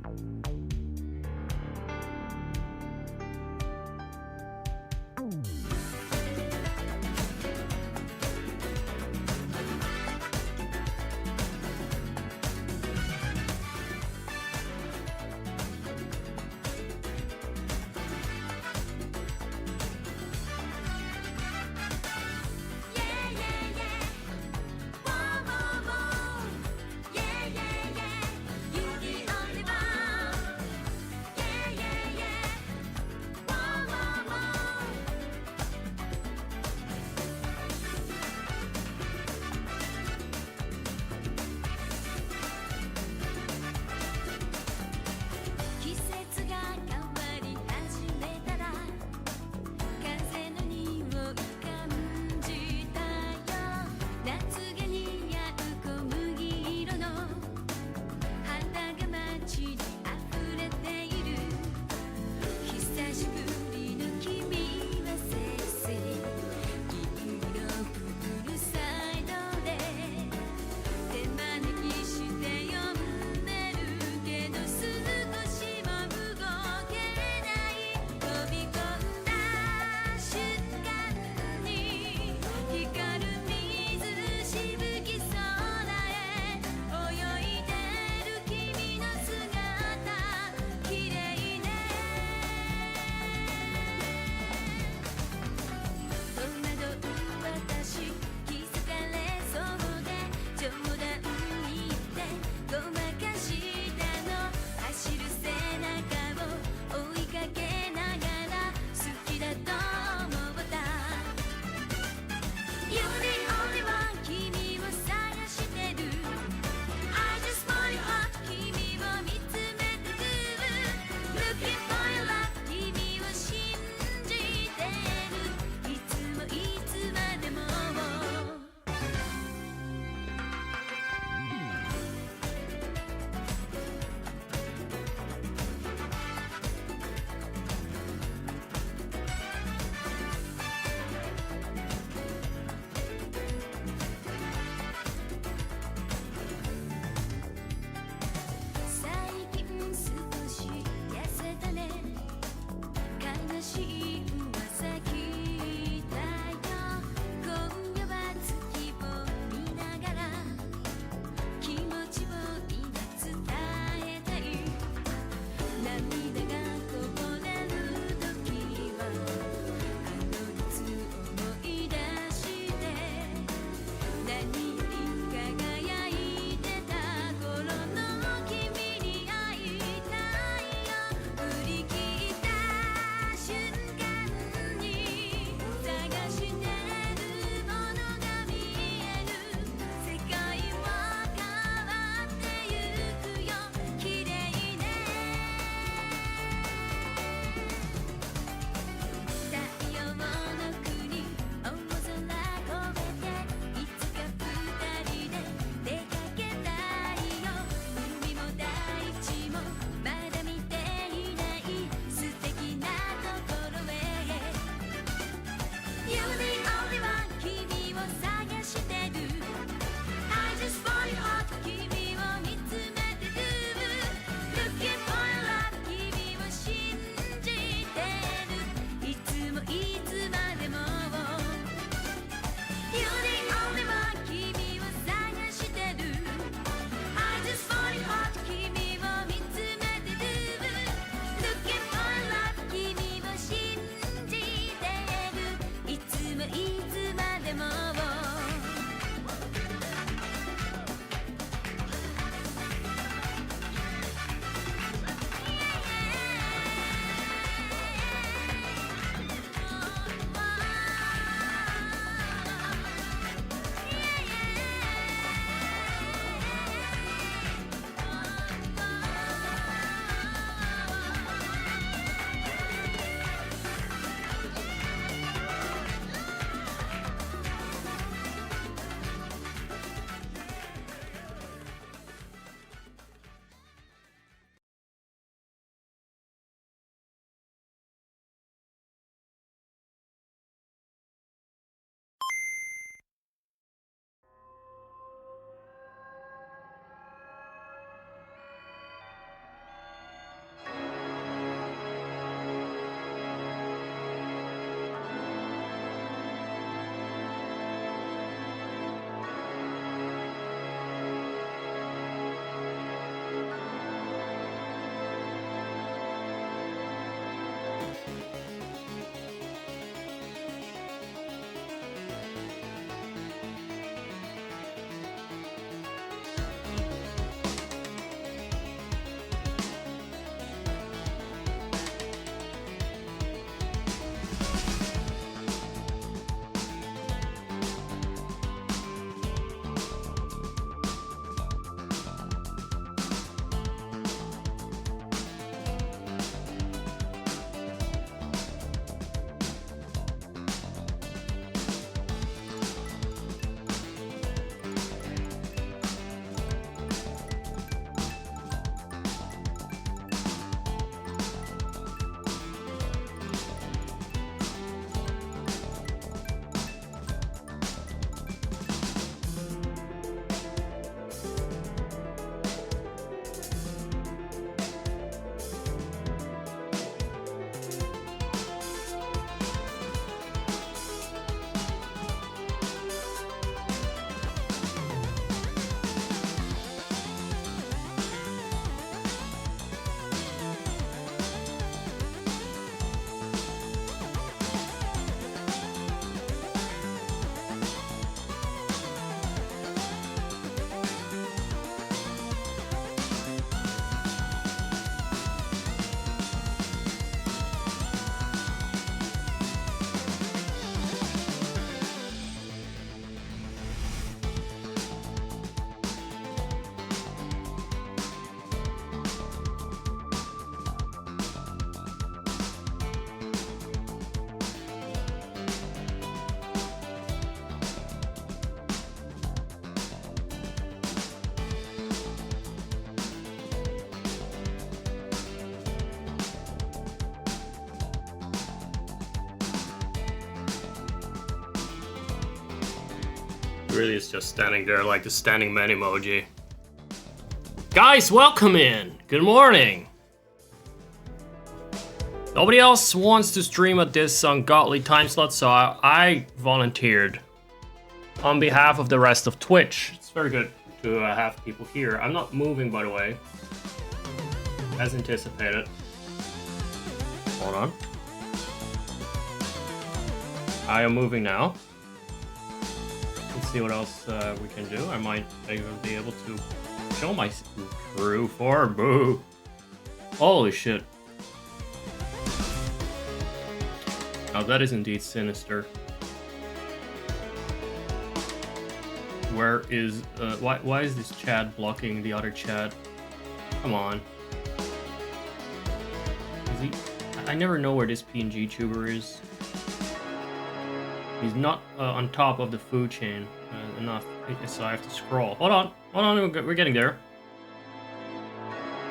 You the only one. really is just standing there like the standing man emoji. Guys, welcome in! Good morning! Nobody else wants to stream at this ungodly time slot, so I volunteered on behalf of the rest of Twitch. It's very good to have people here. I'm not moving, by the way, as anticipated. Hold on. I am moving now. Let's see what else we can do. I might even be able to show my true form. Boo! Holy shit. Now that is indeed sinister. Where is why is this Chad blocking the other Chad? Come on. Is he? I never know where this PNG tuber is. He's not on top of the food chain enough, so I have to scroll. Hold on, we're getting there.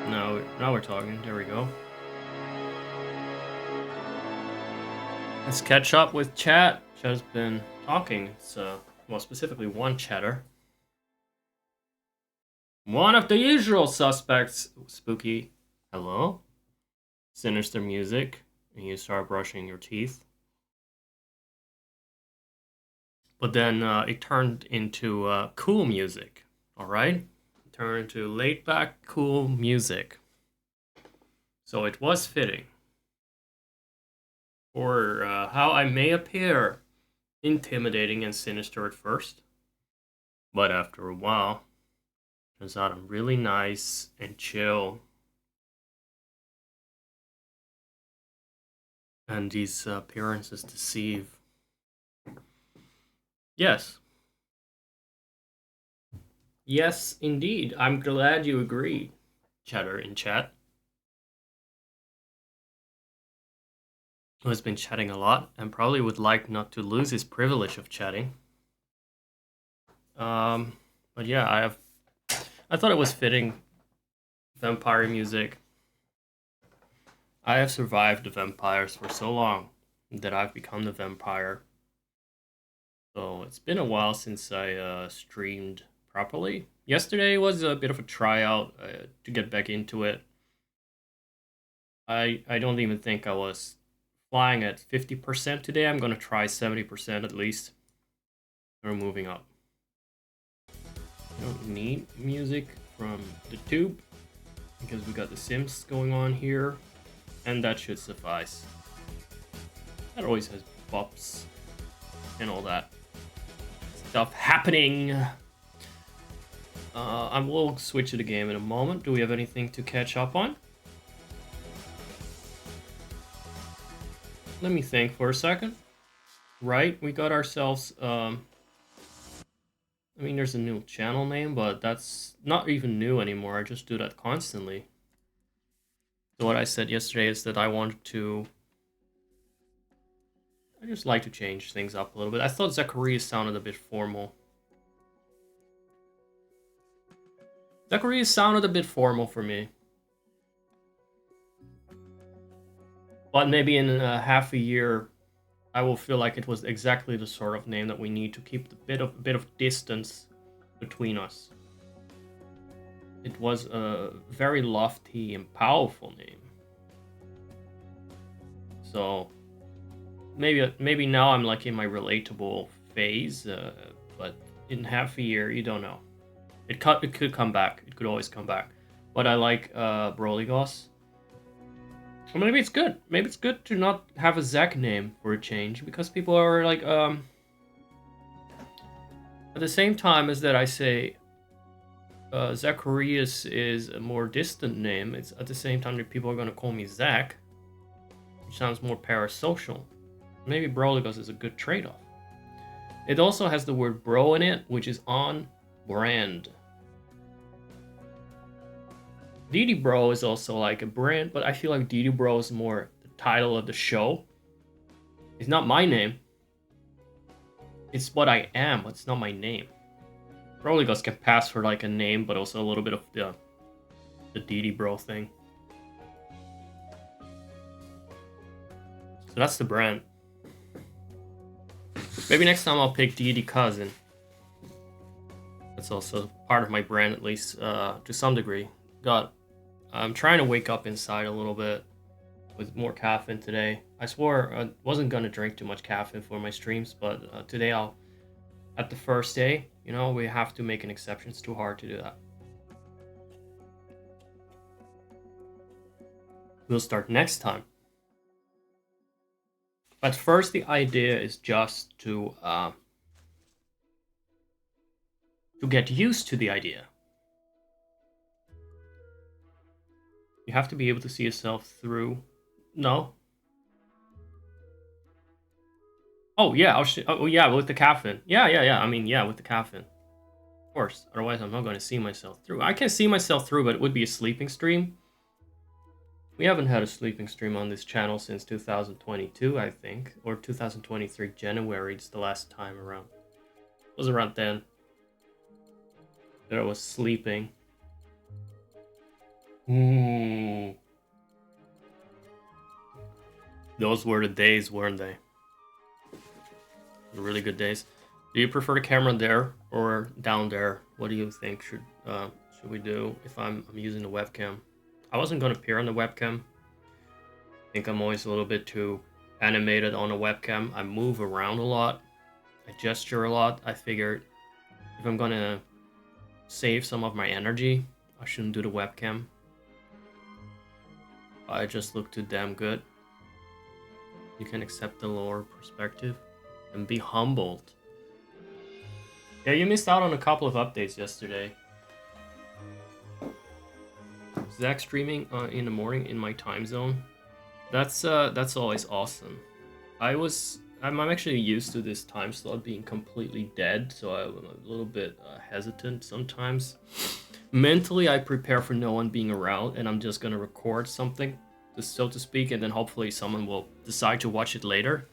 Now we're talking. There we go. Let's catch up with chat. Chat's been talking. It's well, specifically one chatter. One of the usual suspects. Spooky. Hello. Sinister music. And you start brushing your teeth. But then it turned into cool music. All right. It turned into laid back, cool music. So it was fitting. Or how I may appear intimidating and sinister at first, but after a while, turns out I'm really nice and chill. And these appearances deceive. Yes. Yes, indeed. I'm glad you agree, chatter in chat. Who has been chatting a lot and probably would like not to lose his privilege of chatting. But yeah, I thought it was fitting. Vampire music. I have survived the vampires for so long that I've become the vampire. So it's been a while since I streamed properly. Yesterday was a bit of a tryout to get back into it. I don't even think I was flying at 50% today. I'm gonna try 70% at least. We're moving up. I don't need music from the tube because we got the Sims going on here, and that should suffice. That always has bops and all that stuff happening. I will switch to the game in a moment. Do we have anything to catch up on? Let me think for a second. Right, we got ourselves, I mean, there's a new channel name, but that's not even new anymore. I just do that constantly. So what I said yesterday is that I just like to change things up a little bit. I thought Zacharias sounded a bit formal. Zacharias sounded a bit formal for me. But maybe in half a year, I will feel like it was exactly the sort of name that we need to keep a bit of distance between us. It was a very lofty and powerful name. So maybe now I'm like in my relatable phase, but in half a year, you don't know. It could come back. It could always come back. But I like Broligos. Or maybe it's good. Maybe it's good to not have a Zach name for a change, because people are like, at the same time as that I say Zacharias is a more distant name, it's at the same time that people are going to call me Zach, which sounds more parasocial. Maybe Broligos is a good trade-off. It also has the word bro in it, which is on brand. DeityBro is also like a brand, but I feel like DeityBro is more the title of the show. It's not my name. It's what I am, but it's not my name. Broligos can pass for like a name, but also a little bit of the DeityBro thing. So that's the brand. Maybe next time I'll pick Deity Cousin. That's also part of my brand, at least to some degree. I'm trying to wake up inside a little bit with more caffeine today. I swore I wasn't gonna drink too much caffeine for my streams, but today at the first day, you know, we have to make an exception. It's too hard to do that. We'll start next time. But first, the idea is just to get used to the idea. You have to be able to see yourself through. No. Oh yeah, oh yeah, with the caffeine. Yeah. I mean, yeah, with the caffeine. Of course. Otherwise, I'm not going to see myself through. I can see myself through, but it would be a sleeping stream. We haven't had a sleeping stream on this channel since 2022, I think, or 2023 January. It's the last time around. It was around then that I was sleeping. Those were the days, weren't they? The really good days. Do you prefer the camera there or down there? What do you think should we do if I'm using the webcam? I wasn't gonna appear on the webcam. I think I'm always a little bit too animated on a webcam. I move around a lot. I gesture a lot. I figured if I'm gonna save some of my energy, I shouldn't do the webcam. I just look too damn good. You can accept the lower perspective and be humbled. Yeah, you missed out on a couple of updates yesterday. Zach streaming in the morning in my time zone. That's always awesome. I'm actually used to this time slot being completely dead, so I'm a little bit hesitant sometimes. Mentally, I prepare for no one being around, and I'm just gonna record something, so to speak, and then hopefully someone will decide to watch it later.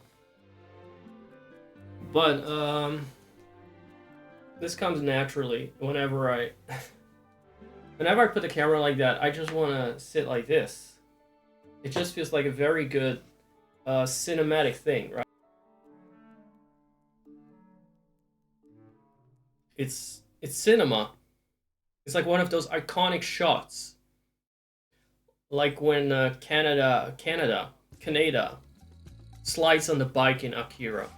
But this comes naturally whenever I put the camera like that. I just want to sit like this. It just feels like a very good cinematic thing, right? It's cinema. It's like one of those iconic shots, like when Canada slides on the bike in Akira.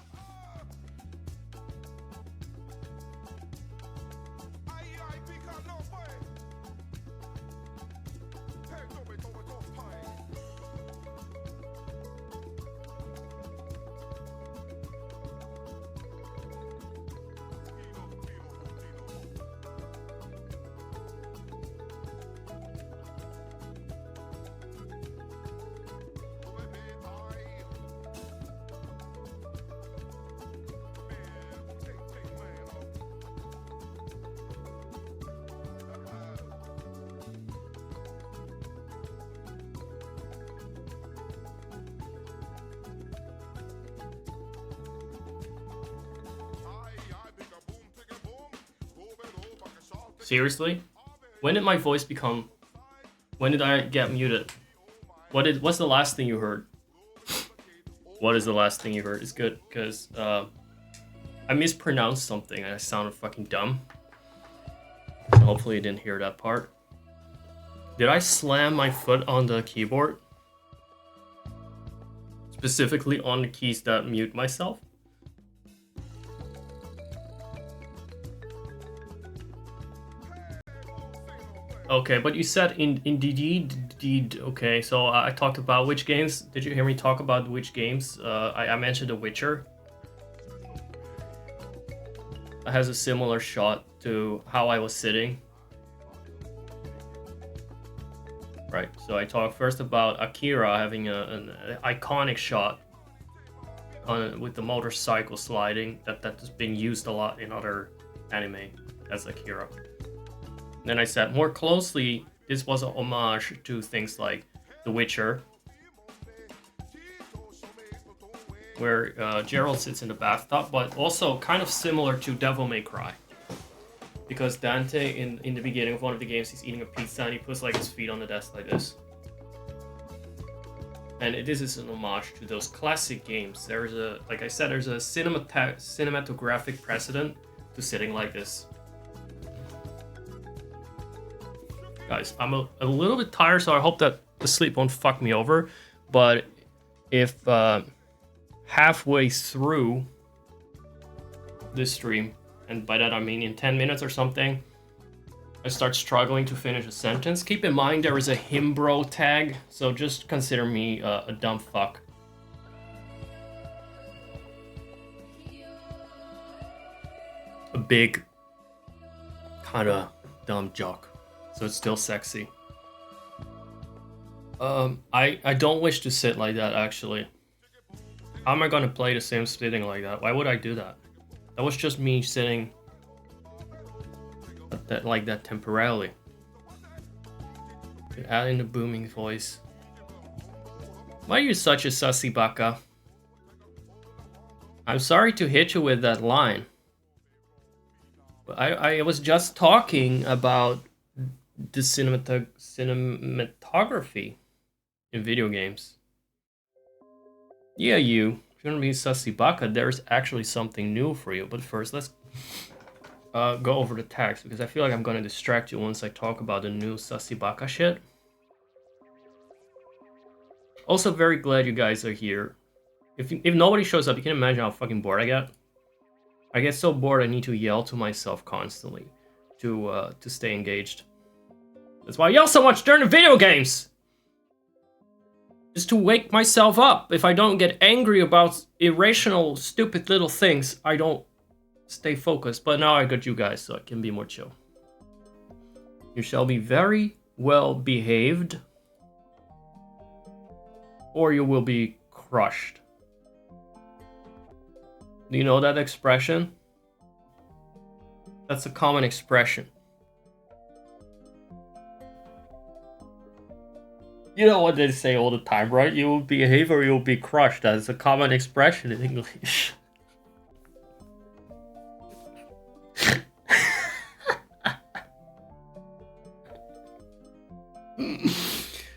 Seriously? When did my voice become... When did I get muted? What's the last thing you heard? What is the last thing you heard? It's good, because I mispronounced something and I sounded fucking dumb. So hopefully you didn't hear that part. Did I slam my foot on the keyboard? Specifically on the keys that mute myself? Okay, but you said indeed. Okay, so I talked about which games. Did you hear me talk about which games? I mentioned The Witcher. It has a similar shot to how I was sitting. Right, so I talked first about Akira having an iconic shot with the motorcycle sliding that is being used a lot in other anime as Akira. Then I said more closely, this was a homage to things like The Witcher, where Geralt sits in the bathtub, but also kind of similar to Devil May Cry. Because Dante, in the beginning of one of the games, he's eating a pizza and he puts like his feet on the desk like this. And this is an homage to those classic games. There's a, like I said, there's a cinematographic precedent to sitting like this. Guys, I'm a little bit tired, so I hope that the sleep won't fuck me over. But if halfway through this stream, and by that I mean in 10 minutes or something, I start struggling to finish a sentence, keep in mind there is a himbro tag, so just consider me a dumb fuck. A big, kind of dumb jock. So it's still sexy. I don't wish to sit like that, actually. How am I gonna play the same sitting like that? Why would I do that? That was just me sitting like that temporarily. Add in the booming voice. Why are you such a sussy baka? I'm sorry to hit you with that line. But I was just talking about the cinematography in video games. Yeah, you. If you're gonna be sussy baka, there's actually something new for you. But first, let's go over the text, because I feel like I'm gonna distract you once I talk about the new sussy baka shit. Also, very glad you guys are here. If nobody shows up, you can imagine how fucking bored I get. I get so bored I need to yell to myself constantly to stay engaged. That's why I yell so much during the video games! Is to wake myself up. If I don't get angry about irrational, stupid little things, I don't stay focused. But now I got you guys, so I can be more chill. You shall be very well behaved, or you will be crushed. Do you know that expression? That's a common expression. You know what they say all the time, right? You will behave or you'll be crushed. That's a common expression in English.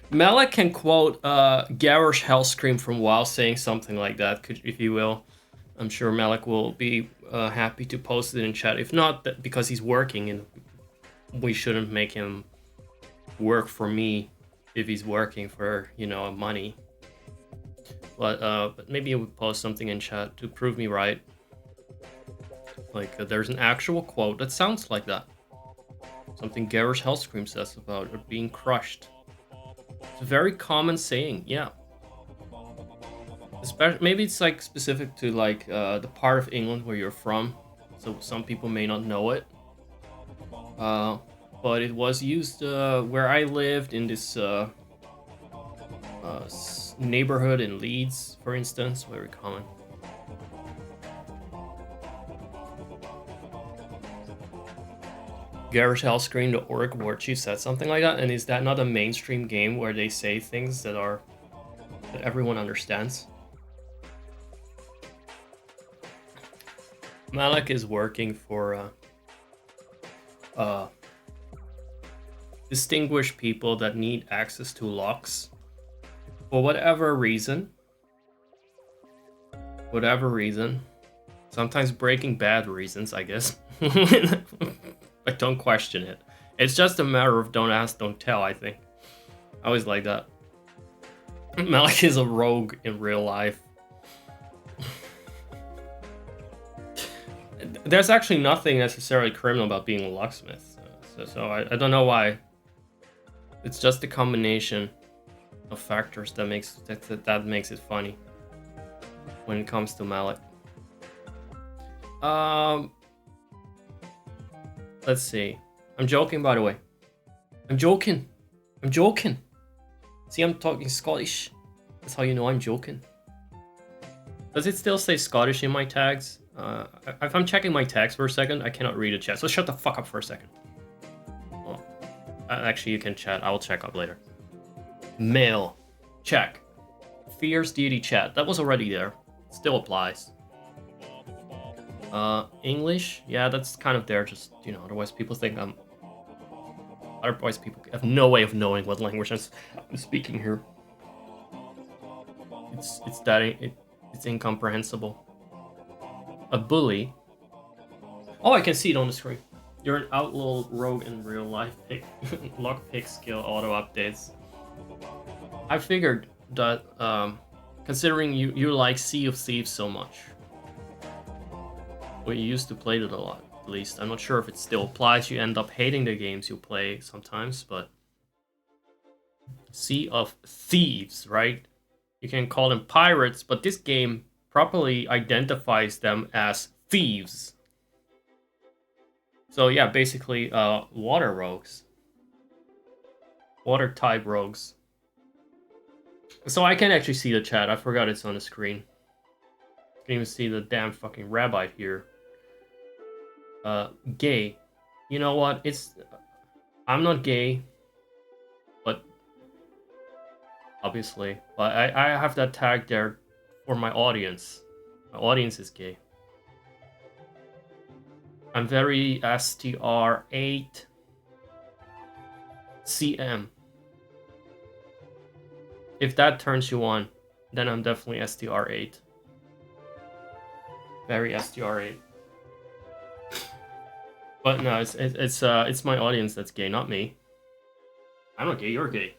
Malik can quote Garish Hellscream from WoW saying something like that, if you will. I'm sure Malik will be happy to post it in chat. If not, because he's working, and we shouldn't make him work for me if he's working for, you know, money. But maybe he would post something in chat to prove me right. Like, there's an actual quote that sounds like that. Something Garish Hellscream says about being crushed. It's a very common saying, yeah. Especially, maybe it's like specific to like the part of England where you're from, so some people may not know it. But it was used where I lived in this neighborhood in Leeds, for instance, very common. Garish Hellscream, the Orc War Chief, said something like that, and is that not a mainstream game where they say things that everyone understands? Malik is working for distinguished people that need access to locks for whatever reason. Sometimes Breaking Bad reasons, I guess. But don't question it. It's just a matter of don't ask, don't tell, I think. I always like that. Malik is a rogue in real life. There's actually nothing necessarily criminal about being a locksmith. So I don't know why. It's just a combination of factors that makes it funny when it comes to Malik. Let's see. I'm joking, by the way. I'm joking. See, I'm talking Scottish. That's how you know I'm joking. Does it still say Scottish in my tags? If I'm checking my tags for a second, I cannot read the chat. So shut the fuck up for a second. Well, actually, you can chat. I will check up later. Mail. Check. Fierce Deity chat. That was already there. Still applies. English, yeah, that's kind of there, just, you know, otherwise people think otherwise people have no way of knowing what language I'm speaking here. It's incomprehensible. A bully. Oh, I can see it on the screen. You're an outlaw rogue in real life. Lockpick skill auto updates. I figured that considering you like Sea of Thieves so much, well, you used to play it a lot. At least I'm not sure if it still applies. You end up hating the games you play sometimes, but Sea of Thieves, right? You can call them pirates, but this game properly identifies them as thieves. So yeah, basically water rogues. Water type rogues. So I can actually see the chat. I forgot it's on the screen. You can even see the damn fucking rabbi here. Gay. You know what? I'm not gay. But obviously. But I have that tag there for my audience. My audience is gay. I'm very STR8 CM. If that turns you on, then I'm definitely STR8. Very STR8. But no, it's my audience that's gay, not me. I'm not gay. You're gay.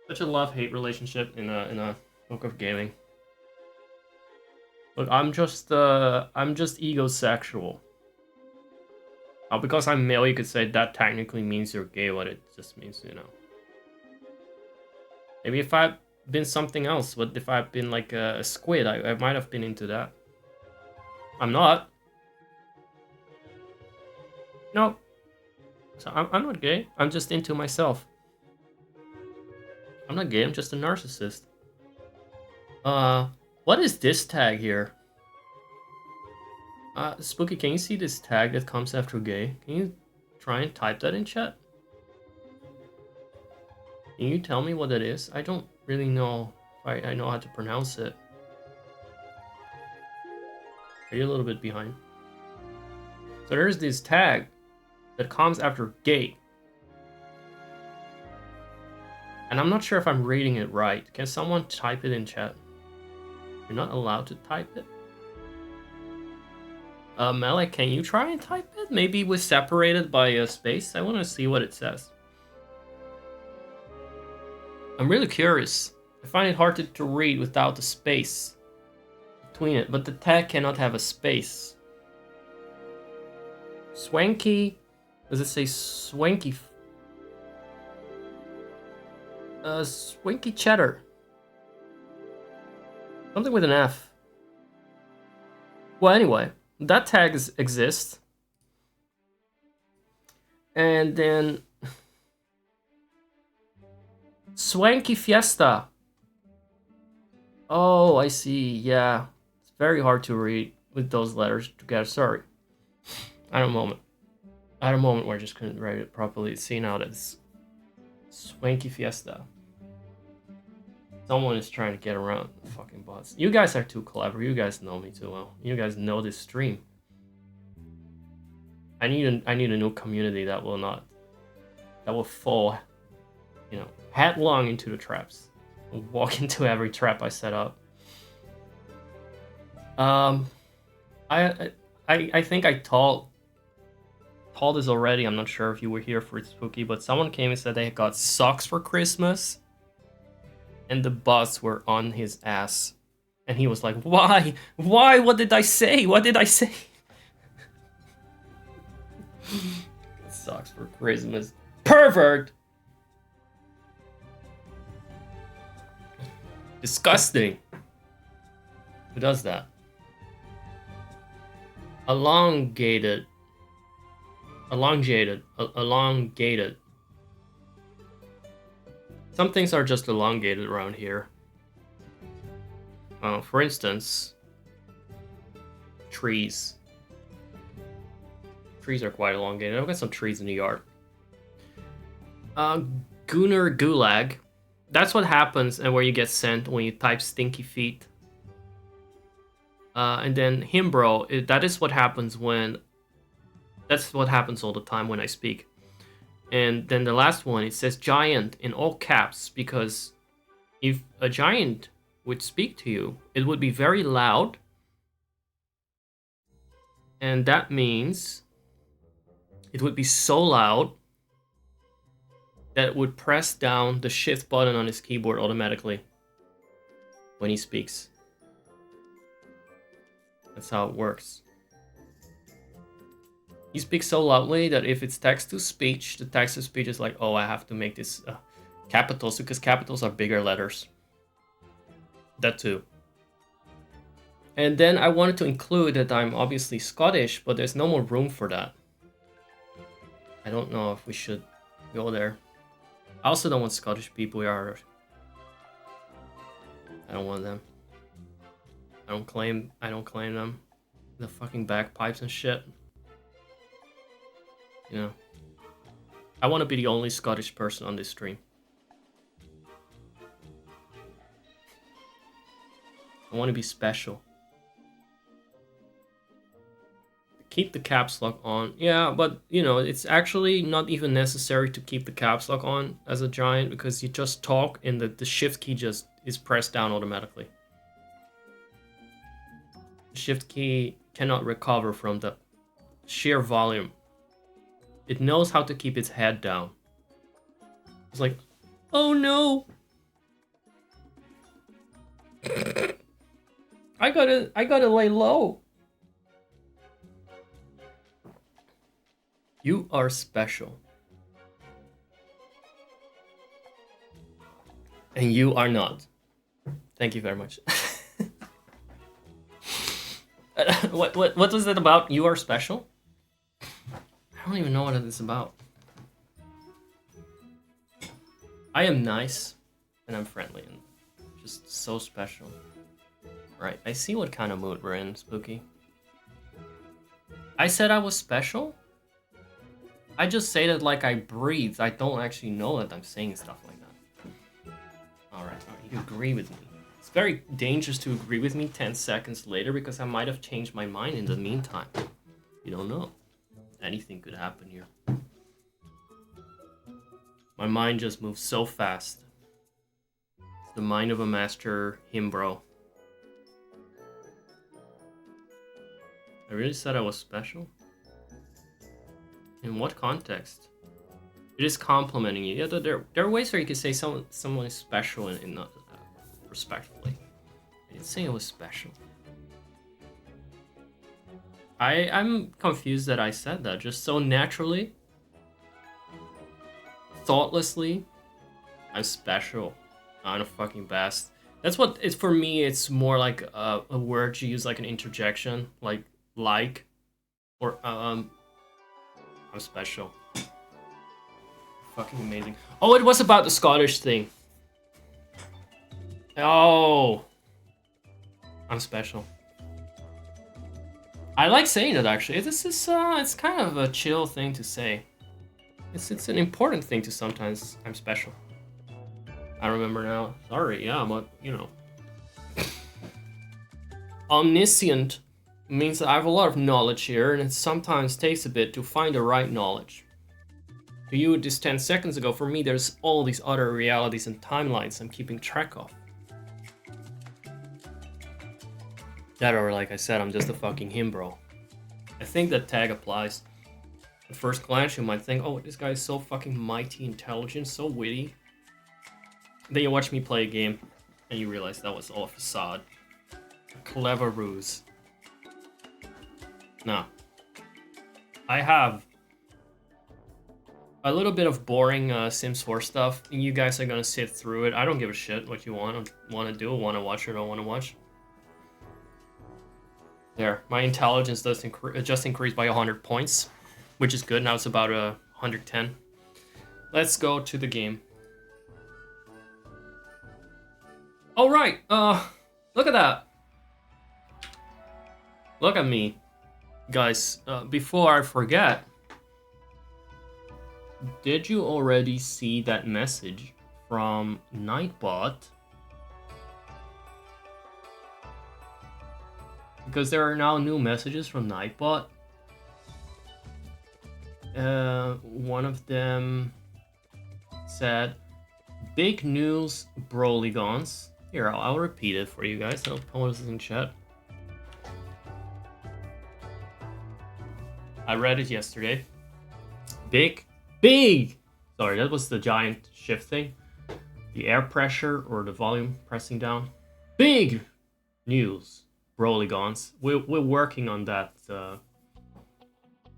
Such a love-hate relationship in a book of gaming. Look, I'm just egosexual. Because I'm male, you could say that technically means you're gay, but it just means, you know. Maybe if I've been something else, but if I've been like a squid, I might have been into that. I'm not. No. So I'm not gay. I'm just into myself. I'm not gay, I'm just a narcissist. What is this tag here? Spooky, can you see this tag that comes after gay? Can you try and type that in chat? Can you tell me what it is? I don't really know if I know how to pronounce it. Are you a little bit behind? So there's this tag that comes after gay. And I'm not sure if I'm reading it right. Can someone type it in chat? You're not allowed to type it? Malik, can you try and type it? Maybe we're separated by a space? I want to see what it says. I'm really curious. I find it hard to read without the space between it, but the tag cannot have a space. Swanky? Does it say swanky? Swanky cheddar. Something with an F. Well, anyway, that tag exists. And then Swanky Fiesta. Oh, I see. Yeah. It's very hard to read with those letters together. Sorry. I had a moment where I just couldn't write it properly. See now that it's Swanky Fiesta. Someone is trying to get around the fucking bots. You guys are too clever. You guys know me too well. You guys know this stream. I need a new community that will fall, you know, headlong into the traps. Walk into every trap I set up. I think I told this already. I'm not sure if you were here for Spooky, but someone came and said they got socks for Christmas, and the bots were on his ass, and he was like, "Why? Why? What did I say? What did I say?" Socks for Christmas, pervert. Disgusting. Who does that? Elongated. Some things are just elongated around here. For instance, trees. Trees are quite elongated. I've got some trees in the yard. Gunnar Gulag. That's what happens and where you get sent when you type stinky feet. And then Himbro, that is what happens when... That's what happens all the time when I speak. And then the last one, it says giant in all caps, because if a giant would speak to you, it would be very loud. And that means it would be so loud that it would press down the shift button on his keyboard automatically when he speaks. That's how it works. He speaks so loudly that if it's text-to-speech, the text-to-speech is like, oh, I have to make this capitals, because capitals are bigger letters. That too. And then I wanted to include that I'm obviously Scottish, but there's no more room for that. I don't know if we should go there. I also don't want Scottish people here. I don't want them. I don't claim them. The fucking bagpipes and shit. You know. I want to be the only Scottish person on this stream. I want to be special. Keep the caps lock on. Yeah, but you know, it's actually not even necessary to keep the caps lock on as a giant, because you just talk and the shift key just is pressed down automatically. The shift key cannot recover from the sheer volume. It knows how to keep its head down. It's like, oh no! I gotta lay low. You are special. And you are not. Thank you very much. What was it about? You are special? I don't even know what it is about. I am nice and I'm friendly and just so special. Right, I see what kind of mood we're in, Spooky. I said I was special? I just say that like I breathe. I don't actually know that I'm saying stuff like that. Alright, you agree with me. It's very dangerous to agree with me 10 seconds later, because I might have changed my mind in the meantime. You don't know. Anything could happen here. My mind just moves so fast. It's the mind of a master him-bro. I really said I was special? In what context? It is complimenting you. Yeah, there are ways where you could say someone is special and not respectfully. I didn't say it was special. I'm confused that I said that just so naturally, thoughtlessly. I'm special. I'm a fucking best. That's what it's for me. It's more like a word you use like an interjection, like or I'm special. Fucking amazing. Oh, it was about the Scottish thing. Oh, I'm special. I like saying it actually. It's kind of a chill thing to say. It's an important thing to sometimes. I'm special. I remember now. Sorry, yeah, but you know. Omniscient means that I have a lot of knowledge here, and it sometimes takes a bit to find the right knowledge. To you, just 10 seconds ago, for me, there's all these other realities and timelines I'm keeping track of. That, or like I said, I'm just a fucking him-bro. I think that tag applies. At first glance, you might think, oh, this guy is so fucking mighty, intelligent, so witty. Then you watch me play a game, and you realize that was all a facade. A clever ruse. No. I have a little bit of boring Sims 4 stuff, and you guys are gonna sit through it. I don't give a shit what you want to do, want to watch or don't want to watch. There, my intelligence does just increase by 100 points, which is good. Now it's about 110. Let's go to the game. All right, look at that. Look at me. Guys, before I forget, did you already see that message from Nightbot? Because there are now new messages from Nightbot. One of them said, "Big news, Brolygons." Here, I'll repeat it for you guys. I'll post this in chat. I read it yesterday. Big! Sorry, that was the giant shift thing. The air pressure or the volume pressing down. Big news, Brolygons. We're working on that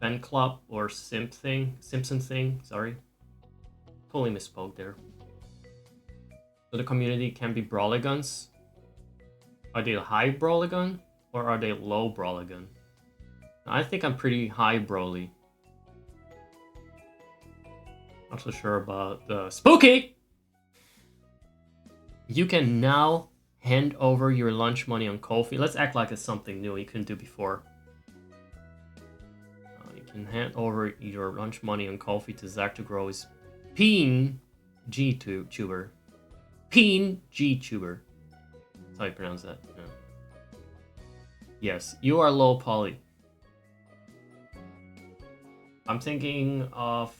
fan club or Simpson thing, sorry. Totally misspoke there. So the community can be Brolygons. Are they high Brolygon or are they low Brolygon? I think I'm pretty high Broly. Not so sure about the spooky. You can now hand over your lunch money on Ko-fi. Let's act like it's something new you couldn't do before. You can hand over your lunch money on Ko-fi to Zach to grow his Peen G-tuber. Peen G-tuber. That's how you pronounce that. Yeah. Yes, you are low poly. I'm thinking of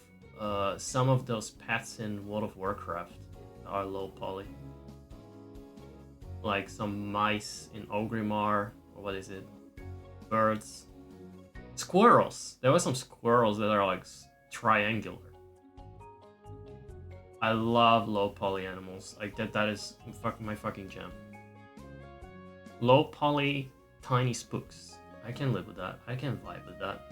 some of those pets in World of Warcraft are low poly. Like some mice in Ogrimmar, or what is it? Birds. Squirrels. There were some squirrels that are like triangular. I love low poly animals. Like that is my fucking gem. Low poly tiny spooks. I can live with that. I can vibe with that.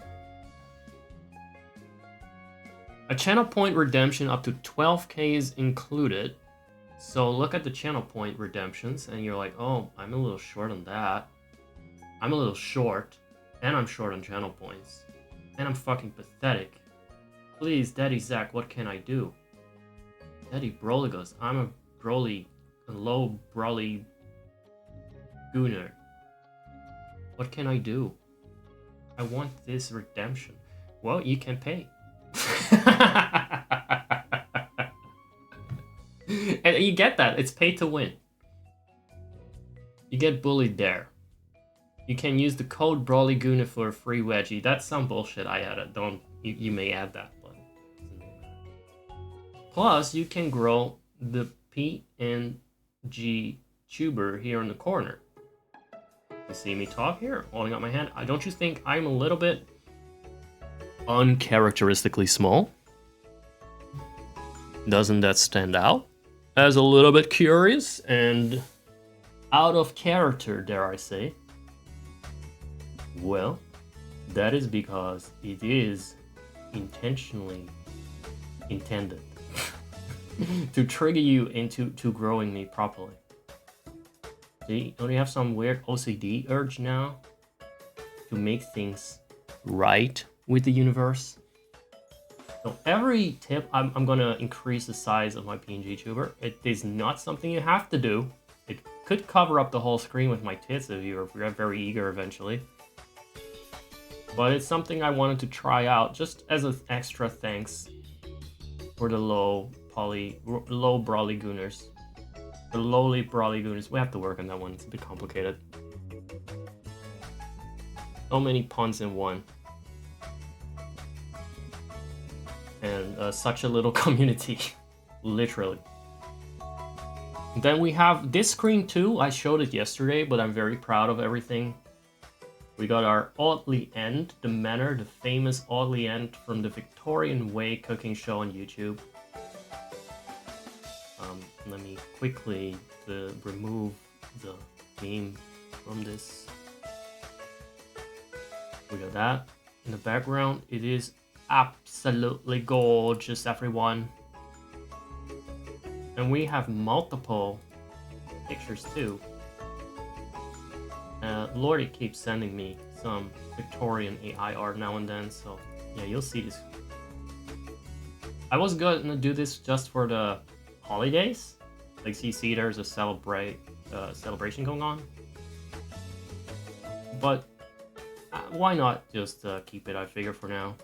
A channel point redemption up to 12k is included. So look at the channel point redemptions and you're like, oh, I'm a little short on that. I'm a little short. And I'm short on channel points. And I'm fucking pathetic. Please, Daddy Zach, what can I do? Daddy Broly goes, I'm a low Broly gooner. What can I do? I want this redemption. Well, you can pay. And you get that. It's pay to win. You get bullied there. You can use the code BrawlyGuna for a free wedgie. That's some bullshit I added. You may add that, but plus you can grow the PNG tuber here in the corner. You see me talk here, holding up my hand. Don't you think I'm a little bit uncharacteristically small? Doesn't that stand out as a little bit curious and out of character, dare I say? Well, that is because it is intentionally intended to trigger you into growing me properly. See, don't you have some weird OCD urge now to make things right with the universe? So every tip, I'm gonna increase the size of my PNG tuber. It is not something you have to do. It could cover up the whole screen with my tits if you're very eager eventually. But it's something I wanted to try out just as an extra thanks for the low Brawly Gooners. The lowly Brawly Gooners. We have to work on that one. It's a bit complicated. So many puns in one. And such a little community. Literally. Then we have this screen too. I showed it yesterday, but I'm very proud of everything. We got our Oddly End, the manor, the famous Oddly End from the Victorian Way cooking show on YouTube. Let me quickly remove the meme from this. We got that in the background. It is absolutely gorgeous, everyone. And we have multiple pictures too. Lordy keeps sending me some Victorian AI art now and then, so yeah, you'll see this. I was gonna do this just for the holidays. Like, see, there's a celebration going on. But why not just keep it, I figure, for now.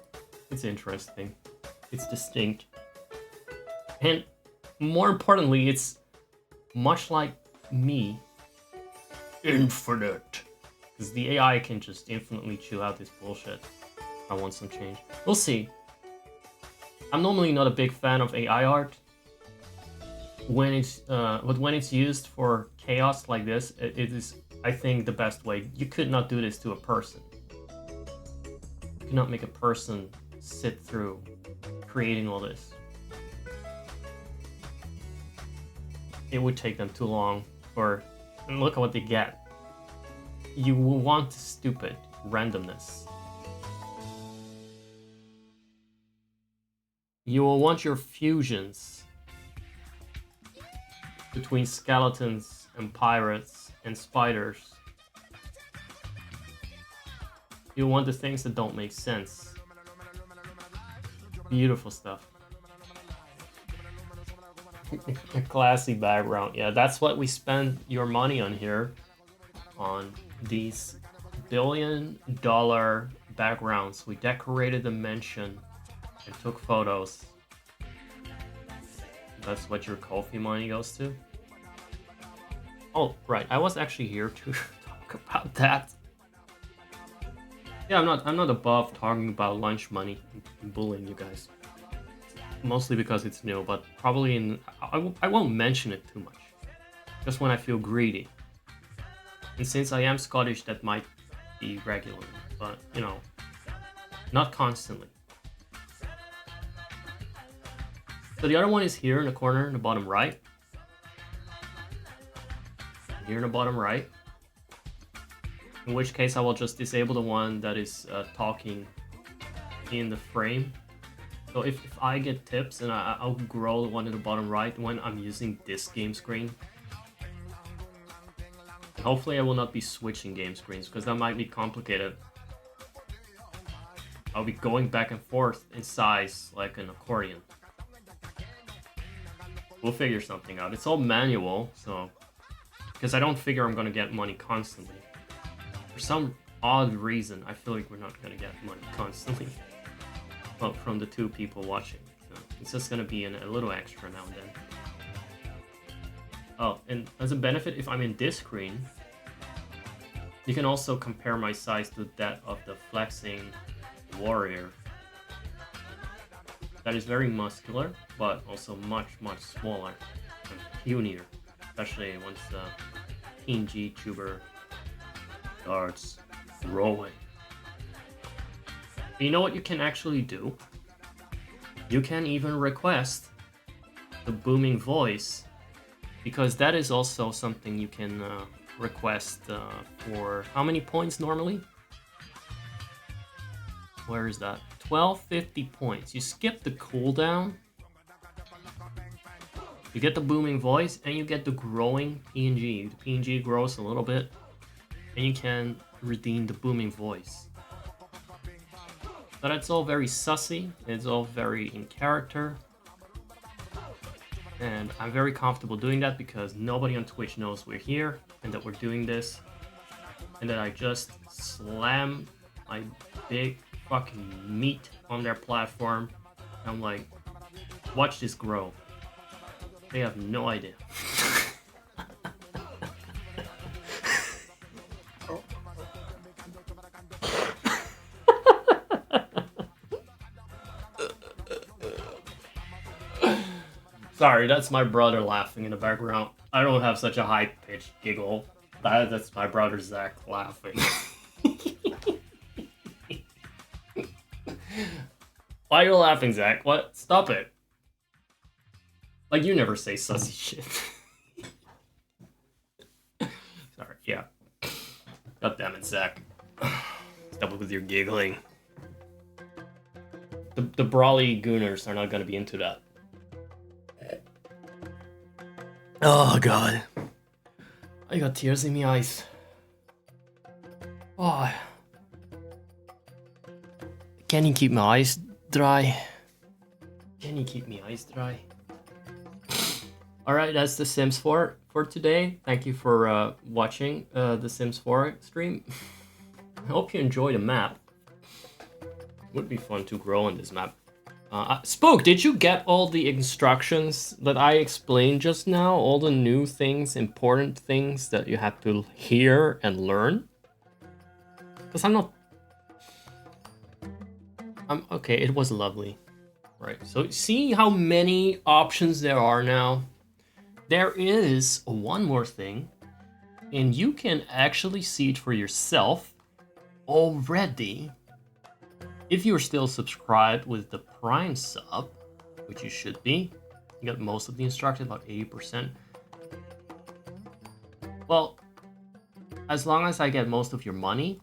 It's interesting. It's distinct. And more importantly, it's much like me. Infinite. Because the AI can just infinitely chew out this bullshit. I want some change. We'll see. I'm normally not a big fan of AI art. But when it's used for chaos like this, it is, I think, the best way. You could not do this to a person. You could not make a person sit through creating all this. It would take them too long and look at what they get. You will want stupid randomness. You will want your fusions between skeletons and pirates and spiders. You want the things that don't make sense. Beautiful stuff. A classy background. Yeah, that's what we spend your money on here. On these $1 billion backgrounds. We decorated the mansion and took photos. That's what your coffee money goes to. Oh, right. I was actually here to talk about that. Yeah, I'm not above talking about lunch money and bullying you guys. Mostly because it's new, but probably I won't mention it too much. Just when I feel greedy. And since I am Scottish, that might be regularly, but you know, not constantly. So the other one is here in the corner in the bottom right. Here in the bottom right. In which case I will just disable the one that is talking in the frame. So if I get tips, and I'll grow the one in the bottom right when I'm using this game screen. And hopefully I will not be switching game screens, because that might be complicated. I'll be going back and forth in size like an accordion. We'll figure something out. It's all manual, so... Because I don't figure I'm gonna get money constantly. For some odd reason, I feel like we're not gonna get money constantly. Well, from the two people watching. So it's just gonna be a little extra now and then. Oh, and as a benefit, if I'm in this screen, you can also compare my size to that of the flexing warrior. That is very muscular, but also much, much smaller and punier. Especially once the PNG tuber starts growing. You know what you can actually do? You can even request the booming voice, because that is also something you can request for how many points normally? Where is that? 1250 points. You skip the cooldown, you get the booming voice, and you get the growing PNG. The PNG grows a little bit, and you can redeem the booming voice. But it's all very sussy, it's all very in character. And I'm very comfortable doing that because nobody on Twitch knows we're here and that we're doing this. And that I just slam my big fucking meat on their platform. I'm like, watch this grow. They have no idea. Sorry, that's my brother laughing in the background. I don't have such a high-pitched giggle. That's my brother Zach laughing. Why are you laughing, Zach? What? Stop it. Like, you never say sussy shit. Sorry, yeah. God damn it, Zach. Stop it with your giggling. The Brawly Gooners are not gonna be into that. Oh god. I got tears in my eyes. Oh. Can you keep my eyes dry? Can you keep my eyes dry? Alright, that's The Sims 4 for today. Thank you for watching The Sims 4 stream. I hope you enjoy the map. It would be fun to grow on this map. Spook, did you get all the instructions that I explained just now? All the new things, important things that you have to hear and learn? Because I'm okay, it was lovely. Right, so see how many options there are now? There is one more thing, and you can actually see it for yourself already if you're still subscribed with the Prime sub, which you should be, you got most of the instructions, about 80%. Well, as long as I get most of your money,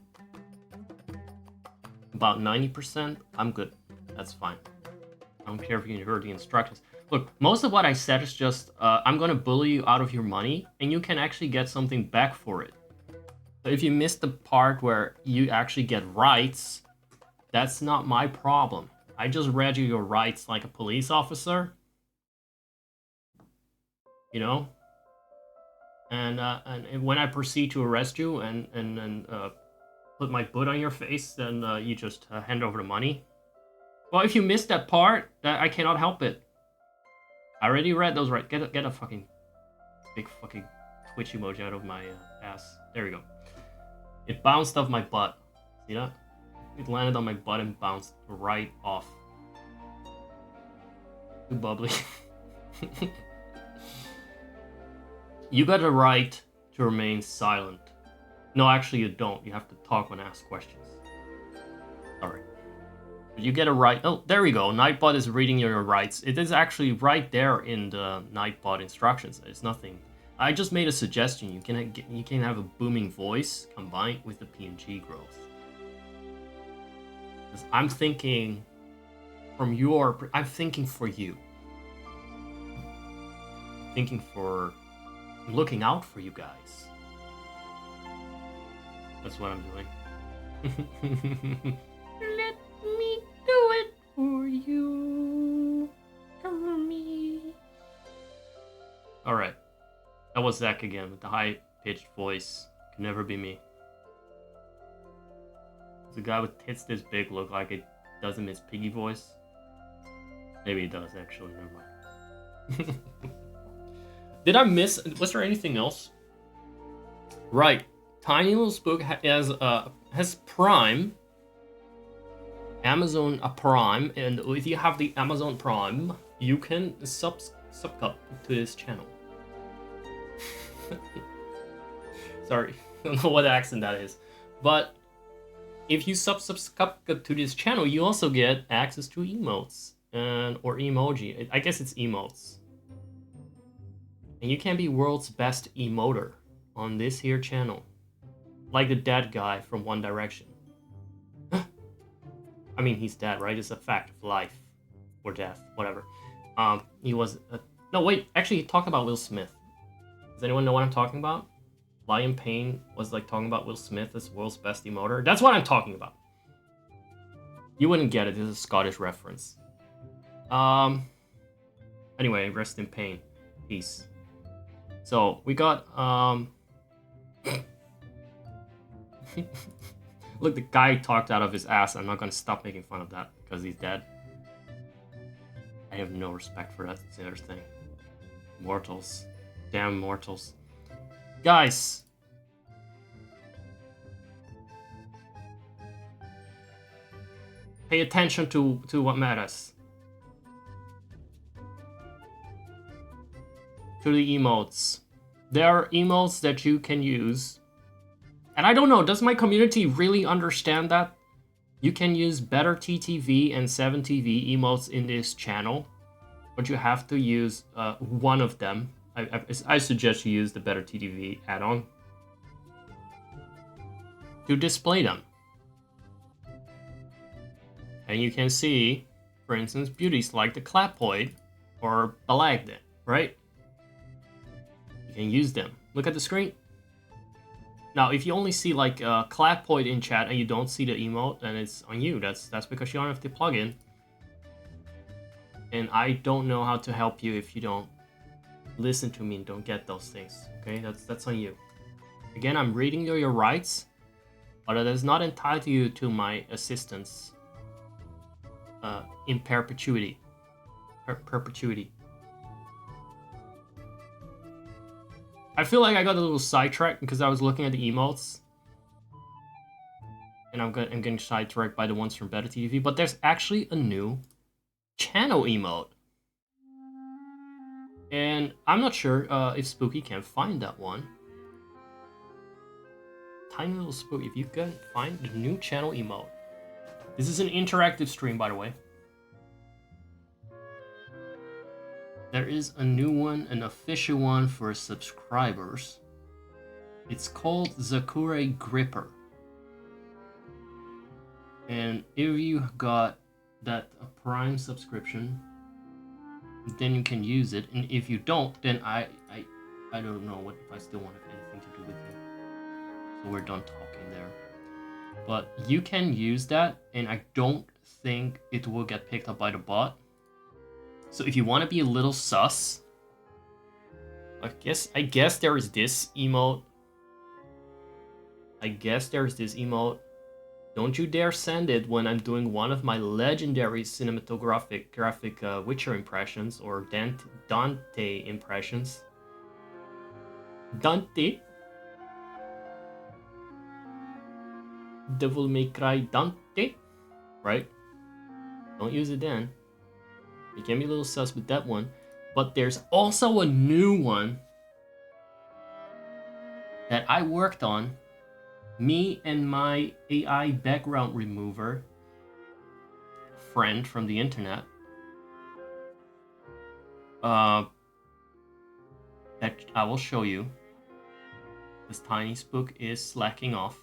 about 90%, I'm good. That's fine. I don't care if you heard the instructions. Look, most of what I said is just, I'm gonna bully you out of your money, and you can actually get something back for it. So if you missed the part where you actually get rights, that's not my problem. I just read you your rights like a police officer. You know? And when I proceed to arrest you and put my boot on your face, then you just hand over the money. Well, if you missed that part, I cannot help it. I already read those right. Get a fucking big fucking Twitch emoji out of my ass. There we go. It bounced off my butt. See that? It landed on my butt and bounced right off. Too bubbly. You got the right to remain silent. No, actually you don't. You have to talk when asked questions. Sorry. But you get a right. Oh, there we go. Nightbot is reading your rights. It is actually right there in the Nightbot instructions. It's nothing. I just made a suggestion. You can have a booming voice combined with the PNG growth. I'm thinking from your. I'm thinking for you. I'm looking out for you guys. That's what I'm doing. Let me do it for you. Come on me. Alright. That was Zach again with the high-pitched voice. Could never be me. Does the guy with tits this big look like it does in his piggy voice? Maybe he does, actually. Never mind. Did I miss? Was there anything else? Right. Tiny Little Spook has Prime. Amazon Prime. And if you have the Amazon Prime, you can sub to this channel. Sorry. I don't know what accent that is. But if you subscribe to this channel, you also get access to emotes. Or emoji. I guess it's emotes. And you can be world's best emoter on this here channel. Like the dead guy from One Direction. I mean, he's dead, right? It's a fact of life. Or death, whatever. He was... no, wait. Actually, he talked about Will Smith. Does anyone know what I'm talking about? Lion Payne was like talking about Will Smith as world's best emoter. That's what I'm talking about. You wouldn't get it. This is a Scottish reference. Anyway, rest in pain. Peace. So, we got, look, the guy talked out of his ass. I'm not gonna stop making fun of that because he's dead. I have no respect for that. That's the other thing. Mortals. Damn mortals. Guys. Pay attention to what matters. To the emotes. There are emotes that you can use. And I don't know, does my community really understand that? You can use better TTV and 7TV emotes in this channel. But you have to use one of them. I suggest you use the better TTV add-on. To display them. And you can see, for instance, beauties like the Clapoid or Balagde, right? You can use them. Look at the screen. Now, if you only see like Clapoid in chat and you don't see the emote, then it's on you. That's because you don't have the plugin. And I don't know how to help you if you don't listen to me and don't get those things. Okay, that's on you. Again, I'm reading your rights, but it does not entitle you to my assistance in perpetuity. Perpetuity. I feel like I got a little sidetracked because I was looking at the emotes. And I'm getting sidetracked by the ones from Better TV. But there's actually a new channel emote. And I'm not sure if Spooky can find that one. Tiny Little Spooky, if you can find the new channel emote. This is an interactive stream, by the way. There is a new one, an official one for subscribers. It's called Zakure Gripper. And if you got that Prime subscription, then you can use it. And if you don't, then I don't know what if I still want anything to do with you. So we're done talking there. But you can use that, and I don't think it will get picked up by the bot. So if you want to be a little sus, I guess there is this emote. Don't you dare send it when I'm doing one of my legendary cinematographic Witcher impressions or Dante impressions. Dante? Devil May Cry Dante? Right? Don't use it then. You can be a little sus with that one. But there's also a new one that I worked on. Me and my AI background remover friend from the internet. That I will show you. This tiny spook is slacking off.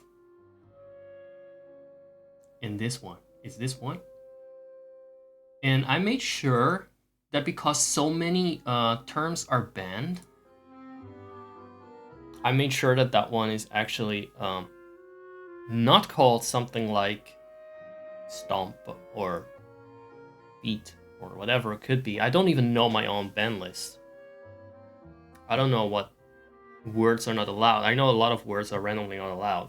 And this one. Is this one? And I made sure that because so many terms are banned, I made sure that that one is actually not called something like stomp or beat or whatever it could be. I don't even know my own ban list. I don't know what words are not allowed. I know a lot of words are randomly not allowed.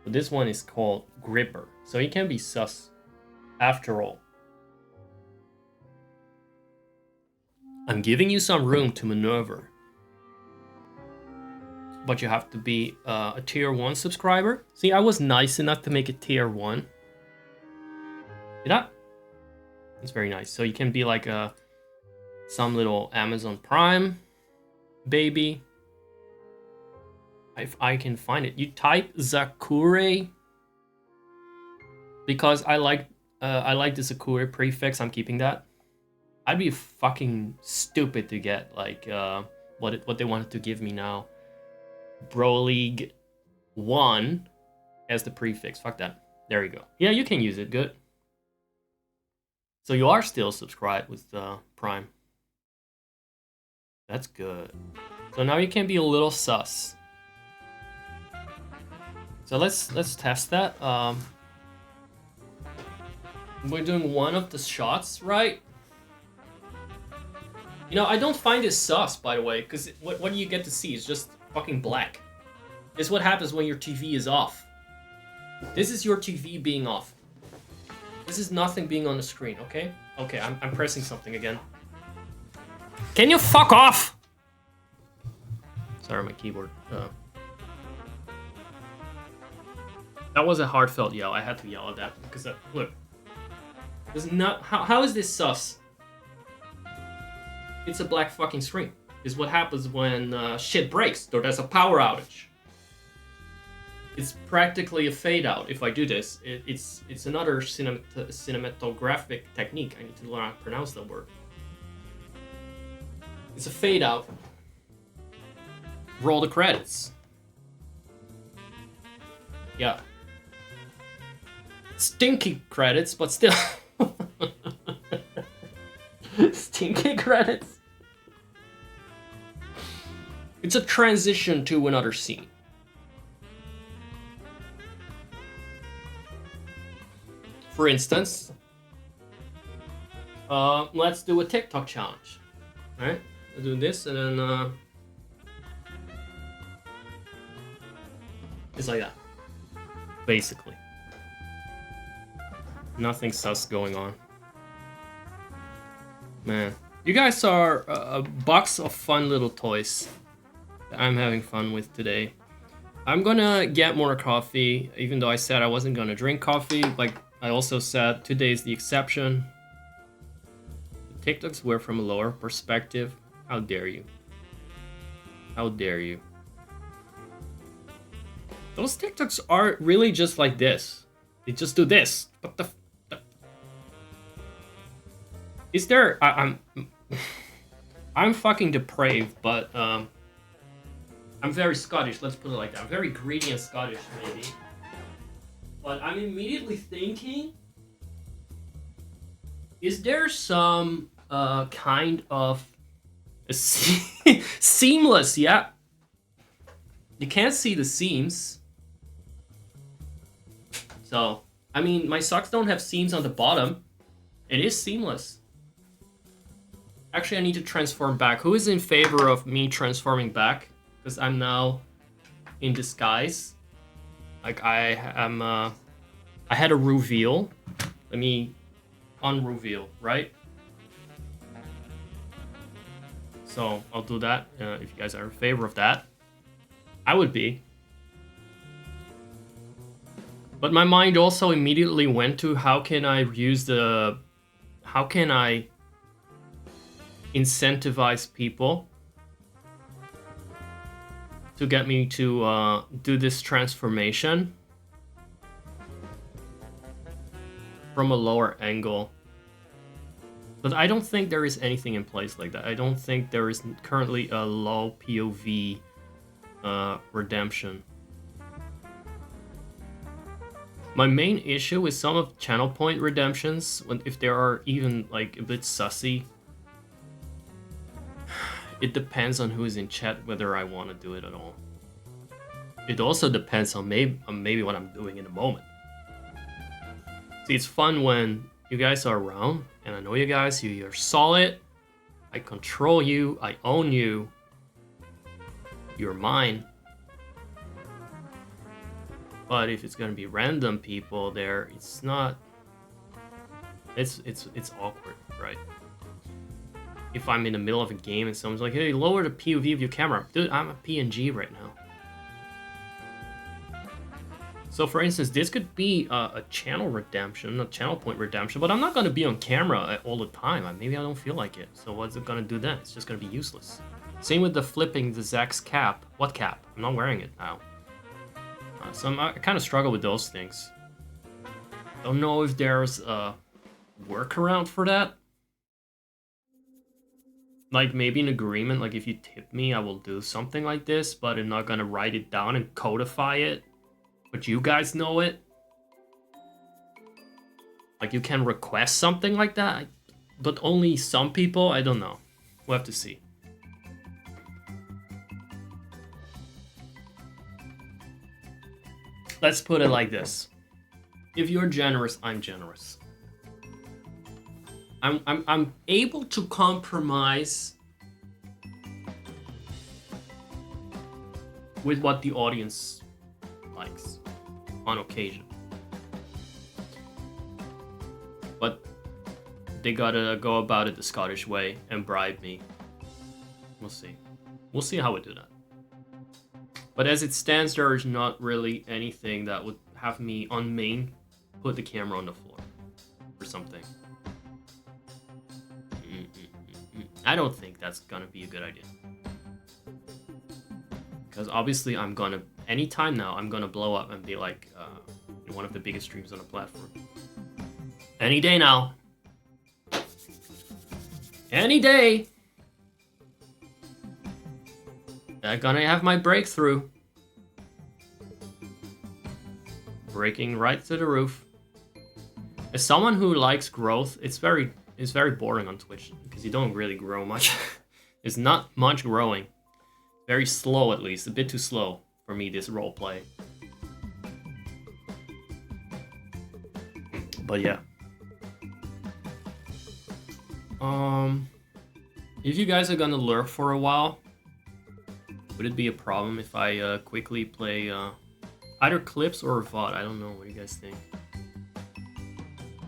But this one is called gripper. So it can be sus after all. I'm giving you some room to maneuver. But you have to be a tier 1 subscriber. See, I was nice enough to make it tier 1. See that? It's very nice. So you can be like some little Amazon Prime baby. If I can find it. You type Zakure. Because I like the Zakure prefix, I'm keeping that. I'd be fucking stupid to get like what they wanted to give me now. Bro League 1 as the prefix. Fuck that. There you go. Yeah, you can use it. Good. So you are still subscribed with Prime. That's good. So now you can be a little sus. So let's test that. We're doing one of the shots, right? You know, I don't find this sus, by the way, because what you get to see is just fucking black. This is what happens when your TV is off. This is your TV being off. This is nothing being on the screen, okay? Okay, I'm pressing something again. Can you fuck off? Sorry, my keyboard. That was a heartfelt yell. I had to yell at that because look. This is not how is this sus? It's a black fucking screen. Is what happens when shit breaks or there's a power outage. It's practically a fade out. If I do this, it's another cinematographic technique. I need to learn how to pronounce that word. It's a fade out. Roll the credits. Yeah. Stinky credits, but still. Stinky credits. It's a transition to another scene. For instance, let's do a TikTok challenge. All right, I'll do this and then it's like that. Basically, nothing sus going on. Man, you guys are a box of fun little toys that I'm having fun with today. I'm gonna get more coffee, even though I said I wasn't gonna drink coffee. Like I also said, today's the exception. The TikToks were from a lower perspective. How dare you? How dare you? Those TikToks are really just like this. They just do this. What the? Is there? I'm fucking depraved, but I'm very Scottish. Let's put it like that. I'm very greedy and Scottish, maybe. But I'm immediately thinking: is there some kind of seamless? Yeah, you can't see the seams. So I mean, my socks don't have seams on the bottom. It is seamless. Actually, I need to transform back. Who is in favor of me transforming back? Because I'm now in disguise. Like I am. I had a reveal. Let me unreveal, right? So I'll do that if you guys are in favor of that. I would be. But my mind also immediately went to how can I incentivize people to get me to do this transformation from a lower angle. But I don't think there is anything in place like that. I don't think there is currently a low POV redemption. My main issue with some of channel point redemptions, if they are even like a bit sussy, it depends on who is in chat whether I want to do it at all. It also depends on maybe what I'm doing in the moment. See, it's fun when you guys are around, and I know you guys, you're solid. I control you, I own you. You're mine. But if it's gonna be random people there, it's not. It's awkward, right? If I'm in the middle of a game and someone's like, "Hey, lower the POV of your camera," dude, I'm a PNG right now. So, for instance, this could be a channel redemption, a channel point redemption, but I'm not gonna be on camera all the time. Maybe I don't feel like it. So, what's it gonna do then? It's just gonna be useless. Same with the flipping the Zach's cap. What cap? I'm not wearing it now. So I kind of struggle with those things. Don't know if there's a workaround for that. Like maybe an agreement, like if you tip me, I will do something like this, but I'm not gonna write it down and codify it. But you guys know it. Like you can request something like that, but only some people, I don't know. We'll have to see. Let's put it like this. If you're generous, I'm generous. I'm able to compromise with what the audience likes on occasion. But they gotta go about it the Scottish way and bribe me. We'll see. We'll see how we do that. But as it stands, there is not really anything that would have me on main put the camera on the floor or something. I don't think that's gonna be a good idea. Because obviously I'm gonna, anytime now, I'm gonna blow up and be like one of the biggest streams on the platform. Any day now. Any day. I'm gonna have my breakthrough. Breaking right to the roof. As someone who likes growth, it's very boring on Twitch because you don't really grow much. There's not much growing. Very slow, at least. A bit too slow for me, this roleplay. But yeah. If you guys are gonna lurk for a while, would it be a problem if I quickly play either clips or a VOD? I don't know. What do you guys think?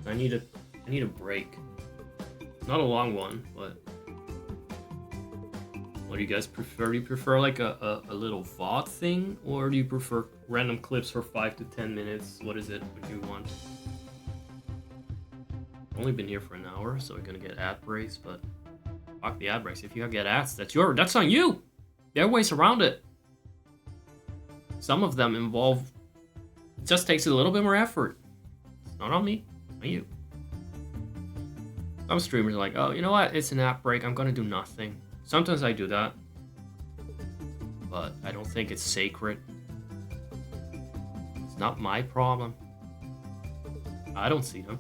I need a break. Not a long one, but what do you guys prefer? Do you prefer like a little VOD thing, or do you prefer random clips for 5 to 10 minutes? What is it? What do you want? I've only been here for an hour, so we're gonna get ad breaks, but fuck the ad breaks. If you get ads, that's on you. There are ways around it. Some of them involve, it just takes a little bit more effort. It's not on me, on you. Some streamers are like, oh, you know what? It's an app break. I'm gonna do nothing. Sometimes I do that, but I don't think it's sacred. It's not my problem. I don't see them.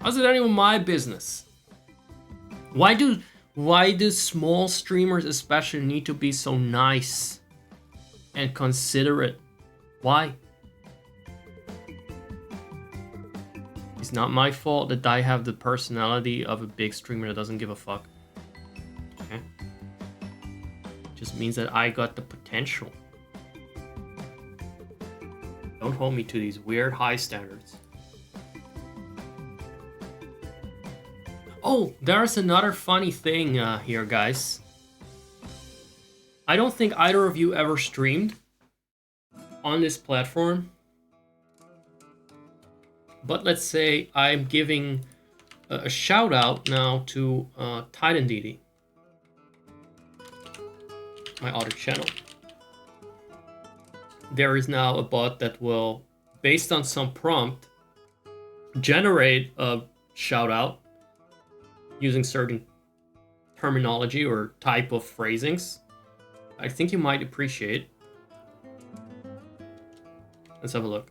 How's it any of my business? Why do small streamers especially need to be so nice and considerate? Why? It's not my fault that I have the personality of a big streamer that doesn't give a fuck. Okay? Just means that I got the potential. Don't hold me to these weird high standards. Oh, there's another funny thing here, guys. I don't think either of you ever streamed on this platform. But let's say I'm giving a shout out now to Titan DD, my other channel. There is now a bot that will, based on some prompt, generate a shout out using certain terminology or type of phrasings. I think you might appreciate. Let's have a look.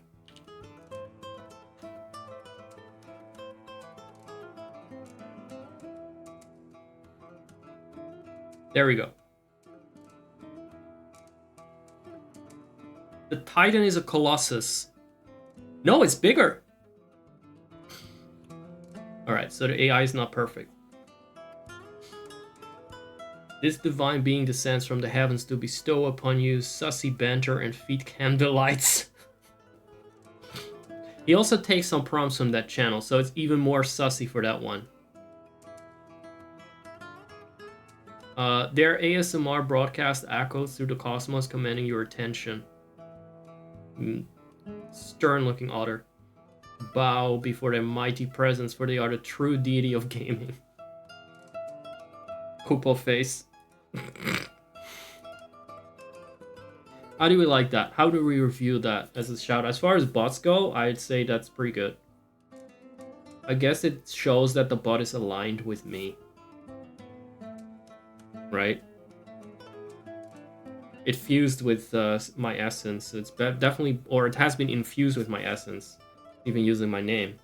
There we go. The Titan is a colossus. No, it's bigger. Alright, so the AI is not perfect. This divine being descends from the heavens to bestow upon you sussy banter and feed candlelights. He also takes some prompts from that channel, so it's even more sussy for that one. Their ASMR broadcast echoes through the cosmos, commanding your attention. Stern-looking otter. Bow before their mighty presence, for they are the true deity of gaming. Koopa face. How do we like that? How do we review that as a shout? As far as bots go, I'd say that's pretty good. I guess it shows that the bot is aligned with me. Right? It fused with my essence. It's definitely, or it has been infused with my essence, even using my name.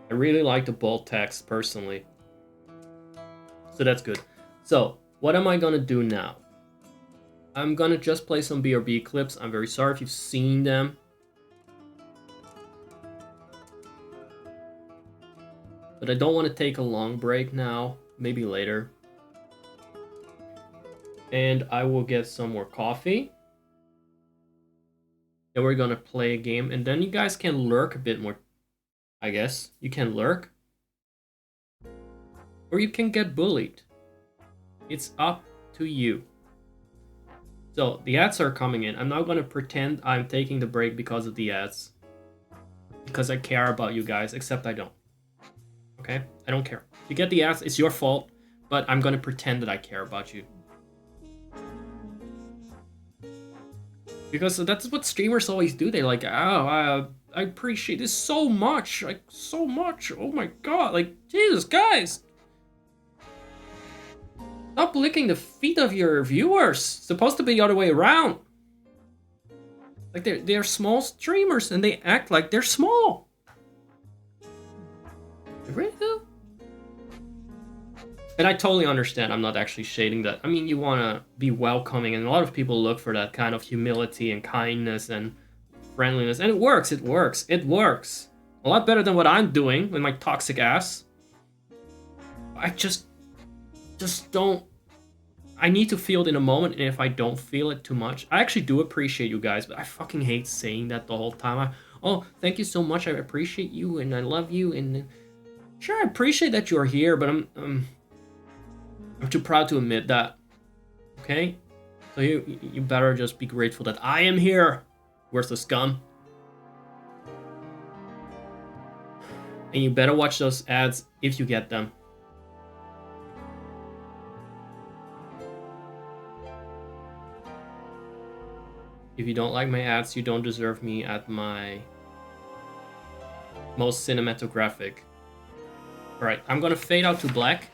I really like the bold text personally. So that's good. So, what am I gonna do now? I'm gonna just play some BRB clips. I'm very sorry if you've seen them. But I don't want to take a long break now. Maybe later. And I will get some more coffee. Then we're gonna play a game. And then you guys can lurk a bit more. I guess. You can lurk. Or you can get bullied. It's up to you. So, the ads are coming in. I'm not gonna pretend I'm taking the break because of the ads. Because I care about you guys, except I don't. Okay? I don't care. If you get the ads, it's your fault. But I'm gonna pretend that I care about you. Because that's what streamers always do. They're like, oh, I appreciate this so much. Like, so much. Oh my god. Like, Jesus, guys. Stop licking the feet of your viewers. It's supposed to be the other way around. Like, they're small streamers and they act like they're small. They really do. And I totally understand. I'm not actually shading that. I mean, you want to be welcoming, and a lot of people look for that kind of humility and kindness and friendliness. And it works. It works. It works. A lot better than what I'm doing with my toxic ass. I just don't. I need to feel it in a moment, and if I don't feel it too much, I actually do appreciate you guys, but I fucking hate saying that the whole time. Oh, thank you so much. I appreciate you, and I love you, and sure, I appreciate that you're here, but I'm too proud to admit that. Okay? So you better just be grateful that I am here. Where's the scum? And you better watch those ads if you get them. If you don't like my ads, you don't deserve me at my most cinematographic. Alright, I'm gonna fade out to black,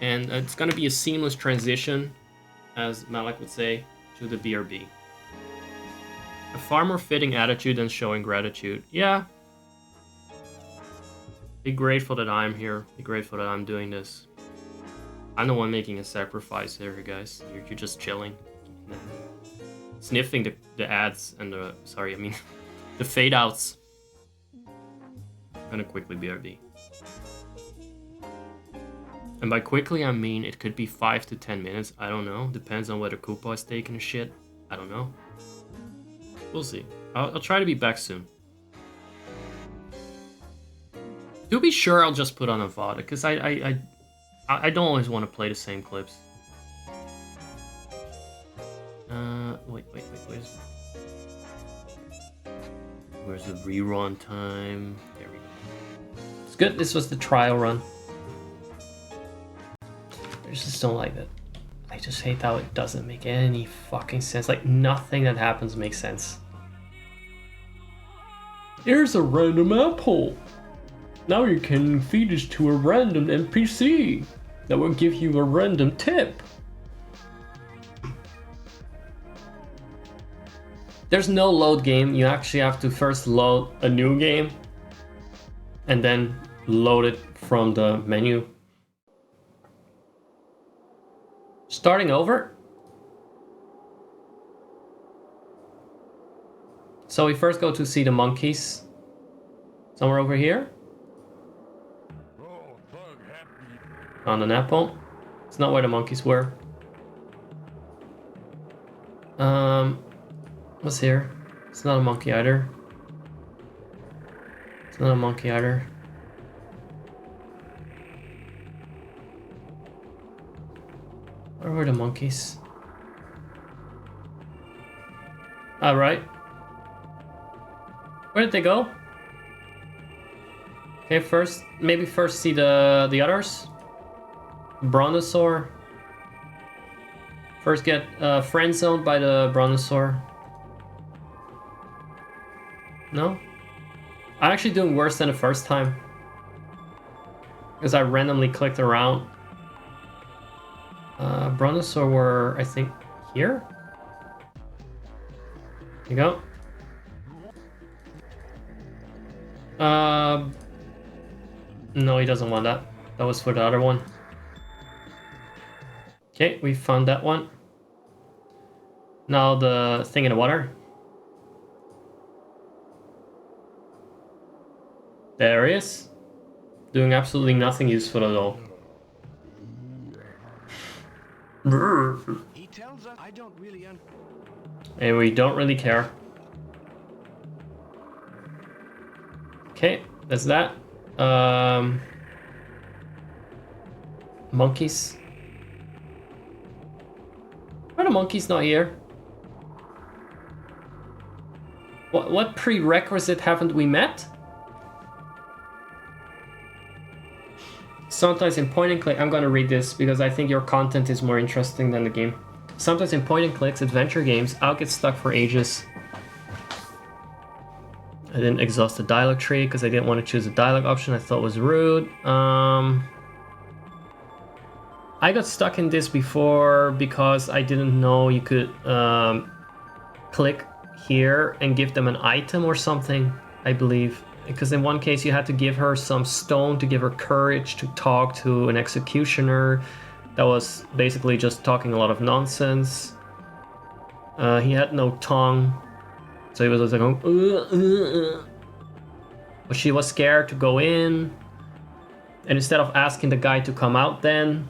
and it's gonna be a seamless transition, as Malik would say, to the BRB. A far more fitting attitude than showing gratitude. Yeah. Be grateful that I'm here. Be grateful that I'm doing this. I'm the one making a sacrifice here, guys. You're just chilling. Sniffing the ads and the... Sorry, I mean... the fade outs. I'm gonna quickly BRB. And by quickly, I mean it could be 5 to 10 minutes. I don't know. Depends on whether Koopa is taking a shit. I don't know. We'll see. I'll try to be back soon. To be sure, I'll just put on a VOD, because I don't always want to play the same clips. Wait. Where's the rerun time? There we go. It's good. This was the trial run. I just don't like it. I just hate how it doesn't make any fucking sense. Like, nothing that happens makes sense. Here's a random apple. Now you can feed it to a random NPC that will give you a random tip. There's no load game. You actually have to first load a new game and then load it from the menu. Starting over. So we first go to see the monkeys. Somewhere over here. On an apple. It's not where the monkeys were. What's here? It's not a monkey either. It's not a monkey either. Where were the monkeys? Alright. Where did they go? Okay, maybe first see the others. Brontosaur. First get friend zoned by the Brontosaur. No? I'm actually doing worse than the first time. Because I randomly clicked around. Brontosaur were, I think, here? There you go. No, he doesn't want that. That was for the other one. Okay, we found that one. Now the thing in the water. There he is. Doing absolutely nothing useful at all. He tells us I don't really and we don't really care. Okay, that's that. Monkeys. Why are the monkeys not here? What prerequisite haven't we met? Sometimes in point and click, I'm gonna read this because I think your content is more interesting than the game. Sometimes in point and clicks, adventure games, I'll get stuck for ages. I didn't exhaust the dialogue tree because I didn't want to choose a dialogue option I thought was rude. I got stuck in this before because I didn't know you could click here and give them an item or something, I believe. Because in one case you had to give her some stone to give her courage to talk to an executioner that was basically just talking a lot of nonsense. He had no tongue, so he was just like, but she was scared to go in, and instead of asking the guy to come out then,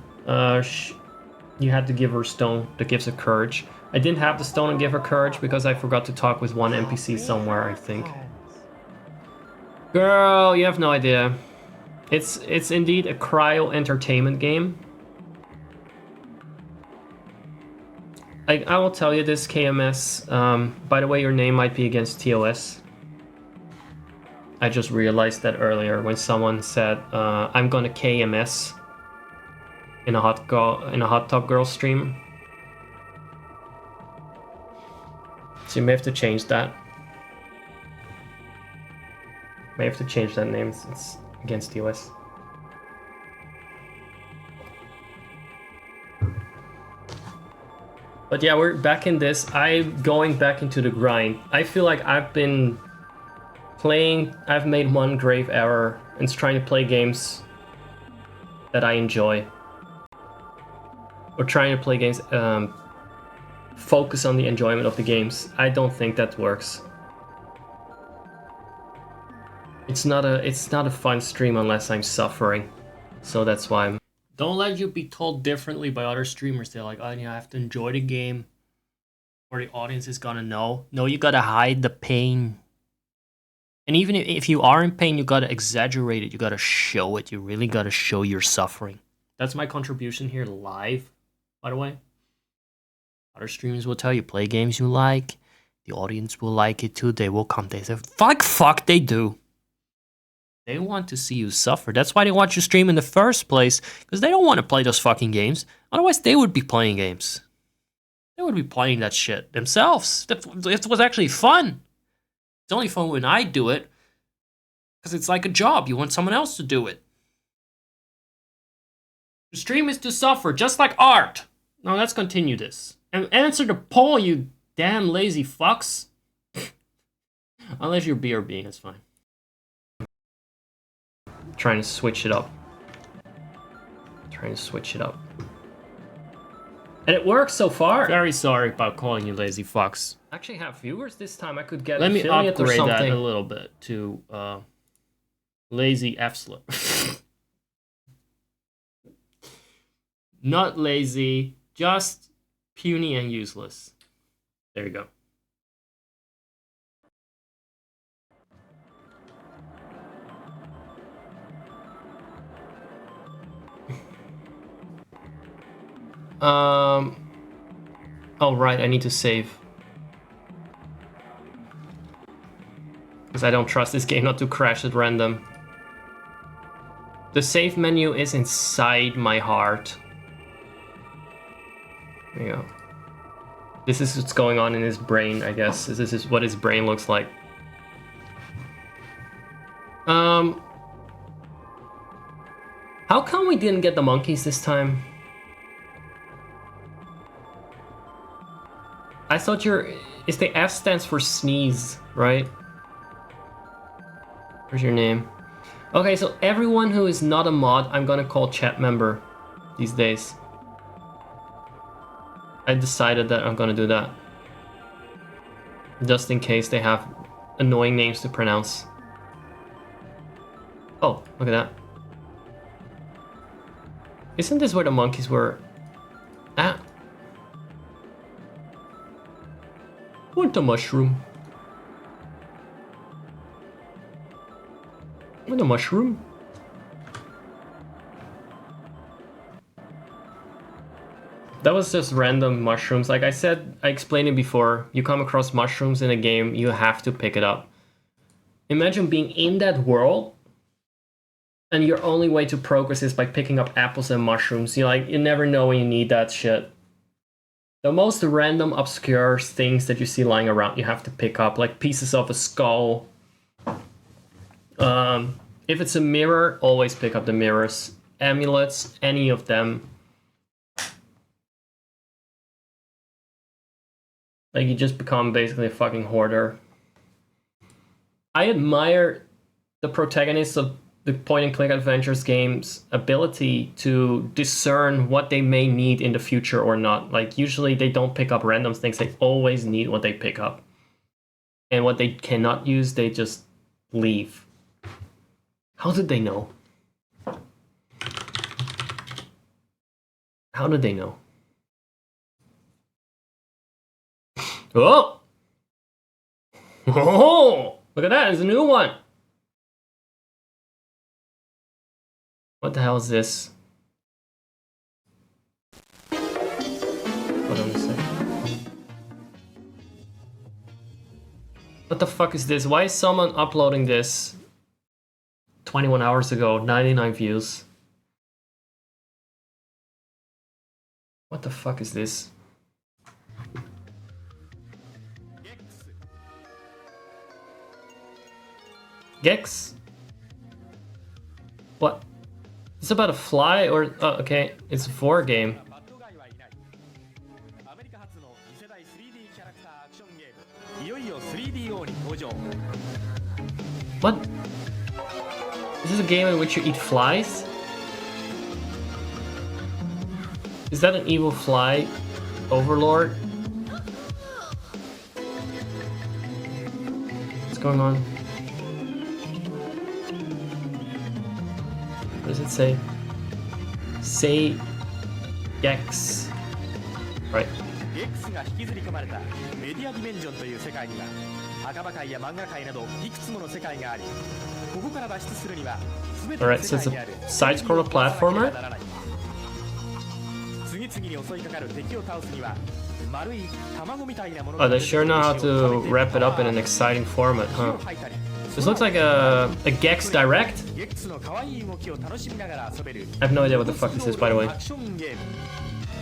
you had to give her stone that gives her courage. I didn't have the stone and give her courage because I forgot to talk with one NPC somewhere, I think. Girl, you have no idea. It's indeed a cryo entertainment game. I will tell you this, KMS. By the way, your name might be against TOS. I just realized that earlier when someone said, I'm gonna KMS in a hot tub girl stream. So you may have to change that. May have to change that name. It's against the US. But yeah, we're back in this. I'm going back into the grind. I feel like I've been playing. I've made one grave error. It's trying to play games that I enjoy. Or trying to play games, focus on the enjoyment of the games. I don't think that works. It's not a fun stream unless I'm suffering. So that's why I'm... Don't let you be told differently by other streamers. They're like, oh, yeah, I have to enjoy the game, or the audience is gonna know. No, you gotta hide the pain. And even if you are in pain, you gotta exaggerate it. You gotta show it. You really gotta show your suffering. That's my contribution here live, by the way. Other streamers will tell you, play games you like. The audience will like it too. They will come. They say, fuck, they do. They want to see you suffer. That's why they want you stream in the first place, because they don't want to play those fucking games. Otherwise, they would be playing games. They would be playing that shit themselves. It was actually fun. It's only fun when I do it, because it's like a job. You want someone else to do it. The stream is to suffer, just like art. Now let's continue this. And answer the poll, you damn lazy fucks. Unless you're BRB, that's fine. Trying to switch it up. And it works so far. Very sorry about calling you lazy fucks. I actually have viewers this time. I could get Let me upgrade that a little bit to lazy F-slur. Not lazy, just puny and useless. There you go. Oh right, I need to save. Because I don't trust this game not to crash at random. The save menu is inside my heart. There you go. This is what's going on in his brain, I guess. This is what his brain looks like. How come we didn't get the monkeys this time? I thought is the F stands for sneeze, right? Where's your name? Okay, so everyone who is not a mod, I'm gonna call chat member these days. I decided that I'm gonna do that. Just in case they have annoying names to pronounce. Oh, look at that. Isn't this where the monkeys were at? Want a mushroom? Want a mushroom? That was just random mushrooms. Like I said, I explained it before. You come across mushrooms in a game, you have to pick it up. Imagine being in that world, and your only way to progress is by picking up apples and mushrooms. You never know when you need that shit. The most random, obscure things that you see lying around, you have to pick up, like pieces of a skull. If it's a mirror, always pick up the mirrors. Amulets, any of them. Like, you just become basically a fucking hoarder. I admire the protagonists of the point-and-click adventures games' ability to discern what they may need in the future or not. Like, usually they don't pick up random things. They always need what they pick up. And what they cannot use, they just leave. How did they know? How did they know? Oh! Oh! Look at that, there's a new one! What the hell is this? Hold on a second. What the fuck is this? Why is someone uploading this 21 hours ago? 99 views. What the fuck is this? Gex? What? It's about a fly or... Oh, okay. It's a 4 game. What? Is this a game in which you eat flies? Is that an evil fly overlord? What's going on? What does it say? Say Gex. Right. が引きずり込まれたメディアディメンジョンという世界には墓場界や漫画界などいくつもの世界がありここから脱出するには全ての世界にある side-scroller platformer? 次々に襲いかかる敵を倒すには丸い卵みたいなもの Oh, they sure know how to wrap it up in an exciting format, huh? This looks like a Gex Direct? I have no idea what the fuck this is, by the way.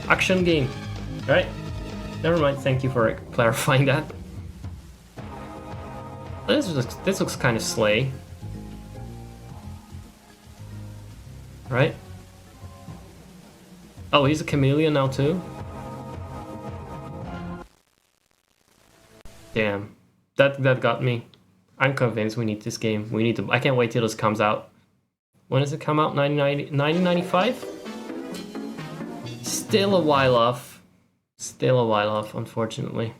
Action game. Alright. Never mind, thank you for clarifying that. This looks kind of slay. Right? Oh, he's a chameleon now too? Damn. That got me. I'm convinced we need this game. We need to... I can't wait till this comes out. When does it come out? 1995? Still a while off. Still a while off, unfortunately.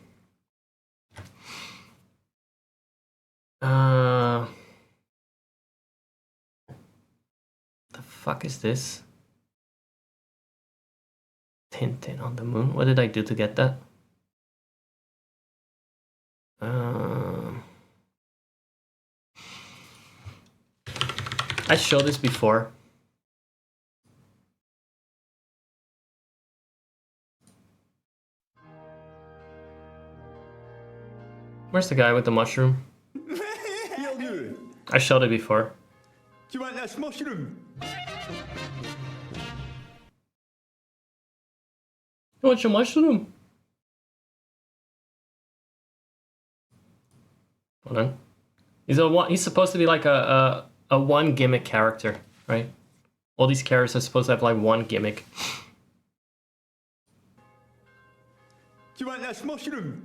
The fuck is this? Tintin on the moon? What did I do to get that? I showed this before. Where's the guy with the mushroom? I showed it before. You want that mushroom? You want your mushroom? Hold on. He's supposed to be like a one gimmick character, right? All these characters are supposed to have like one gimmick. You want that mushroom?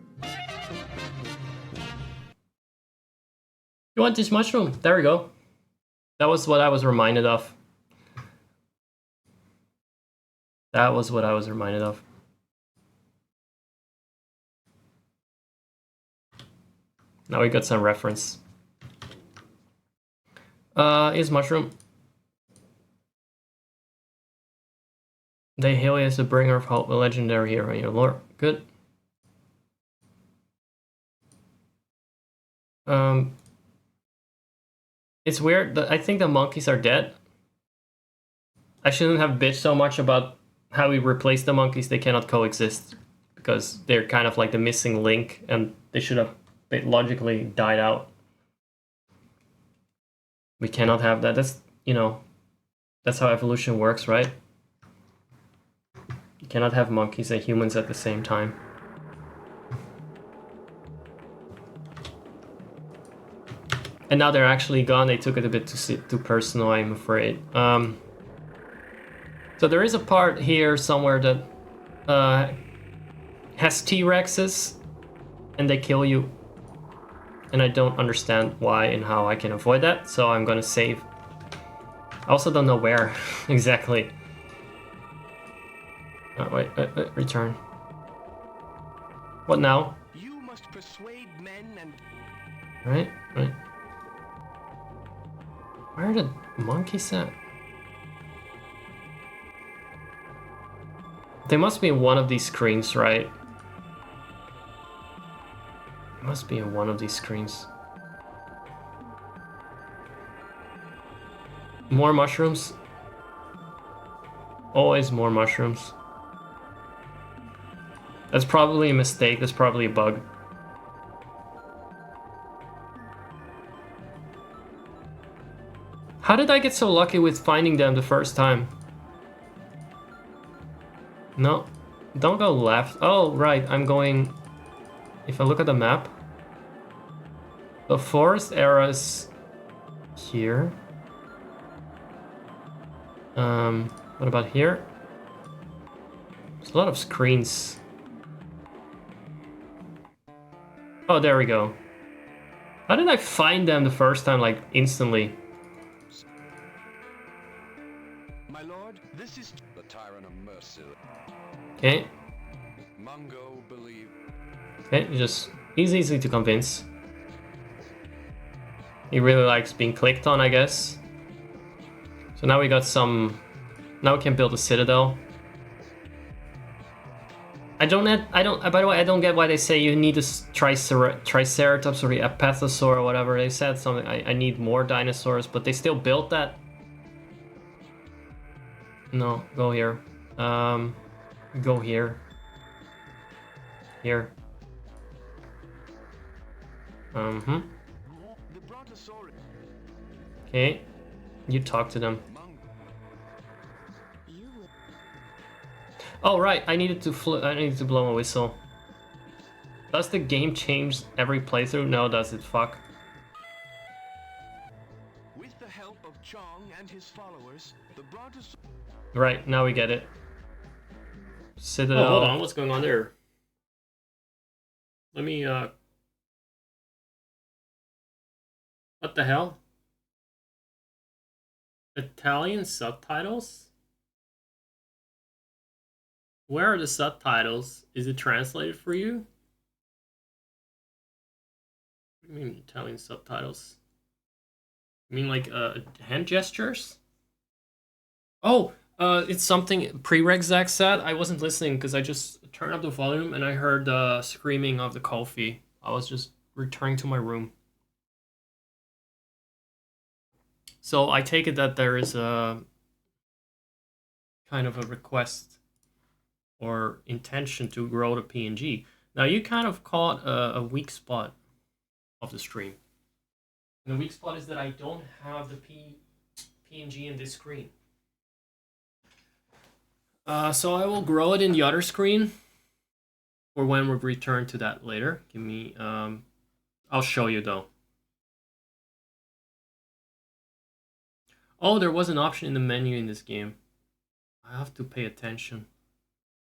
You want this mushroom? There we go. That was what I was reminded of. That was what I was reminded of. Now we got some reference. Is mushroom. They hail you as the bringer of hope, a legendary hero in your lore. Good. It's weird that I think the monkeys are dead. I shouldn't have bitched so much about how we replaced the monkeys. They cannot coexist because they're kind of like the missing link and they should have logically died out. We cannot have that. That's, you know, that's how evolution works, right? You cannot have monkeys and humans at the same time. And now they're actually gone. They took it a bit too personal, I'm afraid. So there is a part here somewhere that has T-Rexes, and they kill you. And I don't understand why and how I can avoid that, so I'm gonna save. I also don't know where exactly. Oh, wait, return. What now? You must persuade men and... Right. Where are the monkeys at? They must be in one of these screens, right? They must be in one of these screens. More mushrooms. Always more mushrooms. That's probably a mistake. That's probably a bug. How did I get so lucky with finding them the first time? No, don't go left. Oh, right, I'm going... If I look at the map, the forest areas here. What about here? There's a lot of screens. Oh, there we go. How did I find them the first time, like, instantly? My lord, this is the tyrant of mercy. Okay. Mungo believe. Okay, just easy to convince. He really likes being clicked on, I guess. So now we got some... Now we can build a citadel. By the way, I don't get why they say you need a Triceratops or a Apathosaur or whatever. They said something, I need more dinosaurs, but they still built that. No, go here. Go here. Here. Okay. You talk to them. Oh right, I needed to blow a whistle. Does the game change every playthrough? No, does it? Fuck. With the help of Chong and his followers, the Brontosaurus. Right, now we get it. Citadel. Oh, hold on, what's going on there? Let me, what the hell? Italian subtitles? Where are the subtitles? Is it translated for you? What do you mean Italian subtitles? You mean like hand gestures? Oh, it's something Prereq Zach said. I wasn't listening because I just turned up the volume and I heard the screaming of the coffee. I was just returning to my room. So I take it that there is a kind of a request or intention to grow the PNG. Now you kind of caught a weak spot of the stream. And the weak spot is that I don't have the PNG in this screen. So I will grow it in the other screen for when we return to that later. Give me, I'll show you though. Oh, there was an option in the menu in this game. I have to pay attention.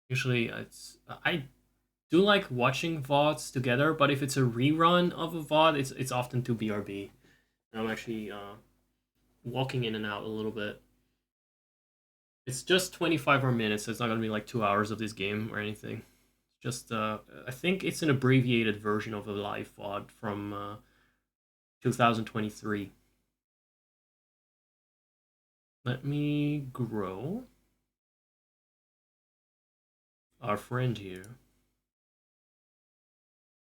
Usually, I do like watching VODs together, but if it's a rerun of a VOD, it's often to BRB. And I'm actually walking in and out a little bit. It's just 25 more minutes, so it's not going to be like 2 hours of this game or anything. Just, I think it's an abbreviated version of a live VOD from 2023. Let me grow our friend here.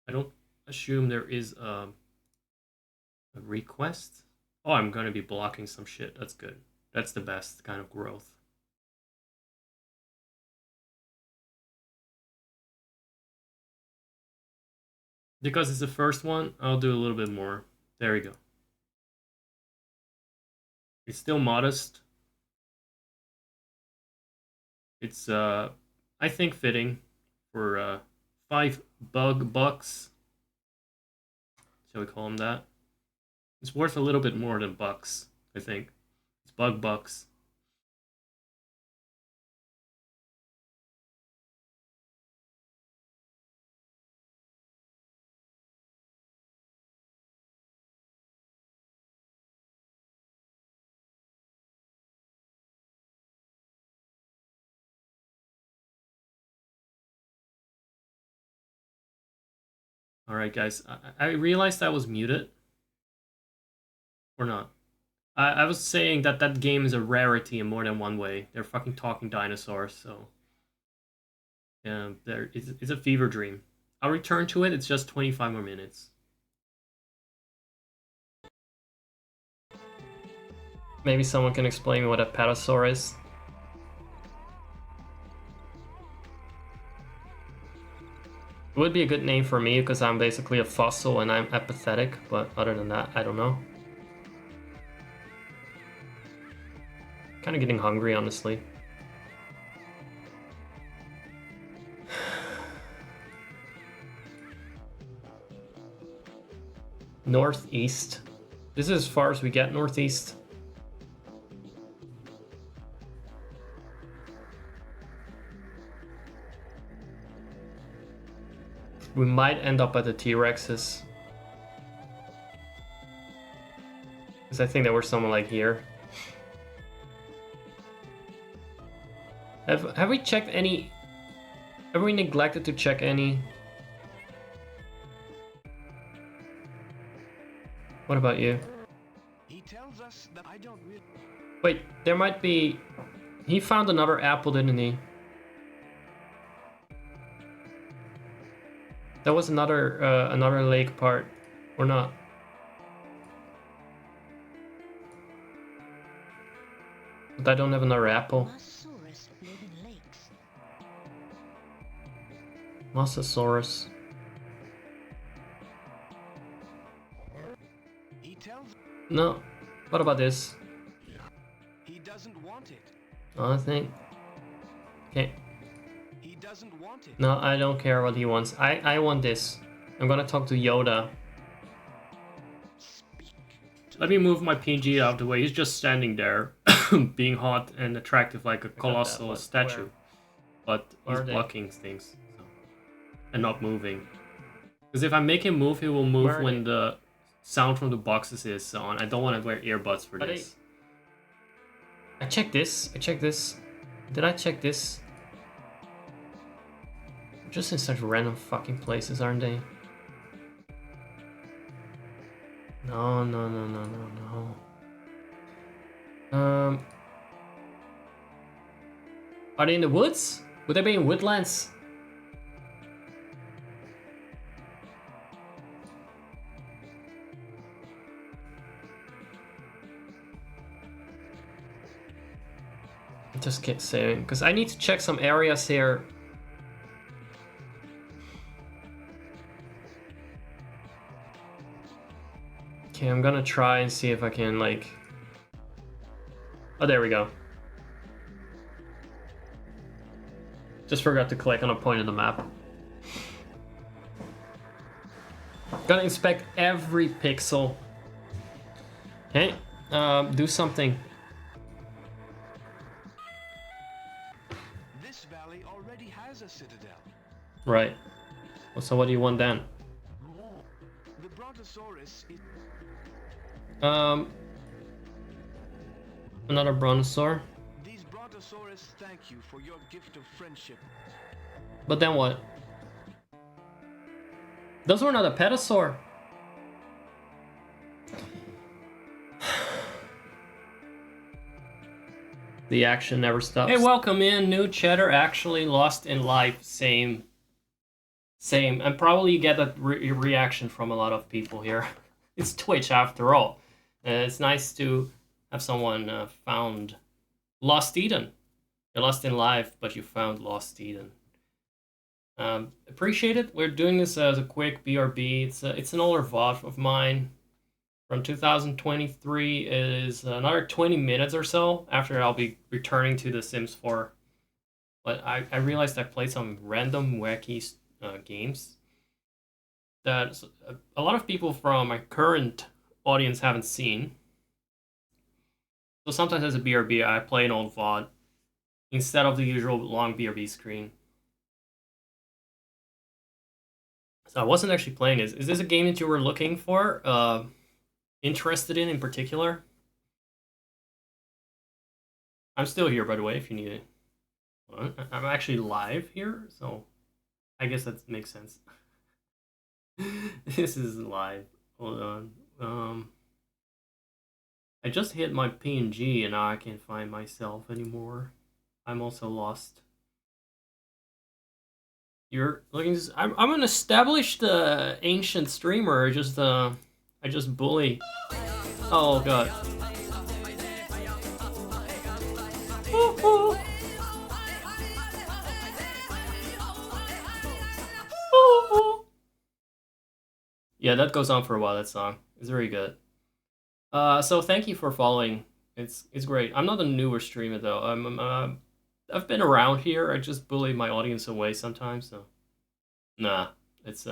I don't assume there is a request. Oh, I'm gonna be blocking some shit. That's good. That's the best kind of growth. Because it's the first one, I'll do a little bit more. There we go. It's still modest. It's I think fitting for $5 bucks. Shall we call them that? It's worth a little bit more than bucks, I think. It's bucks. Alright guys, I realized I was muted. Or not. I was saying that that game is a rarity in more than one way. They're fucking talking dinosaurs, so... Yeah, it's a fever dream. I'll return to it, it's just 25 more minutes. Maybe someone can explain me what a patasaur is. It would be a good name for me because I'm basically a fossil and I'm apathetic, but other than that, I don't know. Kind of getting hungry, honestly. Northeast. This is as far as we get northeast. We might end up at the T-Rexes. Because I think there was someone like here. Have we checked any? Have we neglected to check any? What about you? He tells us that I don't really. Wait, there might be... He found another apple, didn't he? That was another lake part, or not? But I don't have another apple. Mosasaurus live in lakes. Mosasaurus. He tells. No. What about this? He doesn't want it. I think. Okay. He doesn't want it. No, I don't care what he wants. I want this. I'm gonna talk to Yoda. Let me move my PNG out of the way. He's just standing there, being hot and attractive like a colossal but statue. But Where he's are they? blocking things. So. And not moving. Because if I make him move, he will move Where are when they? the sound from the boxes is on. I don't want to wear earbuds for Are they- this. I checked this. I checked this. Did I check this? Just in such random fucking places, aren't they? No, no, no, no, no, no. Are they in the woods? Would they be in woodlands? I just keep saying, because I need to check some areas here. Okay, I'm gonna try and see if I can, like... Oh, there we go. Just forgot to click on a point on the map. Gonna inspect every pixel. Okay, do something. This valley already has a citadel. Right. Well, so what do you want then? The Brontosaurus is. Another brontosaur. These Brontosaurus thank you for your gift of friendship. But then what? Those were not a petasaur. The action never stops. Hey, welcome in, new chatter. Actually, Lost in Life, same, and probably you get that reaction from a lot of people here. It's Twitch after all. It's nice to have someone found Lost Eden. You're lost in life, but you found Lost Eden. Appreciate it. We're doing this as a quick BRB. It's an older VOD of mine from 2023. It is another 20 minutes or so after I'll be returning to The Sims 4. But I realized I played some random wacky games that a lot of people from my current audience haven't seen. So sometimes as a BRB, I play an old VOD instead of the usual long BRB screen. So I wasn't actually playing it. Is this a game that you were looking for? Interested in particular? I'm still here, by the way, if you need it. I'm actually live here, so I guess that makes sense. This is live. Hold on. I just hit my PNG and now I can't find myself anymore. I'm also lost. You're looking. I'm an established ancient streamer. I just bully. Oh god. Yeah, that goes on for a while. That song is very good. So thank you for following. It's great. I'm not a newer streamer though. I've been around here. I just bully my audience away sometimes. So, nah, it's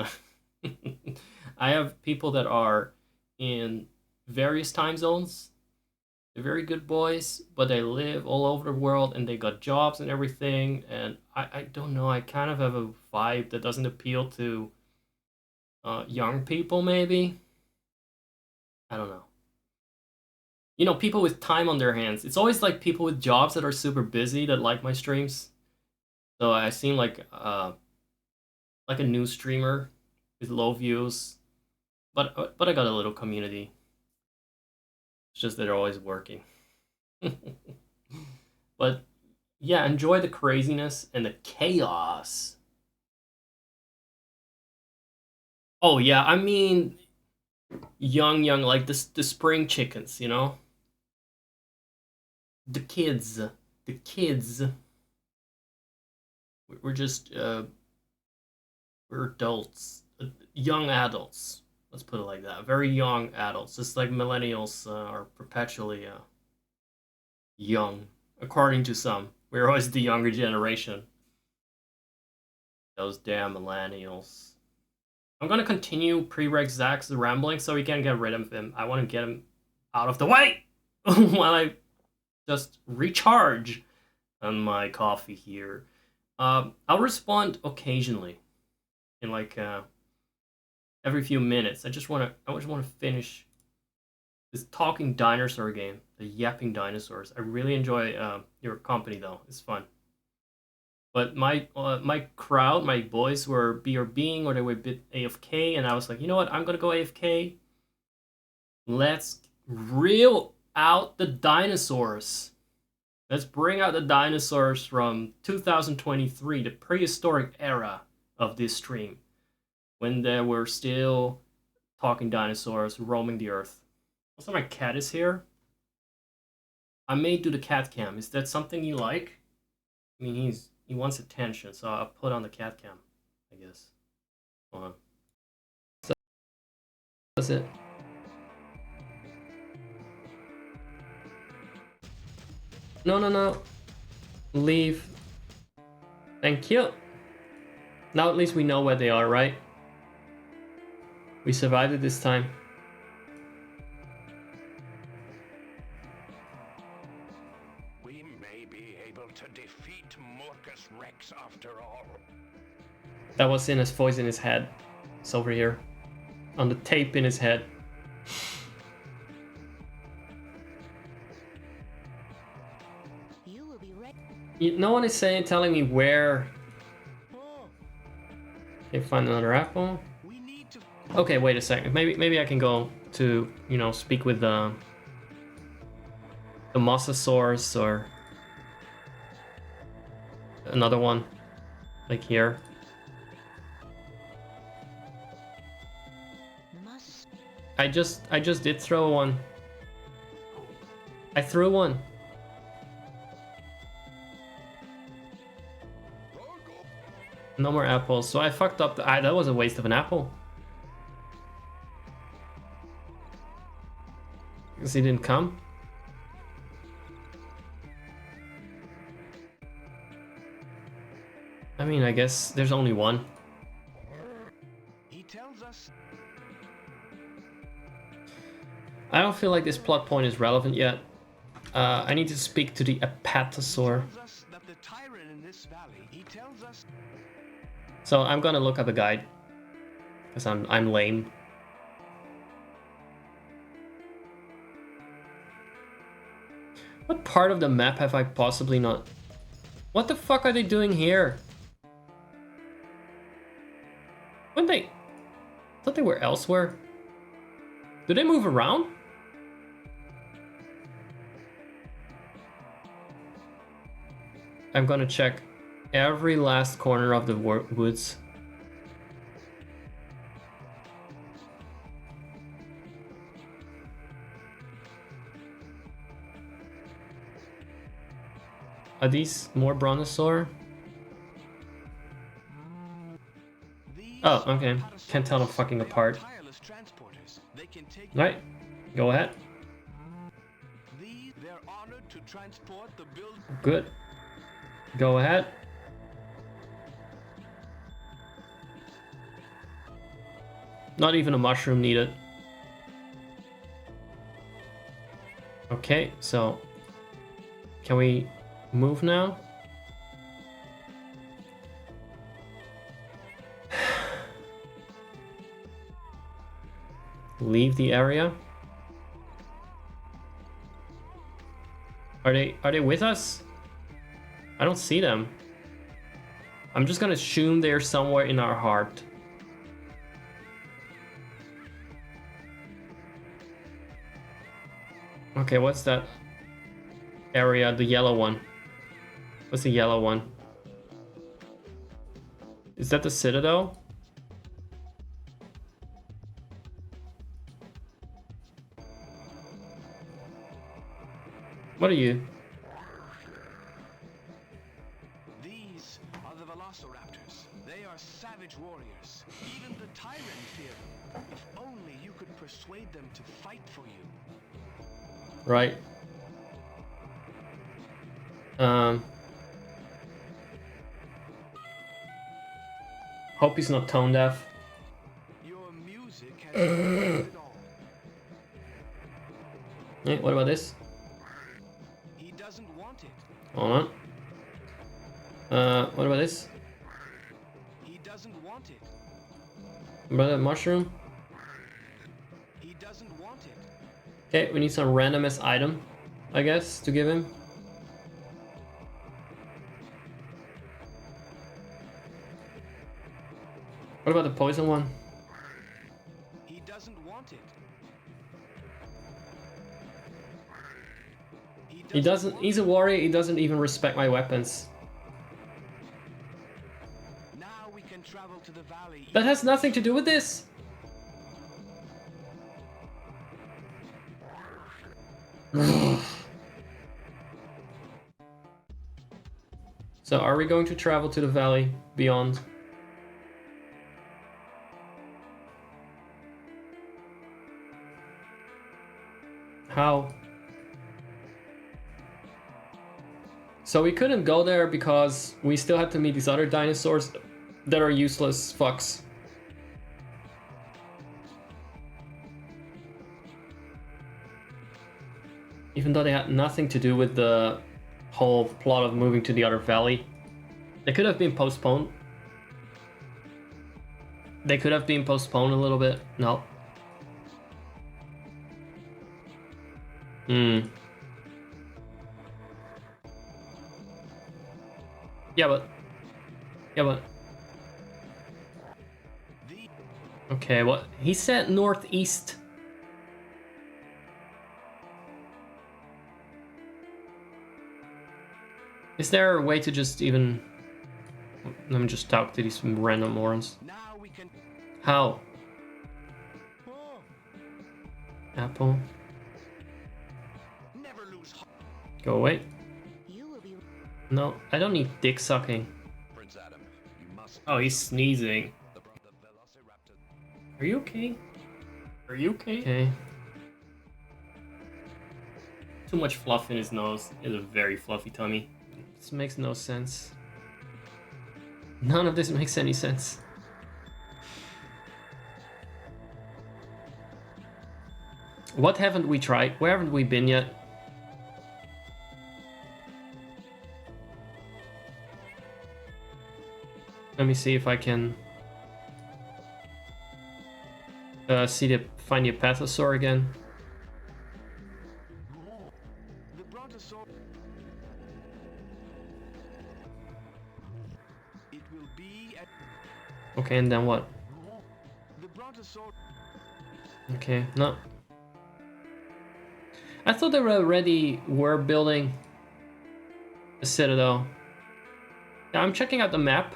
I have people that are in various time zones. They're very good boys, but they live all over the world and they got jobs and everything. And I don't know, I kind of have a vibe that doesn't appeal to young people, maybe. I don't know. You know, people with time on their hands. It's always like people with jobs that are super busy that like my streams. So I seem like a new streamer with low views, but I got a little community. It's just that they're always working. But yeah, enjoy the craziness and the chaos. Oh yeah, I mean, young, like the spring chickens, you know? The kids. We're just, we're adults. Young adults. Let's put it like that. Very young adults. Just like millennials are perpetually young, according to some. We're always the younger generation. Those damn millennials. I'm gonna continue pre-reg Zach's rambling so we can get rid of him. I want to get him out of the way while I just recharge on my coffee here. I'll respond occasionally, in like every few minutes. I just want to finish this talking dinosaur game, the yapping dinosaurs. I really enjoy your company though. It's fun. But my crowd, my boys were BRBing or they were a bit AFK, and I was like, you know what? I'm gonna go AFK. Let's reel out the dinosaurs. Let's bring out the dinosaurs from 2023, the prehistoric era of this stream, when there were still talking dinosaurs roaming the earth. Also, my cat is here. I may do the cat cam. Is that something you like? I mean, he wants attention, so I'll put on the cat cam, I guess. Hold on. So that's it. No. Leave. Thank you. Now at least we know where they are, right? We survived it this time. We may be able to defeat Morcus Rex after all. That was in his voice in his head. It's over here. On the tape in his head. You will be ready. No one is telling me where. Okay, find another apple. We need to. Okay, wait a second. Maybe I can go to, you know, speak with the Mosasaurus or another one, like here. Must. I just did throw one. I threw one. No more apples. So I fucked up. That was a waste of an apple. Because he didn't come. I mean, I guess there's only one. He tells us. I don't feel like this plot point is relevant yet. I need to speak to the Apatosaur. Tells us that the tyrant in this valley. He tells us. So I'm gonna look up a guide. Because I'm lame. What part of the map have I possibly not... What the fuck are they doing here? When they... I thought they were elsewhere. Do they move around? I'm gonna check every last corner of the woods. Are these more brontosaur? Oh, okay. Can't tell them fucking apart. Right, go ahead. Good. Go ahead. Not even a mushroom needed. Okay, so can we move now? Leave the area. Are they with us? I don't see them. I'm just gonna assume they're somewhere in our heart. Okay, what's that area? The yellow one. What's the yellow one? Is that the Citadel? What are you? These are the Velociraptors. They are savage warriors. Even the Tyrant fear them. If only you could persuade them to fight for you. Right. Hope he's not tone deaf. Your music has it all. Hey, what about this? He doesn't want it. Hold on. What about this? He doesn't want it. What about that mushroom? He doesn't want it. Okay, we need some randomest item, I guess, to give him. What about the poison one? He doesn't want it. He doesn't. He's a warrior. He doesn't even respect my weapons. Now we can travel to the valley. That has nothing to do with this. So, are we going to travel to the valley beyond? How? So we couldn't go there because we still had to meet these other dinosaurs that are useless fucks. Even though they had nothing to do with the whole plot of moving to the other valley. They could have been postponed. They could have been postponed a little bit. No. Yeah, but. Okay, what? He said northeast. Is there a way to just even... Let me just talk to these random morons. Now we can. How? Oh, Apple. never lose heart. Go away. You will be No, I don't need dick sucking. Prince Adam, you must. Oh, he's sneezing. The Velociraptor. Are you okay? Are you okay? Okay. Too much fluff in his nose. He has a very fluffy tummy. This makes no sense. None of this makes any sense. What haven't we tried? Where haven't we been yet? Let me see if I can find the Apathosaur again. The Brontosaurus. It will be at Okay, and then what? the Brontosaurus. Okay, no. I thought they already were building a citadel. Yeah, I'm checking out the map.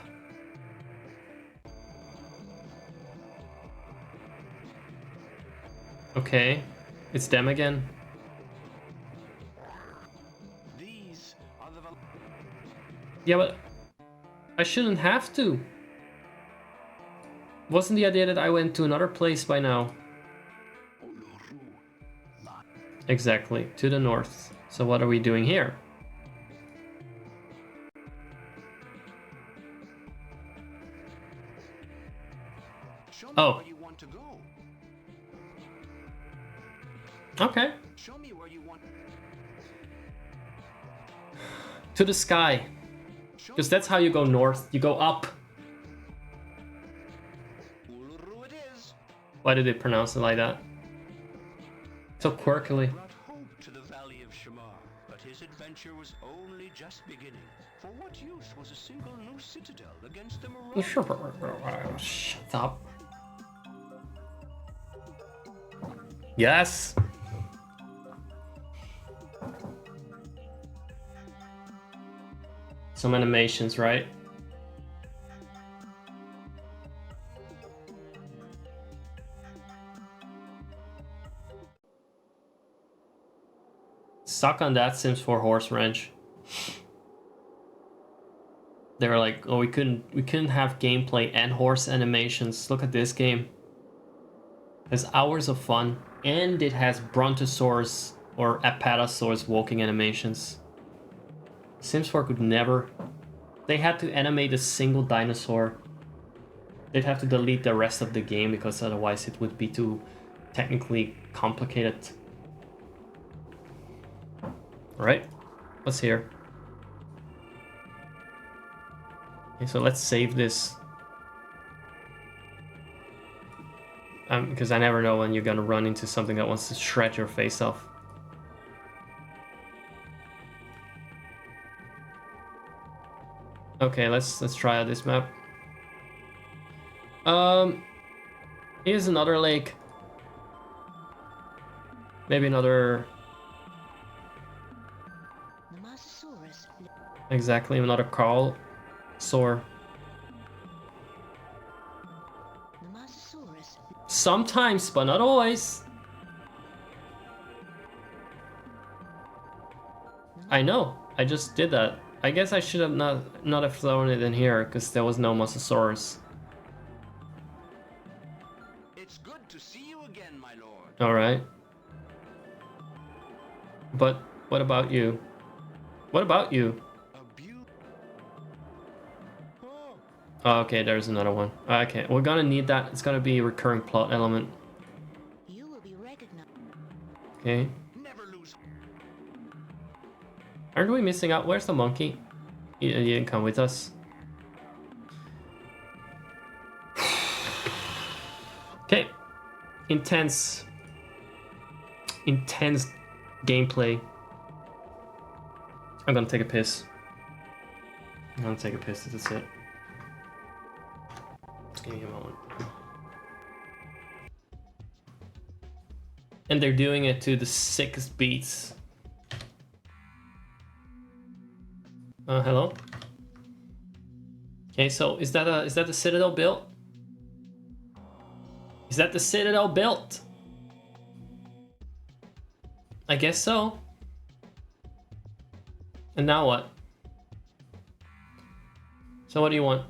Okay, it's them again. These are the Yeah, but I shouldn't have to. Wasn't the idea that I went to another place by now? Exactly, to the north. So what are we doing here? Show me Oh. where you want to go. Okay. Show me where you want. To the sky. Because that's how you go north. You go up. Uluru it is. Why did they pronounce it like that? So quirkily. Brought hope to the valley of Shamar, but his adventure was only just beginning. For what use was a single new citadel against the marauders? Shut up. Yes. Some animations, right? Suck on that Sims 4 horse ranch. They were like, oh, we couldn't have gameplay and horse animations. Look at this game. It has hours of fun, and it has brontosaurs or apatosaurs walking animations. Sims 4 could never. They had to animate a single dinosaur. They'd have to delete the rest of the game because otherwise it would be too technically complicated. Alright, what's here? Okay, so let's save this. Because I never know when you're gonna run into something that wants to shred your face off. Okay, let's try out this map. Here's another lake. Maybe another. The Mosasaurus. Exactly, another Carl Sore. The Mosasaurus. Sometimes, but not always. I know. I just did that. I guess I should have not have thrown it in here because there was no Mosasaurus. It's good to see you again, my lord. All right. But what about you? What about you? Oh, okay, there's another one. Okay, we're gonna need that. It's gonna be a recurring plot element. You will be recognized. Okay. Never lose. Aren't we missing out? Where's the monkey? He didn't come with us. Okay. Intense gameplay. I'm gonna take a piss. That's it. Give me a moment. And they're doing it to the sickest beats. Hello? Okay, so is that the Citadel built? Is that the Citadel built? I guess so. And now what? So what do you want?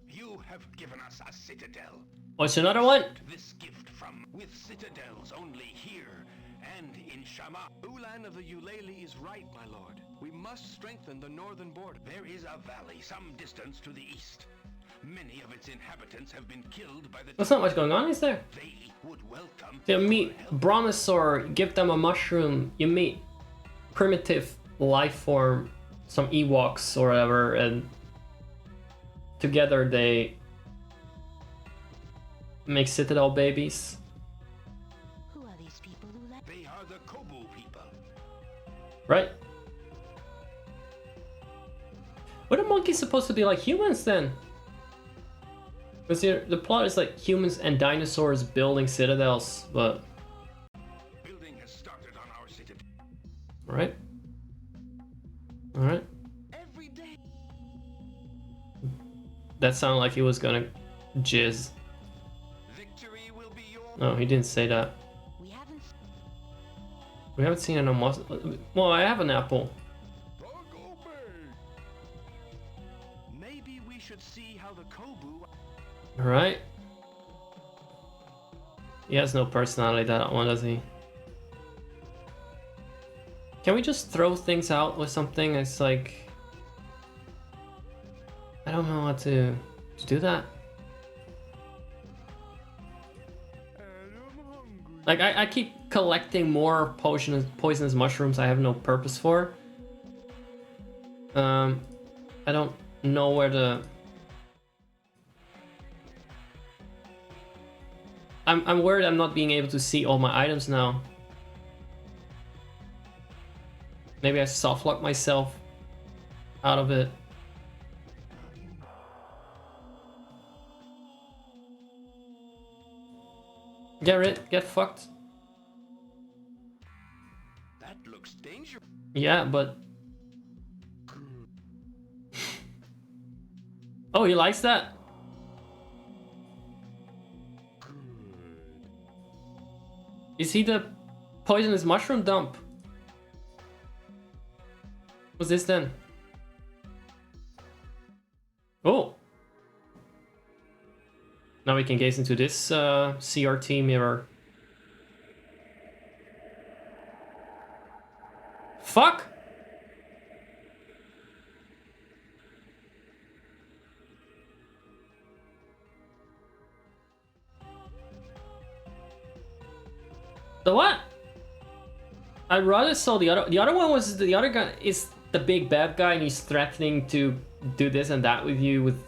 You have given us a citadel. What's another one? This gift from with citadels only here and in Shama. Ulan of the Eulalie is right, my lord. We must strengthen the northern border. There is a valley some distance to the east. Many of its inhabitants have been killed by the. There's not much going on, is there? They would welcome. You meet Brontosaur, give them a mushroom. You meet primitive life form, some Ewoks or whatever, and together they make Citadel babies. Who are these people who let? They are the Kobu people. Right? What are monkeys supposed to be like humans then? Because the plot is like humans and dinosaurs building citadels, but... Building has started on our citadel. Alright. Alright. Every day. That sounded like he was gonna jizz. Victory will be yours. No, he didn't say that. We haven't seen an almost... Well, I have an apple. Maybe we should see how the Kobu. Alright. He has no personality, that one, does he? Can we just throw things out with something? It's like... I don't know how to do that. Like, I keep collecting more poisonous mushrooms I have no purpose for. I don't know where the... I'm worried I'm not being able to see all my items now. Maybe I softlock myself out of it. Get fucked. That looks dangerous. Yeah, but... Oh, he likes that? Is he the poisonous mushroom dump? What's this then? Oh! Now we can gaze into this CRT mirror. Fuck! The what? I rather saw the other one was the other guy is the big bad guy and he's threatening to do this and that with you with,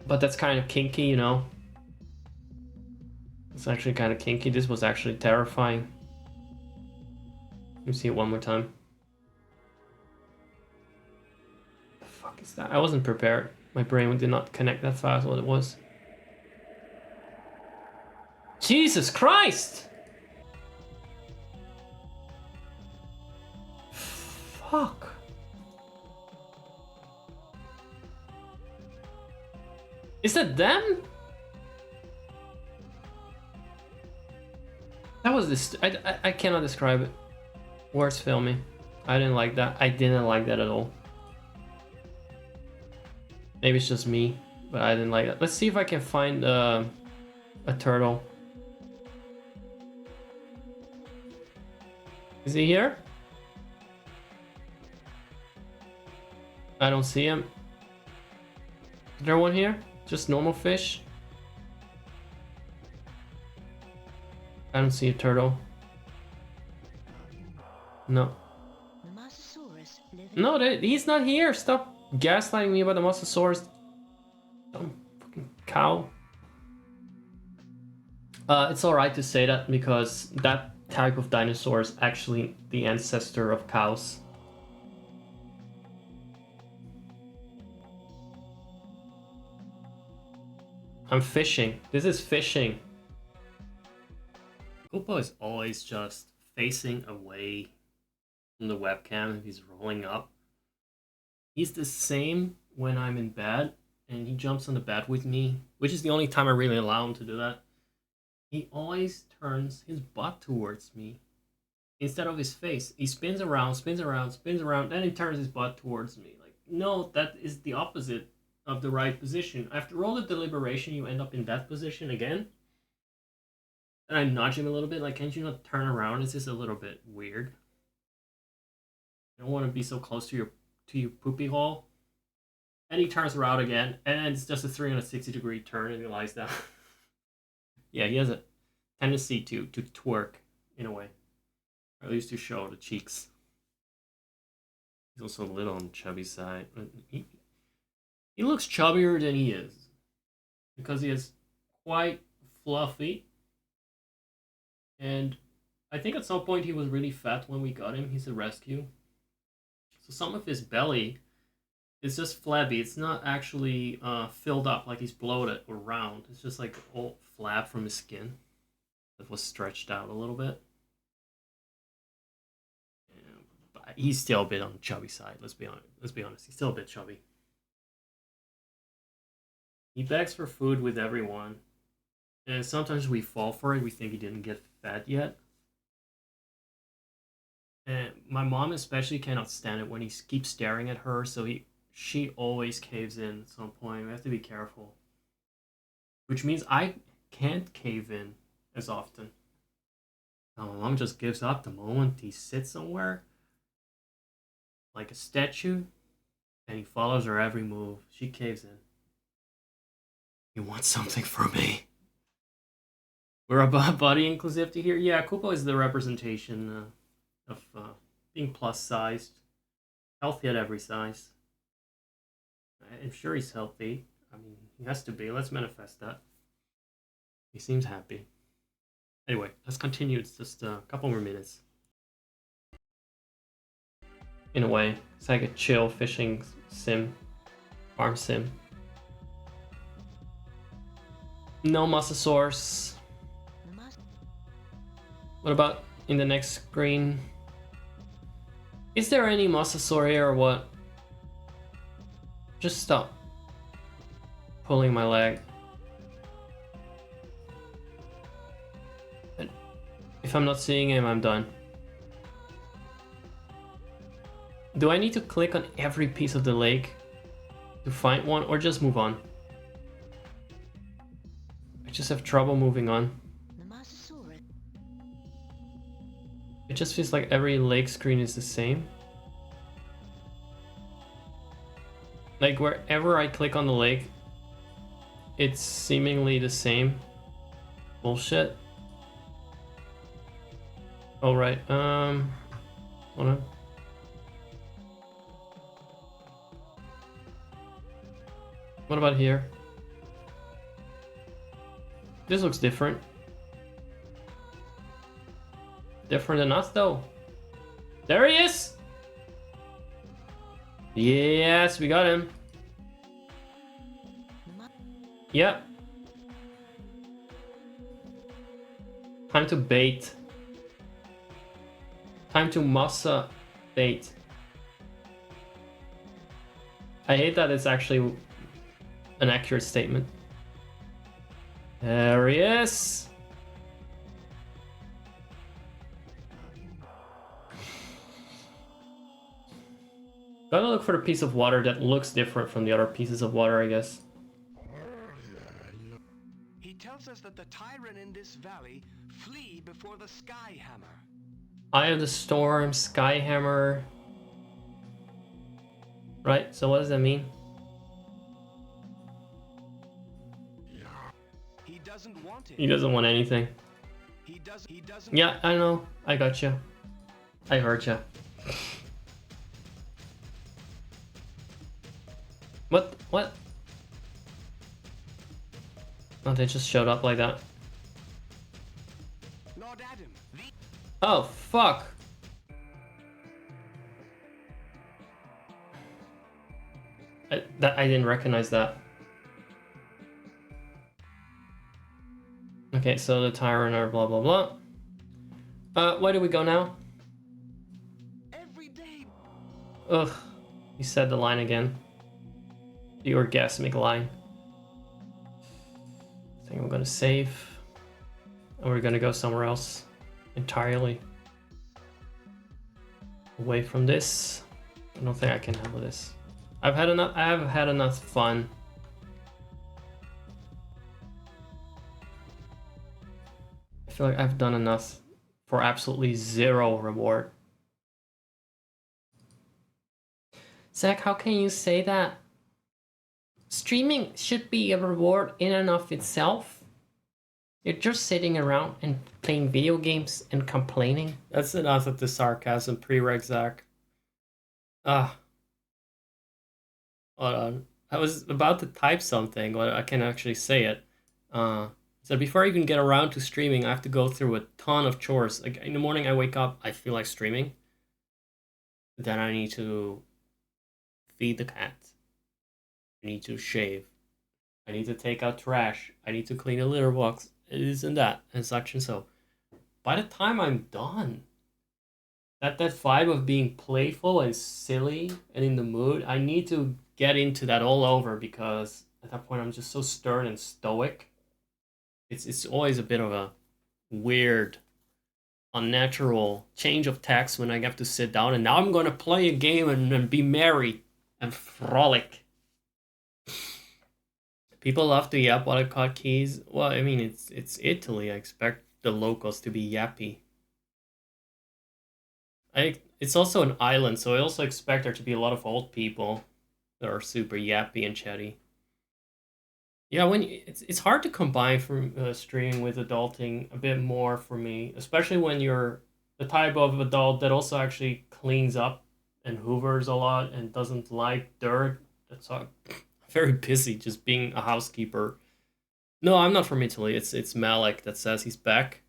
but that's kind of kinky, you know. It's actually kind of kinky. This was actually terrifying. Let me see it one more time. The fuck is that? I wasn't prepared. My brain did not connect that fast what it was. Jesus Christ! Fuck. Is that them? That was this. I cannot describe it. Words fail me. I didn't like that. I didn't like that at all. Maybe it's just me, but I didn't like it. Let's see if I can find a turtle. Is he here? I don't see him. Is there one here? Just normal fish? I don't see a turtle. No. The Mosasaurus live No, he's not here. Stop gaslighting me about the Mosasaurus. Dumb fucking cow. It's alright to say that because that type of dinosaur is actually the ancestor of cows. I'm fishing. This is fishing. Koopa is always just facing away from the webcam if he's rolling up. He's the same when I'm in bed and he jumps on the bed with me, which is the only time I really allow him to do that. He always turns his butt towards me instead of his face. He spins around, then he turns his butt towards me. Like, no, that is the opposite of the right position. After all the deliberation, you end up in that position again. And I nudge him a little bit, like, can't you not turn around? It's just a little bit weird. I don't want to be so close to your poopy hole. And he turns around again, and it's just a 360-degree turn, and he lies down. Yeah, he has a tendency to twerk, in a way. Or at least to show the cheeks. He's also a little on the chubby side. He looks chubbier than he is. Because he is quite fluffy. And I think at some point he was really fat when we got him. He's a rescue. So some of his belly is just flabby. It's not actually filled up like he's bloated or round. It's just like all flab from his skin that was stretched out a little bit. Yeah, but he's still a bit on the chubby side. Let's be honest. He's still a bit chubby. He begs for food with everyone. And sometimes we fall for it. We think he didn't get fed yet. And my mom especially cannot stand it when he keeps staring at her. So she always caves in at some point. We have to be careful. Which means I can't cave in as often. Now my mom just gives up the moment he sits somewhere. Like a statue. And he follows her every move. She caves in. You want something from me? We're about body inclusivity here. Yeah, Koopa is the representation of being plus-sized. healthy at every size. I'm sure he's healthy. I mean, he has to be. Let's manifest that. He seems happy. Anyway, let's continue. It's just a couple more minutes. In a way, it's like a chill fishing sim, farm sim. No Mosasaurus. What about in the next screen? Is there any Mosasaur here or what? Just stop pulling my leg. If I'm not seeing him, I'm done. Do I need to click on every piece of the lake to find one, or just move on? I just have trouble moving on. It just feels like every lake screen is the same. Like wherever I click on the lake, it's seemingly the same. Bullshit. All right. Hold on. What about here? This looks different. Different than us though. There he is! Yes, we got him. Yep. Time to bait. Time to massa bait. I hate that it's actually an accurate statement. There he is. Gotta look for a piece of water that looks different from the other pieces of water, I guess. He tells us that the tyrant in this valley flee before the Skyhammer. Eye of the Storm, Skyhammer. Right, so what does that mean? He doesn't want it. He doesn't want anything. He doesn't. Yeah, I know. I got you. I heard you. What? What? Oh, they just showed up like that. Lord Adam, Oh, fuck. I didn't recognize that. Okay, so the tyrant are blah blah blah. Where do we go now? every day. Ugh, he said the line again. The orgasmic line. I think I'm gonna save. And we're gonna go somewhere else entirely. Away from this. I don't think I can handle this. I have had enough fun. I feel like I've done enough for absolutely zero reward. Zach, how can you say that? Streaming should be a reward in and of itself. You're just sitting around and playing video games and complaining. That's enough of the sarcasm, pre-reg Zach. Ah. Hold on. I was about to type something, but I can't actually say it. So before I even get around to streaming, I have to go through a ton of chores. Like in the morning I wake up, I feel like streaming. Then I need to feed the cat. I need to shave. I need to take out trash. I need to clean a litter box. This and that, and such and so. By the time I'm done, that vibe of being playful and silly and in the mood, I need to get into that all over, because at that point I'm just so stern and stoic. It's always a bit of a weird, unnatural change of tax when I have to sit down and now I'm gonna play a game and be merry and frolic. People love to yap while I cut keys. Well, I mean, it's Italy. I expect the locals to be yappy. It's also an island, so I also expect there to be a lot of old people that are super yappy and chatty. Yeah, it's hard to combine from streaming with adulting a bit more for me, especially when you're the type of adult that also actually cleans up and hoovers a lot and doesn't like dirt. That's very busy just being a housekeeper. No, I'm not from Italy. It's Malik that says he's back.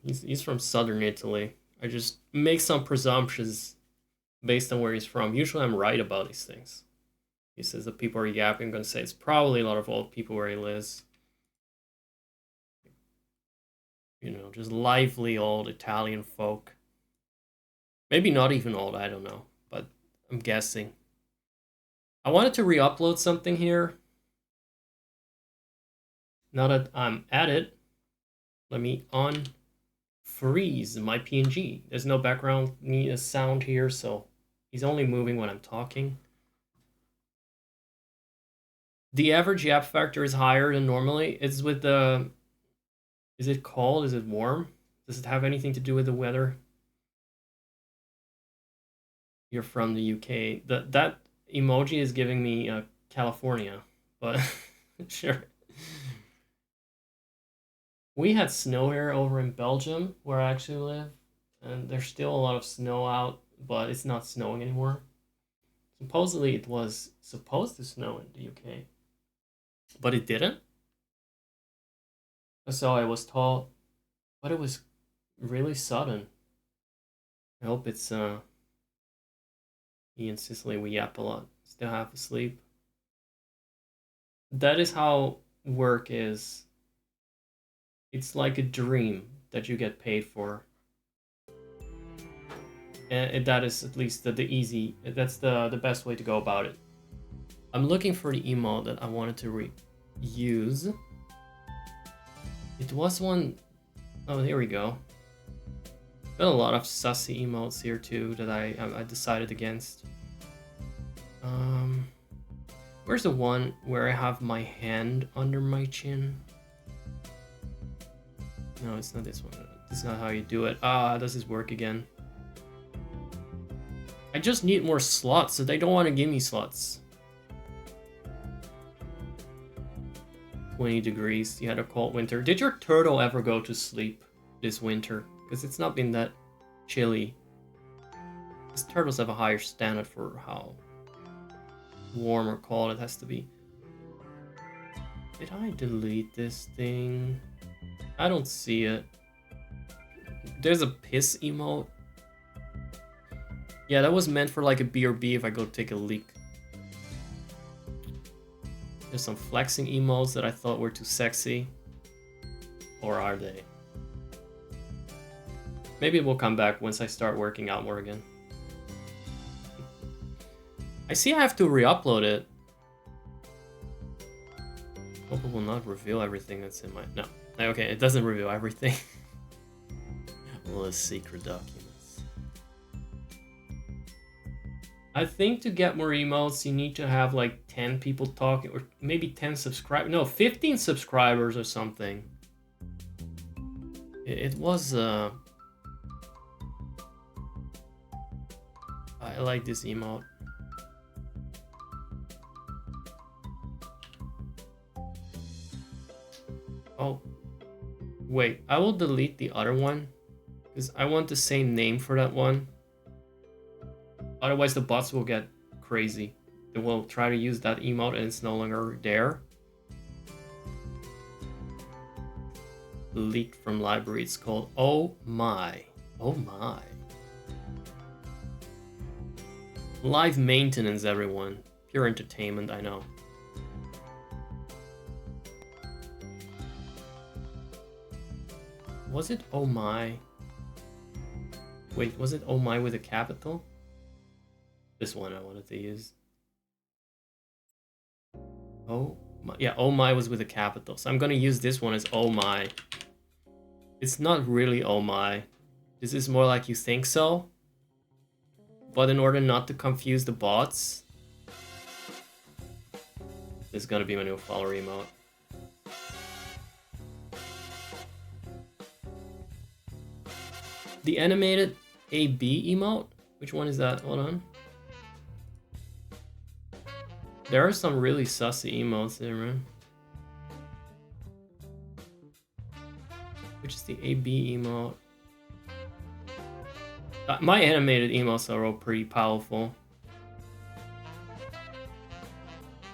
He's from southern Italy. I just make some presumptions based on where he's from. Usually I'm right about these things. He says the people are yapping. I'm gonna say it's probably a lot of old people where he lives. You know, just lively old Italian folk. Maybe not even old, I don't know, but I'm guessing. I wanted to re-upload something here. Now that I'm at it, let me unfreeze my PNG. There's no background sound here, so he's only moving when I'm talking. The average yap factor is higher than normally. It's with the... Is it cold? Is it warm? Does it have anything to do with the weather? You're from the UK. That emoji is giving me California, but sure. We had snow here over in Belgium, where I actually live, and there's still a lot of snow out, but it's not snowing anymore. Supposedly it was supposed to snow in the UK, but it didn't. So I was told, but it was really sudden. I hope it's me and Sicily, we yap a lot, still half asleep. That is how work is. It's like a dream that you get paid for. And that is at least that's the best way to go about it. I'm looking for the emote that I wanted to reuse. It was one, oh, here we go. Got a lot of sussy emotes here too that I decided against. Where's the one where I have my hand under my chin? No, it's not this one. This is not how you do it. Ah, does this work again? I just need more slots, so they don't want to give me slots. 20 degrees. You had a cold winter. Did your turtle ever go to sleep this winter? Because it's not been that chilly. These turtles have a higher standard for how warm or cold it has to be. Did I delete this thing? I don't see it. There's a piss emote. Yeah, that was meant for like a BRB if I go take a leak. There's some flexing emotes that I thought were too sexy. Or are they? Maybe it will come back once I start working out more again. I see I have to re-upload it. Hope it will not reveal everything that's in my... No. Okay, it doesn't reveal everything. All the secret documents. I think to get more emotes, you need to have like 10 people talking, or maybe 10 subscribers. No, 15 subscribers or something. It was... I like this emote. Oh. Wait, I will delete the other one. Because I want the same name for that one. Otherwise the bots will get crazy. They will try to use that emote and it's no longer there. Leaked from library. It's called Oh My. Oh My. Live maintenance, everyone. Pure entertainment, I know. Was it Oh My? Wait, was it Oh My with a capital? This one I wanted to use. Oh My. Yeah, Oh My was with a capital. So I'm gonna use this one as Oh My. It's not really Oh My. This is more like You Think So. But in order not to confuse the bots, this is gonna be my new follower emote. The animated AB emote? Which one is that? Hold on. There are some really sussy emotes there, man. Which is the AB emote? My animated emotes are all pretty powerful.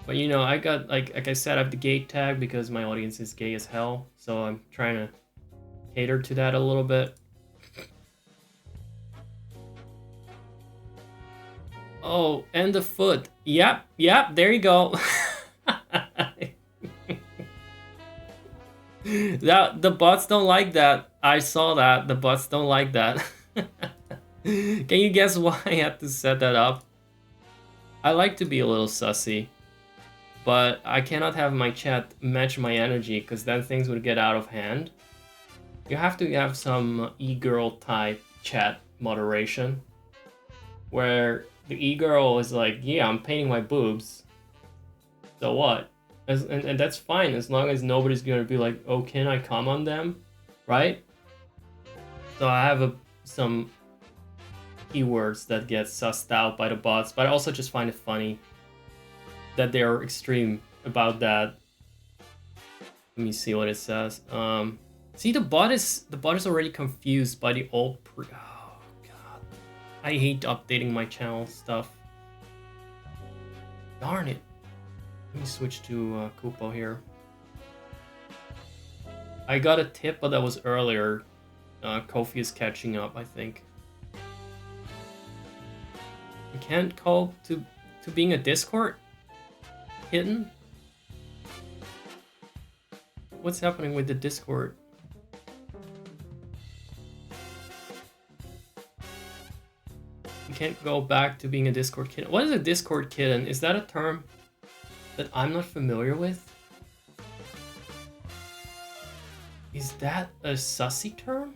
But you know, I got, like I said, I have the gay tag because my audience is gay as hell. So I'm trying to cater to that a little bit. Oh, and the foot. Yep, there you go. The bots don't like that. I saw that. The bots don't like that. Can you guess why I had to set that up? I like to be a little sussy, but I cannot have my chat match my energy because then things would get out of hand. You have to have some e-girl type chat moderation where the e-girl is like, yeah, I'm painting my boobs. So what? And that's fine as long as nobody's gonna be like, oh, can I come on them? Right? So I have some keywords that get sussed out by the bots, but I also just find it funny that they're extreme about that. Let me see what it says. See, the bot is already confused by the old oh god. I hate updating my channel stuff. Darn it. Let me switch to Kupo here. I got a tip, but that was earlier. Kofi is catching up, I think. You can't cope to being a Discord hidden? What's happening with the Discord? You can't go back to being a Discord kitten. What is a Discord kitten? Is that a term that I'm not familiar with? Is that a sussy term?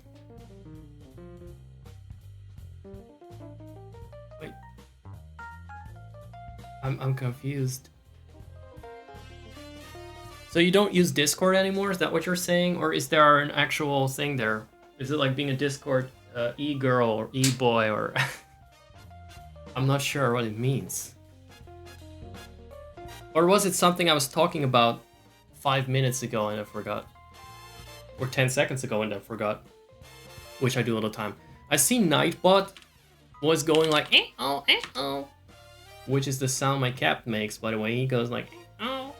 Wait. I'm confused. So you don't use Discord anymore? Is that what you're saying? Or is there an actual thing there? Is it like being a Discord e-girl or e-boy or... I'm not sure what it means. Or was it something I was talking about 5 minutes ago and I forgot? Or 10 seconds ago and I forgot? Which I do all the time. I see Nightbot was going like, eh-oh, eh-oh. Which is the sound my cat makes, by the way. He goes like, eh-oh.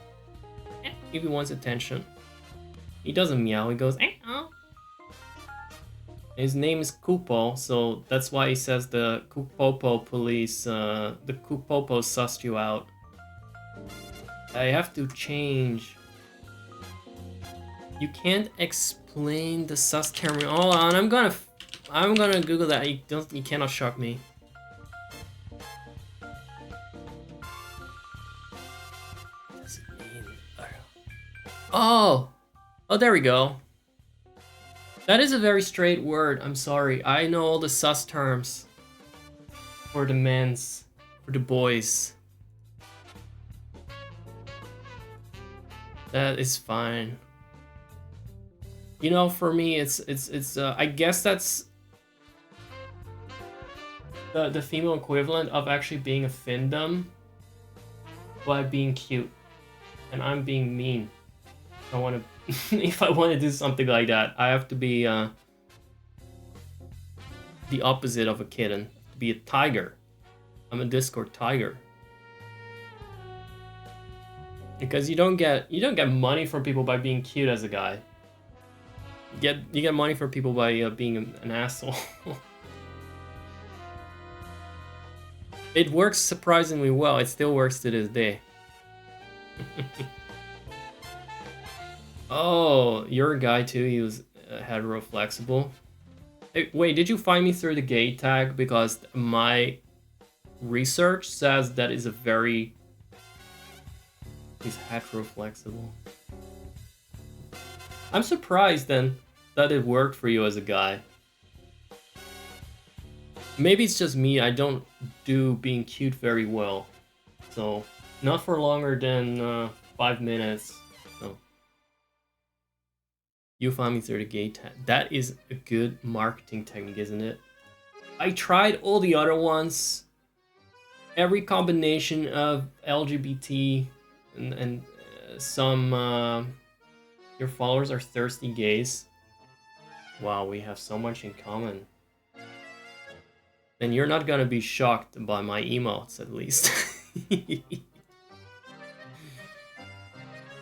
If he wants attention. He doesn't meow, he goes, eh-oh. His name is Kupo, so that's why he says the Kupopo police, the Kupopo sussed you out. I have to change. You can't explain the sus term. Hold on, I'm gonna Google that. You cannot shock me. What does it mean? Oh, there we go. That is a very straight word. I'm sorry. I know all the sus terms for the men's, for the boys. That is fine. You know, for me, it's I guess that's the female equivalent of actually being a findom by being cute, and I'm being mean. I want to. If I want to do something like that, I have to be the opposite of a kitten. To be a tiger. I'm a Discord tiger. Because you don't get money from people by being cute as a guy. You get money from people by being an asshole. It works surprisingly well. It still works to this day. Oh, you're a guy too. He was hetero flexible. Hey, wait, did you find me through the gay tag? Because my research says that is a very... He's hetero flexible. I'm surprised then that it worked for you as a guy. Maybe it's just me. I don't do being cute very well. So, not for longer than 5 minutes. So. You found me through the gay tag. That is a good marketing technique, isn't it? I tried all the other ones. Every combination of LGBT and some... your followers are thirsty gays. Wow, we have so much in common. then you're not gonna be shocked by my emotes, at least.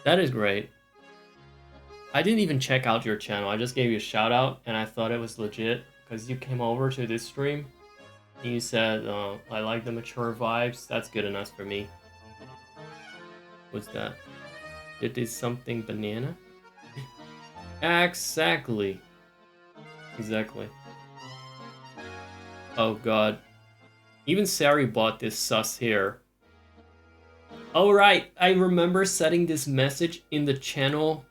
That is great. I didn't even check out your channel. I just gave you a shout out, and I thought it was legit because you came over to this stream and you said, I like the mature vibes. That's good enough for me. What's that? It is something banana? Exactly. Exactly. Oh god. Even Sari bought this sus here. Oh right, I remember setting this message in the channel.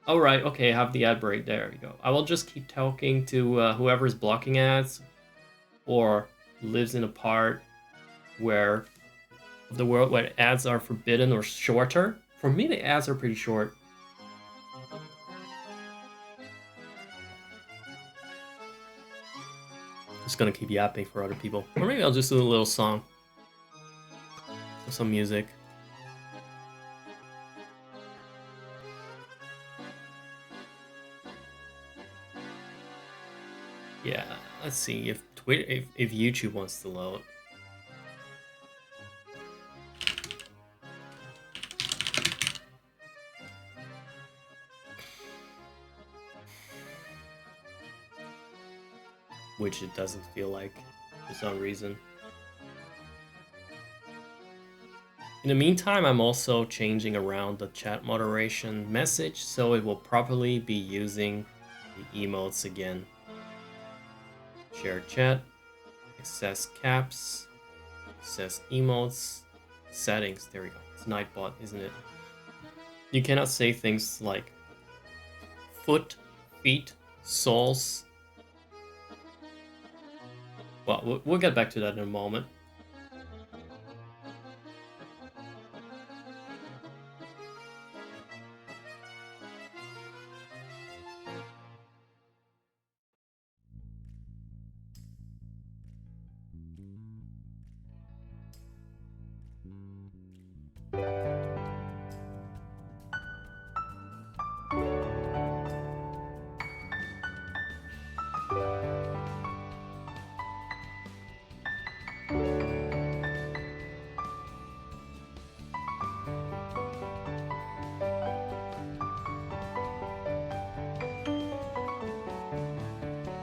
Oh right, okay, I have the ad break. There we go. I will just keep talking to whoever's blocking ads or lives in a part where of the world where ads are forbidden or shorter. For me, the ads are pretty short. Just gonna keep yapping for other people. Or maybe I'll just do a little song. Some music. Yeah, let's see if Twitter, if YouTube wants to load. Which it doesn't feel like for some reason. In the meantime, I'm also changing around the chat moderation message, so it will probably be using the emotes again. Share chat, access caps, access emotes, settings. There we go. It's Nightbot, isn't it? You cannot say things like foot, feet, soles. Well, we'll get back to that in a moment.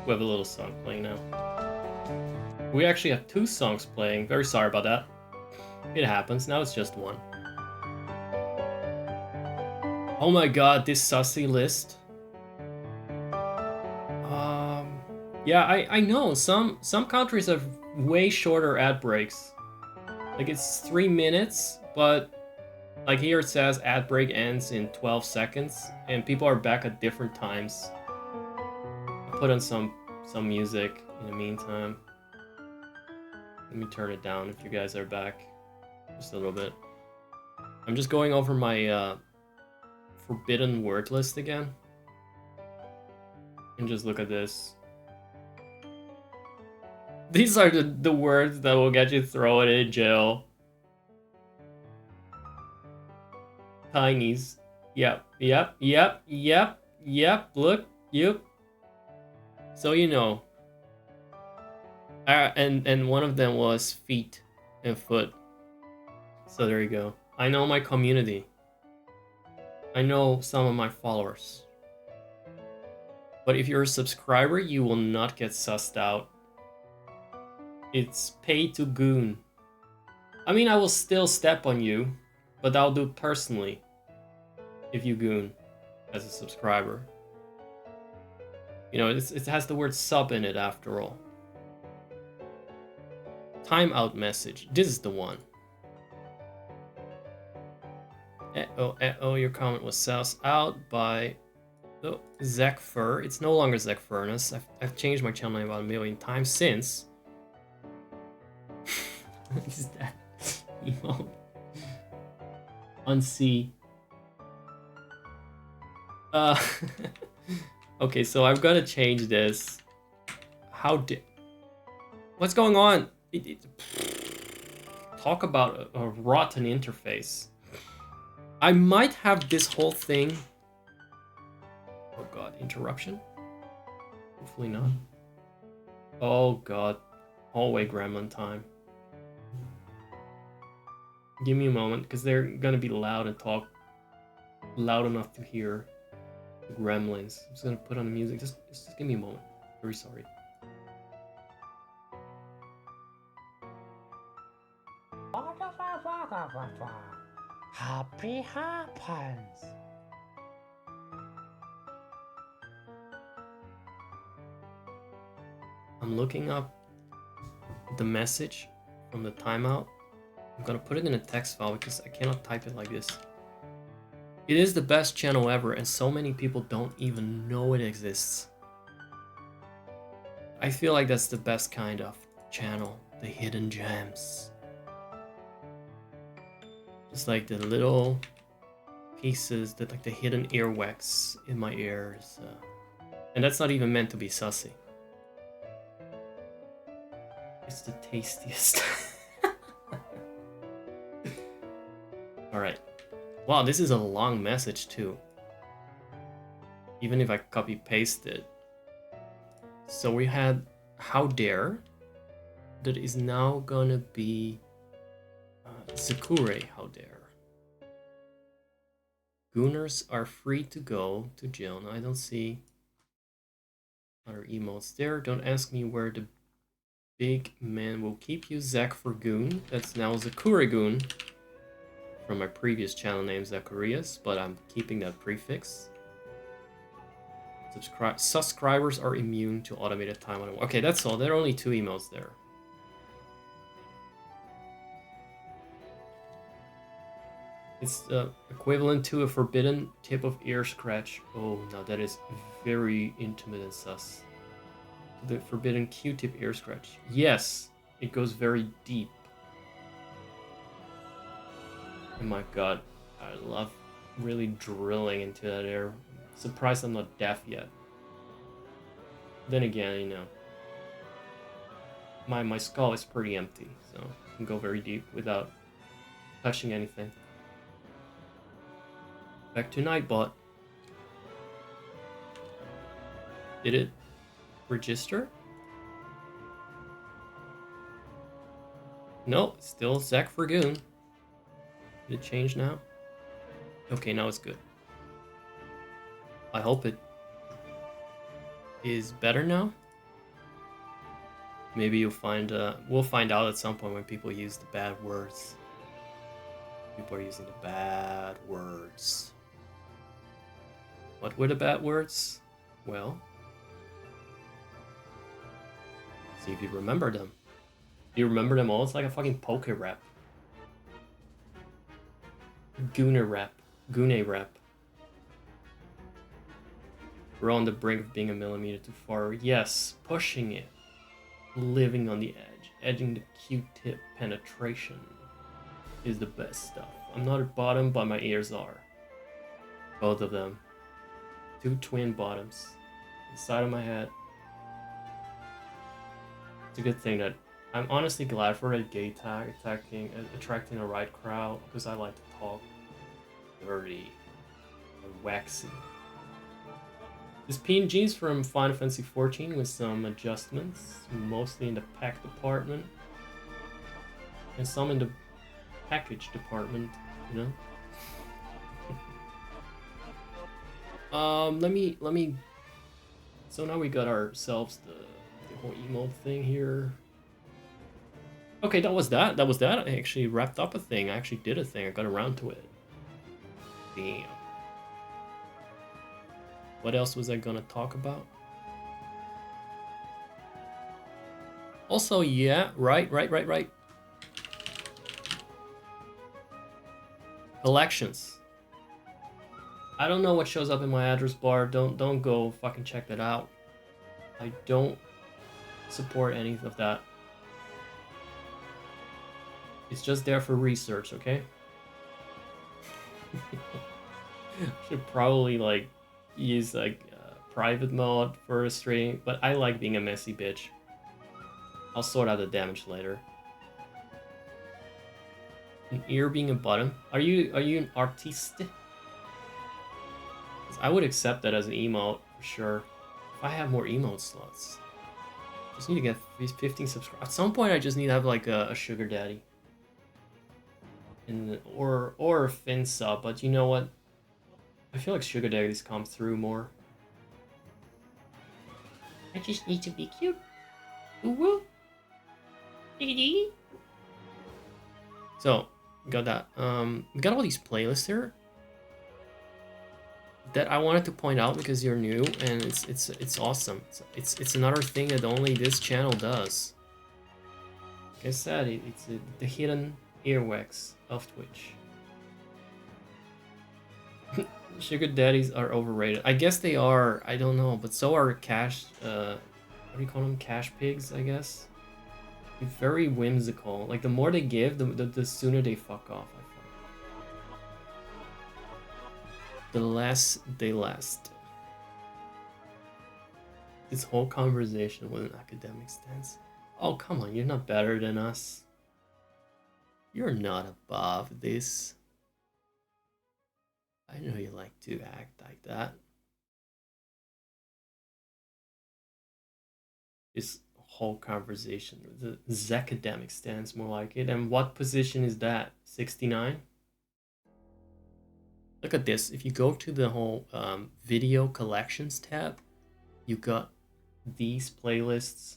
We have a little song playing now. We actually have 2 songs playing. Very sorry about that. It happens. Now it's just 1. Oh my god, this sussy list. Yeah, I know. Some countries have way shorter ad breaks. Like it's 3 minutes, but like here it says ad break ends in 12 seconds, and people are back at different times. Put on some music in the meantime. Let me turn it down if you guys are back just a little bit. I'm just going over my forbidden word list again. And just look at this. These are the words that will get you thrown in jail. Tinies. Yep. Look, yep. So you know. And one of them was feet and foot. So there you go. I know my community. I know some of my followers. But if you're a subscriber, you will not get sussed out. It's pay to goon. I mean, I will still step on you, but I'll do it personally if you goon as a subscriber. You know, it has the word sub in it after all. Timeout message. This is the one. Your comment was sussed out by Zach Fur. It's no longer Zach Furnace. I've changed my channel name about 1 million times since. What is that? Emo. Unsee. Okay, so I've got to change this. What's going on? Talk about a rotten interface. I might have this whole thing. Oh god, interruption? Hopefully not. Oh god. Hallway gremlin time. Give me a moment, because they're gonna be loud and talk loud enough to hear the gremlins. I'm just gonna put on the music. Just give me a moment. Very sorry. Happy happens. I'm looking up the message from the timeout. I'm gonna put it in a text file because I cannot type it like this. It is the best channel ever, and so many people don't even know it exists. I feel like that's the best kind of channel, the hidden gems. Just like the little pieces, that like the hidden earwax in my ears. And that's not even meant to be sussy. It's the tastiest. Alright. Wow, this is a long message too. Even if I copy paste it. So we had How Dare. That is now gonna be Zakure How Dare. Gooners are free to go to jail. Now I don't see other emotes there. Don't ask me where the big man will keep you. Zach for Goon. That's now Zakure Goon. From my previous channel name Zacharias, but I'm keeping that prefix. Subscribers are immune to automated time. Okay, that's all. There are only 2 emails there. It's equivalent to a forbidden tip of ear scratch. Oh, no, that is very intimate and sus. The forbidden Q-tip ear scratch. Yes, it goes very deep. Oh my god, I love really drilling into that air. Surprised I'm not deaf yet. Then again, you know, my skull is pretty empty, so I can go very deep without touching anything. Back to Nightbot. Did it register? No, still Zach Fergoon. Did it change now? Okay, now it's good. I hope it is better now. Maybe you'll find we'll find out at some point when people use the bad words. People are using the bad words. What were the bad words? Well, see if you remember them. Do you remember them all? It's like a fucking poke rap. Gooner rap. Gune rap. We're on the brink of being a millimeter too far. Yes, pushing it. Living on the edge. Edging the Q-tip penetration is the best stuff. I'm not at bottom, but my ears are. Both of them. 2 twin bottoms. The side of my head. It's a good thing that I'm honestly glad for that gay tag attracting a right crowd, because I like to talk dirty and waxy. This PNG's from Final Fantasy XIV with some adjustments, mostly in the pack department, and some in the package department, you know? Let me. So now we got ourselves the whole emote thing here. Okay, that was that. I actually wrapped up a thing. I actually did a thing. I got around to it. Damn. What else was I gonna talk about? Also, yeah, right. Collections. I don't know what shows up in my address bar. Don't go fucking check that out. I don't support any of that. It's just there for research, okay? Should probably like use like private mode for a stream, but I like being a messy bitch. I'll sort out the damage later. An ear being a bottom. Are you an artiste? I would accept that as an emote for sure. If I have more emote slots. Just need to get these 15 subscribers. At some point, I just need to have like a sugar daddy, or a Fin sub. But you know what? I feel like sugar daddies come through more. I just need to be cute. Woo woo. So got that. We got all these playlists here that I wanted to point out because you're new and it's awesome. It's another thing that only this channel does. Like I said, it's the hidden earwax of Twitch. Sugar daddies are overrated. I guess they are. I don't know, but so are cash. What do you call them? Cash pigs, I guess. They're very whimsical. Like the more they give, the sooner they fuck off. I find. The less they last. This whole conversation with an academic stance. Oh come on, you're not better than us. You're not above this. I know you like to act like that. This whole conversation, the Zacademic stance more like it. And what position is that? 69? Look at this. If you go to the whole video collections tab, you got these playlists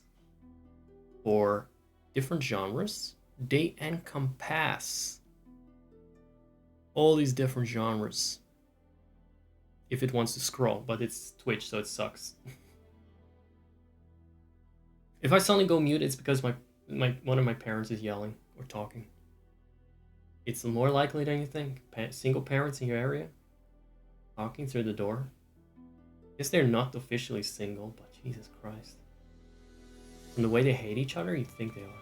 for different genres. They encompass all these different genres. If it wants to scroll, but it's Twitch, so it sucks. If I suddenly go mute, it's because one of my parents is yelling or talking. It's more likely than you think. Single parents in your area talking through the door. Guess they're not officially single, but Jesus Christ. And the way they hate each other, you'd think they are.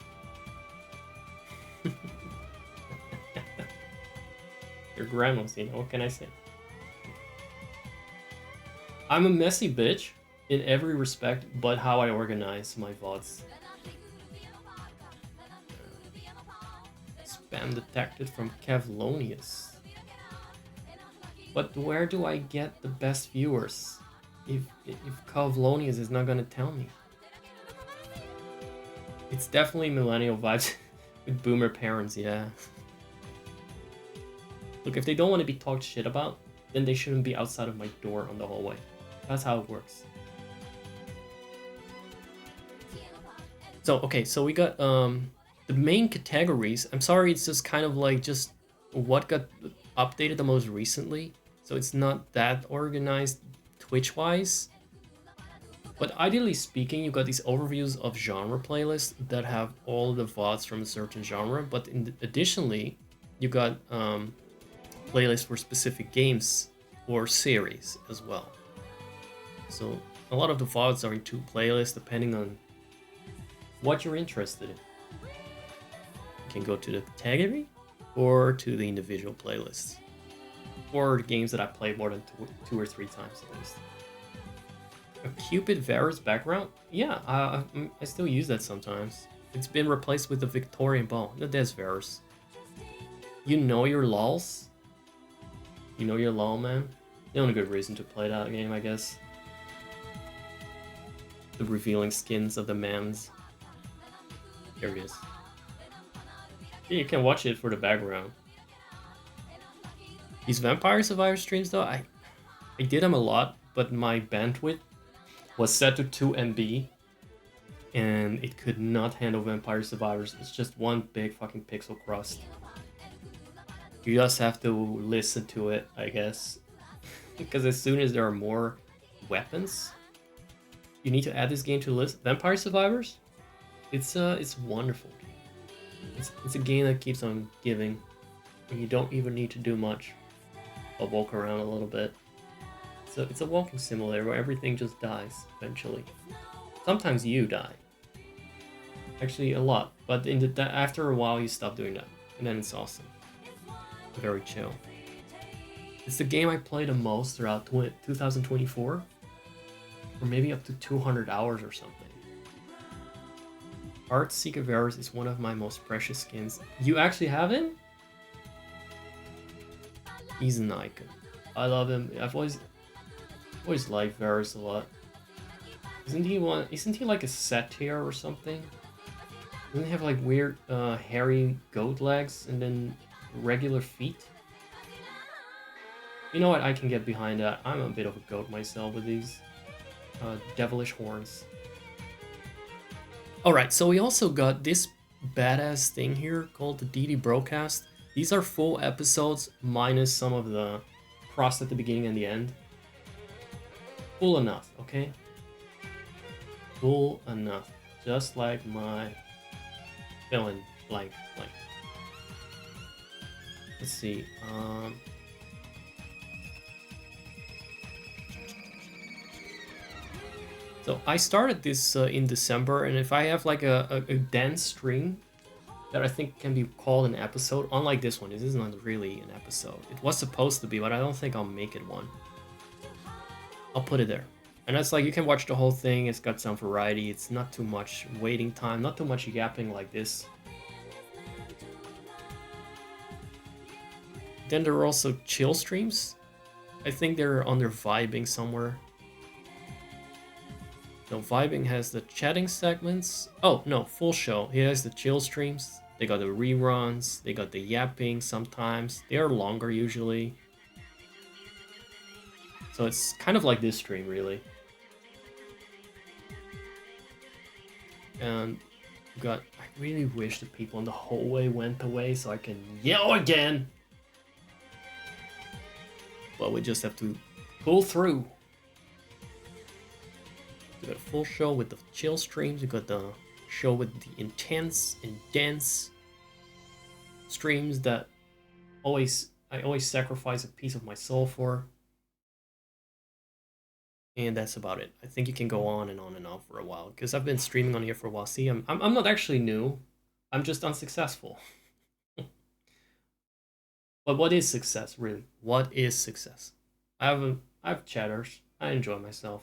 Your grandma's, you know, what can I say? I'm a messy bitch in every respect, but how I organize my VODs. Spam detected from Kevlonius. But where do I get the best viewers? If Kevlonius is not gonna tell me. It's definitely millennial vibes with boomer parents, yeah. Look, if they don't want to be talked shit about, then they shouldn't be outside of my door on the hallway. That's how it works. So, okay, so we got the main categories. I'm sorry, it's just kind of like just what got updated the most recently. So it's not that organized Twitch-wise. But ideally speaking, you got these overviews of genre playlists that have all the VODs from a certain genre. But additionally, you got playlists for specific games or series as well. So a lot of the VODs are in two playlists depending on what you're interested in. You can go to the category or to the individual playlists. Or games that I played more than two or three times at least. A Cupid Varus background? Yeah, I still use that sometimes. It's been replaced with the Victorian ball. That's Varus. You know your lols? You know your lol, man? The only good reason to play that game, I guess. The revealing skins of the mans. Here it is. Yeah, you can watch it for the background. These Vampire Survivor streams though, I did them a lot, but my bandwidth was set to 2 MB and it could not handle Vampire Survivors. It's just one big fucking pixel crust. You just have to listen to it, I guess. Because as soon as there are more weapons, you need to add this game to the list. Vampire Survivors? It's wonderful. It's a game that keeps on giving, and you don't even need to do much but walk around a little bit. So it's a walking simulator where everything just dies eventually. Sometimes you die. Actually, a lot. But after a while, you stop doing that, and then it's awesome. Very chill. It's the game I played the most throughout 2024, or maybe up to 200 hours or something. Art Seeker Varus is one of my most precious skins. You actually have him? He's an icon. I love him. I've always liked Varus a lot. Isn't he like a satyr or something? Doesn't he have like weird hairy goat legs and then regular feet? You know what? I can get behind that. I'm a bit of a goat myself with these devilish horns. Alright, so we also got this badass thing here called the DeityBro cast. These are full episodes minus some of the cross at the beginning and the end. Full enough, okay? Full enough. Just like my fill in blank blank. Let's see. So I started this in December, and if I have like a dense stream that I think can be called an episode, unlike this one, this is not really an episode. It was supposed to be, but I don't think I'll make it one. I'll put it there. And that's like, you can watch the whole thing, it's got some variety, it's not too much waiting time, not too much yapping like this. Then there are also chill streams. I think they're under vibing somewhere. So vibing has the chatting segments. Oh no, full show. He has the chill streams. They got the reruns. They got the yapping sometimes. They are longer usually. So it's kind of like this stream really. And we got. I really wish the people in the hallway went away so I can yell again. But we just have to pull through. We got a full show with the chill streams. We got the show with the intense and dense streams that I always sacrifice a piece of my soul for. And that's about it. I think you can go on and on and on for a while because I've been streaming on here for a while. See, I'm not actually new. I'm just unsuccessful. But what is success, really? What is success? I have chatters. I enjoy myself.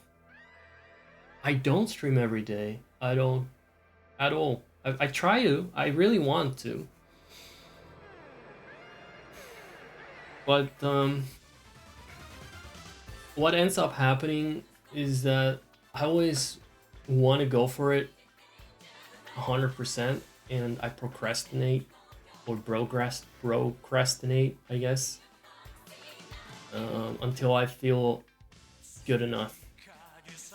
I don't stream every day. I don't at all. I try to. I really want to. But what ends up happening is that I always want to go for it 100% and I procrastinate or procrastinate, I guess, until I feel good enough.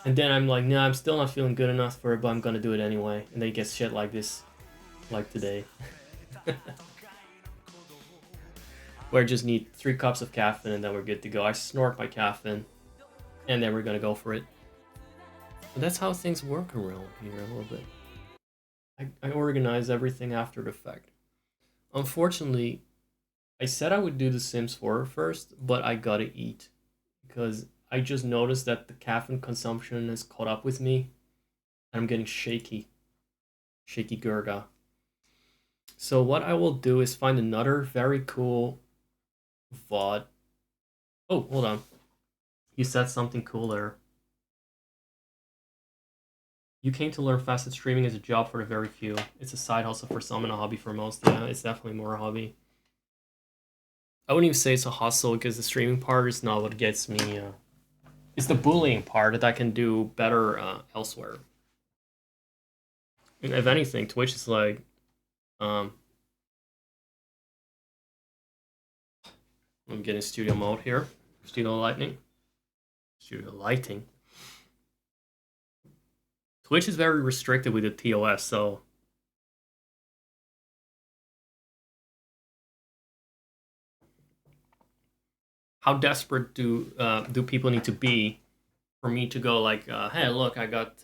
And then I'm like, nah, I'm still not feeling good enough for it, but I'm gonna do it anyway. And then it gets shit like this, like today. Where I just need 3 cups of caffeine and then we're good to go. I snort my caffeine and then we're gonna go for it. But that's how things work around here a little bit. I organize everything after the fact. Unfortunately, I said I would do The Sims 4 first, but I gotta eat. Because I just noticed that the caffeine consumption has caught up with me. And I'm getting shaky. Shaky Gurga. So what I will do is find another very cool VOD. Oh, hold on. You said something cool there. You came to learn fast that streaming is a job for the very few. It's a side hustle for some and a hobby for most. Yeah, it's definitely more a hobby. I wouldn't even say it's a hustle because the streaming part is not what gets me. It's the bullying part that I can do better elsewhere. And if anything, Twitch is like, I'm getting studio mode here. Studio lighting. Twitch is very restricted with the TOS, so how desperate do people need to be for me to go like, hey, look, I got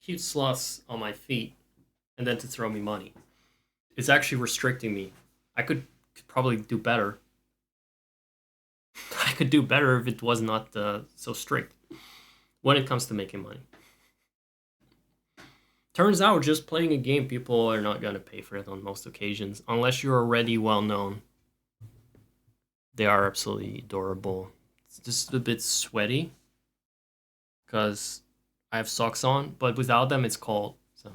cute sloths on my feet, and then to throw me money? It's actually restricting me. I could probably do better. I could do better if it was not so strict when it comes to making money. Turns out just playing a game, people are not going to pay for it on most occasions, unless you're already well known. They are absolutely adorable. It's just a bit sweaty because I have socks on, but without them it's cold. So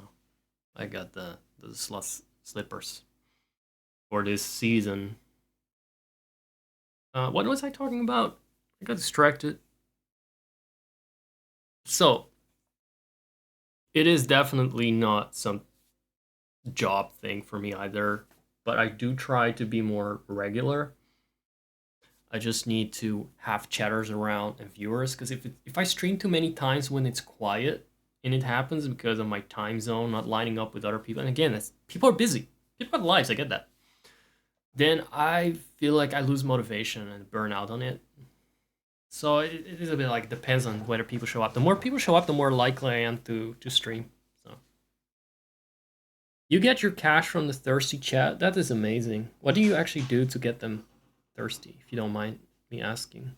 I got the sloth slippers for this season. What was I talking about? I got distracted. So, it is definitely not some job thing for me either, but I do try to be more regular. I just need to have chatters around and viewers, because if I stream too many times when it's quiet, and it happens because of my time zone not lining up with other people, and again, people are busy, people have lives, I get that, then I feel like I lose motivation and burn out on it. So it is a bit like, depends on whether people show up. The more people show up, the more likely I am to stream. So you get your cash from the thirsty chat. That is amazing. What do you actually do to get them thirsty, if you don't mind me asking?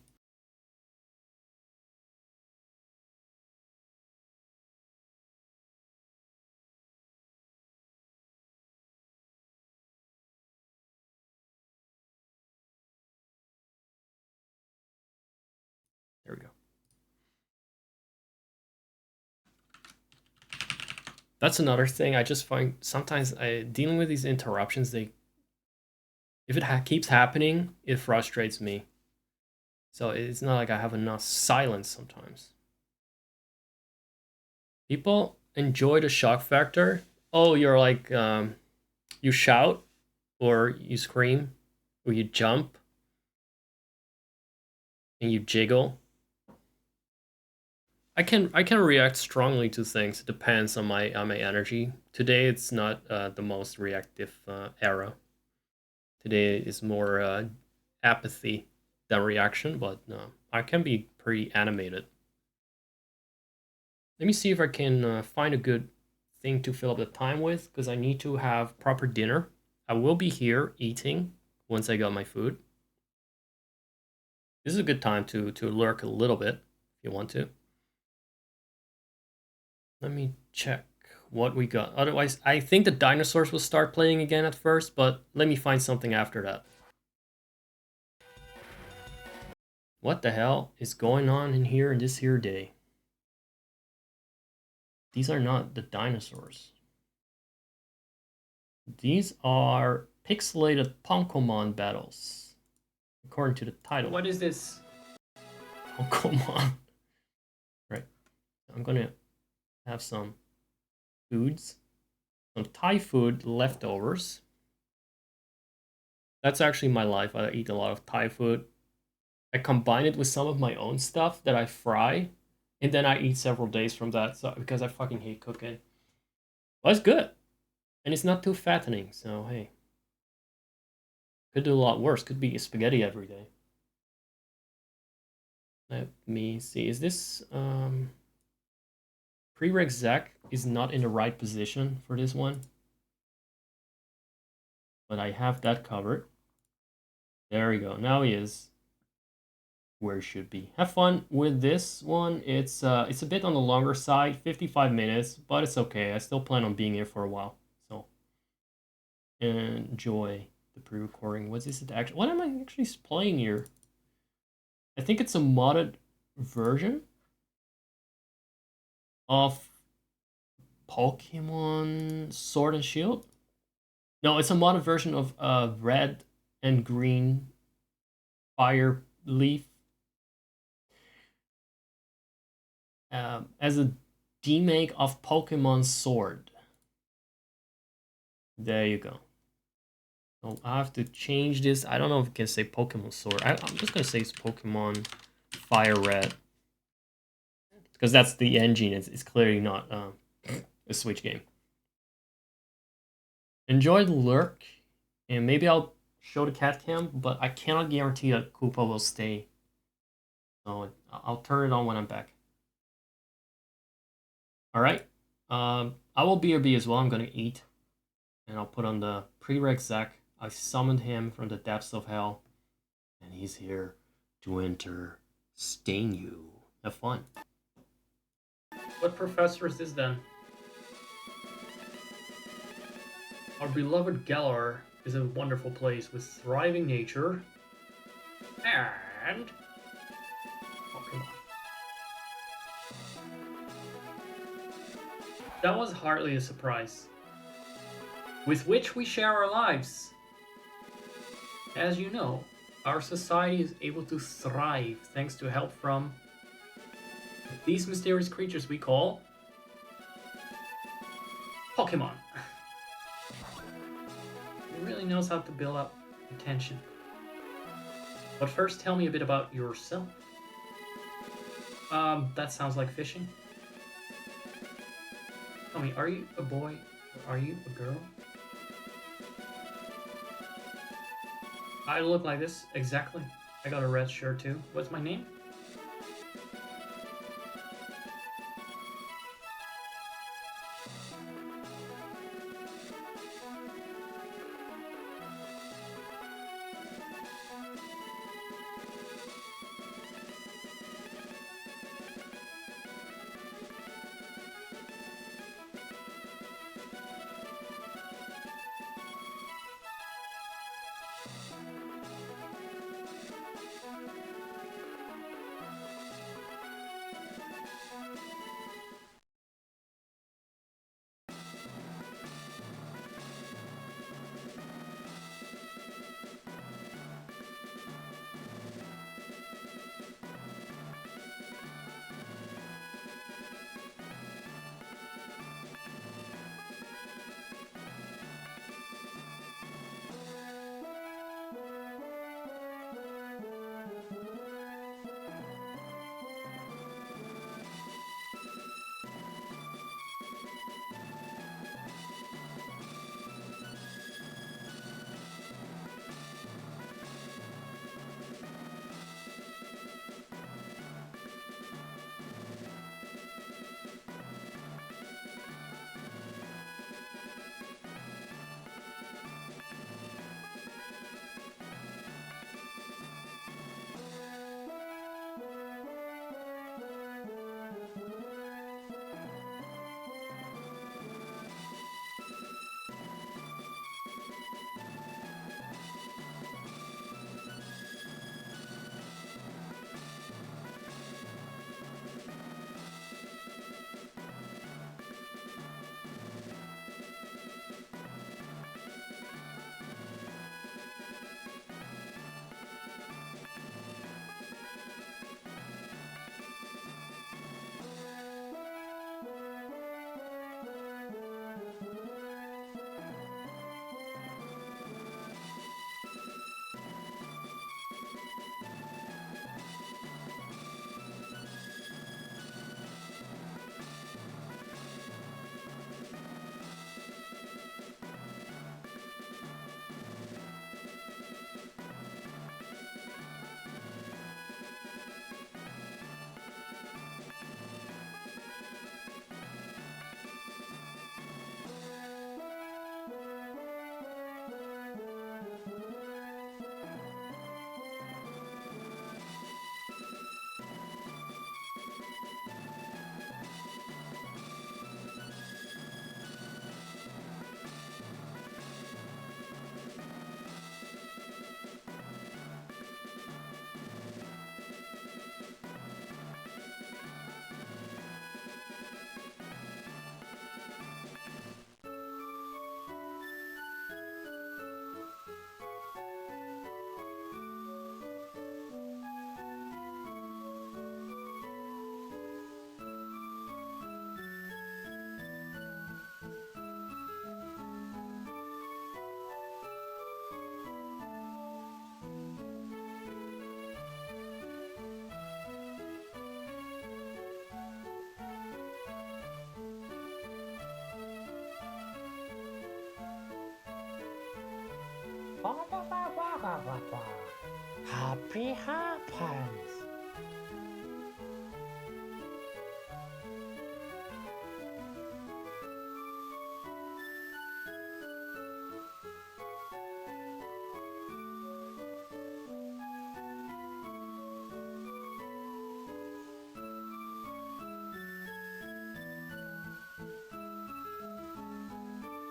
There we go. That's another thing. I just find sometimes dealing with these interruptions, if it keeps happening, it frustrates me. So it's not like I have enough silence sometimes. People enjoy the shock factor. Oh, you're like, you shout, or you scream, or you jump, and you jiggle. I can react strongly to things. It depends on my energy. Today it's not the most reactive era. Today is more apathy than reaction, but I can be pretty animated. Let me see if I can find a good thing to fill up the time with, because I need to have proper dinner. I will be here eating once I got my food. This is a good time to lurk a little bit if you want to. Let me check what we got. Otherwise, I think the dinosaurs will start playing again at first, but let me find something after that. What the hell is going on in here in this here day? These are not the dinosaurs. These are pixelated Pokémon battles, according to the title. What is this? Pokémon. Right. I'm gonna have some foods, some Thai food leftovers. That's actually my life. I eat a lot of Thai food. I combine it with some of my own stuff that I fry, and then I eat several days from that. So because I fucking hate cooking. Well, it's good, and it's not too fattening. So hey, could do a lot worse. Could be spaghetti every day. Let me see. Is this Prereq Zach is not in the right position for this one, but I have that covered. There we go. Now he is where he should be. Have fun with this one. It's a bit on the longer side, 55 minutes, but it's okay. I still plan on being here for a while, so enjoy the pre-recording. What is it actually? What am I actually playing here? I think it's a modded version of Pokemon Sword and Shield. No, it's a modded version of Red and Green Fire Leaf. As a demake of Pokemon Sword. There you go. So I have to change this. I don't know if I can say Pokemon Sword. I'm just gonna say it's Pokemon Fire Red, because that's the engine. It's clearly not a Switch game. Enjoy the lurk, and maybe I'll show the cat cam, but I cannot guarantee that Koopa will stay. So I'll turn it on when I'm back. All right. I will BRB as well. I'm gonna eat, and I'll put on the Prereq Zach. I summoned him from the depths of hell, and he's here to enter, stain you. Have fun. What professor is this then? Our beloved Galar is a wonderful place with thriving nature and Pokemon. That was hardly a surprise. With which we share our lives. As you know, our society is able to thrive thanks to help from these mysterious creatures we call Pokémon. He really knows how to build up attention. But first, tell me a bit about yourself. That sounds like fishing. Tell me, are you a boy or are you a girl? I look like this, exactly. I got a red shirt too. What's my name? Happy happens.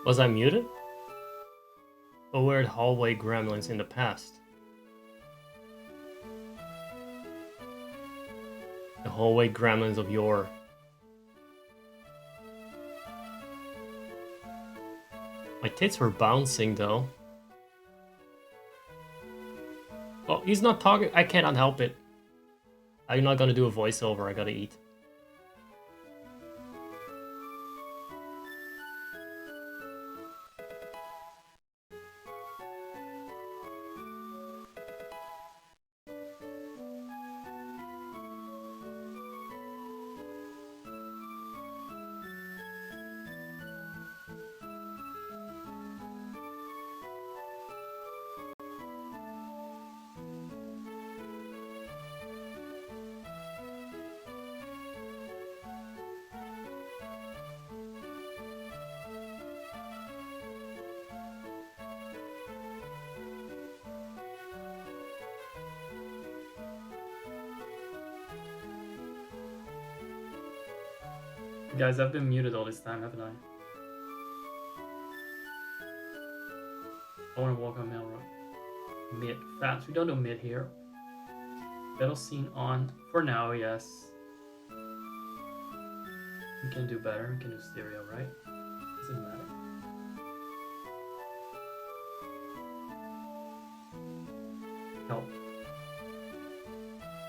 Was I muted? Or were it hallway gremlins in the past? The hallway gremlins of yore. My tits were bouncing though. Oh, he's not talking. I cannot help it. I'm not gonna do a voiceover. I gotta eat. Guys, I've been muted all this time, haven't I? I want to walk on Mail Road. Mid. Fast. We don't do mid here. Battle scene on. For now, yes. We can do better. We can do stereo, right? Doesn't matter. Help.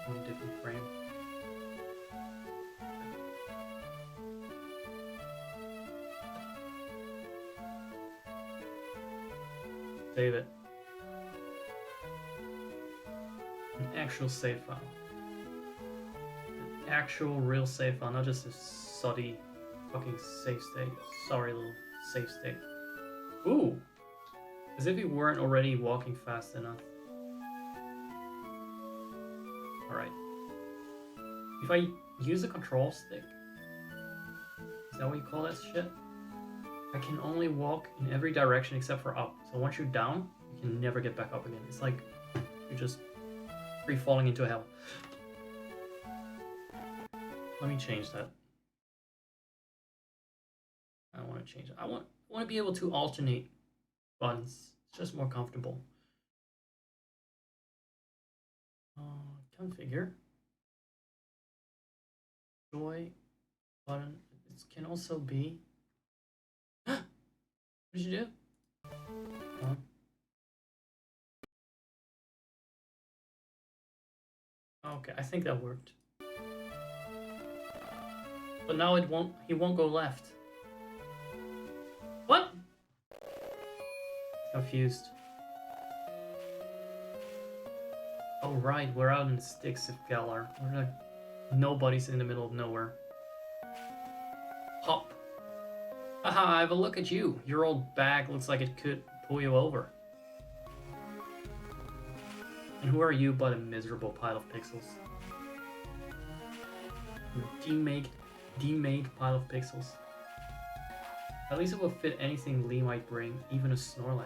One different frame. Save it. An actual save file. An actual real save file, not just a soddy fucking save state. Sorry, little save state. Ooh! As if we weren't already walking fast enough. Alright. If I use a control stick, is that what you call that shit? I can only walk in every direction except for up. So once you're down, you can never get back up again. It's like you're just free falling into hell. Let me change that. I want to change it. I want to be able to alternate buttons. It's just more comfortable. Configure. Joy button. It can also be. What did you do? Okay, I think that worked. But now it won't. He won't go left. What? Confused. Oh right, we're out in the sticks of Galar. We're like nobody's in the middle of nowhere. Hop. Haha, have a look at you. Your old bag looks like it could pull you over. And who are you but a miserable pile of pixels? Demake pile of pixels. At least it will fit anything Lee might bring, even a Snorlax.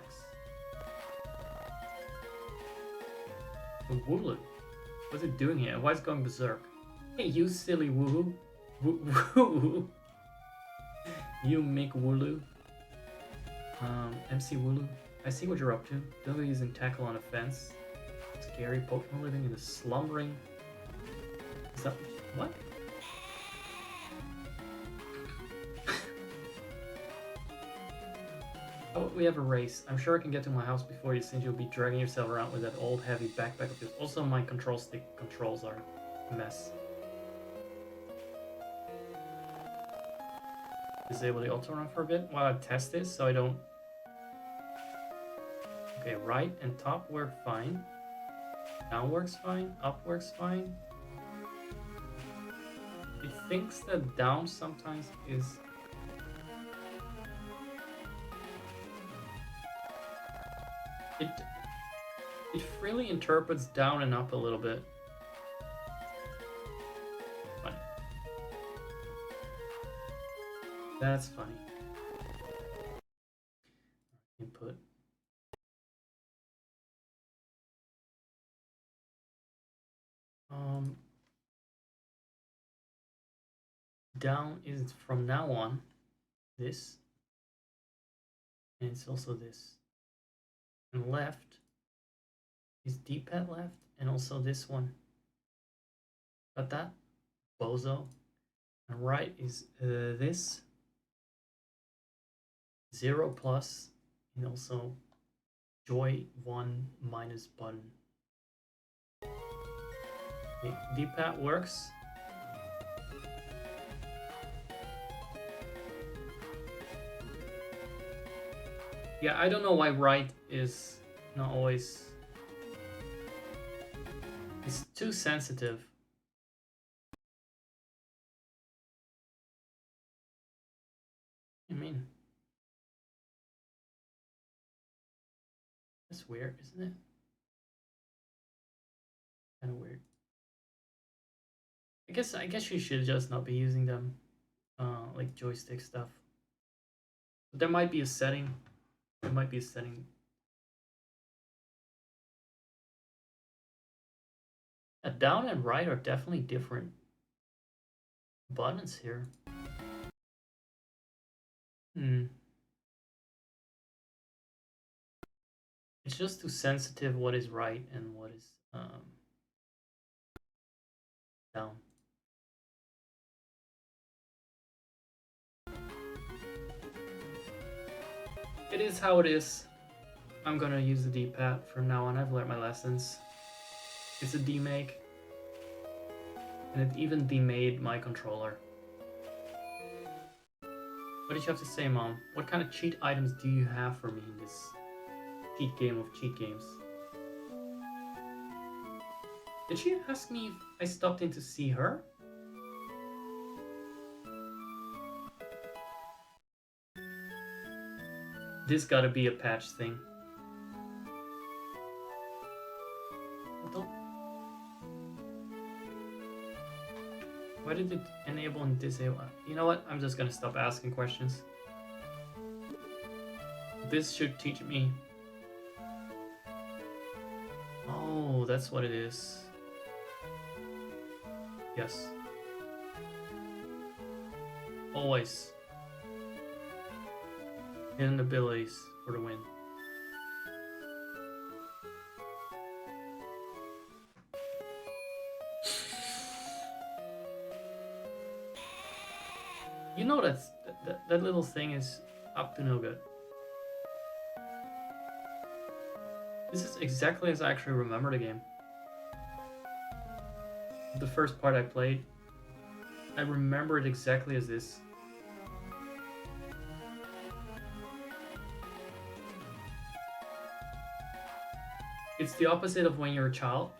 A Wooloo. What's it doing here? Why is it going berserk? Hey, you silly Woohoo. Woo. You make Wooloo. MC Wooloo. I see what you're up to. Don't go using tackle on a fence. Scary Pokemon living in the slumbering. Is that what? Oh, we have a race. I'm sure I can get to my house before you, since you'll be dragging yourself around with that old heavy backpack of yours. Also, my control stick controls are a mess. Disable the auto run for a bit while I test this, so I don't. Okay, right and top work fine. Down works fine. Up works fine. It thinks that down sometimes is. It freely interprets down and up a little bit. Funny. That's funny. Input. Down is from now on this, and it's also this. And left is D-pad left, and also this one. Got that? Bozo. And right is this. 0 plus, and also joy 1 minus button. Okay, D-pad works. Yeah, I don't know why right is not always. It's too sensitive. I mean, that's weird, isn't it? Kind of weird. I guess you should just not be using them, like joystick stuff. But there might be a setting. There might be a setting. Down and right are definitely different buttons here. Hmm. It's just too sensitive what is right and what is down. It is how it is. I'm gonna use the D-pad from now on. I've learned my lessons. It's a Demake. And it even demade my controller. What did you have to say, Mom? What kind of cheat items do you have for me in this cheat game of cheat games? Did she ask me if I stopped in to see her? This gotta be a patch thing. Don't... Why did it enable and disable? You know what? I'm just gonna stop asking questions. This should teach me. Oh, that's what it is. Yes. Always. Hidden abilities for the win. You know that little thing is up to no good. This is exactly as I actually remember the game. The first part I played, I remember it exactly as this. It's the opposite of when you're a child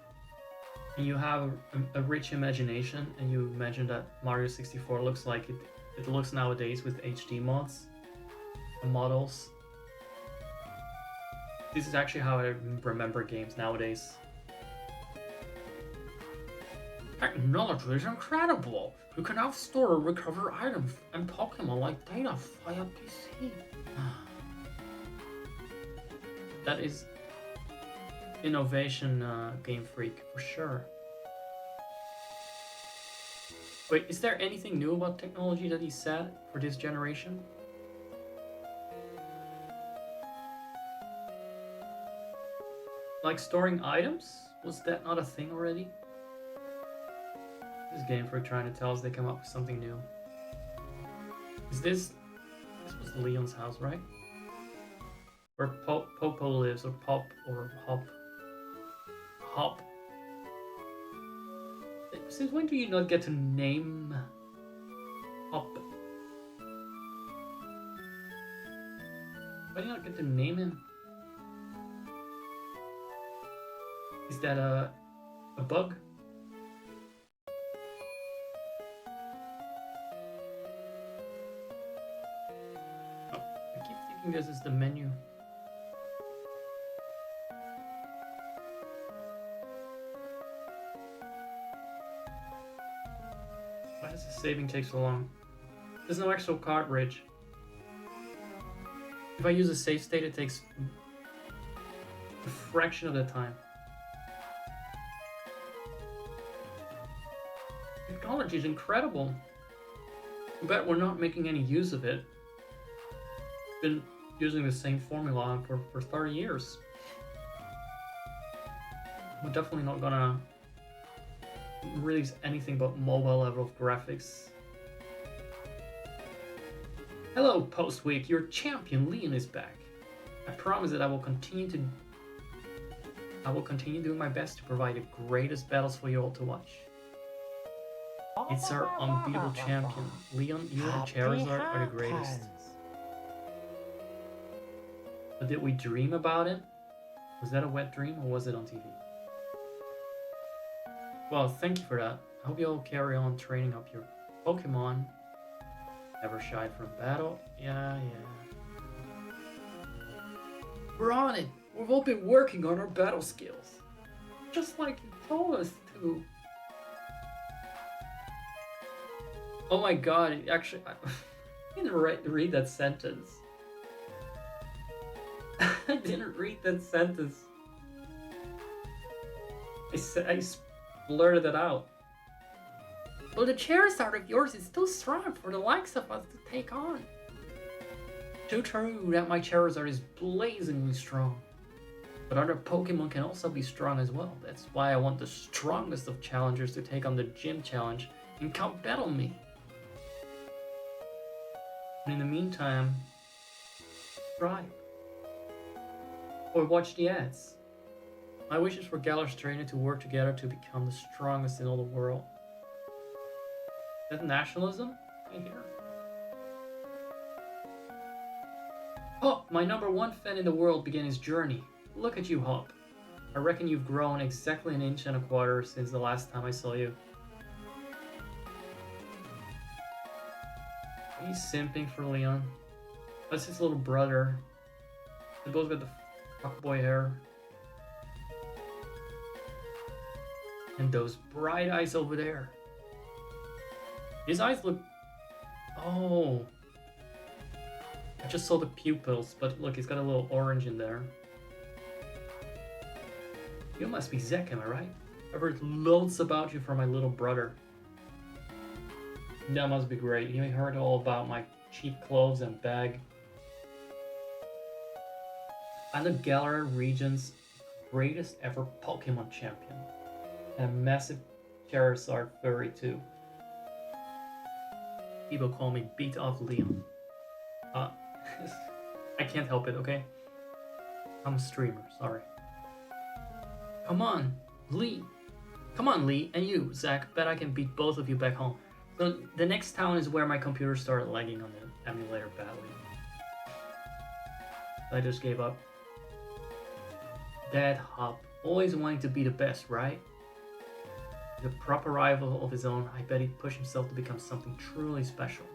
and you have a rich imagination and you imagine that Mario 64 looks like it looks nowadays with HD mods and models. This is actually how I remember games nowadays. Technology is incredible! You can now store or recover items and Pokémon like data via PC. That is innovation, Game Freak, for sure. Wait, is there anything new about technology that he said for this generation? Like storing items? Was that not a thing already? This Game Freak trying to tell us they come up with something new. Is this was Leon's house, right? Where Popo lives, or Pop, or Hop. Hop. Since when do you not get to name Hop? Why do you not get to name him? Is that a bug? Oh, I keep thinking this is the menu. Why does the saving take so long? There's no actual cartridge. If I use a save state, it takes a fraction of the time. Technology is incredible. I bet we're not making any use of it. Been using the same formula for 30 years. We're definitely not gonna release anything but mobile level of graphics. Hello, Post-Week. Your champion Leon is back. I promise that I will continue doing my best to provide the greatest battles for you all to watch. It's our unbeatable champion. Leon, you and Charizard are the greatest. But did we dream about it? Was that a wet dream or was it on TV? Well, thank you for that. I hope you all carry on training up your Pokemon. Never shied from battle. Yeah. We're on it. We've all been working on our battle skills. Just like you told us to. Oh my god, actually, I didn't read that sentence. I didn't read that sentence. I blurted it out. Well, the Charizard of yours is too strong for the likes of us to take on. Too true that my Charizard is blazingly strong. But other Pokemon can also be strong as well. That's why I want the strongest of challengers to take on the gym challenge and come battle me. And in the meantime, try. Or watch the ads. My wish is for Galar's trainer to work together to become the strongest in all the world. Is that nationalism? I hear. Hop, my #1 fan in the world, began his journey. Look at you, Hop. I reckon you've grown exactly 1.25 inches since the last time I saw you. He's simping for Leon. That's his little brother. They both got the fuckboy hair. And those bright eyes over there. His eyes look... Oh. I just saw the pupils, but look, he's got a little orange in there. You must be Zek, am I right? I've heard loads about you from my little brother. That must be great. You heard all about my cheap clothes and bag. I'm the Galar region's greatest ever Pokemon champion. And a massive Charizard furry too. People call me Beat Off Leon. I can't help it, okay? I'm a streamer, sorry. Come on, Lee. Come on, Lee, and you, Zach. Bet I can beat both of you back home. So the next town is where my computer started lagging on the emulator badly. I just gave up. That Hop, always wanting to be the best, right? With a proper rival of his own, I bet he'd push himself to become something truly special.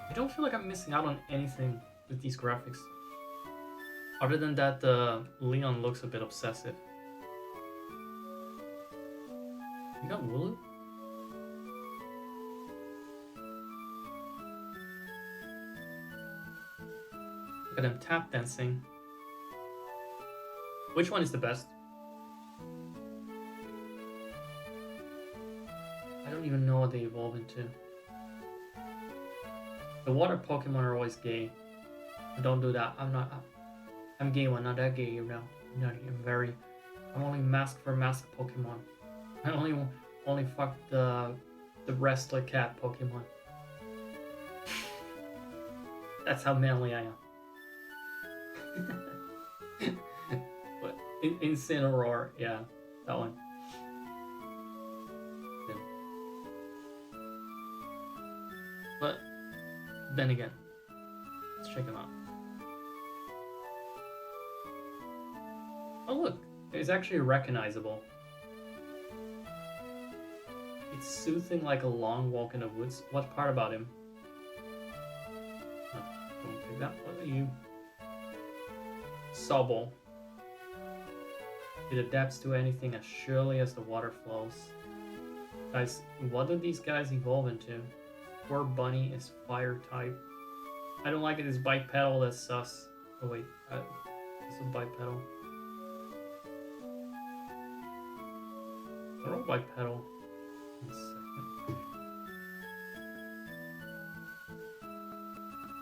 I don't feel like I'm missing out on anything with these graphics. Other than that, Leon looks a bit obsessive. You got Wooloo? Look at them tap dancing. Which one is the best? I don't even know what they evolve into. The water Pokemon are always gay. Don't do that. I'm gay one, not that gay, you know. I'm only masked for masked Pokemon. I only fuck the wrestler cat Pokemon. That's how manly I am. But Incineroar, yeah, that one. Yeah. But then again, let's check them out. Oh look, it's actually recognizable. It's soothing like a long walk in the woods. What part about him? No, don't take that. What are you? Sobble. It adapts to anything as surely as the water flows. Guys, what do these guys evolve into? Poor Bunny is fire type. I don't like it, it's bipedal, that's sus. Oh wait, it's a bipedal. I don't know bipedal. One second.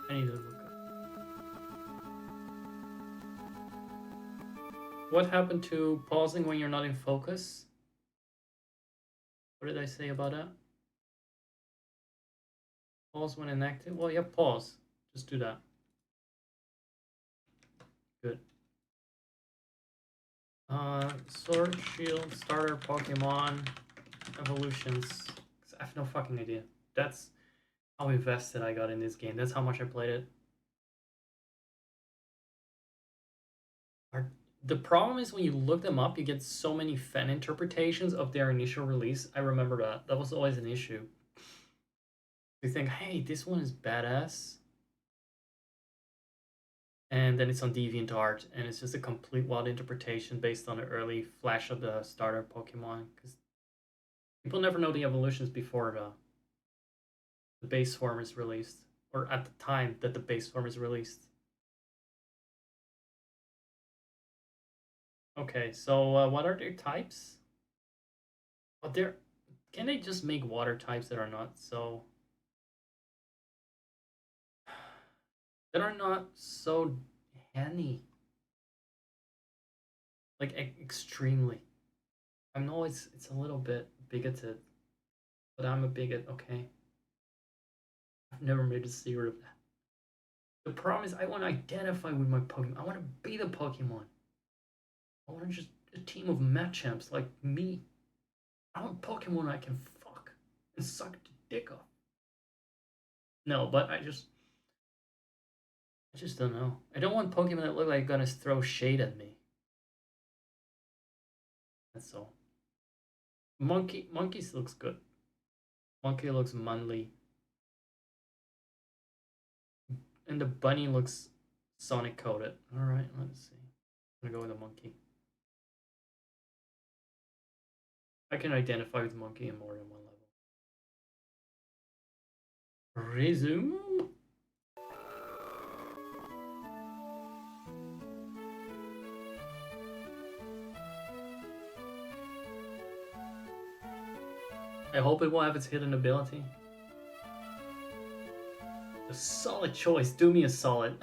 I need to look up. What happened to pausing when you're not in focus? What did I say about that? Pause when inactive? Well, yeah, pause. Just do that. Good. Sword, Shield, Starter, Pokemon, Evolutions. I have no fucking idea. That's how invested I got in this game. That's how much I played it. The problem is when you look them up, you get so many fan interpretations of their initial release. I remember that. That was always an issue. You think, hey, this one is badass. And then it's on DeviantArt, and it's just a complete wild interpretation based on the early flash of the starter Pokemon. Because people never know the evolutions before the base form is released. Or at the time that the base form is released. Okay, so what are their types? Well, can they just make water types that are not so... that are not so handy. Like extremely. I know it's a little bit bigoted, but I'm a bigot, okay? I've never made a secret of that. The problem is I want to identify with my Pokemon. I want to be the Pokemon. I want to just a team of Machamps like me. I want Pokemon I can fuck and suck the dick off. No, but I just don't know. I don't want Pokemon that look like gonna throw shade at me. That's all. Monkeys looks good. Monkey looks manly. And the bunny looks Sonic coated. Alright, let's see. I'm gonna go with a monkey. I can identify with monkey in more than one level. Resume. I hope it will have its hidden ability. A solid choice. Do me a solid.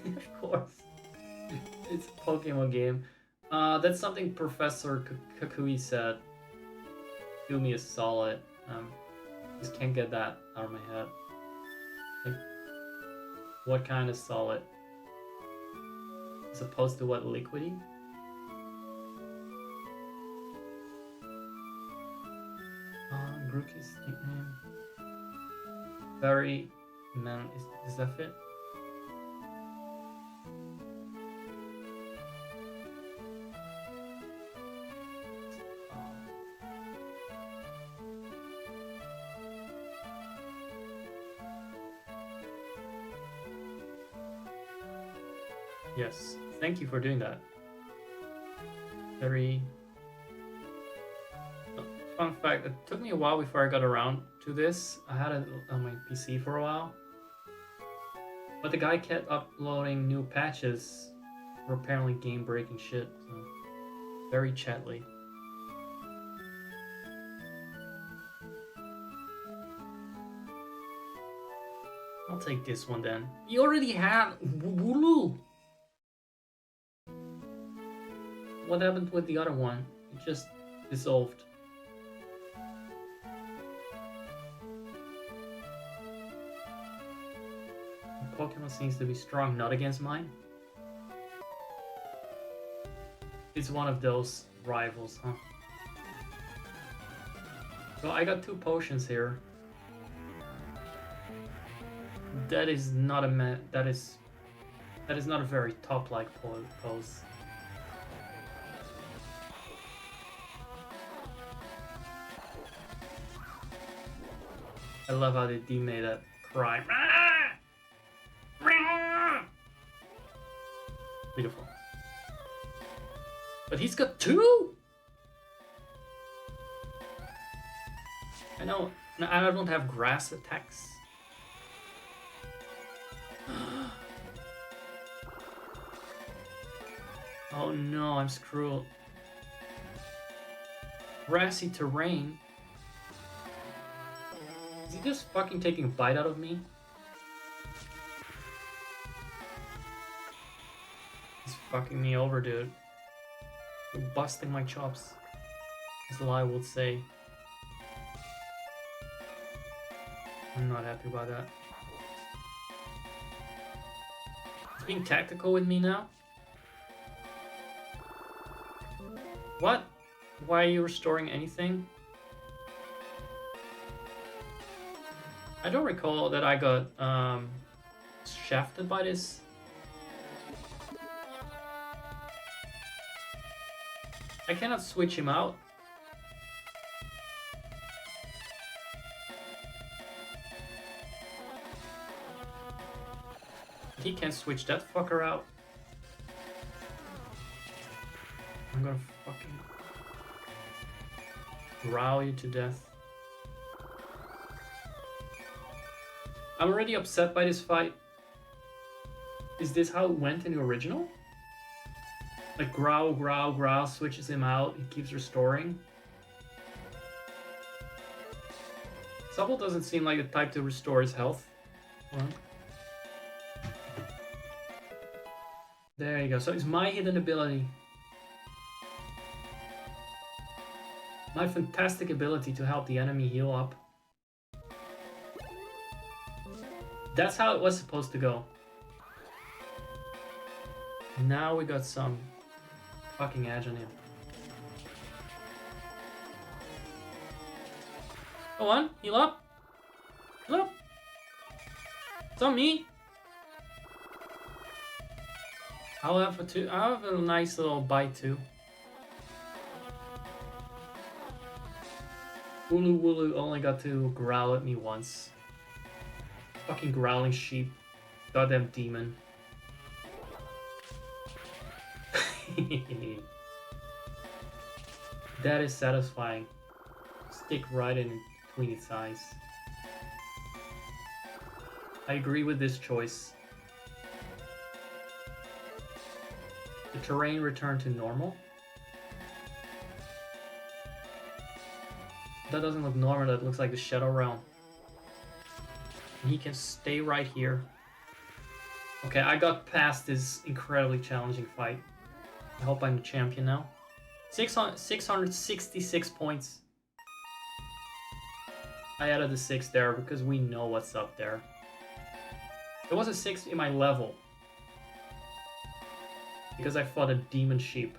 Of course. It's a Pokemon game. That's something Professor Kakui said. Do me a solid. Just can't get that out of my head. Like, what kind of solid? As opposed to what, liquidy? Grookey's nickname. Very man. Does that fit? Yes, thank you for doing that. Very. Fun fact, it took me a while before I got around to this. I had it on my PC for a while. But the guy kept uploading new patches for apparently game-breaking shit. So very chatly. I'll take this one then. You already have Wooloo! What happened with the other one? It just dissolved. Pokemon seems to be strong, not against mine. It's one of those rivals, huh? So I got 2 potions here. That is not a that is not a very top-like pose. I love how they demade that cry. Beautiful. But he's got 2? I know. I don't have grass attacks. Oh no, I'm screwed. Grassy terrain? Is he just fucking taking a bite out of me? He's fucking me over, dude. You're busting my chops. As Lai would say. I'm not happy about that. He's being tactical with me now? What? Why are you restoring anything? I don't recall that I got shafted by this. I cannot switch him out. He can't switch that fucker out. I'm gonna fucking growl you to death. I'm already upset by this fight. Is this how it went in the original? Like growl, growl, growl, switches him out, he keeps restoring. Supple doesn't seem like the type to restore his health. Hold on. There you go. So it's my hidden ability. My fantastic ability to help the enemy heal up. That's how it was supposed to go. Now we got some fucking edge on him. Go on, heal up. Heal up. It's on me. I'll have a nice little bite too. Wooloo Wooloo only got to growl at me once. Fucking growling sheep. Goddamn demon. That is satisfying. Stick right in between its eyes. I agree with this choice. The terrain returned to normal. That doesn't look normal, that looks like the Shadow Realm. And he can stay right here. Okay, I got past this incredibly challenging fight. I hope I'm the champion now. 666 points. I added the 6 there because we know what's up there. There was a 6 in my level. Because I fought a demon sheep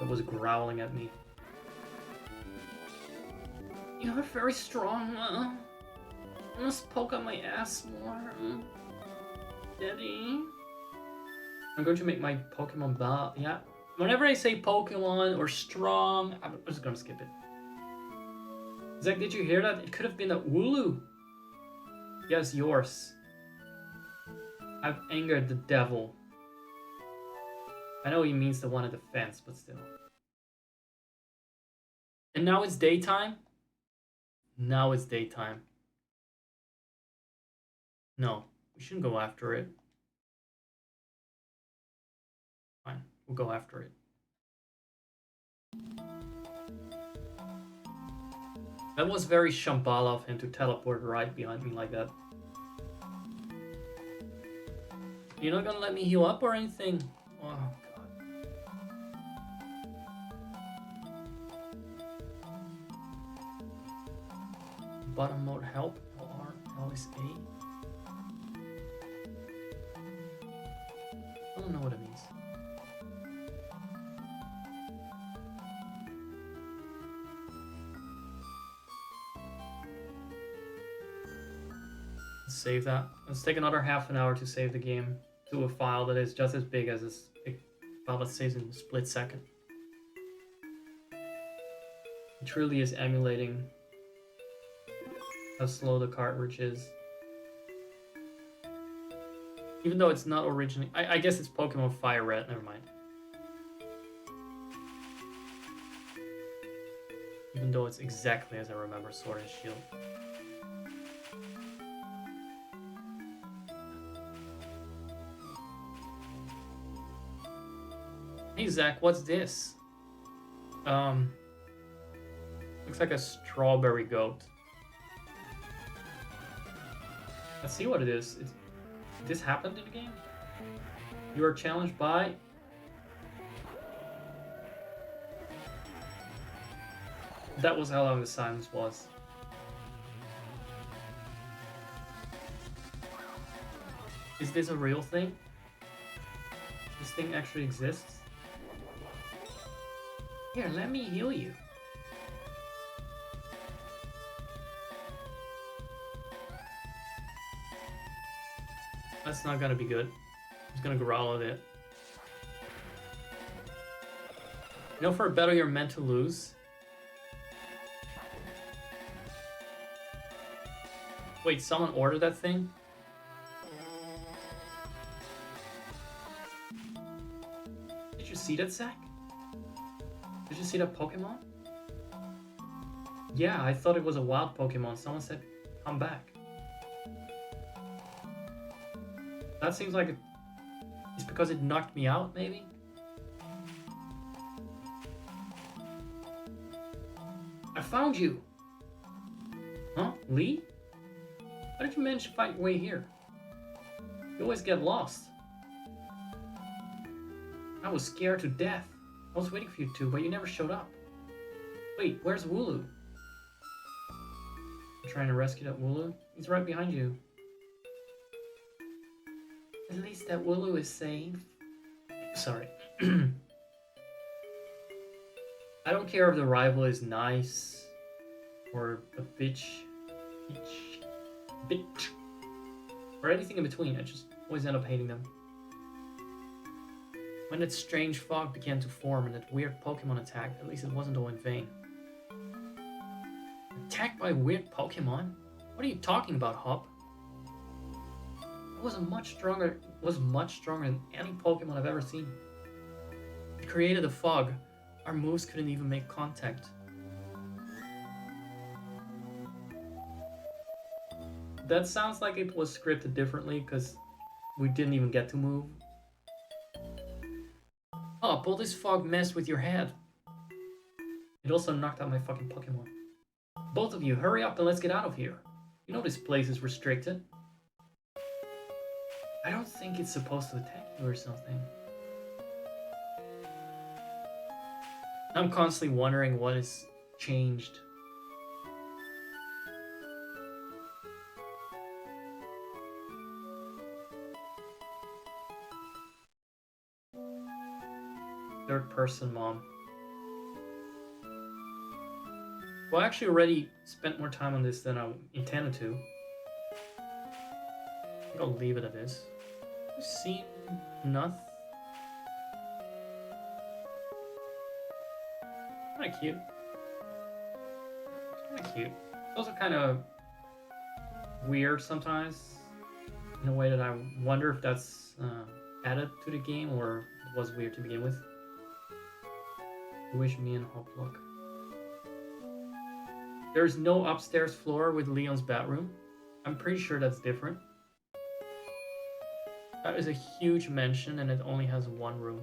that was growling at me. You're very strong. I must poke on my ass more. Daddy. I'm going to make my Pokemon blah. Yeah. Whenever I say Pokemon or strong, I'm just gonna skip it. Zach, did you hear that? It could have been a Wooloo. Yes, yours. I've angered the devil. I know he means the one at the fence, but still. And now it's daytime? Now it's daytime. No, we shouldn't go after it. Fine, we'll go after it. That was very Shambhala of him to teleport right behind me like that. You're not gonna let me heal up or anything? Oh, God. Bottom mode help, LR, always A. I don't know what it means. Let's save that. Let's take another half an hour to save the game to a file that is just as big as this file that saves in a split second. It truly is emulating how slow the cartridge is. Even though it's not originally... I guess it's Pokemon Fire Red, never mind. Even though it's exactly as I remember Sword and Shield. Hey Zach, what's this? Looks like a strawberry goat. Let's see what it is. This happened in the game? You are challenged by... That was how long the silence was. Is this a real thing? This thing actually exists? Here, let me heal you. That's not gonna be good. It's gonna growl at it. You know, for a battle you're meant to lose. Wait, someone ordered that thing? Did you see that, Zach? Did you see that Pokemon? Yeah, I thought it was a wild Pokemon. Someone said, come back. That seems like it's because it knocked me out, maybe? I found you! Huh? Lee? How did you manage to find your way here? You always get lost. I was scared to death. I was waiting for you two, but you never showed up. Wait, where's Wooloo? You trying to rescue that Wooloo? He's right behind you. At least that Wooloo is safe. Sorry. I don't care if the rival is nice or a bitch, or anything in between. I just always end up hating them. When that strange fog began to form and that weird Pokemon attacked, at least it wasn't all in vain. Attacked by a weird Pokemon? What are you talking about, Hop? It was much stronger than any Pokemon I've ever seen. It created a fog. Our moves couldn't even make contact. That sounds like it was scripted differently because we didn't even get to move. Oh, all this fog messed with your head. It also knocked out my fucking Pokemon. Both of you, hurry up and let's get out of here. You know this place is restricted. I don't think it's supposed to attack you or something. I'm constantly wondering what has changed. Third person, Mom. Well, I actually already spent more time on this than I intended to. I think I'll leave it at this. I've seen nothing. Kinda cute. Kinda cute. It's also kind of weird sometimes, in a way that I wonder if that's added to the game or it was weird to begin with. I wish me and Hop luck. There's no upstairs floor with Leon's bathroom. I'm pretty sure that's different. That is a huge mansion and it only has one room.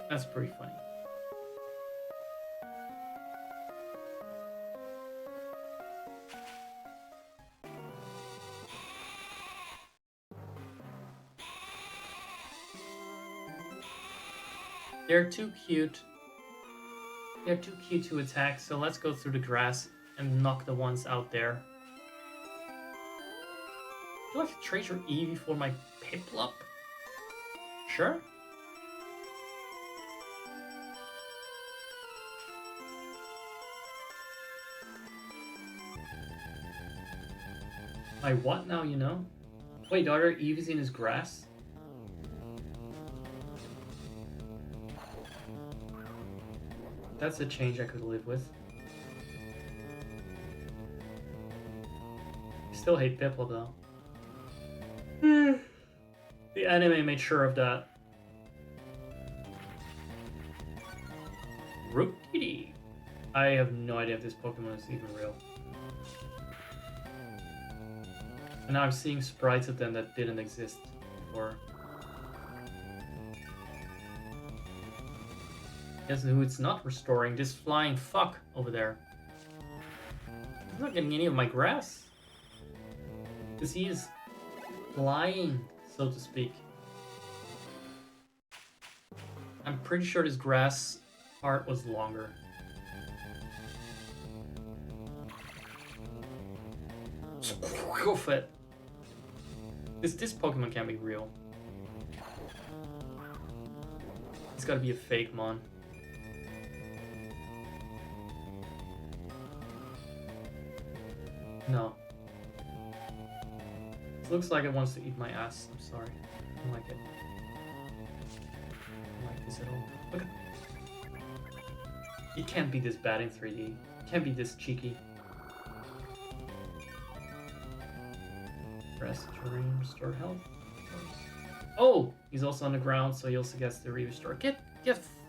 That's pretty funny. They're too cute. They're too cute to attack, so let's go through the grass and knock the ones out there. Would you like to trade your Eevee for my Piplup? Sure. My what now, you know? Wait, are there Eevees in his grass? That's a change I could live with. I still hate Piplup though. The anime made sure of that. Rookie. I have no idea if this Pokemon is even real. And now I'm seeing sprites of them that didn't exist before. Guess who it's not restoring? This flying fuck over there. He's not getting any of my grass. Because he is flying, so to speak. I'm pretty sure this grass part was longer. Squiff it. This Pokemon can't be real. It's gotta be a fake mon. No. It looks like it wants to eat my ass. I'm sorry. I don't like it. I don't like this at all. Look at... It can't be this bad in 3D. It can't be this cheeky. Rest, terrain, restore health. Oh! He's also on the ground, so he also gets the restore. Get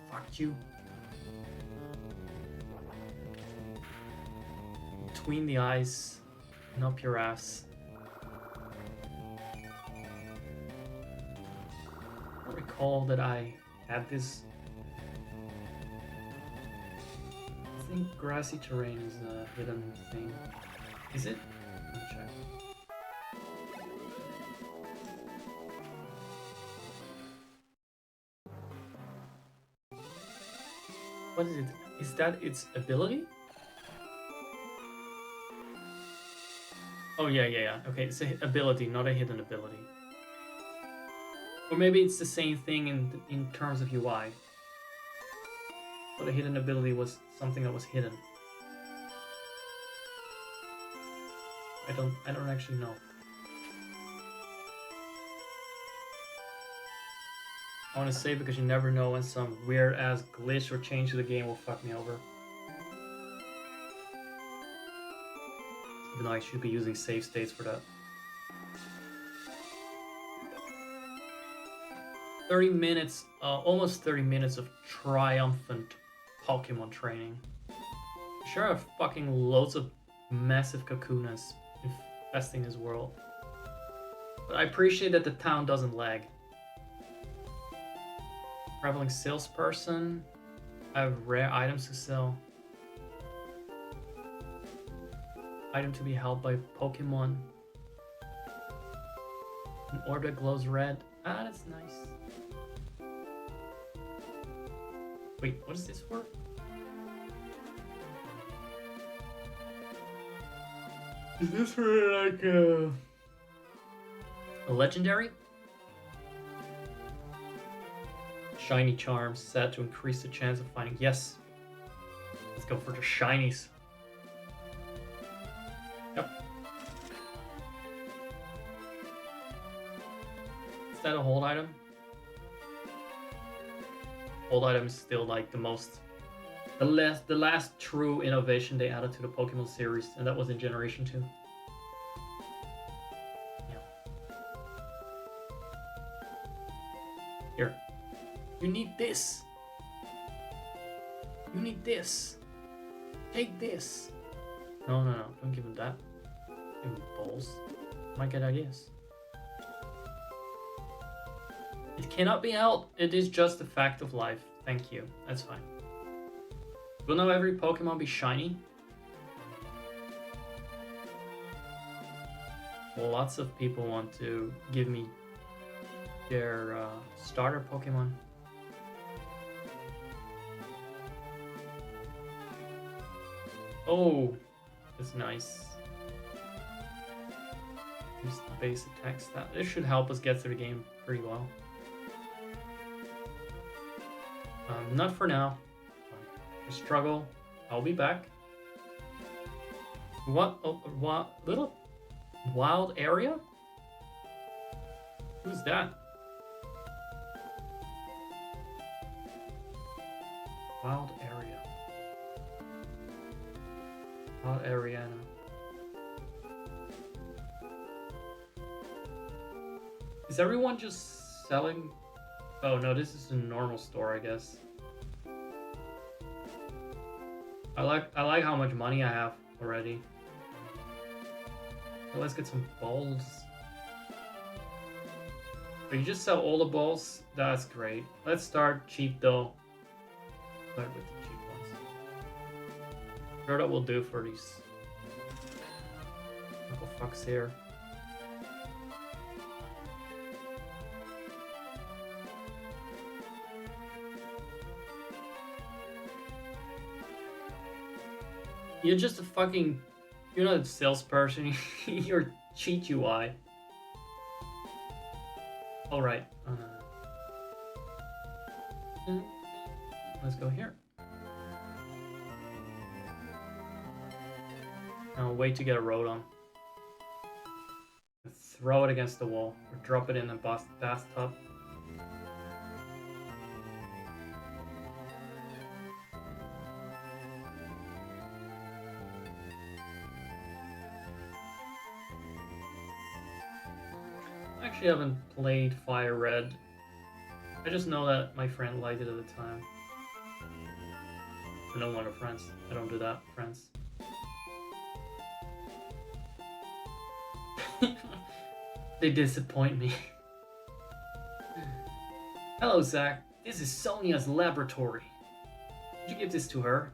fuck you. Between the eyes. And up your ass. I don't recall that I had this. I think grassy terrain is a hidden thing. Is it? Let me check. What is it? Is that its ability? Oh yeah. Okay, it's a ability, not a hidden ability. Or maybe it's the same thing in terms of UI. But a hidden ability was something that was hidden. I don't actually know. I want to say because you never know when some weird ass glitch or change to the game will fuck me over. Even though I should be using save states for that. 30 minutes, almost 30 minutes of triumphant Pokemon training. Sure, I have fucking loads of massive Kakunas infesting this world. But I appreciate that the town doesn't lag. Traveling salesperson. I have rare items to sell. Item to be held by Pokemon. An orb that glows red. Ah, that's nice. Wait, what is this for? Is this for like a legendary? Shiny charms set to increase the chance of finding. Yes. Let's go for the shinies. Yep. Is that a hold item? Hold item is still like the most, the last true innovation they added to the Pokemon series, and that was in Generation 2. Yeah. Here. You need this. You need this. Take this. No. Don't give him that. Give him balls. Might get ideas. It cannot be helped. It is just a fact of life. Thank you. That's fine. Will now every Pokemon be shiny? Well, lots of people want to give me their starter Pokemon. Oh, that's nice. Use the base attack stat. This should help us get through the game pretty well. Not for now. I struggle. I'll be back. What? Oh, what? Little wild area? Who's that? Wild area. Wild Ariana. Is everyone just selling? Oh no, this is a normal store, I guess. I like how much money I have already. So let's get some balls. But you just sell all the balls? That's great. Let's start cheap though. Start with the cheap ones. Sure that will do for these couple fucks here. You're just a fucking... You're not a salesperson. You're cheat UI. Alright. Let's go here. Now wait to get a Rotom. Throw it against the wall. Or drop it in a bathtub. I actually haven't played Fire Red. I just know that my friend liked it at the time. I don't want to friends. I don't do that, friends. They disappoint me. Hello, Zach. This is Sonia's laboratory. Did you give this to her?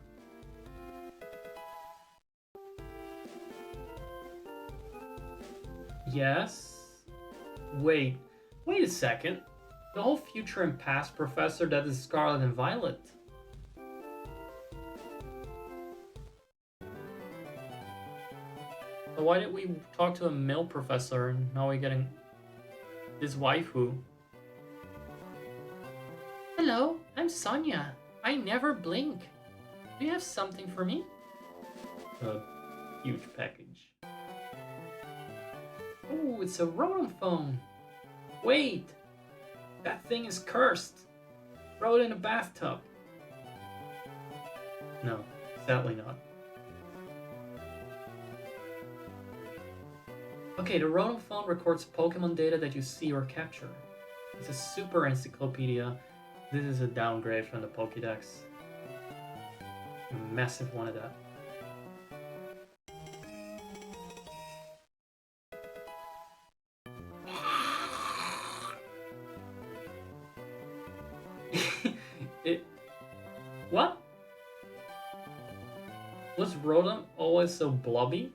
Yes. Wait a second. The whole future and past professor, that is Scarlet and Violet. So why did we talk to a male professor and now we're getting this waifu? Hello, I'm Sonia. I never blink. Do you have something for me? A huge package. Oh, it's a Rotom phone. Wait, that thing is cursed. Throw it in a bathtub. No, sadly not. Okay, the Rotom phone records Pokemon data that you see or capture. It's a super encyclopedia. This is a downgrade from the Pokédex. A massive one of that. What? Was Rotom always so blobby?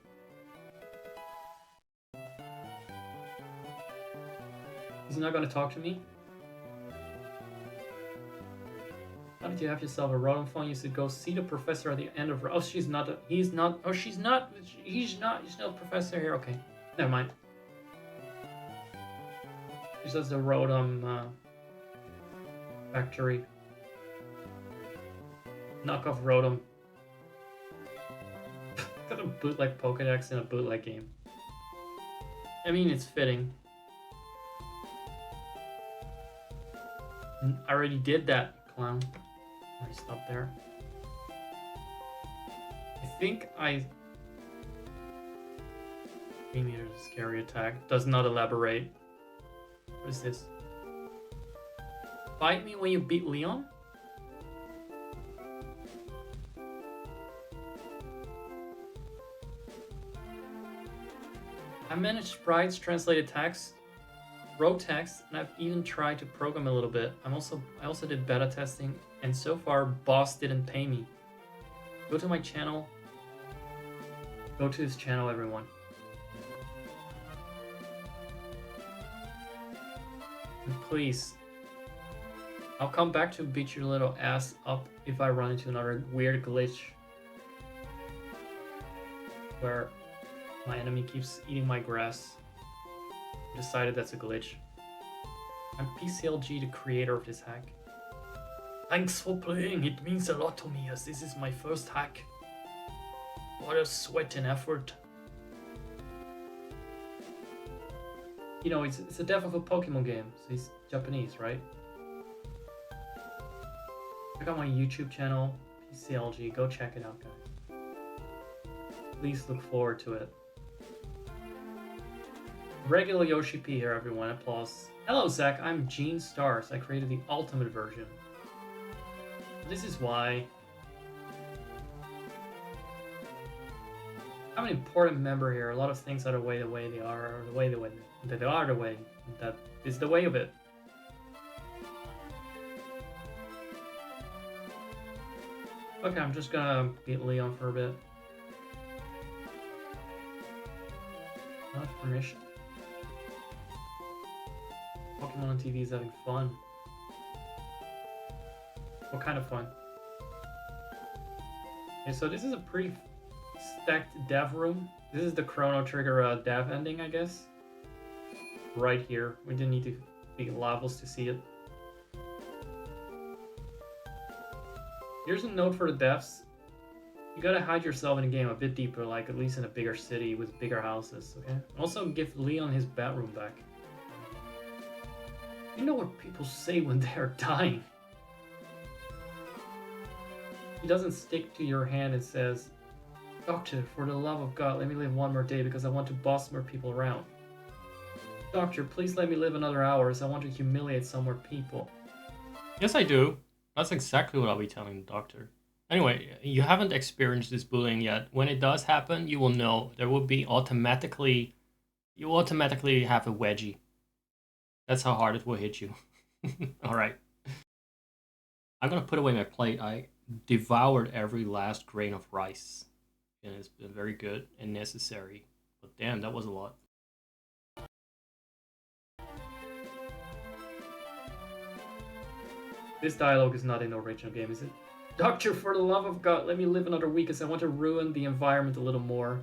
He's not gonna talk to me? How did you have yourself a Rotom phone? You should go see the professor at the end of... Oh, she's not... He's not... Oh, she's not... He's not a professor here. Okay. Never mind. She's just a Rotom factory. Knockoff Rotom. Got a bootleg Pokédex in a bootleg game. I mean, it's fitting. I already did that, clown. I stopped there. I think I... 3 meters scary attack. Does not elaborate. What is this? Bite me when you beat Leon? I managed sprites, translated text, wrote text, and I've even tried to program a little bit. I also did beta testing, and so far, boss didn't pay me. Go to my channel. Go to his channel, everyone. And please, I'll come back to beat your little ass up if I run into another weird glitch where my enemy keeps eating my grass. I decided that's a glitch. I'm PCLG, the creator of this hack. Thanks for playing, it means a lot to me as this is my first hack. What a sweat and effort. You know, it's a dev of a Pokemon game, so he's Japanese, right? Check out my YouTube channel, PCLG, go check it out, guys. Please look forward to it. Regular Yoshi P here, everyone. Applause. Hello, Zach. I'm Gene Stars. I created the ultimate version. This is why I'm an important member here. A lot of things are the way they are, or the way that they are the way that is the way of it. Okay, I'm just gonna beat Leon for a bit. Not permission. Pokemon on TV is having fun. What kind of fun? Okay, so this is a pretty stacked dev room. This is the Chrono Trigger dev ending, I guess. Right here. We didn't need to be levels to see it. Here's a note for the devs. You gotta hide yourself in a game a bit deeper, like at least in a bigger city with bigger houses, okay? Also give Leon his bathroom back. You know what people say when they're dying. He doesn't stick to your hand and says, Doctor, for the love of God, let me live one more day because I want to boss more people around. Doctor, please let me live another hour as I want to humiliate some more people. Yes, I do. That's exactly what I'll be telling the doctor. Anyway, you haven't experienced this bullying yet. When it does happen, you will know. There will be automatically... You automatically have a wedgie. That's how hard it will hit you. Alright. I'm gonna put away my plate. I devoured every last grain of rice. And it's been very good and necessary. But damn, that was a lot. This dialogue is not in the original game, is it? Doctor, for the love of God, let me live another week as I want to ruin the environment a little more.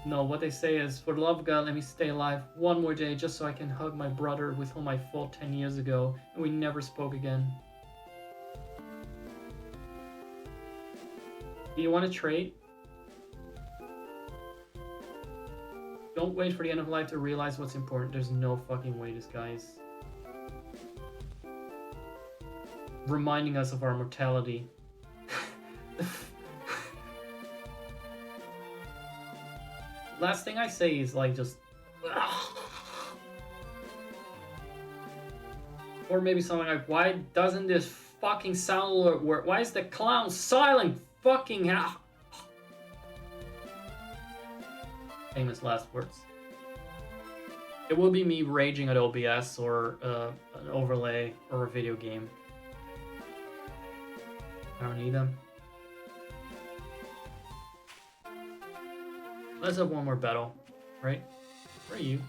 No, what they say is, for the love of God, let me stay alive one more day just so I can hug my brother with whom I fought 10 years ago and we never spoke again. Do you want to trade? Don't wait for the end of life to realize what's important. There's no fucking way this guy is reminding us of our mortality. Last thing I say is like just... Or maybe something like, why doesn't this fucking sound alert work? Why is the clown silent? Fucking hell. Famous last words. It will be me raging at OBS or an overlay or a video game. I don't need them. Let's have one more battle, right? Where are you?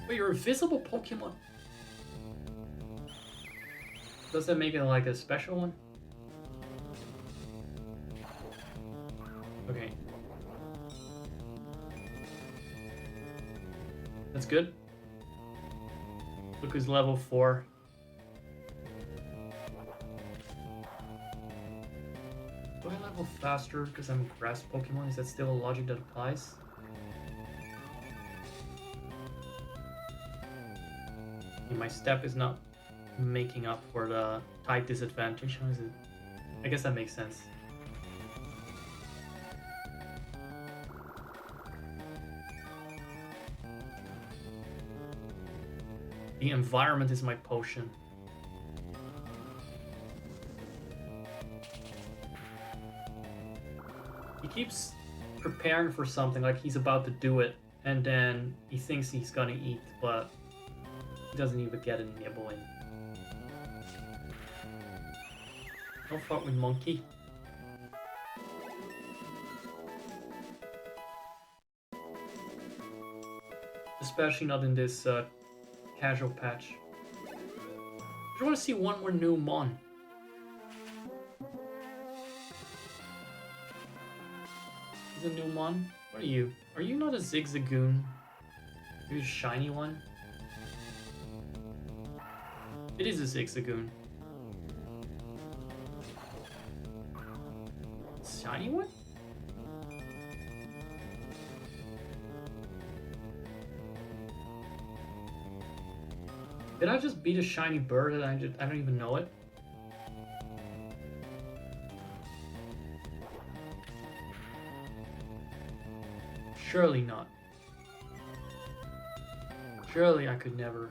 Wait, you're a visible Pokemon. Does that make it like a special one? Okay. That's good. Look who's level 4. Do I level faster because I'm a grass Pokemon? Is that still a logic that applies? My step is not making up for the type disadvantage. How is it? I guess that makes sense. The environment is my potion. He keeps preparing for something, like he's about to do it, and then he thinks he's gonna eat, but he doesn't even get any nibble in. Don't fuck with monkey. Especially not in this casual patch. I just want to see one more new Mon. Is a new Mon? What are you? Are you not a Zigzagoon? Are you a shiny one? It is a Zigzagoon. Shiny one? Did I just beat a shiny bird and I don't even know it? Surely not. Surely I could never.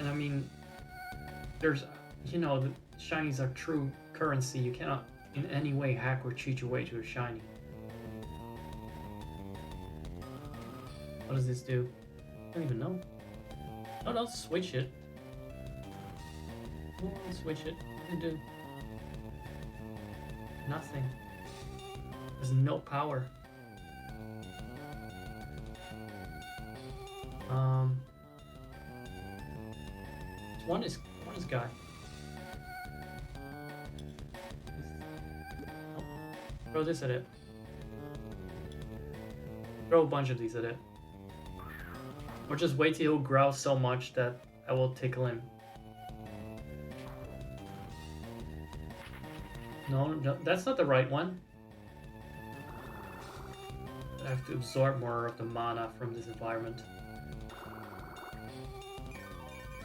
And I mean, there's, you know, the shinies are true currency. You cannot in any way hack or cheat your way to a shiny. What does this do? I don't even know. No, don't switch it. Oh, don't switch it. What does it do? Nothing. There's no power. One is guy. Oh, throw this at it. Throw a bunch of these at it. Or just wait till he'll growl so much that I will tickle him. No, that's not the right one. I have to absorb more of the mana from this environment.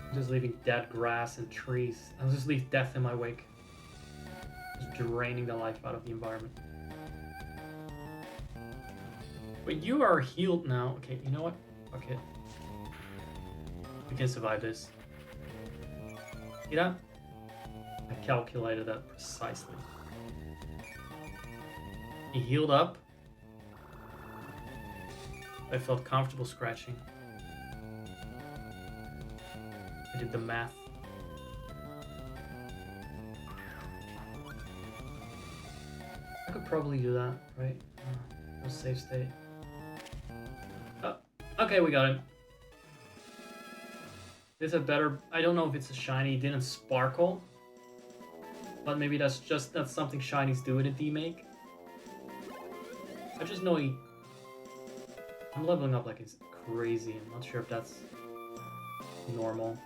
I'm just leaving dead grass and trees. I'll just leave death in my wake. Just draining the life out of the environment. But you are healed now. Okay, you know what? Fuck it. We can survive this. See that? I calculated that precisely. He healed up. I felt comfortable scratching. I did the math. I could probably do that, right? No save state. Oh, okay, we got it. It's a better... I don't know if it's a shiny. It didn't sparkle. But maybe that's something shinies do in a Demake. I just know I'm leveling up like it's crazy. I'm not sure if that's normal.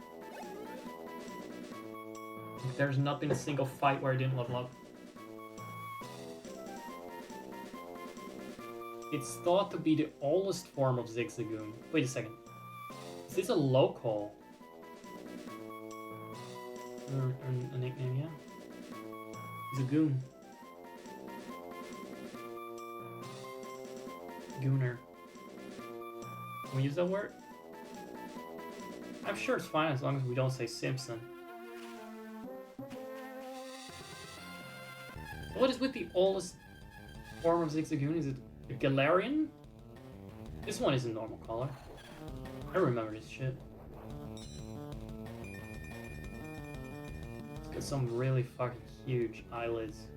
There's not been a single fight where I didn't level up. It's thought to be the oldest form of Zigzagoon. Wait a second. Is this a local? A nickname, yeah. Zagoon. Gooner. Can we use that word? I'm sure it's fine as long as we don't say Simpson. What is with the oldest form of Zigzagoon? Is it a Galarian? This one is a normal color. I remember this shit. It's got some really fucking huge eyelids.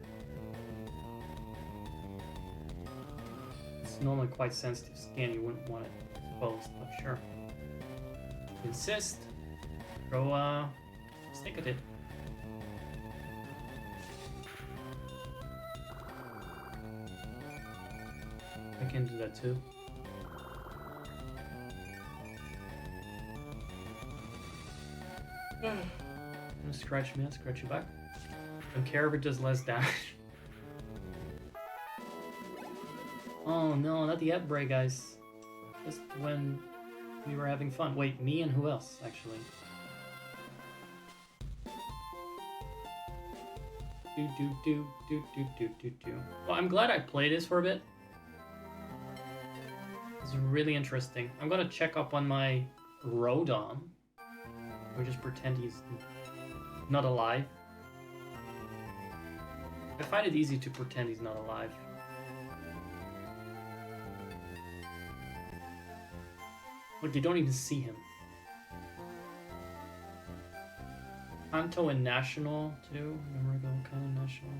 It's normally quite sensitive skin, you wouldn't want it exposed, but sure. Insist. Throw stick at it. I can do that too. Scratch me, I'll scratch you back. Don't care if it does less damage. Oh no, not the outbreak, guys. Just when we were having fun. Wait, me and who else, actually? Well, I'm glad I played this for a bit. It's really interesting. I'm gonna check up on my Rodon. Or just pretend he's not alive. I find it easy to pretend he's not alive. Look, you don't even see him. Kanto and National, too. Remember the kind of National?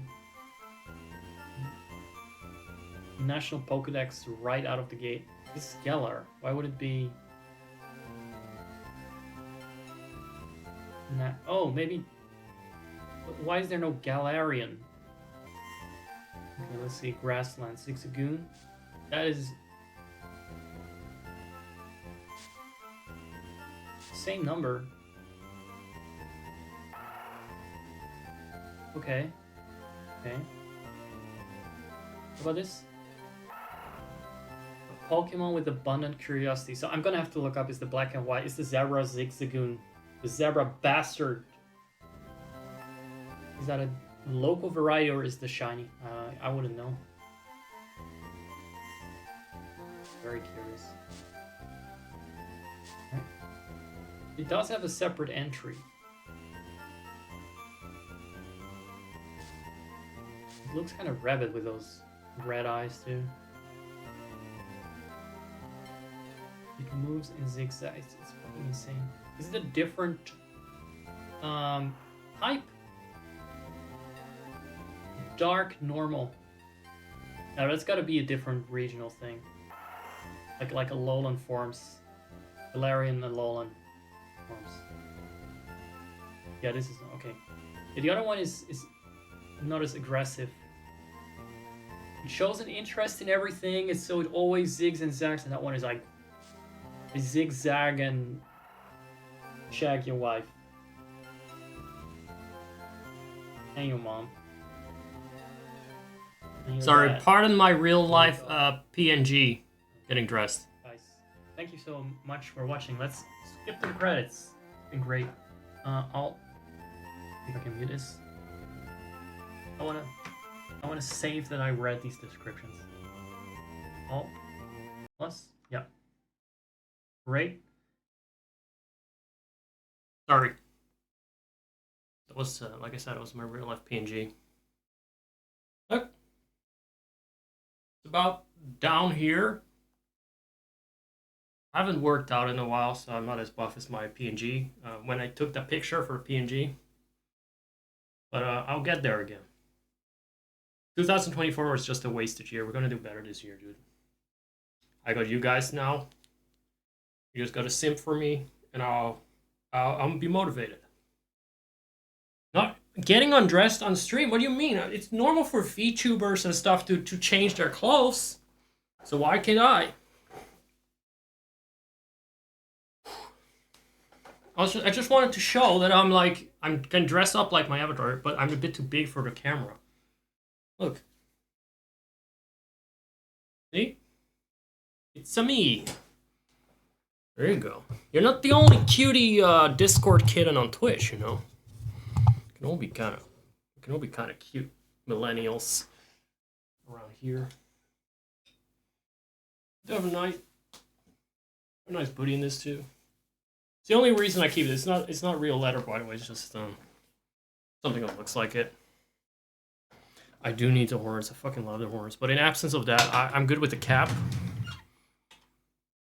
National Pokedex right out of the gate. This is Geller. Why would it be... Oh, maybe... Why is there no Galarian? Okay, let's see. Grassland. Zigzagoon. That is... Same number. Okay. Okay. What about this? A Pokemon with abundant curiosity. So I'm gonna have to look up, is the black and white. Is the Zebra Zigzagoon? The Zebra Bastard. Is that a local variety or is the shiny? I wouldn't know. Very curious. Right. It does have a separate entry. It looks kind of rabid with those red eyes too. It moves in zigzags. It's fucking insane. Is it a different type? Dark normal. Now that's got to be a different regional thing. Like a lowland forms. Galarian and lowland forms. Yeah, this is okay. Yeah, the other one is not as aggressive. It shows an interest in everything, and so it always zigs and zags, and that one is like a zigzag and shag your wife. And your mom. And your Sorry, dad. pardon my real life PNG getting dressed. Guys, thank you so much for watching. Let's skip to the credits. It's been great. I'll see if I can mute this. I wanna save that I read these descriptions. Alt plus, yeah. Great. Sorry. That was, like I said, it was my real life PNG. Look. It's about down here. I haven't worked out in a while, so I'm not as buff as my PNG when I took the picture for PNG. But I'll get there again. 2024 was just a wasted year. We're gonna do better this year, dude. I got you guys now. You just gotta simp for me, and I'll be motivated. Not getting undressed on stream. What do you mean? It's normal for VTubers and stuff to change their clothes. So why can't I? I just wanted to show that I can dress up like my avatar, but I'm a bit too big for the camera. Look. See? It's a me. There you go. You're not the only cutie Discord kitten on Twitch, you know. We can all be kind of cute millennials around here. Do have a nice booty in this too. It's the only reason I keep it. It's not real leather, by the way. It's just something that looks like it. I do need the horns. I fucking love the horns. But in absence of that, I'm good with the cap.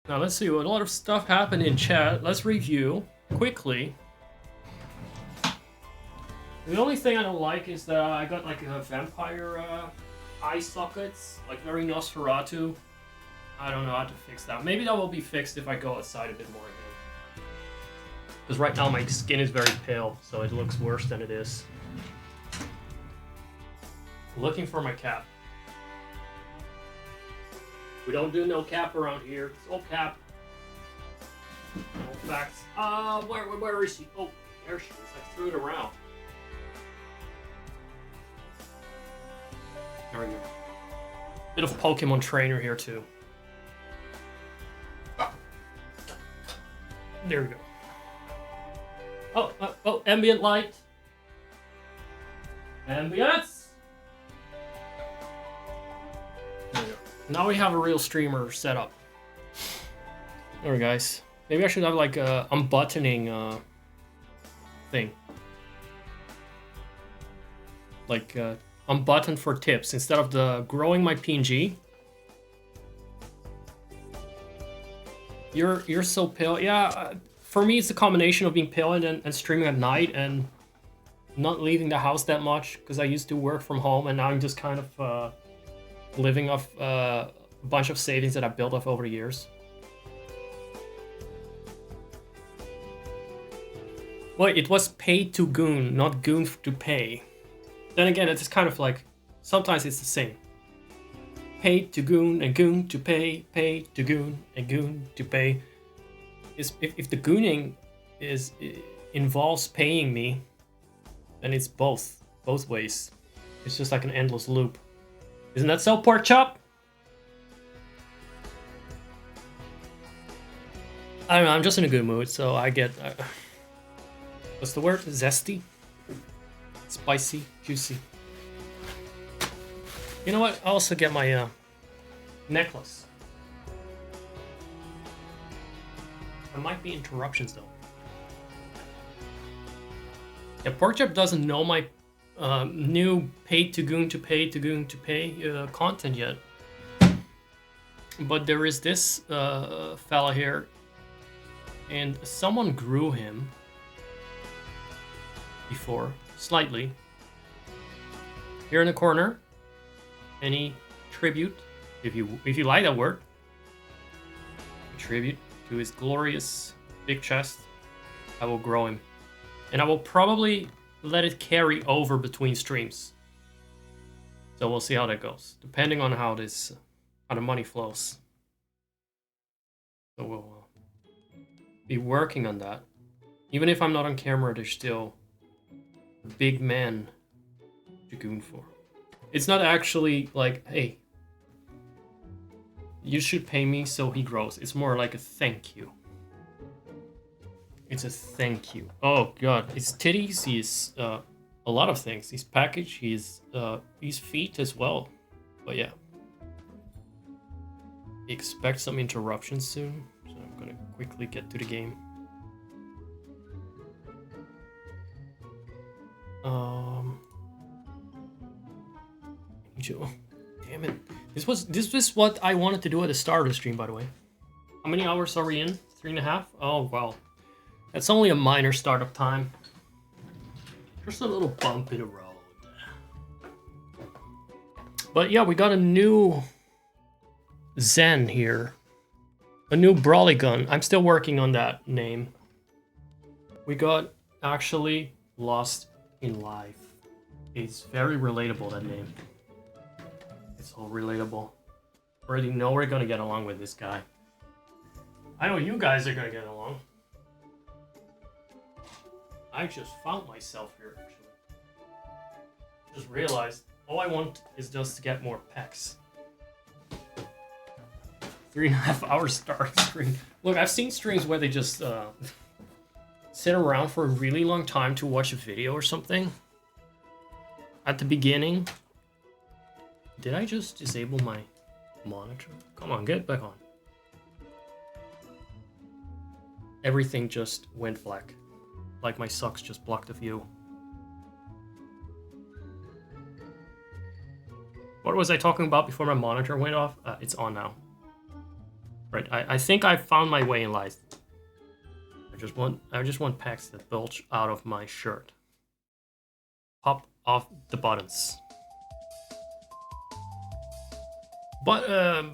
Now let's see what a lot of stuff happened in chat. Let's review quickly. The only thing I don't like is that I got like a vampire eye sockets, like very Nosferatu. I don't know how to fix that. Maybe that will be fixed if I go outside a bit more again. Because right now my skin is very pale, so it looks worse than it is. Looking for my cap. We don't do no cap around here. It's all cap. No facts. Where is she? Oh, there she is. I threw it around. There we go. Bit of Pokémon trainer here too. There we go. Oh, ambient light. Ambience. There we go. Now we have a real streamer setup. There we go, guys. Maybe I should have like a unbuttoning thing. Like unbutton for tips instead of the growing my PNG. You're so pale. Yeah, for me it's a combination of being pale and streaming at night and not leaving the house that much because I used to work from home and now I'm just kind of living off a bunch of savings that I built up over the years. Well, it was pay to goon, not goon to pay. Then again, it's kind of like, sometimes it's the same. Pay to goon and goon to pay to goon and goon to pay. If the gooning involves paying me, then it's both ways. It's just like an endless loop. Isn't that so, pork chop? I don't know, I'm just in a good mood, so I get... what's the word? Zesty? Spicy, juicy. You know what? I'll also get my necklace. There might be interruptions though. Yeah, Porkchop doesn't know my new pay to goon to pay to goon to pay content yet. But there is this fella here, and someone grew him before. Slightly. Here in the corner, any tribute, if you like that word, tribute to his glorious big chest, I will grow him, and I will probably let it carry over between streams. So we'll see how that goes, depending on how the money flows. So we'll be working on that. Even if I'm not on camera, there's still big man to goon for. It's not actually like, hey, you should pay me so he grows. It's more like a thank you. It's a thank you. Oh god, his titties, he's a lot of things. His package, his feet as well. But yeah. Expect some interruptions soon. So I'm gonna quickly get to the game. Damn it. This was what I wanted to do at the start of the stream, by the way. How many hours are we in? 3.5? Oh, well. That's only a minor startup time. Just a little bump in the road. But yeah, we got a new Zen here. A new Brawly gun. I'm still working on that name. We got actually Lost in Life. It's very relatable, that name. It's all relatable. Already know we're gonna get along with this guy. I know you guys are gonna get along. I just found myself here, actually. Just realized all I want is just to get more pecs. 3.5 hours start stream. Look, I've seen streams where they just sit around for a really long time to watch a video or something. At the beginning. Did I just disable my monitor? Come on, get back on. Everything just went black. Like my socks just blocked the view. What was I talking about before my monitor went off? It's on now. Right, I think I found my way in life. I just want packs that bulge out of my shirt. Pop off the buttons. But I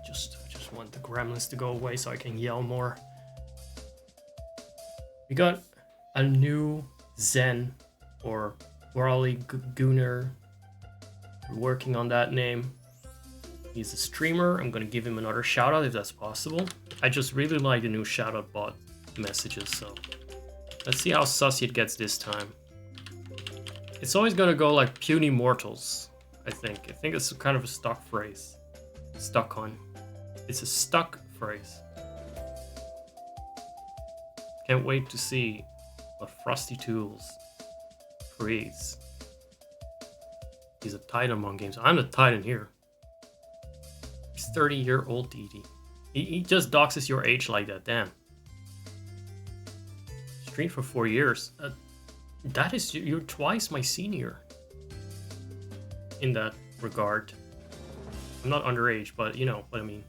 just want the gremlins to go away so I can yell more. We got a new Zen or Brawly Gooner. We're working on that name. He's a streamer. I'm gonna give him another shout out if that's possible. I just really like the new shout out bot messages, so let's see how sussy it gets this time. It's always gonna go like puny mortals, I think. I think it's kind of a stock phrase. Stuck on. It's a stuck phrase. Can't wait to see what Frosty Tools creates. He's a titan among games. I'm the titan here. He's 30-year-old DD. He just doxes your age like that, damn. Streamed for 4 years. That is, you're twice my senior. In that regard. I'm not underage, but you know what I mean.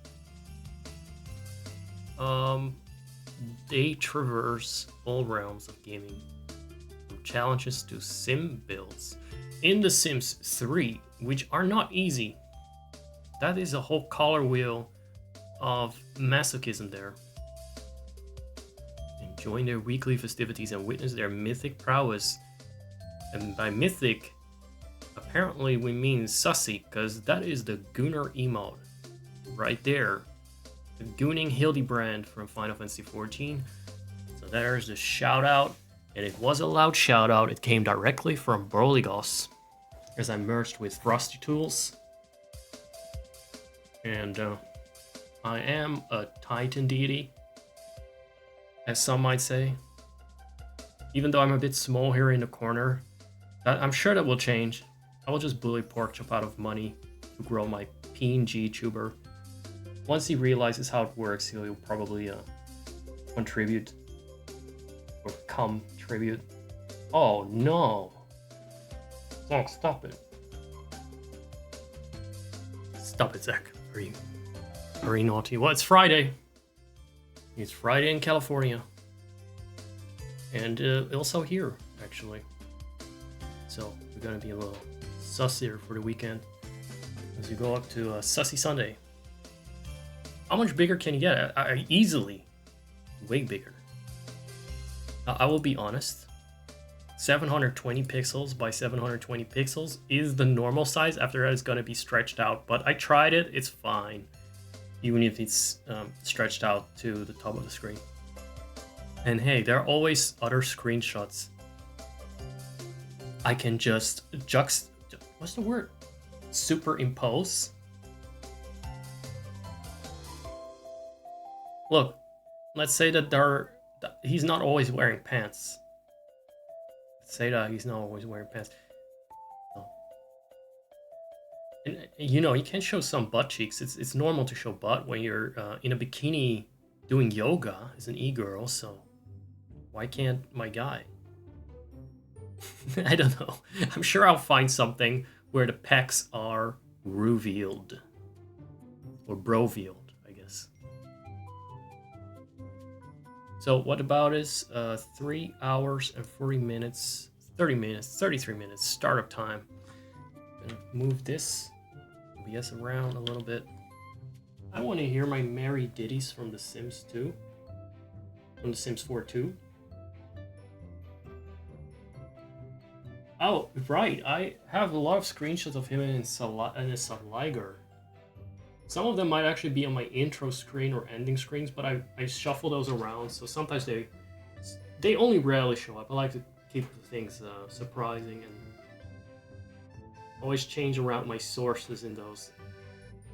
They traverse all realms of gaming. From challenges to sim builds. In The Sims 3, which are not easy. That is a whole color wheel of masochism there. And join their weekly festivities and witness their mythic prowess. And by mythic, apparently we mean sussy, because that is the Gooner emote. Right there. The Gooning Hildebrand from Final Fantasy XIV. So there's the shout out. And it was a loud shout out. It came directly from Broligos. As I merged with Frosty Tools. And I am a Titan deity, as some might say. Even though I'm a bit small here in the corner, I'm sure that will change. I will just bully Porkchop out of money to grow my PNG tuber. Once he realizes how it works, he'll probably contribute. Or contribute. Oh no! Zach, stop it. Stop it, Zach. Very naughty. Well, it's Friday. It's Friday in California. And also here, actually. So we're gonna be a little sussier for the weekend. As we go up to Sussy Sunday. How much bigger can you get? Easily. Way bigger. I will be honest. 720 pixels by 720 pixels is the normal size. After that, it's going to be stretched out. But I tried it. It's fine. Even if it's stretched out to the top of the screen. And hey, there are always other screenshots. I can just what's the word? Superimpose? Look, let's say that he's not always wearing pants. Say that he's not always wearing pants. Oh. And, you know, you can show some butt cheeks. It's normal to show butt when you're in a bikini doing yoga as an e-girl, so why can't my guy? I don't know. I'm sure I'll find something where the pecs are revealed. Or brovealed, I guess. So what about is 3 hours and 40 minutes, 30 minutes, 33 minutes startup time. Gonna move this OBS around a little bit. I want to hear my merry ditties from The Sims 2. From The Sims 4 too. Oh, right. I have a lot of screenshots of him in a Subliger. Some of them might actually be on my intro screen or ending screens, but I shuffle those around, so sometimes they only rarely show up. I like to keep things surprising and always change around my sources in those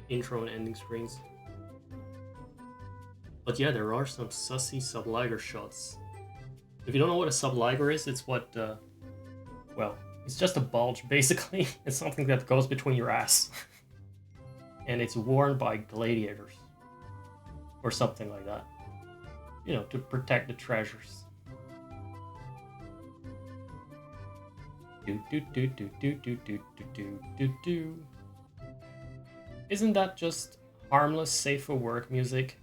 intro and ending screens. But yeah, there are some sussy Subliger shots. If you don't know what a Subliger is, it's what, well, it's just a bulge, basically. It's something that goes between your ass. And it's worn by gladiators. Or something like that. You know, to protect the treasures. Isn't that just harmless, safe for work music?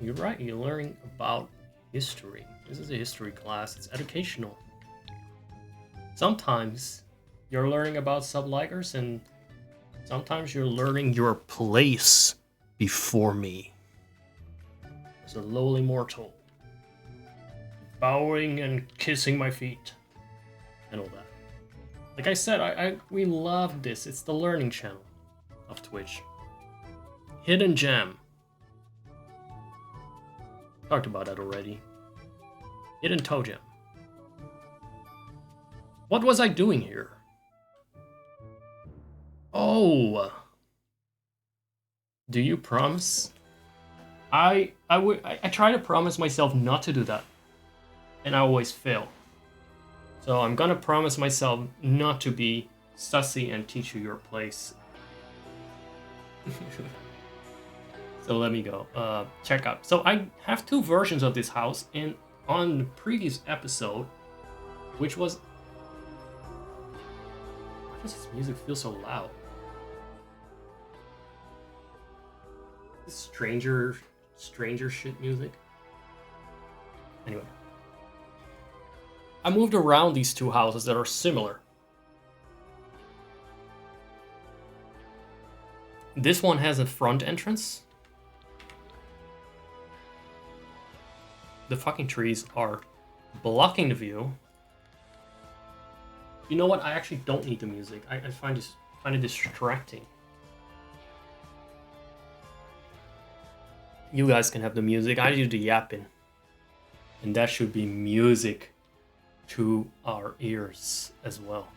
You're right, you're learning about history. This is a history class, it's educational. Sometimes you're learning about Subligers, and sometimes you're learning your place before me. As a lowly mortal. Bowing and kissing my feet. And all that. Like I said, we love this. It's the learning channel of Twitch. Hidden Gem. Talked about that already. Hidden Toe Gem. What was I doing here? Oh. Do you promise? I try to promise myself not to do that. And I always fail. So I'm gonna promise myself not to be sussy and teach you your place. So let me go. Check out. So I have two versions of this house, and on the previous episode, which was... Why does this music feel so loud? This stranger shit music. Anyway. I moved around these two houses that are similar. This one has a front entrance. The fucking trees are blocking the view. You know what? I actually don't need the music. I find it distracting. You guys can have the music. I do the yapping. And that should be music to our ears as well.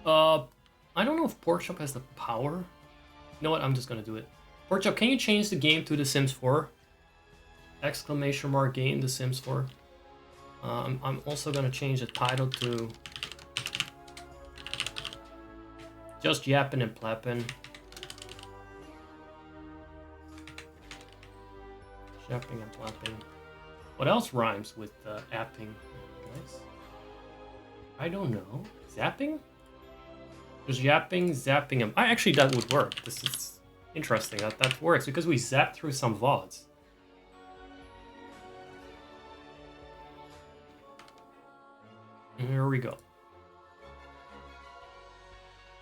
I don't know if Porkchop has the power. You know what? I'm just gonna do it. Porkchop, can you change the game to The Sims 4? Exclamation mark game, The Sims 4. I'm also gonna change the title to just yapping and plapping. Yapping and plapping. What else rhymes with apping? Nice. I don't know. Zapping? Just yapping, zapping. Actually, that would work. This is interesting. That works because we zapped through some VODs. Here we go.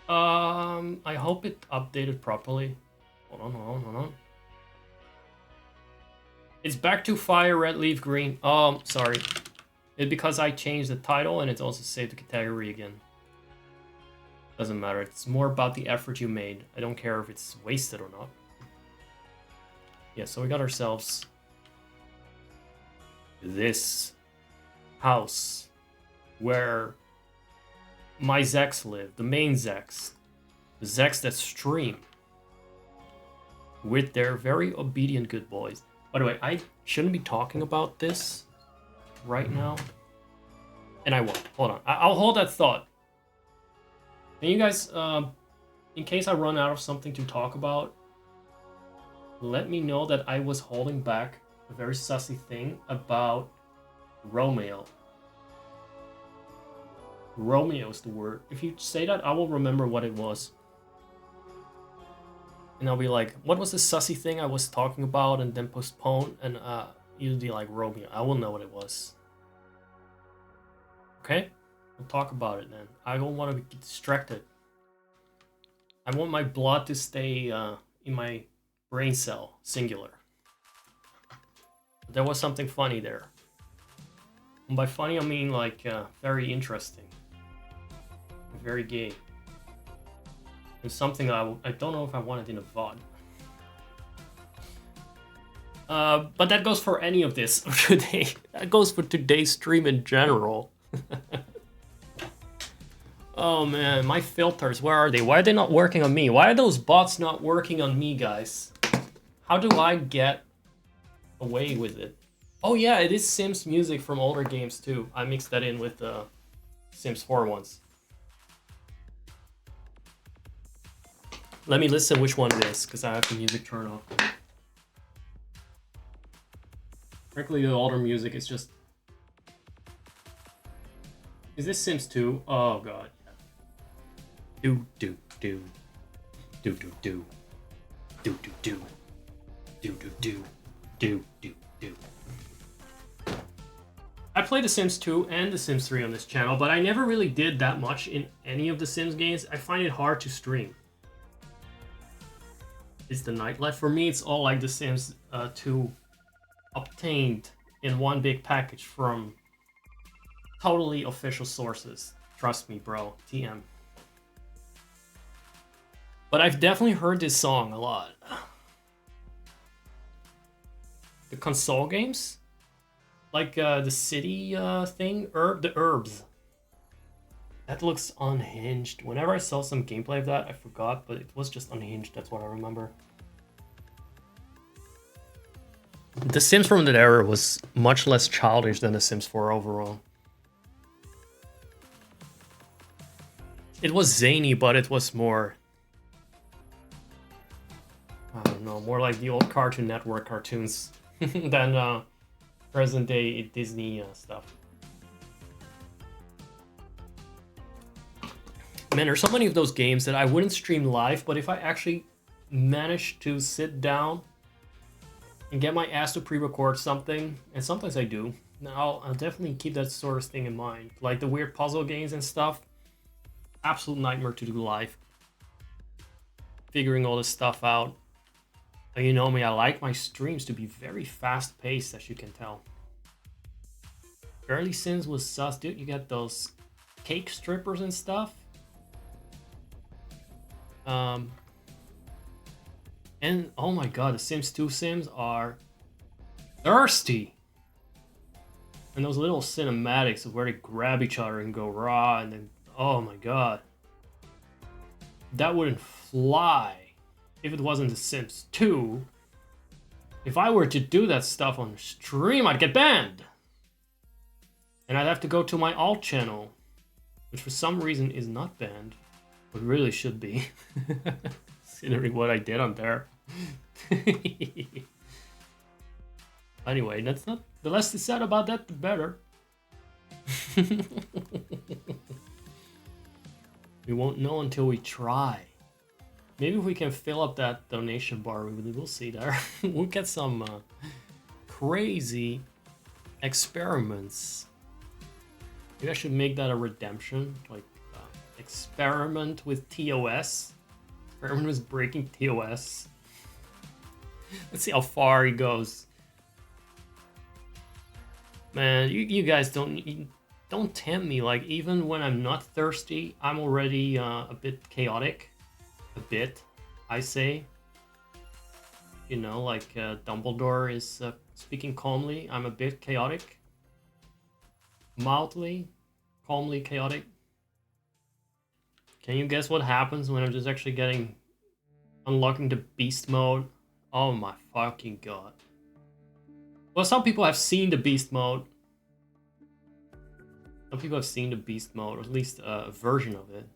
I hope it updated properly. Hold on. It's back to fire, red leaf, green. Oh, sorry. It's because I changed the title and it's also saved the category again. Doesn't matter. It's more about the effort you made. I don't care if it's wasted or not. Yeah, so we got ourselves this house where my Zeks live, the main Zeks. The Zeks that stream with their very obedient good boys. By the way, I shouldn't be talking about this right now. And I won't. Hold on. I'll hold that thought. And you guys, in case I run out of something to talk about, let me know that I was holding back a very sussy thing about Romeo. Romeo is the word. If you say that, I will remember what it was. And I'll be like, what was the sussy thing I was talking about and then postpone? And you'll be like, Romeo. I will know what it was. Okay? We'll talk about it then. I don't want to get distracted. I want my blood to stay in my brain cell, singular. There was something funny there. And by funny, I mean like very interesting. Very gay. And something I don't know if I want it in a VOD. But that goes for any of this today. That goes for today's stream in general. Oh man, my filters, where are they? Why are they not working on me? Why are those bots not working on me, guys? How do I get away with it? Oh yeah, it is Sims music from older games too. I mixed that in with the Sims 4 ones. Let me listen which one it is, because I have the music turned off. Frankly, the older music is just... Is this Sims 2? Oh god. Do do do. Do do do. Do do do. Do do do. Do do do. I played The Sims 2 and The Sims 3 on this channel, but I never really did that much in any of the Sims games. I find it hard to stream. It's the nightlife. For me, it's all like The Sims 2 obtained in one big package from totally official sources. Trust me, bro. TM. But I've definitely heard this song a lot. The console games? Like the city thing? The herbs. That looks unhinged. Whenever I saw some gameplay of that, I forgot, but it was just unhinged. That's what I remember. The Sims from that era was much less childish than The Sims 4 overall. It was zany, but it was more... I don't know, more like the old Cartoon Network cartoons than present day Disney stuff. Man, there's so many of those games that I wouldn't stream live, but if I actually manage to sit down and get my ass to pre-record something, and sometimes I do, I'll definitely keep that sort of thing in mind. Like the weird puzzle games and stuff, absolute nightmare to do live. Figuring all this stuff out. But you know me, I like my streams to be very fast-paced, as you can tell. Early Sims was sus, dude. You got those cake strippers and stuff. And oh my god, the Sims 2 Sims are thirsty. And those little cinematics of where they grab each other and go raw, and then oh my god, that wouldn't fly if it wasn't the Sims 2. If I were to do that stuff on stream, I'd get banned. And I'd have to go to my alt channel, which for some reason is not banned, but really should be, considering what I did on there. Anyway, that's not... The less is said about that, the better. We won't know until we try. Maybe if we can fill up that donation bar, we'll see there. We'll get some crazy experiments. Maybe I should make that a redemption, like experiment with TOS. Experiment with breaking TOS. Let's see how far he goes. Man, you guys don't tempt me. Like, even when I'm not thirsty, I'm already a bit chaotic. A bit, I say. You know, like Dumbledore is speaking calmly. I'm a bit chaotic. Mildly, calmly chaotic. Can you guess what happens when I'm just actually unlocking the beast mode? Oh my fucking god. Well, some people have seen the beast mode. Some people have seen the beast mode, or at least a version of it.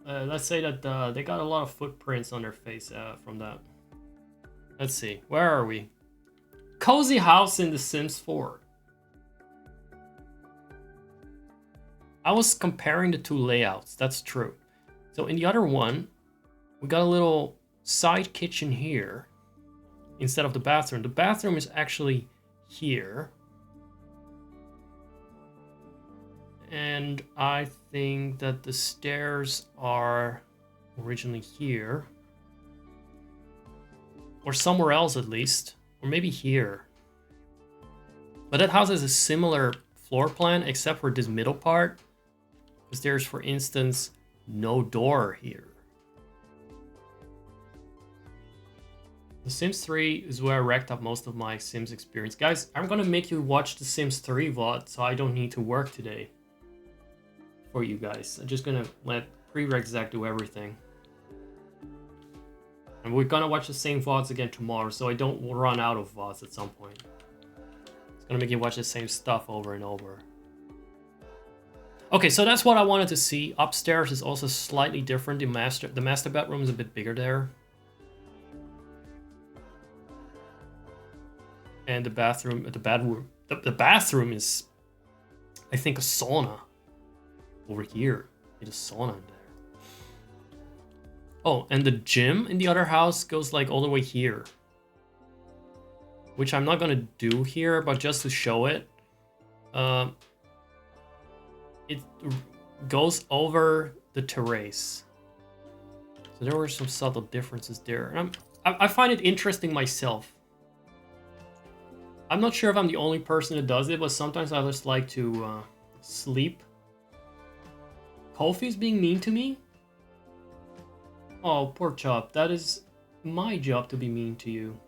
Let's say that they got a lot of footprints on their face from that. Let's see, where are we? Cozy house in The Sims 4. I was comparing the two layouts, that's true. So in the other one, we got a little side kitchen here instead of the bathroom. The bathroom is actually here. And I think that the stairs are originally here. Or somewhere else at least. Or maybe here. But that house has a similar floor plan except for this middle part. Because there's, for instance, no door here. The Sims 3 is where I racked up most of my Sims experience. Guys, I'm gonna make you watch the Sims 3 VOD so I don't need to work today. For you guys. I'm just gonna let Prereq do everything. And we're gonna watch the same VODs again tomorrow so I don't run out of VODs at some point. It's gonna make you watch the same stuff over and over. Okay, so that's what I wanted to see. Upstairs is also slightly different. The master bedroom is a bit bigger there. And the bathroom is, I think, a sauna over here. There's a sauna in there. Oh, and the gym in the other house goes like all the way here. Which I'm not gonna do here, but just to show it. It goes over the terrace. So there were some subtle differences there. And I find it interesting myself. I'm not sure if I'm the only person that does it, but sometimes I just like to sleep. Kofi's being mean to me? Oh, poor Chop. That is my job to be mean to you.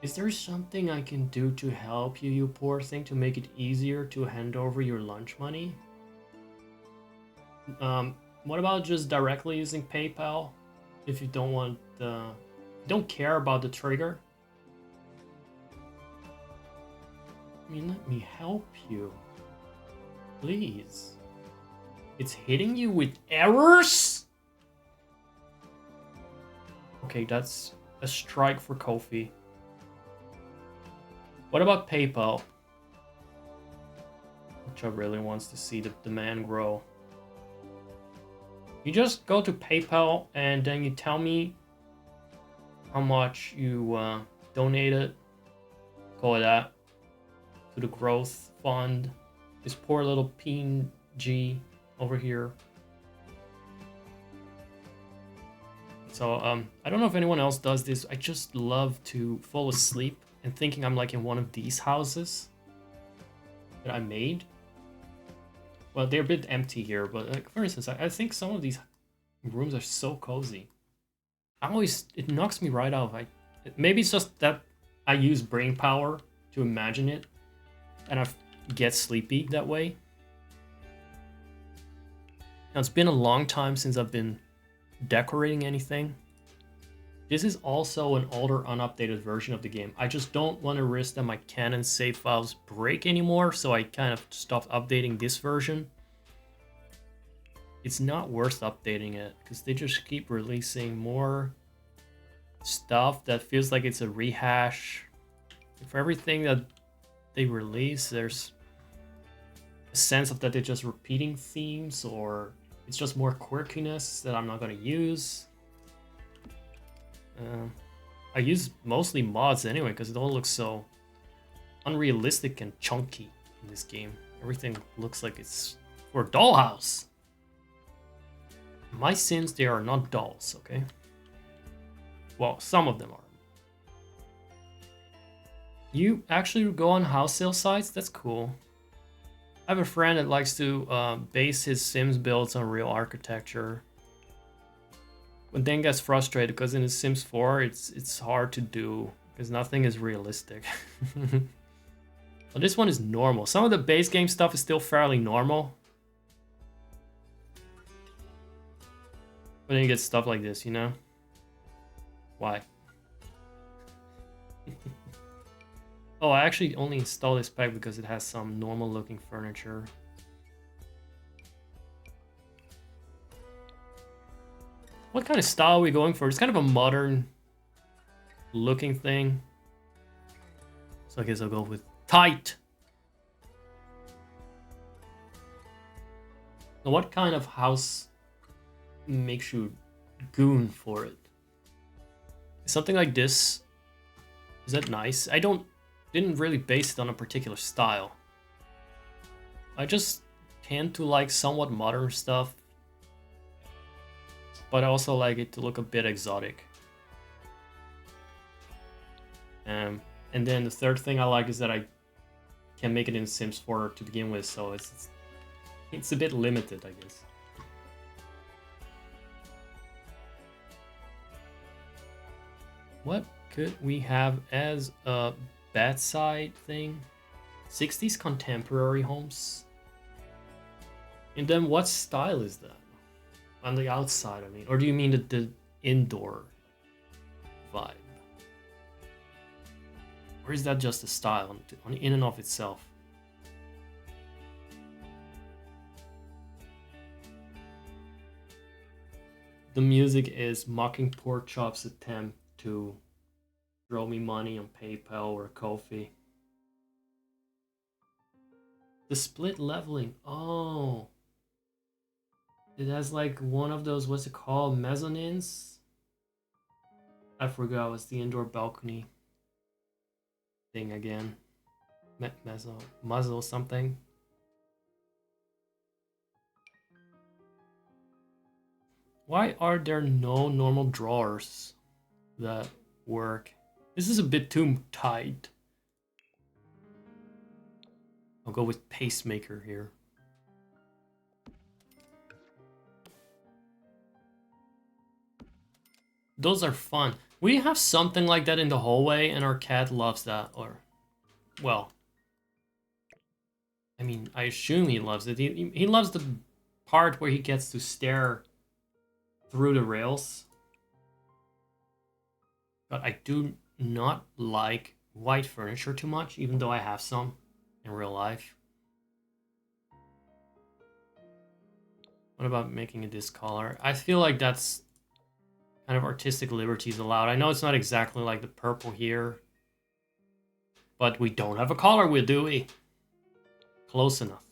Is there something I can do to help you, you poor thing, to make it easier to hand over your lunch money? What about just directly using PayPal? If you don't want don't care about the trigger? I mean, let me help you. Please. It's hitting you with errors? Okay, that's a strike for Kofi. What about PayPal? Which I really wants to see the demand grow. You just go to PayPal and then you tell me how much you donated. Call it that. To the growth fund. This poor little PNG over here. So I don't know if anyone else does this. I just love to fall asleep and thinking I'm like in one of these houses that I made. Well, they're a bit empty here, but like for instance, I think some of these rooms are so cozy. It knocks me right out. Maybe it's just that I use brain power to imagine it, and I get sleepy that way. Now, it's been a long time since I've been decorating anything. This is also an older, unupdated version of the game. I just don't want to risk that my Canon save files break anymore, so I kind of stopped updating this version. It's not worth updating it, because they just keep releasing more stuff that feels like it's a rehash. For everything that they release, there's a sense of that they're just repeating themes, or it's just more quirkiness that I'm not going to use. I use mostly mods anyway, because it all looks so unrealistic and chunky in this game. Everything looks like it's for a dollhouse. My Sims, they are not dolls, okay? Well, some of them are. You actually go on house sale sites? That's cool. I have a friend that likes to base his Sims builds on real architecture. But then gets frustrated because in the Sims 4 it's hard to do because nothing is realistic. But this one is normal. Some of the base game stuff is still fairly normal. But then you get stuff like this, you know? Why? Oh, I actually only installed this pack because it has some normal looking furniture. What kind of style are we going for? It's kind of a modern looking thing. So I guess I'll go with tight. Now, what kind of house makes you goon for it? Something like this. Is that nice? Didn't really base it on a particular style. I just tend to like somewhat modern stuff, but I also like it to look a bit exotic. And then the third thing I like is that I can make it in Sims 4 to begin with, so it's a bit limited, I guess. What could we have as a bedside thing? 60s contemporary homes. And then what style is that? On the outside, I mean. Or do you mean the indoor vibe? Or is that just a style in and of itself? The music is mocking Pork Chop's attempt to throw me money on PayPal or Ko-fi. The split leveling. Oh. It has like one of those, what's it called? Mezzanines? I forgot, what's the indoor balcony thing again? Muzzle something. Why are there no normal drawers that work? This is a bit too tight. I'll go with pacemaker here. Those are fun. We have something like that in the hallway, and our cat loves that. Or, well, I mean, I assume he loves it. He loves the part where he gets to stare through the rails. But I do not like white furniture too much, even though I have some in real life. What about making it this color? I feel like that's kind of artistic liberties allowed. I know it's not exactly like the purple here, but we don't have a color wheel, do we? Close enough.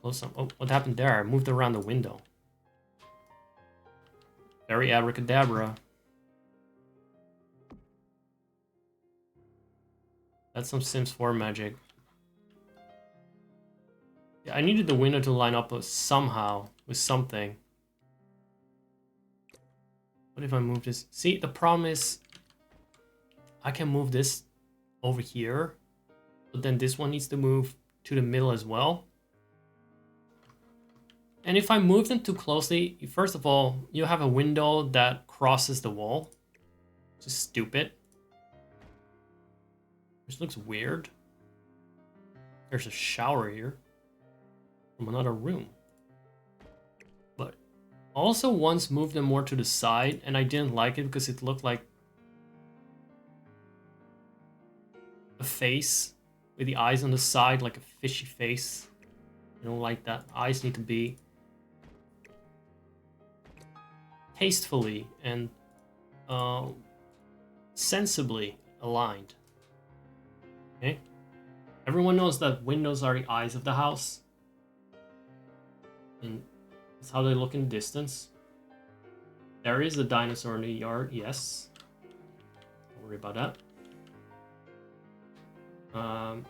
Close enough. Oh, what happened there? I moved around the window. Very abracadabra. That's some Sims 4 magic. Yeah, I needed the window to line up somehow with something. What if I move this? See, the problem is I can move this over here, but then this one needs to move to the middle as well. And if I move them too closely, first of all, you have a window that crosses the wall, which is stupid. Which looks weird. There's a shower here from another room. But also once moved them more to the side, and I didn't like it because it looked like a face with the eyes on the side, like a fishy face. I don't like that. Eyes need to be tastefully and sensibly aligned. Okay? Everyone knows that windows are the eyes of the house. And that's how they look in distance. There is a dinosaur in the yard, yes. Don't worry about that.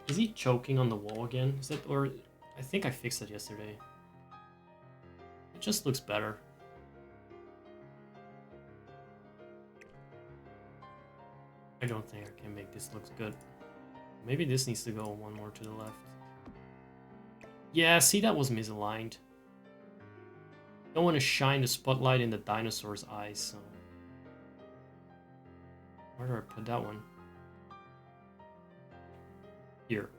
Is he choking on the wall again? Is it, or I think I fixed it yesterday. It just looks better. I don't think I can make this look good. Maybe this needs to go one more to the left. Yeah, see, that was misaligned. Don't want to shine the spotlight in the dinosaur's eyes, so... Where do I put that one? Here.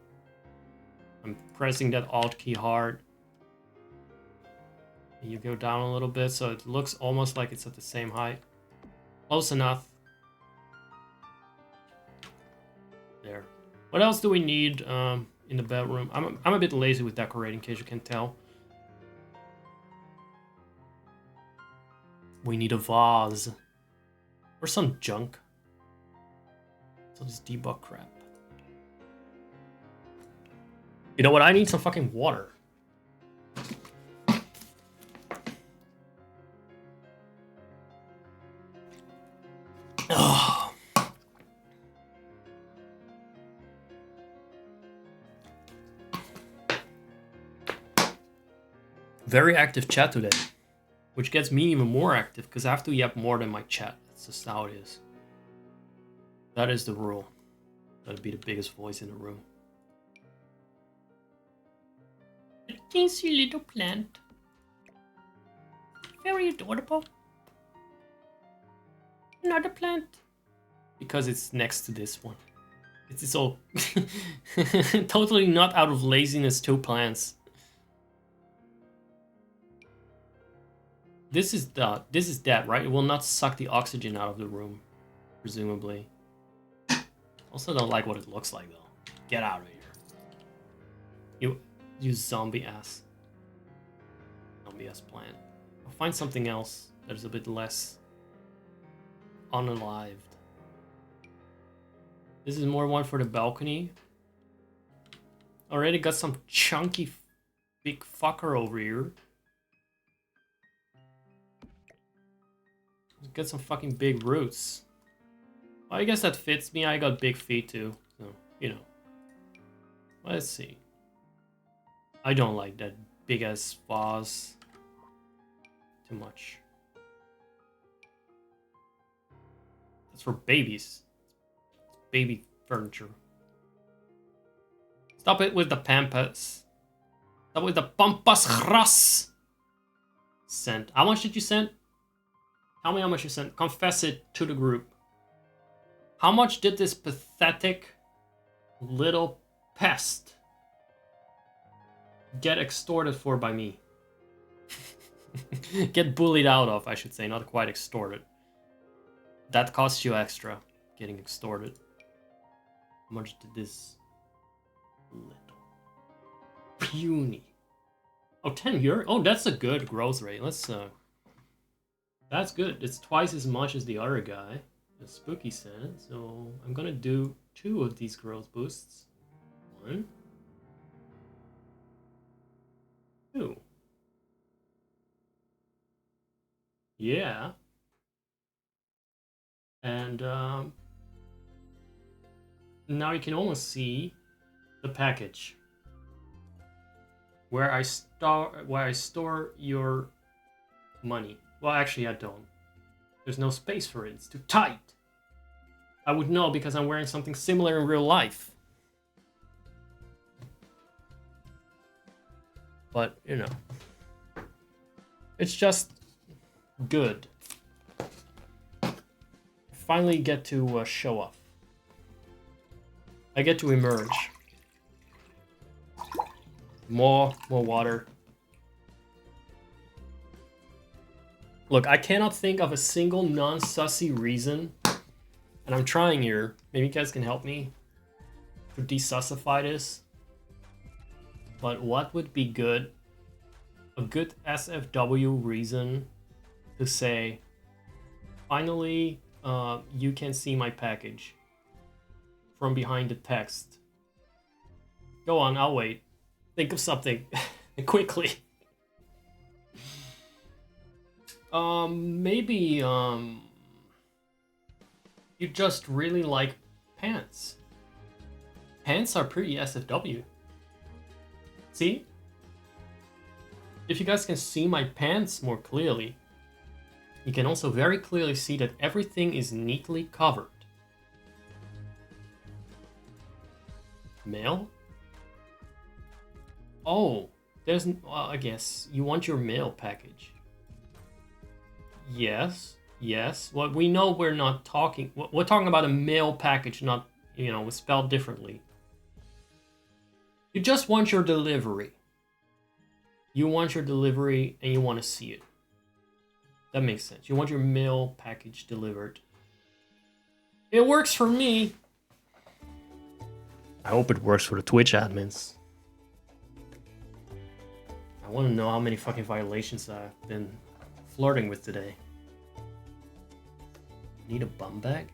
I'm pressing that Alt key hard. You go down a little bit, so it looks almost like it's at the same height. Close enough. There. What else do we need in the bedroom? I'm a bit lazy with decorating, in case you can tell. We need a vase. Or some junk. So this debug crap. You know what? I need some fucking water. Ugh. Very active chat today. Which gets me even more active, because I have to yap more than my chat. That's just how it is. That is the rule. That'd be the biggest voice in the room. A teensy little plant. Very adorable. Another plant. Because it's next to this one. It's all totally not out of laziness, 2 plants. This is that, right? It will not suck the oxygen out of the room, presumably. Also don't like what it looks like though. Get out of here. You zombie ass. Zombie ass plant. I'll find something else that is a bit less unalived. This is more one for the balcony. Already got some chunky big fucker over here. Got some fucking big roots. Well, I guess that fits me. I got big feet too. So, you know. Let's see. I don't like that big ass vase. Too much. That's for babies. Baby furniture. Stop it with the pampas. Stop with the pampas gras. Sent. How much did you send? Tell me how much you sent. Confess it to the group. How much did this pathetic little pest get extorted for by me? Get bullied out of, I should say, not quite extorted. That costs you extra, getting extorted. How much did this little puny? Oh, 10 euro? Oh, that's a good growth rate. Let's that's good. It's twice as much as the other guy, the Spooky said. So I'm gonna do 2 of these growth boosts. 1, 2. Yeah. And now you can almost see the package where I store your money. Well, actually, I don't. There's no space for it. It's too tight. I would know because I'm wearing something similar in real life. But, you know. It's just good. I finally get to show off. I get to emerge. More water. Look, I cannot think of a single non-sussy reason, and I'm trying here. Maybe you guys can help me to desussify this. But what would be good? A good SFW reason to say, finally, you can see my package from behind the text. Go on, I'll wait. Think of something quickly. Maybe, you just really like pants. Pants are pretty SFW. See? If you guys can see my pants more clearly, you can also very clearly see that everything is neatly covered. Mail? Oh, there's, well, I guess you want your mail package. Yes. Well, we know we're not talking, we're talking about a mail package, not, you know, spelled differently. You just want your delivery. You want your delivery and you want to see it. That makes sense. You want your mail package delivered. It works for me. I hope it works for the Twitch admins. I want to know how many fucking violations I've been flirting with today. Need a bum bag?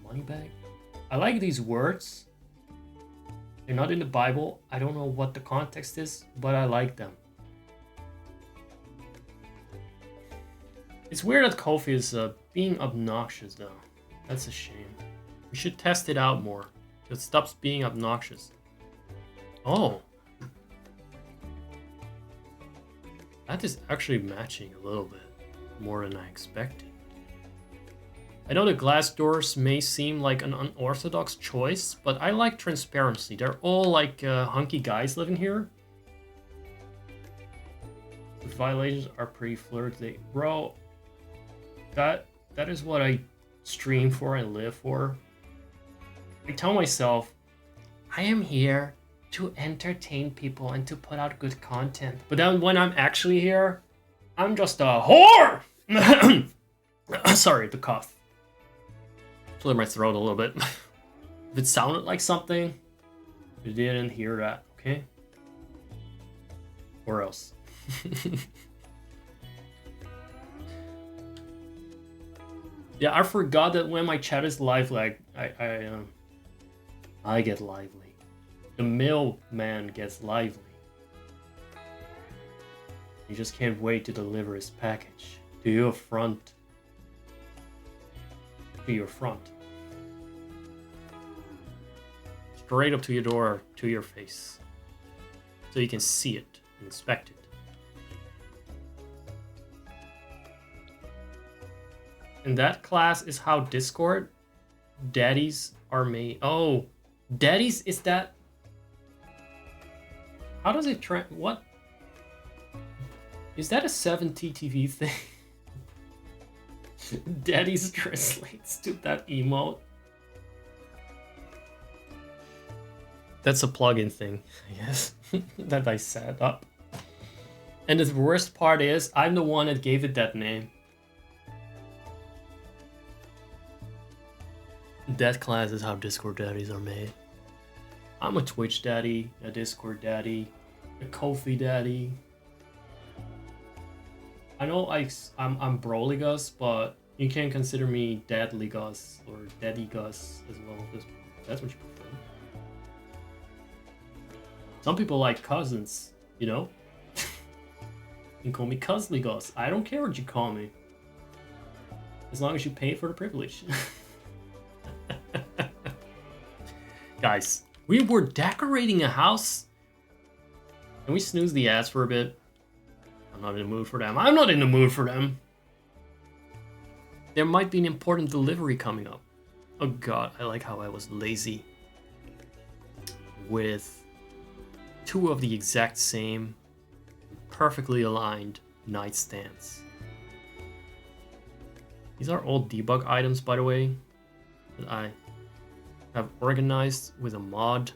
Money bag? I like these words. They're not in the Bible. I don't know what the context is, but I like them. It's weird that Kofi is being obnoxious though. That's a shame. We should test it out more. It stops being obnoxious. Oh. That is actually matching a little bit more than I expected. I know the glass doors may seem like an unorthodox choice, but I like transparency. They're all like hunky guys living here. The violations are pretty flirty. Bro, that is what I stream for and live for. I tell myself, I am here to entertain people and to put out good content. But then when I'm actually here, I'm just a whore! Sorry, the cough. Clear my throat a little bit. If it sounded like something, you didn't hear that, okay? Or else. Yeah, I forgot that when my chat is live, like I get lively. The mailman gets lively. He just can't wait to deliver his package to your front. To your front. Straight up to your door, to your face. So you can see it and inspect it. And that class is how Discord daddies are made. Oh, daddies is that? How does it what? Is that a 7T TV thing? Daddies translates to that emote. That's a plugin thing, I guess, that I set up. And the worst part is, I'm the one that gave it that name. That class is how Discord daddies are made. I'm a Twitch daddy, a Discord daddy, a Ko-fi daddy. I know I'm Broly Gus, but you can consider me Dadly Gus or Daddy Gus as well. If that's what you prefer. Some people like cousins, you know? You can call me Cousley Gus. I don't care what you call me. As long as you pay for the privilege. Guys, we were decorating a house. Can we snooze the ads for a bit? I'm not in the mood for them. I'm not in the mood for them. There might be an important delivery coming up. Oh god, I like how I was lazy. With 2 of the exact same, perfectly aligned nightstands. These are all debug items, by the way, that I have organized with a mod.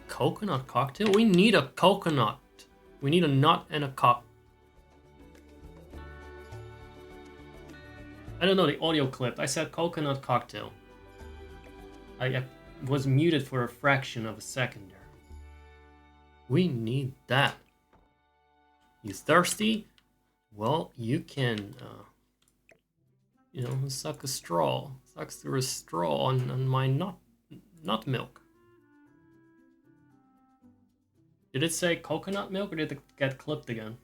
Coconut cocktail? We need a coconut. We need a nut and a cock. I don't know the audio clip. I said coconut cocktail. I was muted for a fraction of a second there. We need that. You thirsty? Well, you can, you know, suck a straw. Suck through a straw on my nut milk. Did it say coconut milk or did it get clipped again?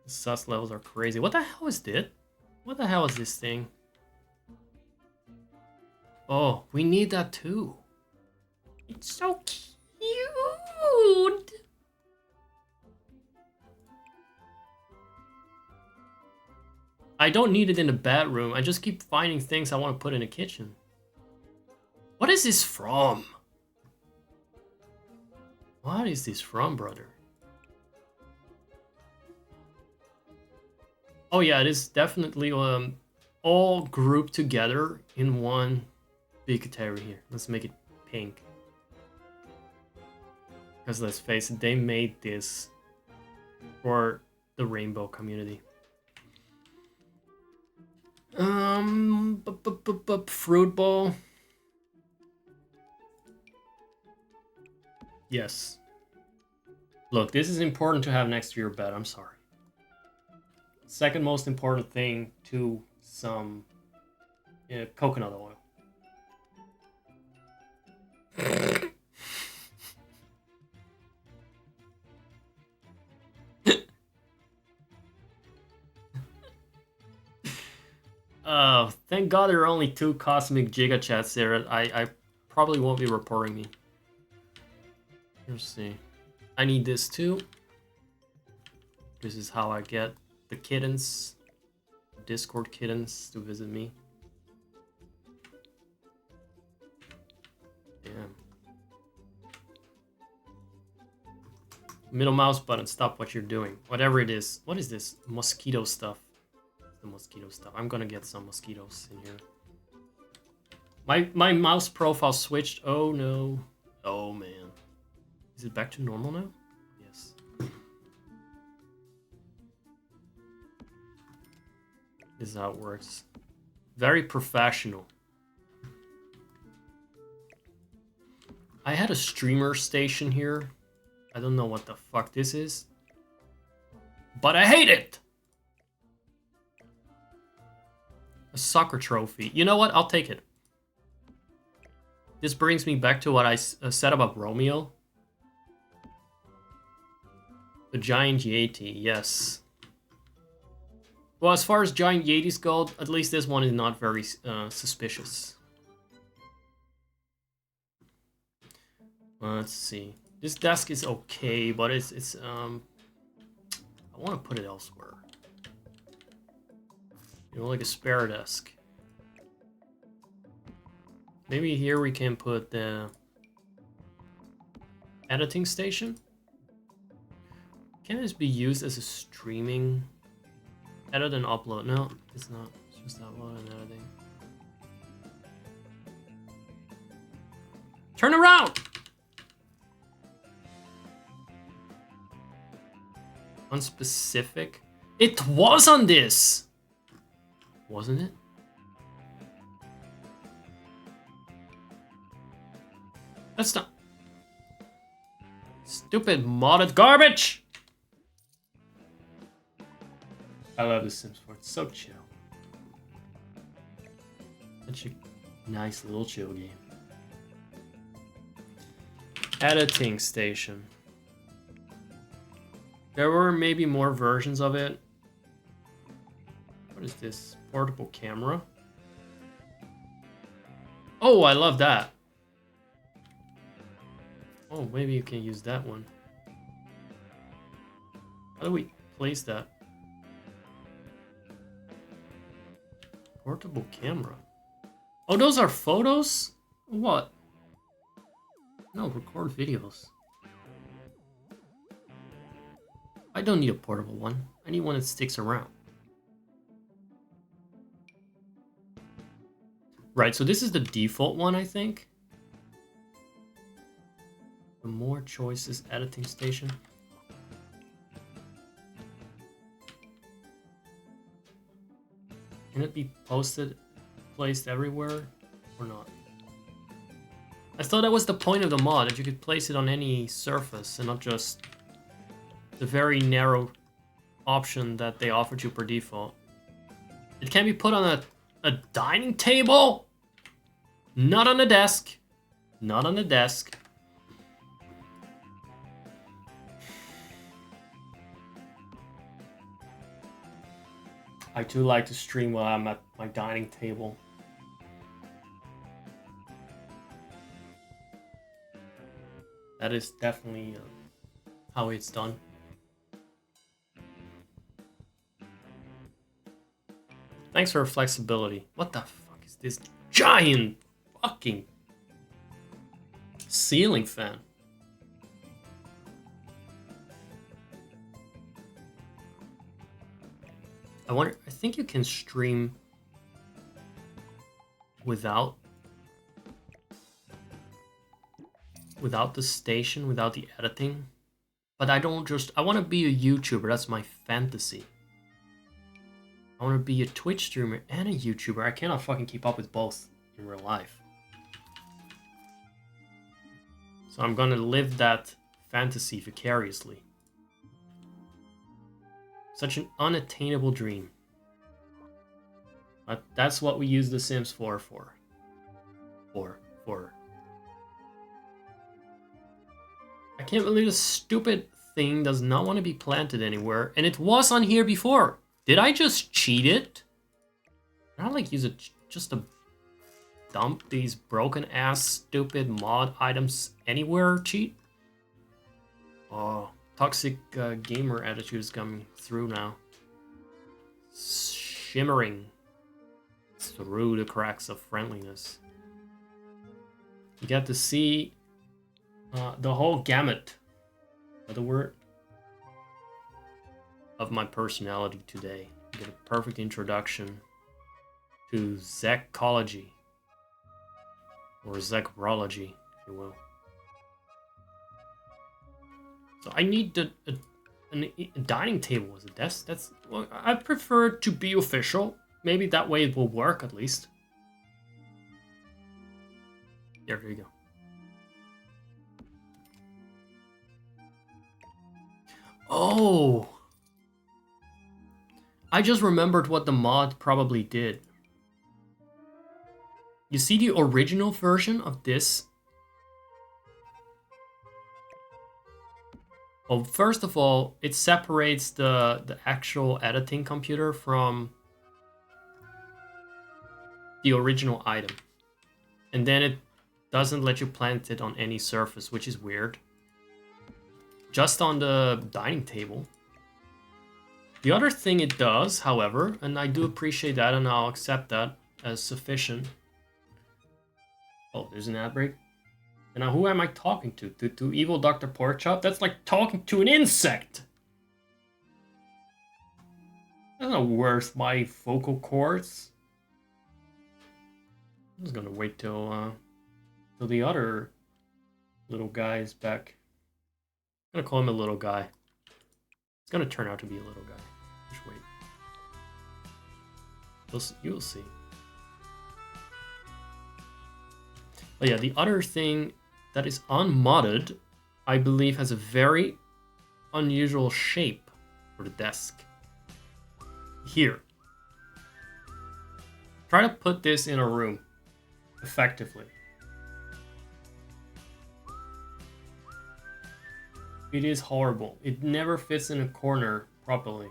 The sus levels are crazy. What the hell is this? What the hell is this thing? Oh, we need that too. It's so cute. I don't need it in the bedroom. I just keep finding things I want to put in the kitchen. What is this from? What is this from, brother? Oh yeah, it is definitely all grouped together in one big terry here. Let's make it pink. Because let's face it, they made this for the rainbow community. Fruit bowl. Yes. Look, this is important to have next to your bed. I'm sorry. Second most important thing to some coconut oil. Oh, thank God there are only 2 cosmic giga chats there. I probably won't be reporting me. Let's see. I need this too. This is how I get the kittens, Discord kittens, to visit me. Damn. Middle mouse button, stop what you're doing. Whatever it is. What is this? Mosquito stuff. The mosquito stuff. I'm gonna get some mosquitoes in here. My mouse profile switched. Oh no. Oh man. Is it back to normal now? Yes. This is how it works. Very professional. I had a streamer station here. I don't know what the fuck this is. But I hate it! A soccer trophy. You know what? I'll take it. This brings me back to what I said about Romeo. The giant Yeti, yes. Well, as far as giant Yetis go, at least this one is not very suspicious. Let's see. This desk is okay, but it's I want to put it elsewhere. You know, like a spare desk. Maybe here we can put the editing station. Can this be used as a streaming edit and upload? No, it's not. It's just upload and editing. Turn around! Unspecific? It was on this! Wasn't it? That's not... Stupid modded garbage! I love The Sims 4. It's so chill. Such a nice little chill game. Editing station. There were maybe more versions of it. What is this? Portable camera? Oh, I love that. Oh, maybe you can use that one. How do we place that? Portable camera. Oh, those are photos? What? No, record videos. I don't need a portable one. I need one that sticks around. Right, so this is the default one, I think. The more choices editing station. Can it be placed everywhere or not? I thought that was the point of the mod, that you could place it on any surface and not just the very narrow option that they offered you per default. It can be put on a dining table? Not on a desk. Not on a desk. I do like to stream while I'm at my dining table. That is definitely how it's done. Thanks for flexibility. What the fuck is this giant fucking ceiling fan? I think you can stream without the station, without the editing. But I want to be a YouTuber, that's my fantasy. I want to be a Twitch streamer and a YouTuber. I cannot fucking keep up with both in real life. So I'm gonna live that fantasy vicariously. Such an unattainable dream. But that's what we use The Sims 4 for. I can't believe this stupid thing does not want to be planted anywhere. And it was on here before. Did I just cheat it? Did I like use it just to dump these broken ass stupid mod items anywhere cheat? Oh, toxic gamer attitude is coming through now. Shimmering through the cracks of friendliness. You get to see the whole gamut of the word of my personality today. You get a perfect introduction to Zachology, or Zachrology, if you will. So I need a dining table as a desk. That's, well, I prefer it to be official. Maybe that way it will work at least. There you go. Oh! I just remembered what the mod probably did. You see the original version of this? Well, first of all, it separates the actual editing computer from the original item. And then it doesn't let you plant it on any surface, which is weird. Just on the dining table. The other thing it does, however, and I do appreciate that and I'll accept that as sufficient. Oh, there's an ad break. And now who am I talking to? To evil Dr. Porkchop? That's like talking to an insect! That's not worth my vocal cords. I'm just gonna wait till the other little guy is back. I'm gonna call him a little guy. It's gonna turn out to be a little guy. Just wait. You'll see. But yeah, the other thing that is unmodded, I believe, has a very unusual shape for the desk. Here. Try to put this in a room effectively. It is horrible. It never fits in a corner properly.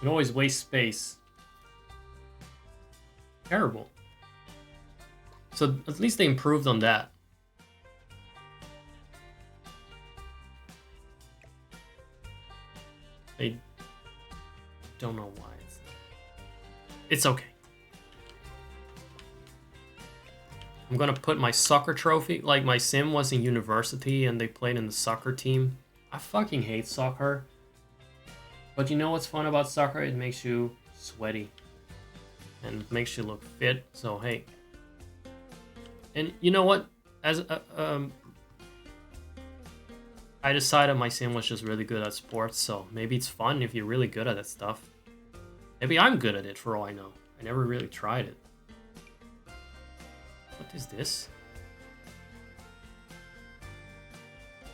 It always wastes space. Terrible. So at least they improved on that. I don't know why. It's okay. I'm gonna put my soccer trophy, like my sim was in university and they played in the soccer team. I fucking hate soccer. But you know what's fun about soccer? It makes you sweaty. And it makes you look fit, so hey. And you know what? As I decided my sim was just really good at sports, so maybe it's fun if you're really good at that stuff. Maybe I'm good at it for all I know. I never really tried it. What is this?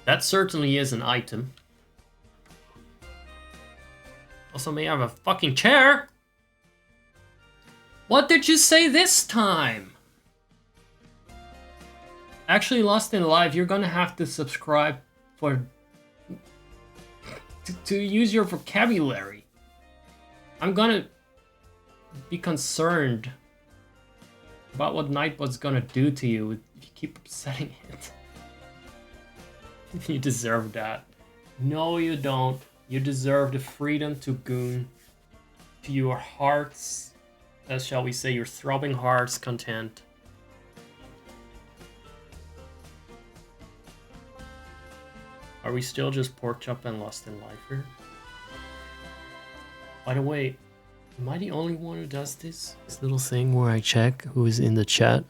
That certainly is an item. Also may have a fucking chair! What did you say this time? Actually, Lost in Live, you're gonna have to subscribe for to use your vocabulary. I'm gonna be concerned about what Nightbot's gonna do to you if you keep upsetting it. You deserve that. No, you don't. You deserve the freedom to goon to your heart's, shall we say, your throbbing heart's content. Are we still just Porkchop and Lost in Life here? By the way, am I the only one who does this? This little thing where I check who is in the chat.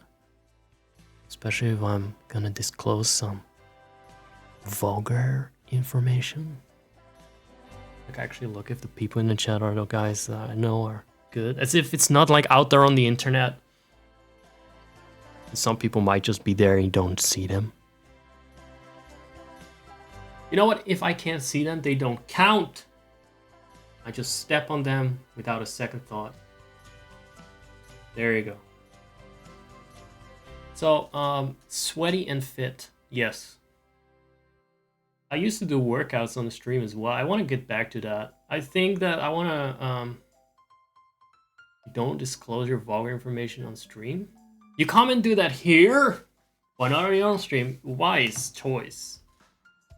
Especially if I'm gonna disclose some vulgar information. Like actually look if the people in the chat are the guys that I know are good. As if it's not like out there on the internet. And some people might just be there and you don't see them. You know what? If I can't see them, they don't count. I just step on them without a second thought. There you go. So, sweaty and fit. Yes. I used to do workouts on the stream as well. I want to get back to that. I think that I want to, don't disclose your vulgar information on stream. You come and do that here? Why not already on stream? Wise choice.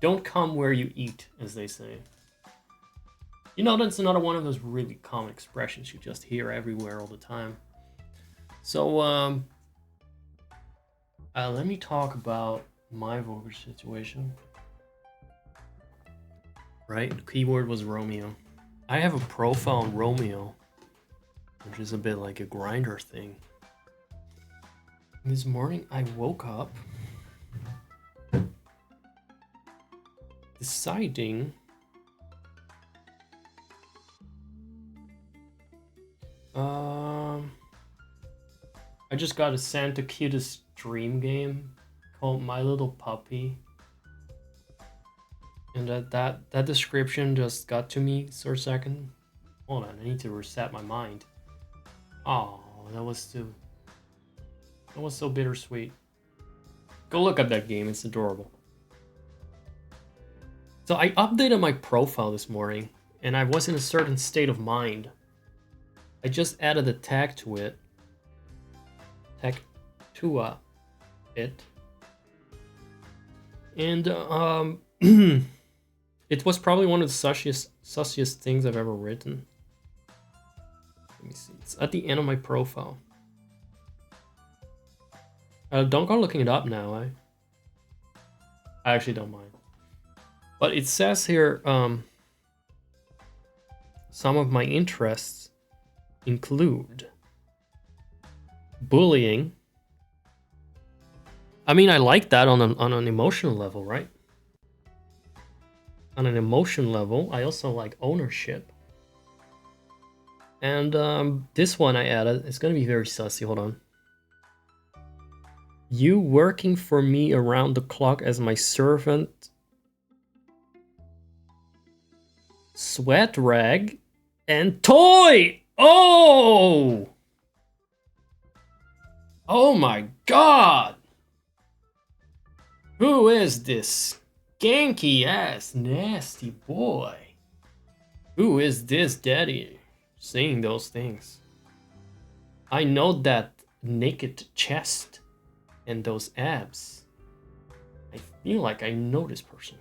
Don't come where you eat, as they say. You know, that's another one of those really common expressions you just hear everywhere all the time. So, let me talk about my vocal situation. Right? The keyword was Romeo. I have a profile on Romeo, which is a bit like a grinder thing. This morning I woke up deciding I just got a Santa cutest dream game called My Little Puppy. And that description just got to me for a second. Hold on, I need to reset my mind. Oh, that was so bittersweet. Go look up that game, it's adorable. So I updated my profile this morning, and I was in a certain state of mind. I just added a tag to it. Tag to it. And it was probably one of the sussiest things I've ever written. Let me see. It's at the end of my profile. Don't go looking it up now. I actually don't mind. But it says here, some of my interests include bullying. I mean, I like that on an emotional level, right? On an emotion level, I also like ownership. And this one I added, it's gonna be very sussy, hold on. You working for me around the clock as my servant, sweat rag, and toy! Oh! Oh my god! Who is this skanky ass nasty boy? Who is this daddy saying those things? I know that naked chest and those abs. I feel like I know this person.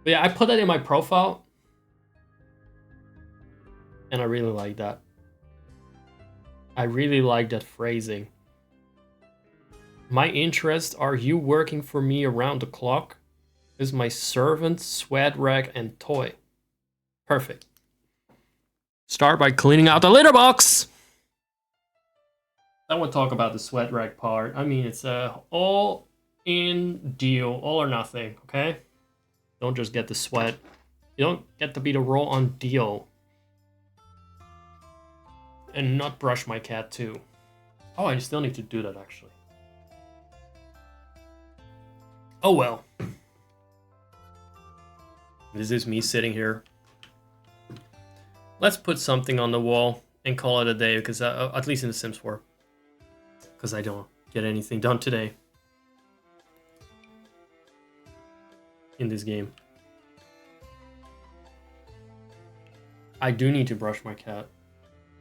But yeah, I put that in my profile. And I really like that. I really like that phrasing. My interests are you working for me around the clock is my servant, sweat rag, and toy. Perfect. Start by cleaning out the litter box. I won't talk about the sweat rag part. I mean, it's a all-in deal, all or nothing, okay? Don't just get the sweat. You don't get to be the roll-on deal. And not brush my cat, too. Oh, I still need to do that, actually. Oh, well. This is me sitting here. Let's put something on the wall and call it a day, because at least in The Sims 4. Because I don't get anything done today. In this game. I do need to brush my cat.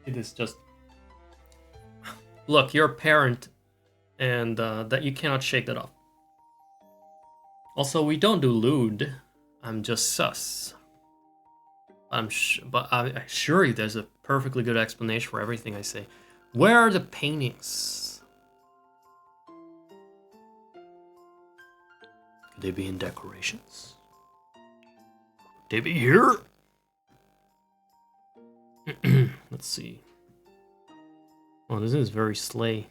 It is just... Look, you're a parent, and that you cannot shake that off. Also, we don't do lewd. I'm just sus. But I assure you there's a perfectly good explanation for everything I say. Where are the paintings? Could they be in decorations? Could they be here? Let's see. Oh, this is very slay.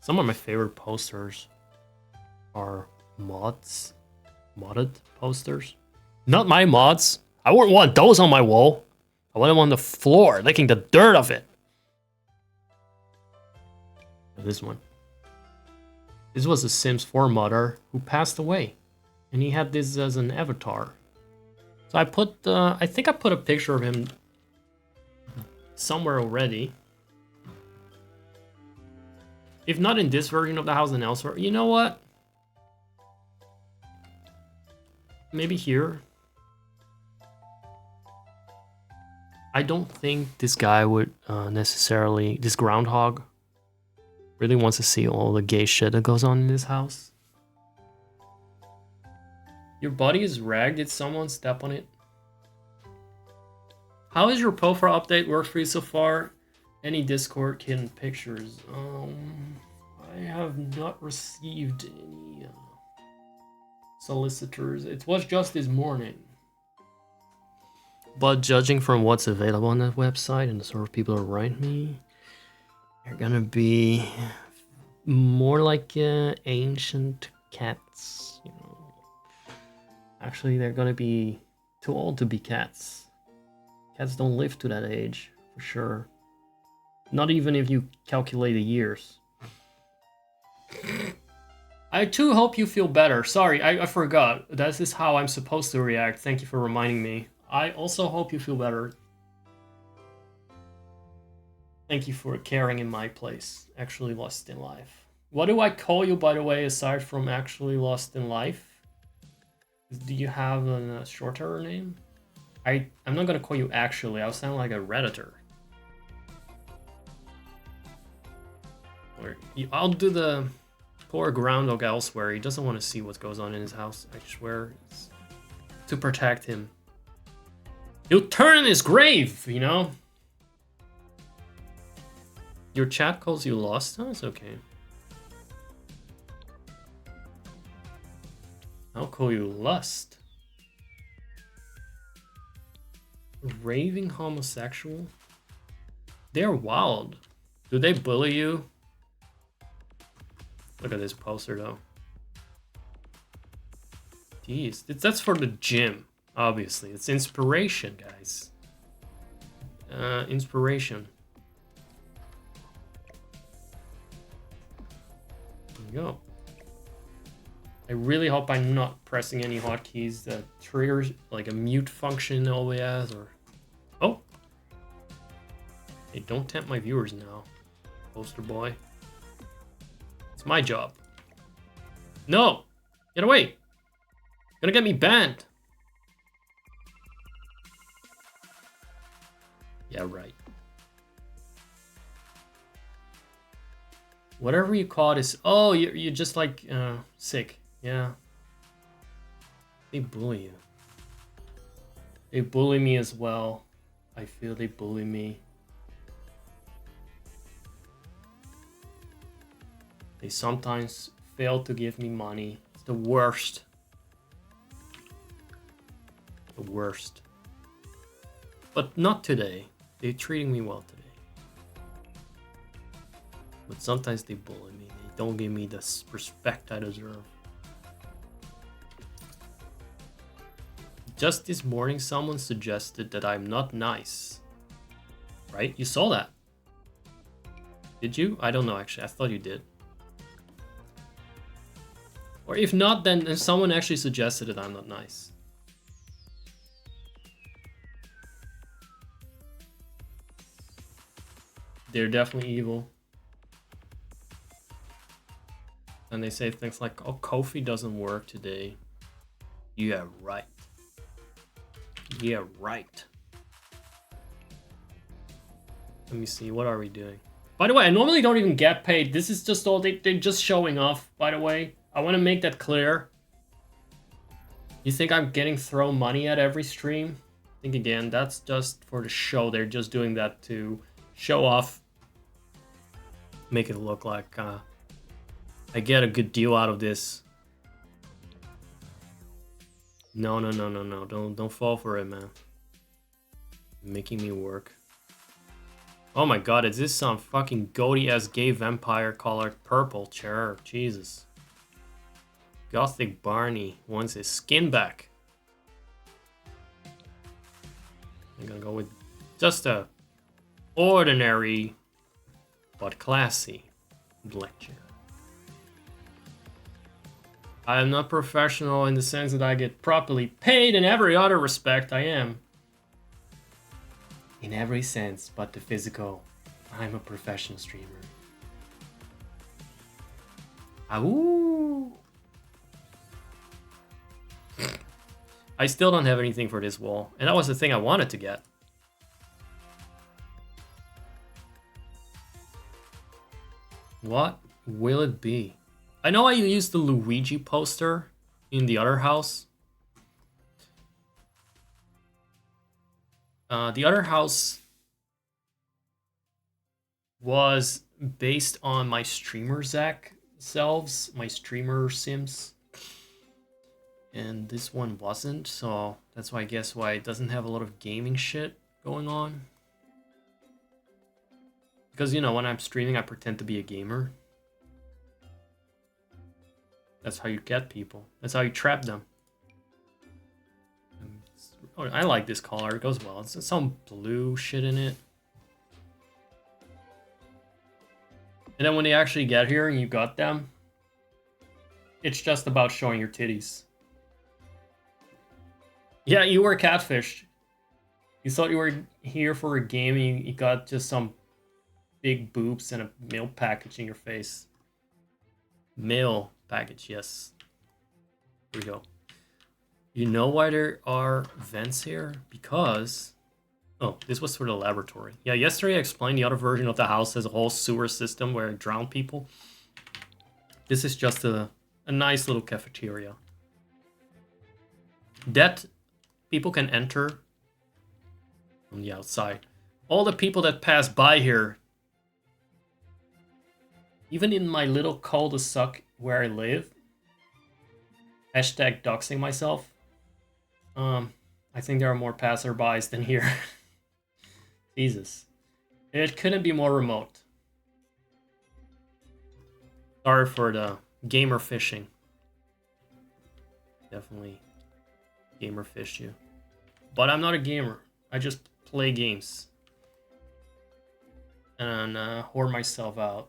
Some of my favorite posters are modded posters. Not my mods. I wouldn't want those on my wall. I want them on the floor, licking the dirt of it. This one. This was a Sims 4 modder who passed away, and he had this as an avatar. So I put, I think I put a picture of him somewhere already. If not in this version of the house, then elsewhere. You know what? Maybe here. I don't think this guy would necessarily, this groundhog Really wants to see all the gay shit that goes on in this house. Your body is ragged. Did someone step on it? How is your profile update worked for you so far? Any Discord hidden pictures? I have not received any solicitors. It was just this morning. But judging from what's available on that website and the sort of people who write me, they're gonna be more like ancient cats, you know. Actually, they're gonna be too old to be cats. Cats don't live to that age, for sure. Not even if you calculate the years. I too hope you feel better. Sorry, I forgot. This is how I'm supposed to react. Thank you for reminding me. I also hope you feel better. Thank you for caring in my place. Actually lost in life. What do I call you, by the way, aside from actually lost in life? Do you have a shorter name? I'm not gonna call you actually. I'll sound like a Redditor. Or I'll do the poor groundhog elsewhere. He doesn't want to see what goes on in his house. I swear, it's to protect him. He'll turn in his grave, you know. Your chat calls you lost. Oh, it's okay. I'll call you lust. Raving homosexual? They're wild. Do they bully you? Look at this poster though. Jeez, that's for the gym, obviously. It's inspiration, guys. Inspiration. There you go. I really hope I'm not pressing any hotkeys that triggers like a mute function always or... Oh! Hey, don't tempt my viewers now, poster boy. It's my job. No! Get away! You're gonna get me banned! Yeah, right. Whatever you call it is... Oh, you're just like sick. Yeah. They bully you. They bully me as well. I feel they bully me. They sometimes fail to give me money. It's the worst. The worst. But not today. They're treating me well today. But sometimes they bully me. They don't give me the respect I deserve. Just this morning, someone suggested that I'm not nice. Right? You saw that. Did you? I don't know, actually. I thought you did. Or if not, then someone actually suggested that I'm not nice. They're definitely evil. And they say things like, oh, Kofi doesn't work today. Yeah, right. Yeah, right. Let me see, what are we doing? By the way, I normally don't even get paid. This is just all, they're just showing off, by the way. I want to make that clear. You think I'm getting thrown money at every stream? Think again, that's just for the show. They're just doing that to show off. Make it look like I get a good deal out of this. No. Don't fall for it, man. Making me work. Oh my god, is this some fucking goaty-ass gay vampire colored purple chair? Jesus. Gothic Barney wants his skin back. I'm gonna go with just a ordinary but classy black chair. I am not professional in the sense that I get properly paid. In every other respect, I am. In every sense but the physical, I'm a professional streamer. Awoo! I still don't have anything for this wall, and that was the thing I wanted to get. What will it be? I know I used the Luigi poster in the other house. The other house was based on my streamer Zach selves, my streamer sims. And this one wasn't, so that's why I guess why it doesn't have a lot of gaming shit going on. Because, you know, when I'm streaming, I pretend to be a gamer. That's how you get people. That's how you trap them. Oh, I like this color. It goes well. It's some blue shit in it. And then when they actually get here and you got them, it's just about showing your titties. Yeah, you were catfished. You thought you were here for a game and you got just some big boobs and a mail package in your face. Mail package, yes. Here we go. You know why there are vents here? Because... Oh, this was for the laboratory. Yeah, yesterday I explained the other version of the house has a whole sewer system where it drowned people. This is just a nice little cafeteria. That people can enter on the outside. All the people that pass by here, even in my little cul-de-sac where I live, hashtag doxing myself, I think there are more passerbys than here. Jesus. It couldn't be more remote. Sorry for the gamer fishing. Definitely gamer fish you. But I'm not a gamer. I just play games. And whore myself out.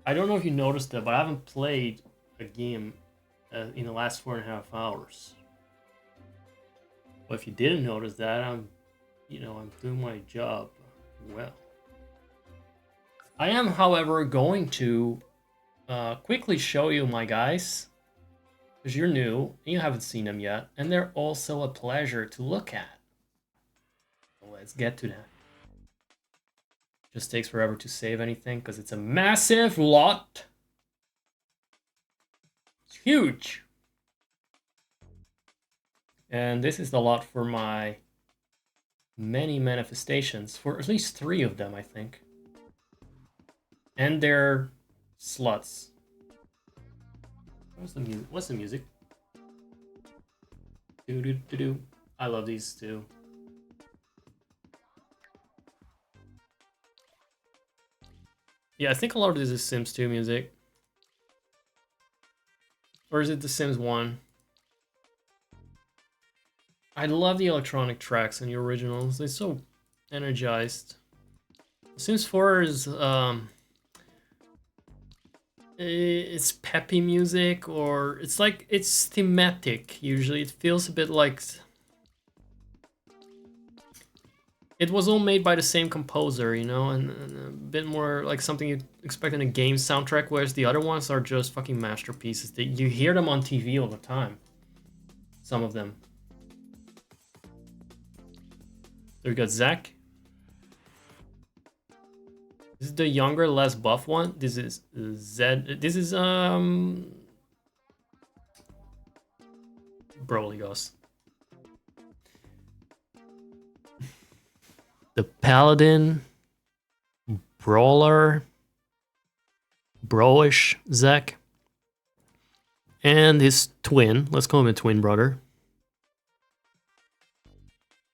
I don't know if you noticed that, but I haven't played a game in the last 4.5 hours. Well, if you didn't notice that, I'm doing my job well. I am, however, going to quickly show you my guys, because you're new, and you haven't seen them yet, and they're also a pleasure to look at. So let's get to that. Just takes forever to save anything, because it's a massive lot. It's huge. And this is the lot for my many manifestations, for at least 3 of them, I think. And they're sluts. What's the music? Do do do do. I love these too. Yeah, I think a lot of this is Sims 2 music. Or is it The Sims 1? I love the electronic tracks in the originals. They're so energized. Sims 4 is it's peppy music, or it's like it's thematic. Usually, it feels a bit like it was all made by the same composer, you know, and a bit more like something you'd expect in a game soundtrack. Whereas the other ones are just fucking masterpieces. You hear them on TV all the time. Some of them. So we got Zach. This is the younger, less buff one. This is Zed. This is Broly Ghost. The Paladin, Brawler, Broish Zach, and his twin. Let's call him a twin brother.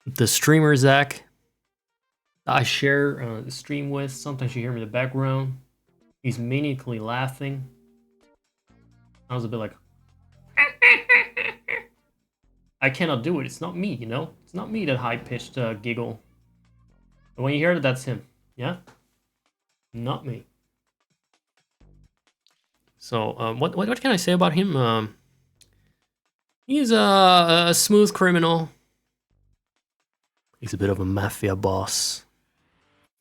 The streamer Zach. I share the stream with. Sometimes you hear me in the background. He's maniacally laughing. I was a bit like, I cannot do it. It's not me, you know? It's not me, that high-pitched giggle. But when you hear it, that's him. Yeah? Not me. So, what can I say about him? He's a smooth criminal. He's a bit of a mafia boss.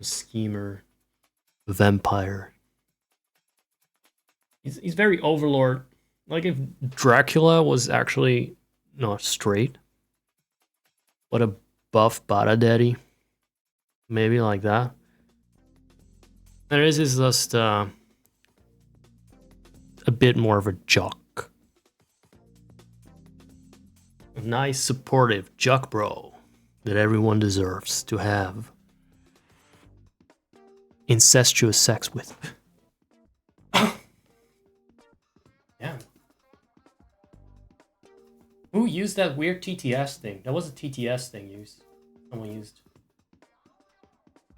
A schemer. A vampire. He's very overlord. Like if Dracula was actually not straight, but a buff bada daddy. Maybe like that. And this is just a bit more of a jock. A nice, supportive jock bro that everyone deserves to have incestuous sex with. Yeah. Who used that weird TTS thing? That was a TTS thing used. Someone used.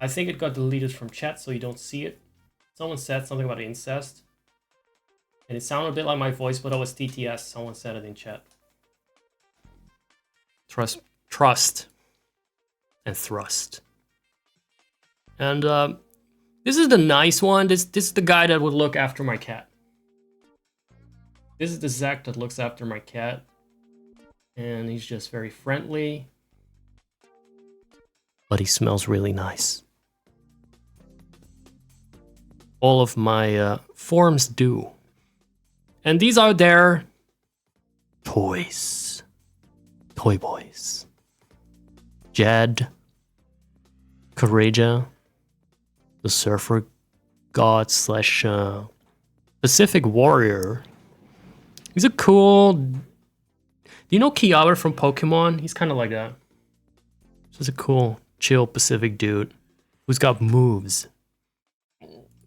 I think it got deleted from chat so you don't see it. Someone said something about incest. And it sounded a bit like my voice, but it was TTS. Someone said it in chat. Trust. And thrust. And this is the nice one. This is the guy that would look after my cat. This is the Zach that looks after my cat. And he's just very friendly. But he smells really nice. All of my forms do. And these are their toys. Toy boys. Jed. Courageous. The surfer god slash Pacific warrior. He's a cool... Do you know Kiawe from Pokemon? He's kind of like that. Just a cool, chill Pacific dude who's got moves.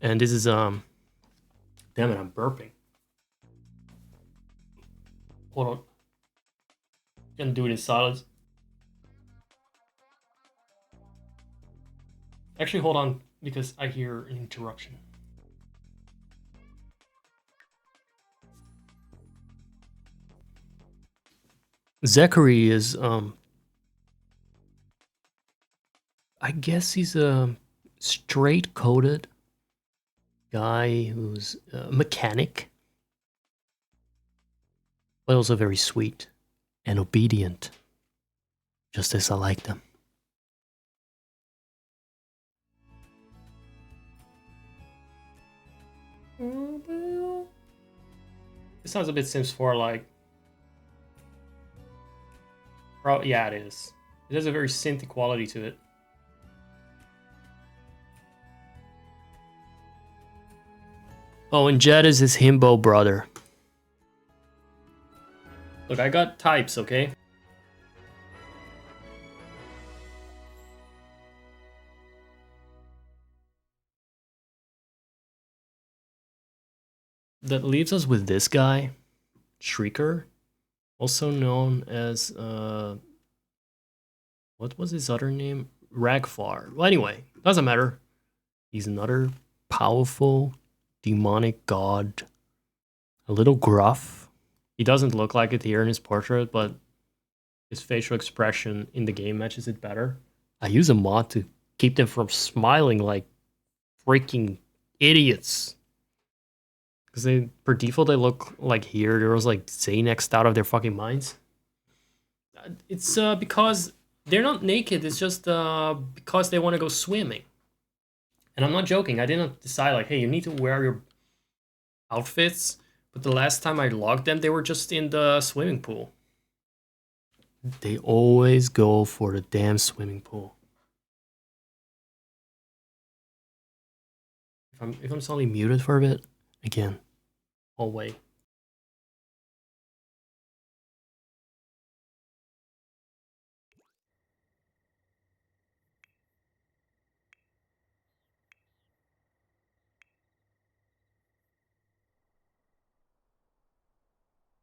And this is damn it, I'm burping. Hold on. Gonna do it in silence. Actually, hold on, because I hear an interruption. Zachary is I guess he's a straight-coded guy who's a mechanic, but also very sweet and obedient, just as I like them. It sounds a bit Sims 4-like. Yeah, it is. It has a very synthy quality to it. Oh, and Jed is his himbo brother. Look, I got types, okay? That leaves us with this guy, Shrieker, also known as, what was his other name? Ragfar. Well, anyway, doesn't matter. He's another powerful, demonic god. A little gruff. He doesn't look like it here in his portrait, but his facial expression in the game matches it better. I use a mod to keep them from smiling like freaking idiots. Because they, per default, they look like here. There was like Xanaxed out of their fucking minds. It's because they're not naked. It's just because they want to go swimming. And I'm not joking. I didn't decide like, hey, you need to wear your outfits. But the last time I logged them, they were just in the swimming pool. They always go for the damn swimming pool. If I'm suddenly muted for a bit, again, I'll wait.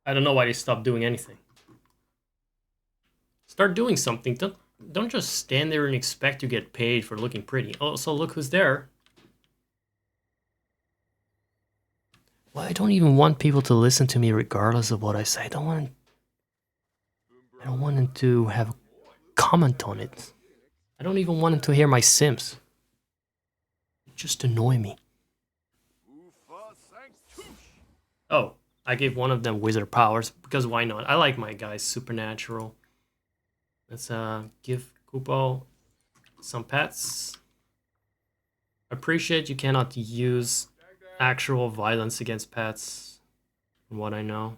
I don't know why they stopped doing anything. Start doing something. Don't just stand there and expect to get paid for looking pretty. Oh, so look who's there. Well, I don't even want people to listen to me regardless of what I say. I don't want them to have a comment on it. I don't even want them to hear my Sims. They just annoy me. Oh, I gave one of them wizard powers, because why not? I like my guys supernatural. Let's give Kupo some pets. Appreciate you cannot use actual violence against pets, from what I know.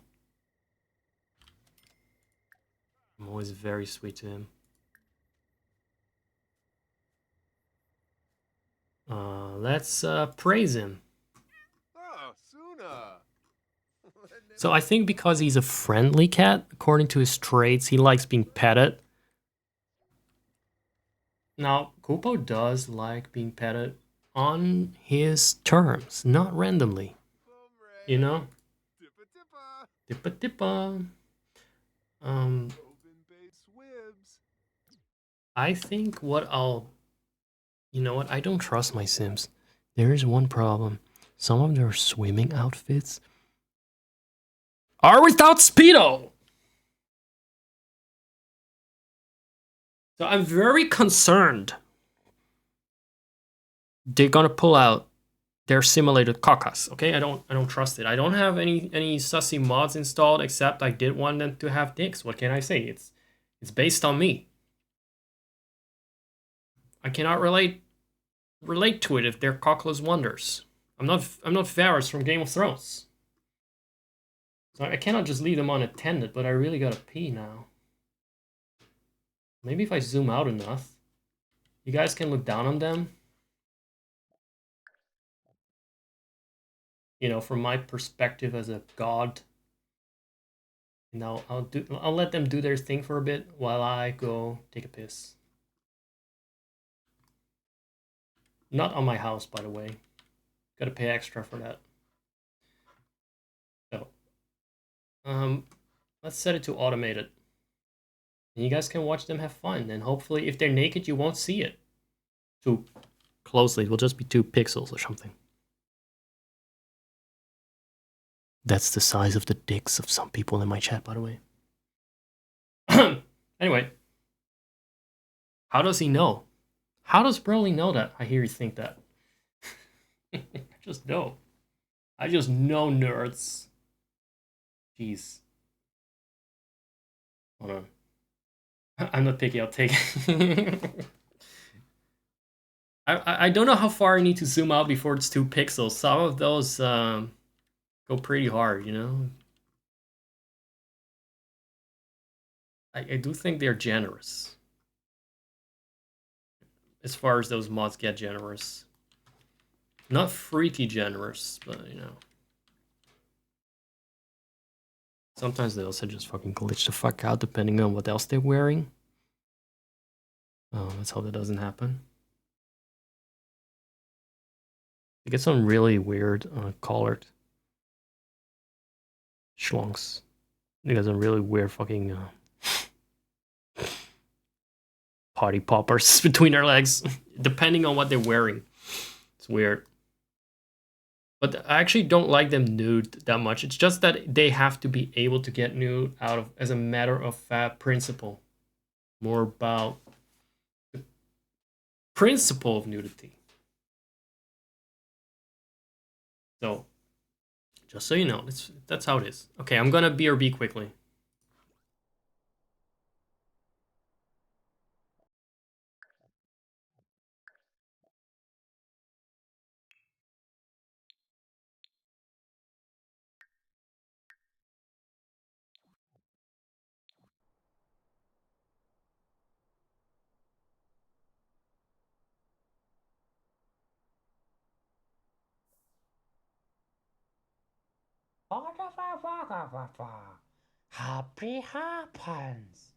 I'm always very sweet to him. Let's praise him. Oh, Suna. So I think because he's a friendly cat, according to his traits, he likes being petted. Now, Kupo does like being petted on his terms, not randomly. You know? Tippa tippa. Tippa tippa. Open base swibs. I think what I'll... You know what? I don't trust my Sims. There is one problem. Some of their swimming outfits are without Speedo! So I'm very concerned they're gonna pull out their simulated caucus. Okay, I don't trust it. I don't have any sussy mods installed, except I did want them to have dicks. What can I say? It's based on me. I cannot relate to it if they're cockless wonders. I'm not Varys from Game of Thrones. So I cannot just leave them unattended, but I really gotta pee now. Maybe if I zoom out enough, you guys can look down on them. You know, from my perspective as a god. And I'll let them do their thing for a bit while I go take a piss. Not on my house, by the way. Gotta pay extra for that. So, let's set it to automated. And you guys can watch them have fun. And hopefully, if they're naked, you won't see it too closely. It will just be 2 pixels or something. That's the size of the dicks of some people in my chat, by the way. Anyway. How does he know? How does Broly know that? I hear you think that. I just know. I just know, nerds. Jeez. Hold on. I'm not picky, I'll take it. I don't know how far I need to zoom out before it's 2 pixels. Some of those go pretty hard, you know? I do think they're generous. As far as those mods get generous. Not freaky generous, but you know. Sometimes they also just fucking glitch the fuck out depending on what else they're wearing. Oh, let's hope that doesn't happen. You get some really weird collared schlongs. They got some really weird fucking party poppers between their legs, depending on what they're wearing. It's weird. But I actually don't like them nude that much. It's just that they have to be able to get nude out of as a matter of fact principle. More about the principle of nudity. So, just so you know, that's how it is. Okay, I'm gonna BRB quickly. Happy happens.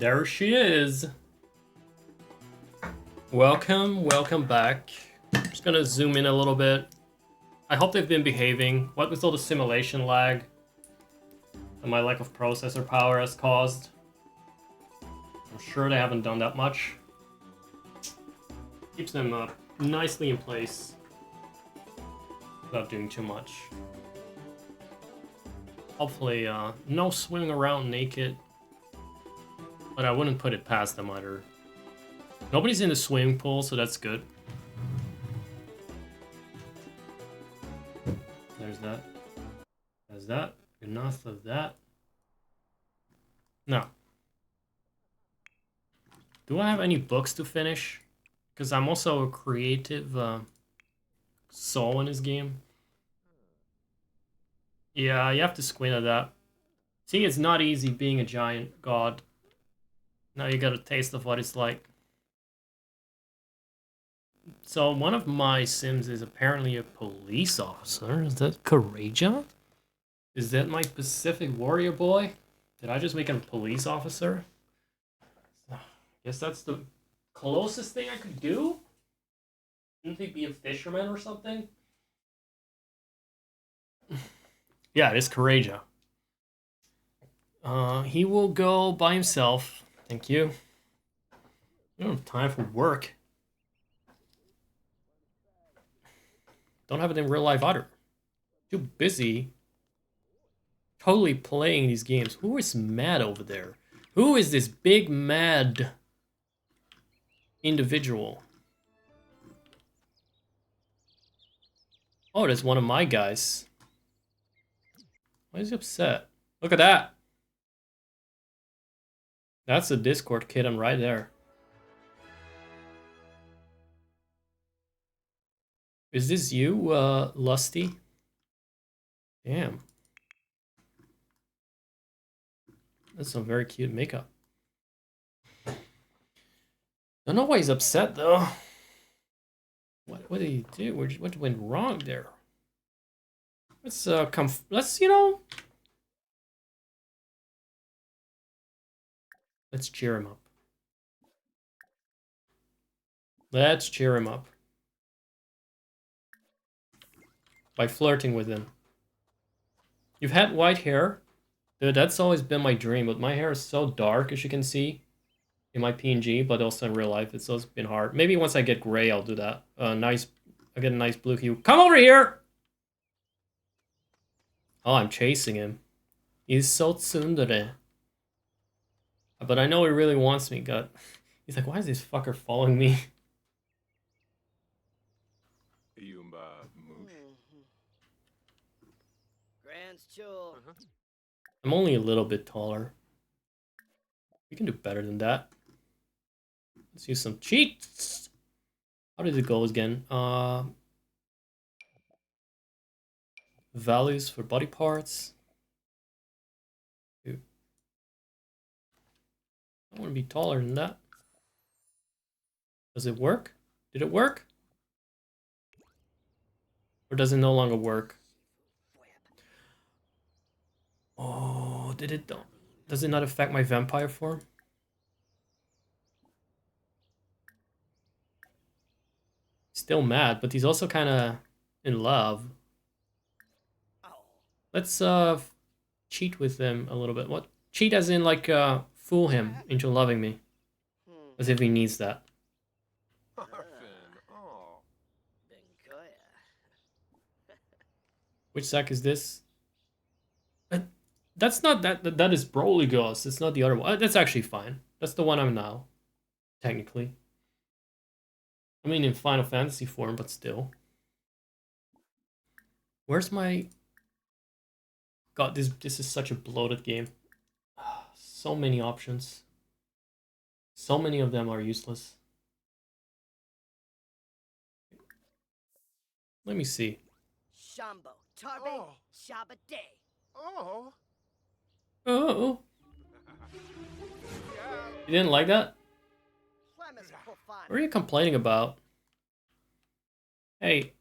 There she is. Welcome back. I'm just gonna zoom in a little bit. I hope they've been behaving. What with all the simulation lag that my lack of processor power has caused, I'm sure they haven't done that much. Keeps them nicely in place without doing too much. Hopefully, no swimming around naked, but I wouldn't put it past them either. Nobody's in the swimming pool, so that's good. There's that. There's that. Enough of that. Now, do I have any books to finish? Because I'm also a creative soul in this game. Yeah, you have to squint at that. See, it's not easy being a giant god. Now you got a taste of what it's like. So one of my sims is apparently a police officer. Is that Courageous? Is that my Pacific Warrior boy? Did I just make him a police officer? I guess that's the closest thing I could do. Shouldn't he be a fisherman or something? Yeah, it is Courageous. He will go by himself. Thank you. I don't have time for work. Don't have it in real life either. Too busy totally playing these games. Who is mad over there? Who is this big mad individual? Oh, that's one of my guys. Why is he upset? Look at that. That's a Discord kitten right there. Is this you, Lusty? Damn. That's some very cute makeup. Don't know why he's upset though. What did he do? What went wrong there? Let's let's cheer him up. Let's cheer him up. By flirting with him. You've had white hair? Dude, that's always been my dream, but my hair is so dark, as you can see in my PNG, but also in real life. It's always been hard. Maybe once I get gray, I'll do that. I'll get a nice blue hue. Come over here! Oh, I'm chasing him. He's so tsundere. But I know he really wants me, God. He's like, why is this fucker following me? I'm only a little bit taller. We can do better than that. Let's use some cheats. How did it go again? Values for body parts. Dude. I want to be taller than that. Does it work? Did it work? Or does it no longer work? Oh, did it? Does it not affect my vampire form? Still mad, but he's also kind of in love. Let's cheat with him a little bit. What? Cheat as in like fool him into loving me. As if he needs that. Which sack is this? That's not that is Broly Ghost. It's not the other one. That's actually fine. That's the one I'm now, technically. I mean, in Final Fantasy form, but still. Where's my... God, this is such a bloated game. So many options. So many of them are useless. Let me see. Shambo, Tarbe, Shabba Day. Oh. Oh. You didn't like that? What are you complaining about? Hey,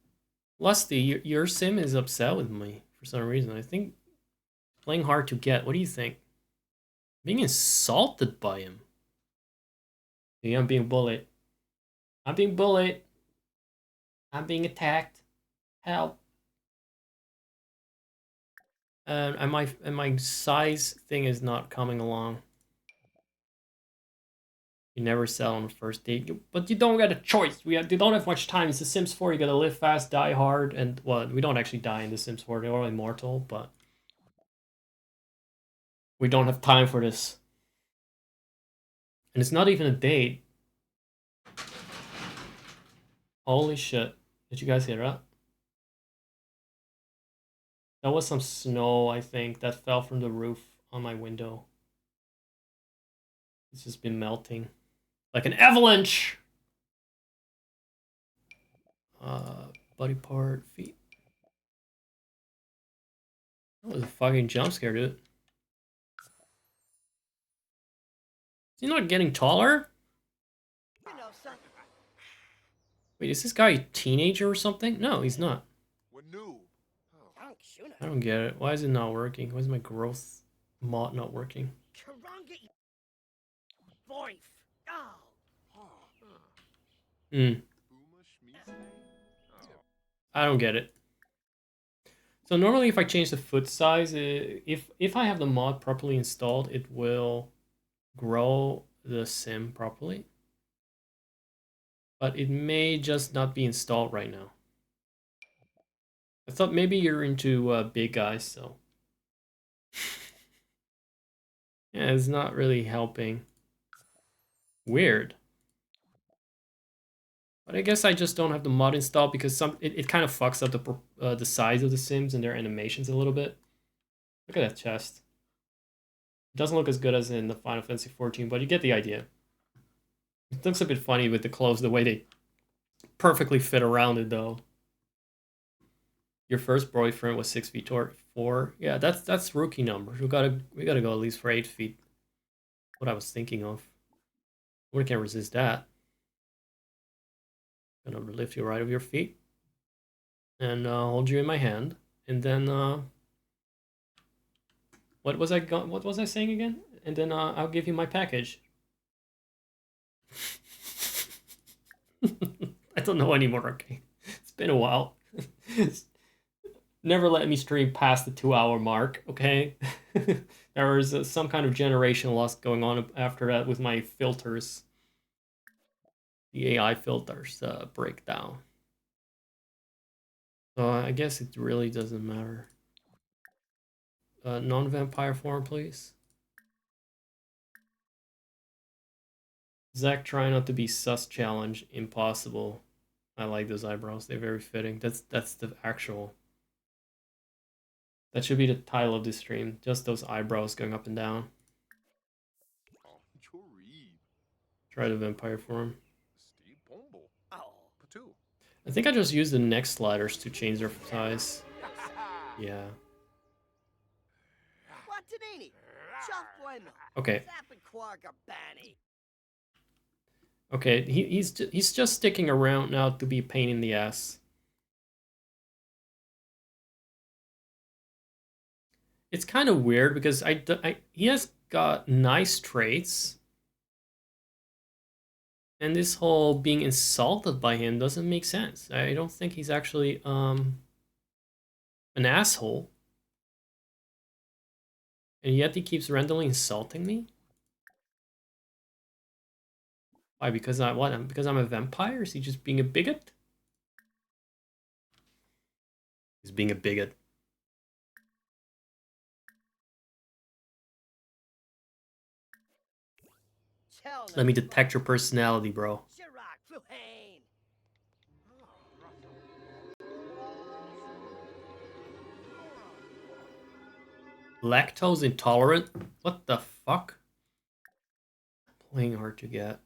Lusty, your sim is upset with me for some reason. I think playing hard to get. What do you think? Being insulted by him. See, I'm being bullied. I'm being bullied. I'm being attacked. Help. And my size thing is not coming along. You never sell on the first date, but you don't get a choice. You don't have much time. It's The Sims 4. You gotta live fast, die hard, and well, we don't actually die in The Sims 4. They're all immortal, but we don't have time for this. And it's not even a date. Holy shit! Did you guys hear that? That was some snow, I think, that fell from the roof on my window. It's just been melting. Like an avalanche! Body part, feet. That was a fucking jump scare, dude. Is he not getting taller? You know, son. Wait, is this guy a teenager or something? No, he's not. What new? Young Shuna. I don't get it. Why is it not working? Why is my growth mod not working? Karanga. Boy. Oh. Hmm. I don't get it. So normally if I change the foot size, if I have the mod properly installed, it will grow the sim properly. But it may just not be installed right now. I thought maybe you're into big guys, so. Yeah, it's not really helping. Weird. But I guess I just don't have the mod installed because it kind of fucks up the size of the Sims and their animations a little bit. Look at that chest. It doesn't look as good as in the Final Fantasy 14, but you get the idea. It looks a bit funny with the clothes, the way they perfectly fit around it, though. Your first boyfriend was 6 feet 4. Yeah, that's rookie numbers. We gotta go at least for 8 feet. What I was thinking of. We can't resist that. Gonna lift you right over your feet and hold you in my hand, and then what was I saying again? And then I'll give you my package. I don't know anymore. Okay, it's been a while. Never let me stream past the 2-hour mark. Okay, there was some kind of generation loss going on after that with my filters. The AI filters breakdown. So I guess it really doesn't matter. Non-vampire form, please. Zach, try not to be sus challenge. Impossible. I like those eyebrows. They're very fitting. That's the actual. That should be the title of this stream. Just those eyebrows going up and down. Try the vampire form. I think I just used the neck sliders to change their size. Yeah. Okay. Okay, he's just sticking around now to be a pain in the ass. It's kind of weird because he has got nice traits. And this whole being insulted by him doesn't make sense. I don't think he's actually an asshole. And yet he keeps randomly insulting me? Why? Because because I'm a vampire? Is he just being a bigot? He's being a bigot. Let me detect your personality, bro. Lactose intolerant? What the fuck? Playing hard to get.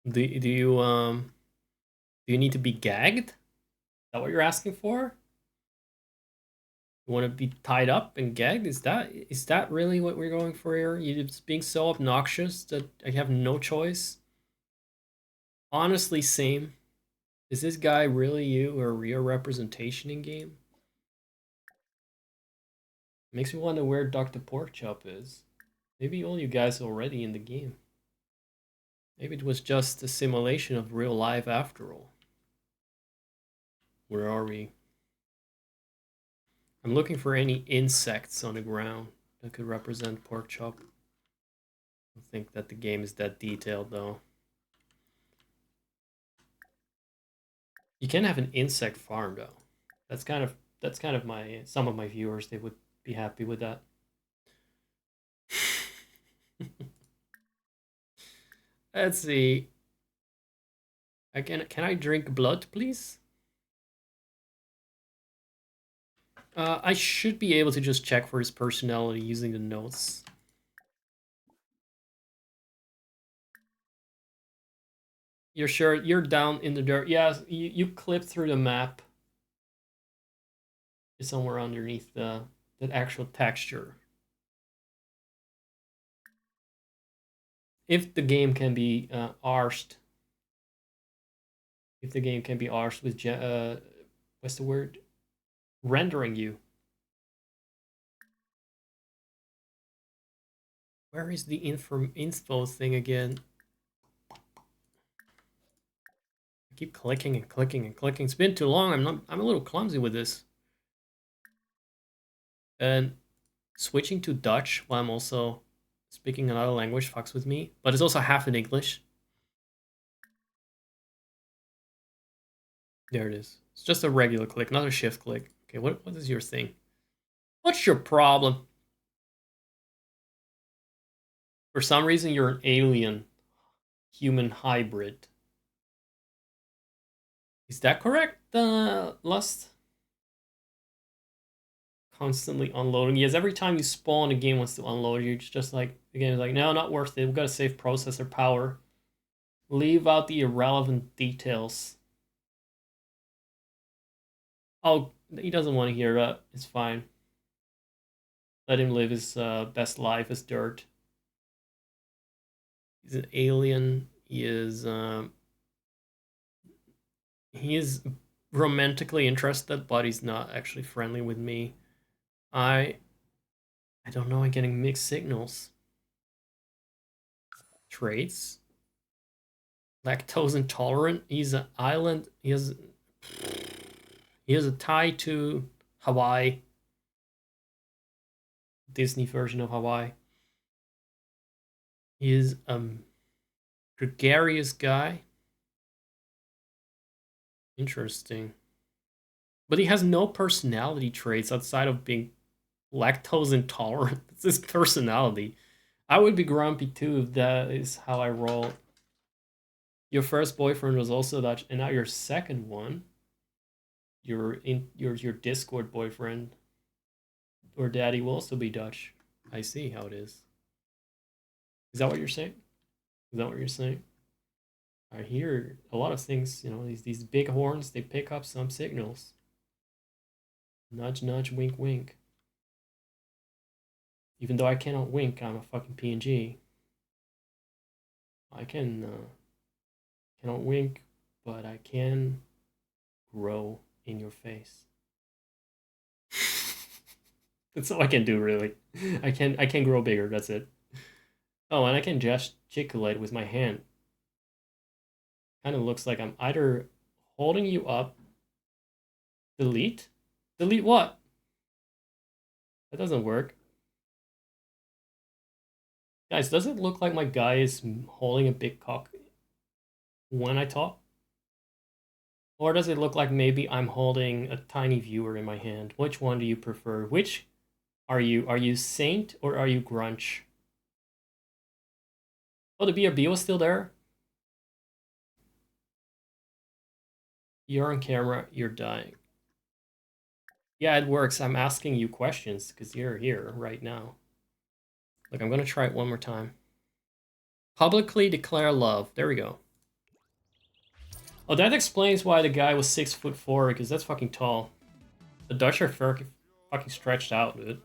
Do you need to be gagged? Is that what you're asking for? You want to be tied up and gagged? Is that really what we're going for here? You're just being so obnoxious that I have no choice? Honestly, same. Is this guy really you or your representation in game? Makes me wonder where Dr. Porkchop is. Maybe all you guys are already in the game. Maybe it was just a simulation of real life after all. Where are we? I'm looking for any insects on the ground that could represent Porkchop. I don't think that the game is that detailed though. You can have an insect farm though. That's kind of my some of my viewers, they would be happy with that. Let's see. Can I drink blood, please? I should be able to just check for his personality using the notes. You're sure you're down in the dirt? Yeah, you clip through the map. It's somewhere underneath the actual texture. If the game can be arsed. If the game can be arsed with what's the word? Rendering you. Where is the info thing again? I keep clicking and clicking and clicking. It's been too long. I'm a little clumsy with this. And switching to Dutch while I'm also speaking another language fucks with me. But it's also half in English. There it is. It's just a regular click, not a shift click. Okay, what is your thing? What's your problem? For some reason, you're an alien human hybrid. Is that correct, Lust? Constantly unloading. Yes, every time you spawn, the game wants to unload you. It's just like, the game is like, no, not worth it. We've got to save processor power. Leave out the irrelevant details. Oh, he doesn't want to hear that. It's fine. Let him live his best life as dirt. He's an alien. He is romantically interested, but he's not actually friendly with me. I don't know. I'm getting mixed signals. Traits. Lactose intolerant. He's an island. He has a tie to Hawaii. Disney version of Hawaii. He is a gregarious guy. Interesting. But he has no personality traits outside of being lactose intolerant. It's his personality. I would be grumpy too if that is how I roll. Your first boyfriend was also Dutch, and now your second one. Your Discord boyfriend or daddy will also be Dutch. I see how it is. Is that what you're saying? Is that what you're saying? I hear a lot of things, you know, these big horns, they pick up some signals. Nudge, nudge, wink, wink. Even though I cannot wink, I'm a fucking PNG. I cannot wink, but I can grow in your face. That's all I can do, really. I can grow bigger, that's it. Oh, and I can gesticulate with my hand. Kind of looks like I'm either holding you up. Delete? Delete what? That doesn't work. Guys, does it look like my guy is holding a big cock when I talk? Or does it look like maybe I'm holding a tiny viewer in my hand? Which one do you prefer? Which are you? Are you Saint or are you Grunch? Oh, the BRB was still there? You're on camera, you're dying. Yeah, it works. I'm asking you questions because you're here right now. Look, I'm going to try it one more time. Publicly declare love. There we go. Oh, that explains why the guy was 6'4", because that's fucking tall. The Dutch are fucking stretched out, dude.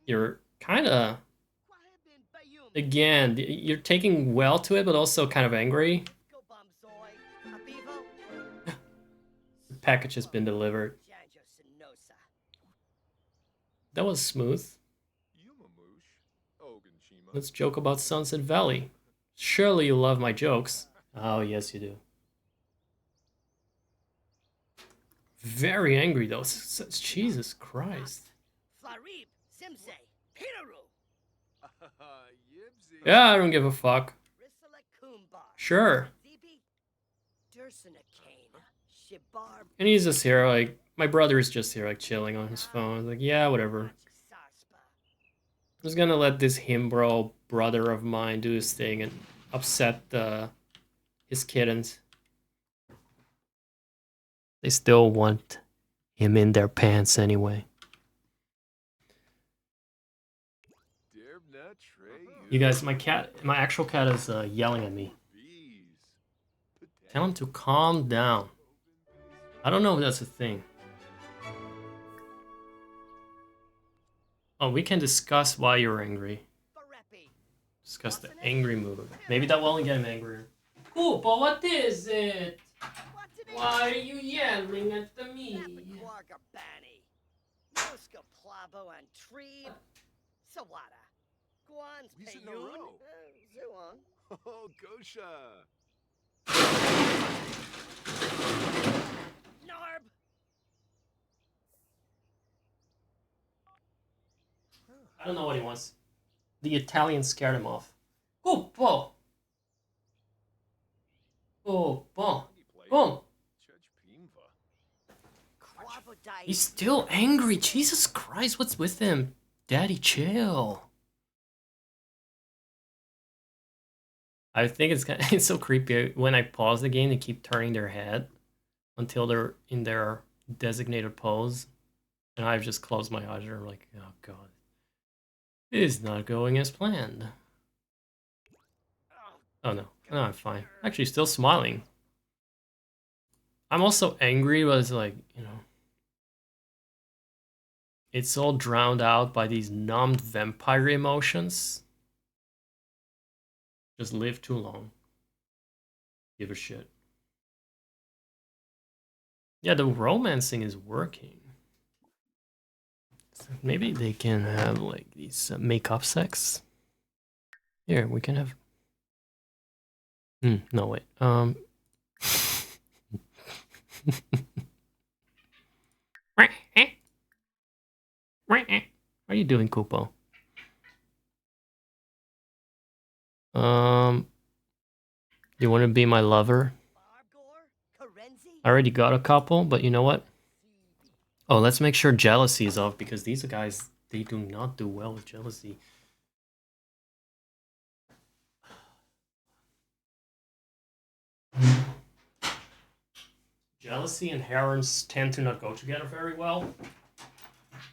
You're kind of... Again, you're taking well to it, but also kind of angry. The package has been delivered. That was smooth. Yumamush. Ogunshima. Let's joke about Sunset Valley. Surely you love my jokes. Oh, yes, you do. Very angry, though. Jesus Christ. Flarib, Simse, Hiraru, Yibsy. Yeah, I don't give a fuck. Risala Kumbar. Sure. Zibi, Dursana Kane, Shibar, And he's just here, like, my brother is just here, like, chilling on his phone. Like, yeah, whatever. Sarspa. I'm just gonna let this himbro brother of mine do his thing and upset his kittens. They still want him in their pants anyway. Derbna Trey. You guys, my actual cat is yelling at me. Bees. Tell him to calm down. I don't know if that's a thing. Oh, we can discuss why you're angry. Barepi. Discuss the angry mood. Maybe that will only get him angrier. Cool, but what is it? What's it? Why are you yelling at me? Quarga Bani. Muska Plabo and Treeb. Sawada. Guan's We sit in a Payun. row. Zuon. Oh, Gosha. Narb. I don't know what he wants. The Italian scared him off. Oh, boom. Oh, boom. Boom. Judge Pimva. Quabodai. He's still angry. Jesus Christ, what's with him? Daddy, chill. I think it's so creepy. When I pause the game, they keep turning their head until they're in their designated pose. And I've just closed my eyes and I'm like, oh god. It's not going as planned. Oh no. No, I'm fine. Actually, still smiling. I'm also angry, but it's like, you know. It's all drowned out by these numbed vampire emotions. Just live too long. Give a shit. Yeah, the romancing is working. So maybe they can have like these make-up sex. Here, we can have. No wait. What are you doing, Kupo? You want to be my lover? Bargor. Karenzi. I already got a couple, but you know what? Oh, let's make sure jealousy is off because these guys, they do not do well with jealousy. Jealousy and harems tend to not go together very well.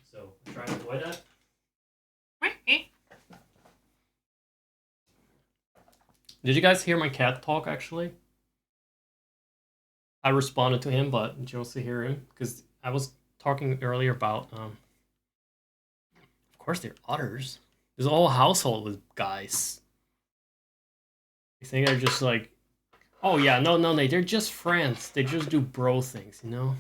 So, try to avoid that. Did you guys hear my cat talk, actually? I responded to him, but did you also hear him? Because I was talking earlier about, of course they're otters. There's a whole household with guys. You think they're just like, oh yeah, no, they're just friends. They just do bro things, you know?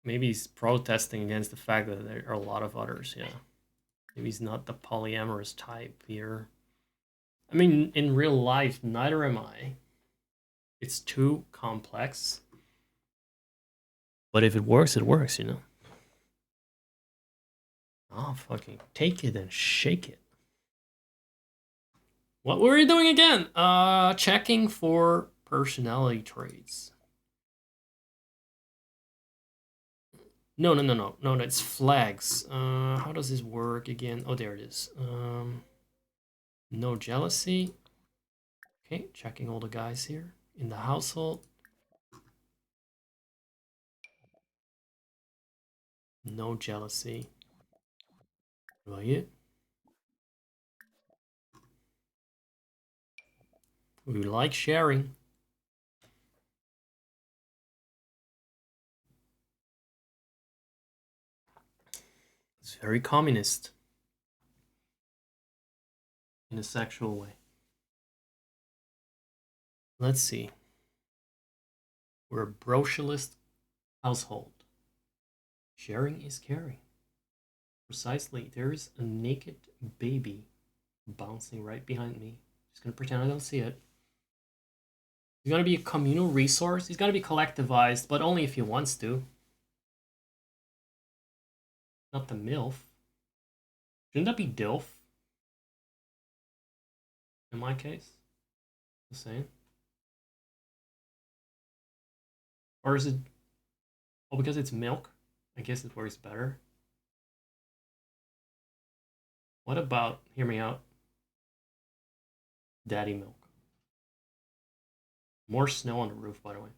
Maybe he's protesting against the fact that there are a lot of others, yeah. Maybe he's not the polyamorous type here. I mean, in real life, neither am I. It's too complex. But if it works, you know? Oh, fucking take it and shake it. What were you doing again? Checking for personality traits. No, it's flags. How does this work again? Oh, there it is. No jealousy. Okay, checking all the guys here in the household. No jealousy. What about you? We like sharing. It's very communist. In a sexual way. Let's see. We're a brocialist household. Sharing is caring. Precisely. There's a naked baby bouncing right behind me. Just gonna pretend I don't see it. He's gonna be a communal resource. He's gonna be collectivized, but only if he wants to. Not the MILF. Shouldn't that be DILF? In my case? The same. Or is it... Oh, because it's milk? I guess it works better. What about... Hear me out. Daddy milk. More snow on the roof, by the way.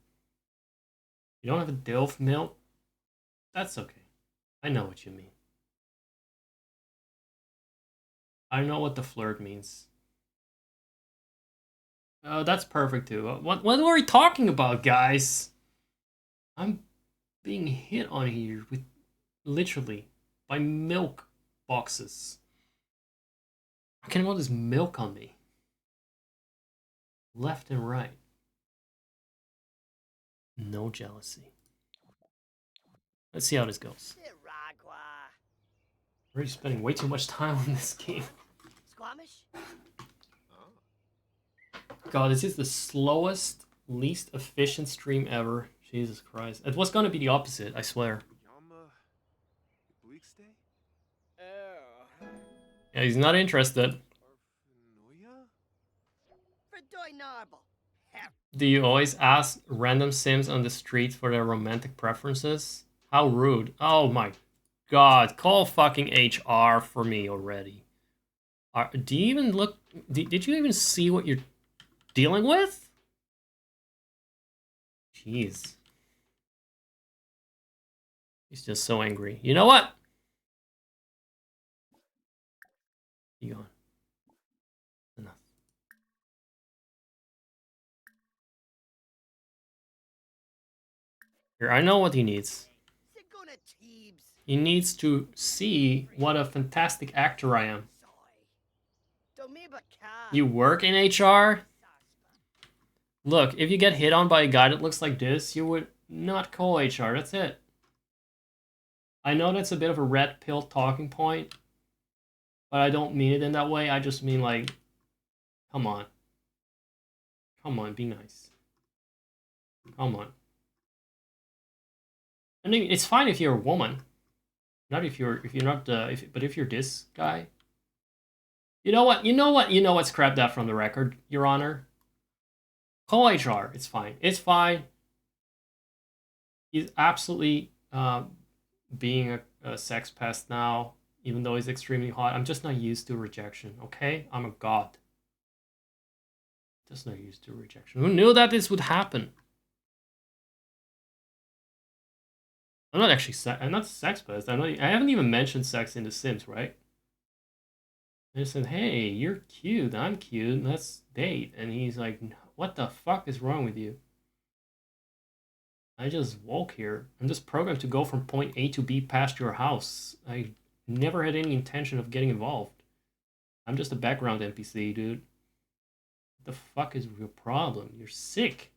You don't have a DILF milk? That's okay. I know what you mean. I know what the flirt means. That's perfect too. What are we talking about, guys? I'm being hit on here with literally by milk boxes. I can all this milk on me. Left and right. No jealousy. Let's see how this goes. Siragua. Already spending way too much time on this game. Squamish? God, this is the slowest, least efficient stream ever. Jesus Christ. It was gonna be the opposite, I swear. Oh. Yeah, he's not interested. Verdoy Narble. Do you always ask random sims on the street for their romantic preferences? How rude. Oh my God. Call fucking HR for me already. Do you even look... Did you even see what you're dealing with? Jeez. He's just so angry. You know what? You gone. Enough. Here, I know what he needs. Siguna Teebs. He needs to see what a fantastic actor I am. Domiba Ka. You work in HR? Look, if you get hit on by a guy that looks like this, you would not call HR. That's it. I know that's a bit of a red pill talking point, but I don't mean it in that way. I just mean like, come on. Come on, be nice. Come on. I mean, it's fine if you're a woman. Not if you're not but if you're this guy. You know what? Scrap that from the record, Your Honor. Call HR. It's fine. It's fine. He's absolutely being a sex pest now, even though he's extremely hot. I'm just not used to rejection, okay? I'm a god. Just not used to rejection. Who knew that this would happen? I'm not sex pest. I haven't even mentioned sex in The Sims, right? I said, hey, you're cute, I'm cute, let's date. And he's like, what the fuck is wrong with you? I just woke here. I'm just programmed to go from point A to B past your house. I never had any intention of getting involved. I'm just a background NPC, dude. What the fuck is your problem? You're sick.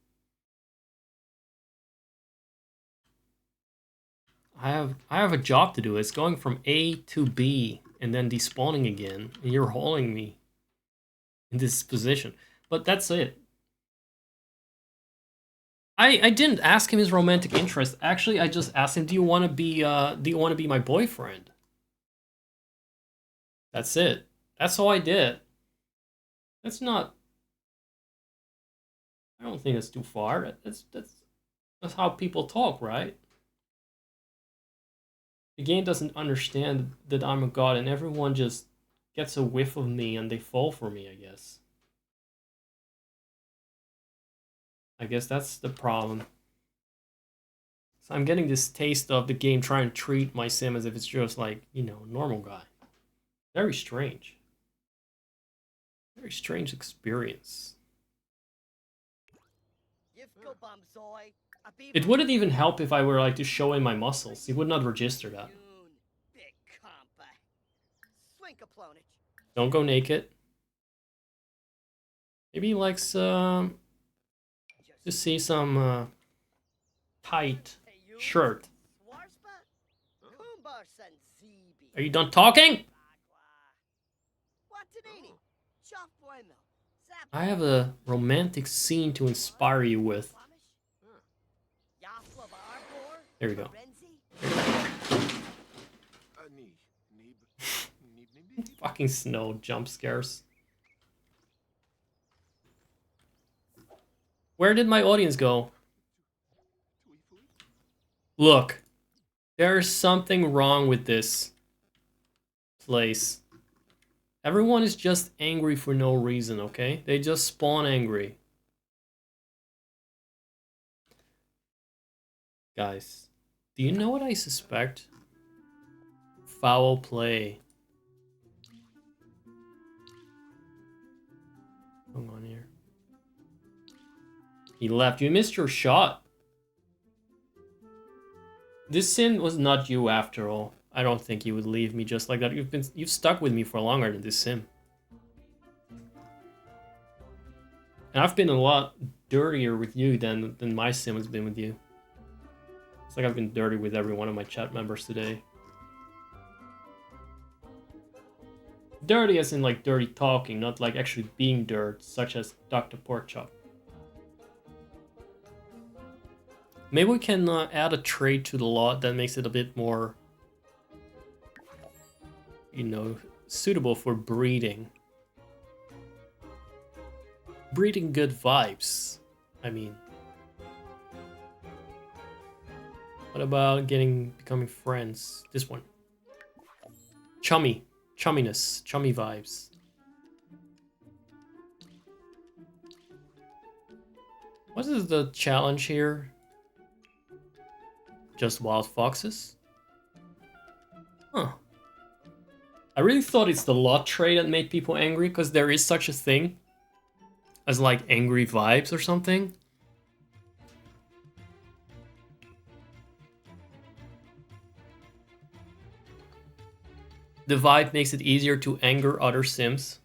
I have a job to do. It's going from A to B and then despawning again, and you're hauling me in this position. But that's it. I didn't ask him his romantic interest. Actually, I just asked him, do you want to be my boyfriend? That's it. That's all I did. That's not... I don't think it's too far. That's how people talk, right? The game doesn't understand that I'm a god and everyone just gets a whiff of me and they fall for me, I guess. I guess that's the problem. So I'm getting this taste of the game trying to treat my sim as if it's just like, you know, a normal guy. Very strange. Very strange experience. It wouldn't even help if I were like to show in my muscles. It would not register that. Don't go naked. Maybe he likes to see some tight shirt. Are you done talking? Guatanini. Chop bueno. Zap. I have a romantic scene to inspire you with. Squamish. Yafla Bargor. There we go. Renzi. Fucking snow jump scares. Where did my audience go? Look, there's something wrong with this place. Everyone is just angry for no reason, okay? They just spawn angry. Guys, do you know what I suspect? Foul play. What's going on here? He left. You missed your shot. This sim was not you after all. I don't think you would leave me just like that. You've stuck with me for longer than this sim. And I've been a lot dirtier with you than my sim has been with you. It's like I've been dirty with every one of my chat members today. Dirty as in like dirty talking, not like actually being dirt, such as Dr. Porkchop. Maybe we can add a trait to the lot that makes it a bit more, you know, suitable for breeding. Breeding good vibes, I mean. What about becoming friends? This one. Chummy. Chumminess. Chummy vibes. What is the challenge here? Just wild foxes? Huh. I really thought it's the lot trait that made people angry, because there is such a thing as like angry vibes or something. The vibe makes it easier to anger other sims.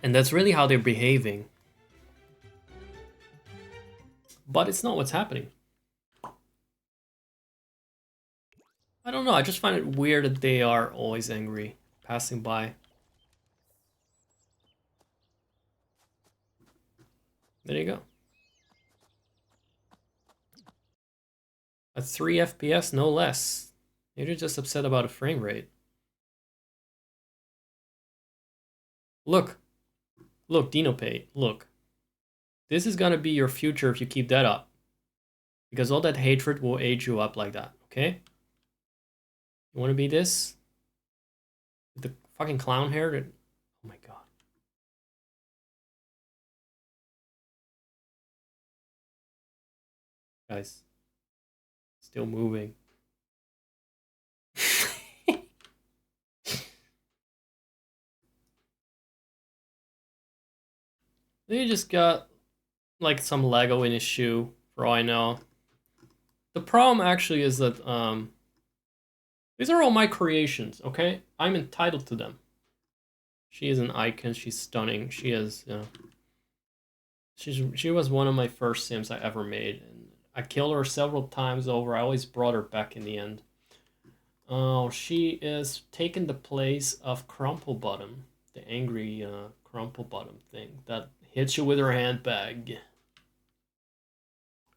And that's really how they're behaving. But it's not what's happening. I don't know, I just find it weird that they are always angry, passing by. There you go. At 3 FPS, no less. You're just upset about a frame rate. Look. Look, DinoPay, look. This is gonna be your future if you keep that up. Because all that hatred will age you up like that, okay? You wanna be this? With the fucking clown hair? Oh my god. Guys. Still moving. He just got like some Lego in his shoe, for all I know. The problem actually is that these are all my creations, okay? I'm entitled to them. She is an icon, she's stunning. She is, you know, she was one of my first sims I ever made, and I killed her several times over. I always brought her back in the end. Oh, she is taking the place of Crumple Bottom, the angry Crumple Bottom thing that hits you with her handbag.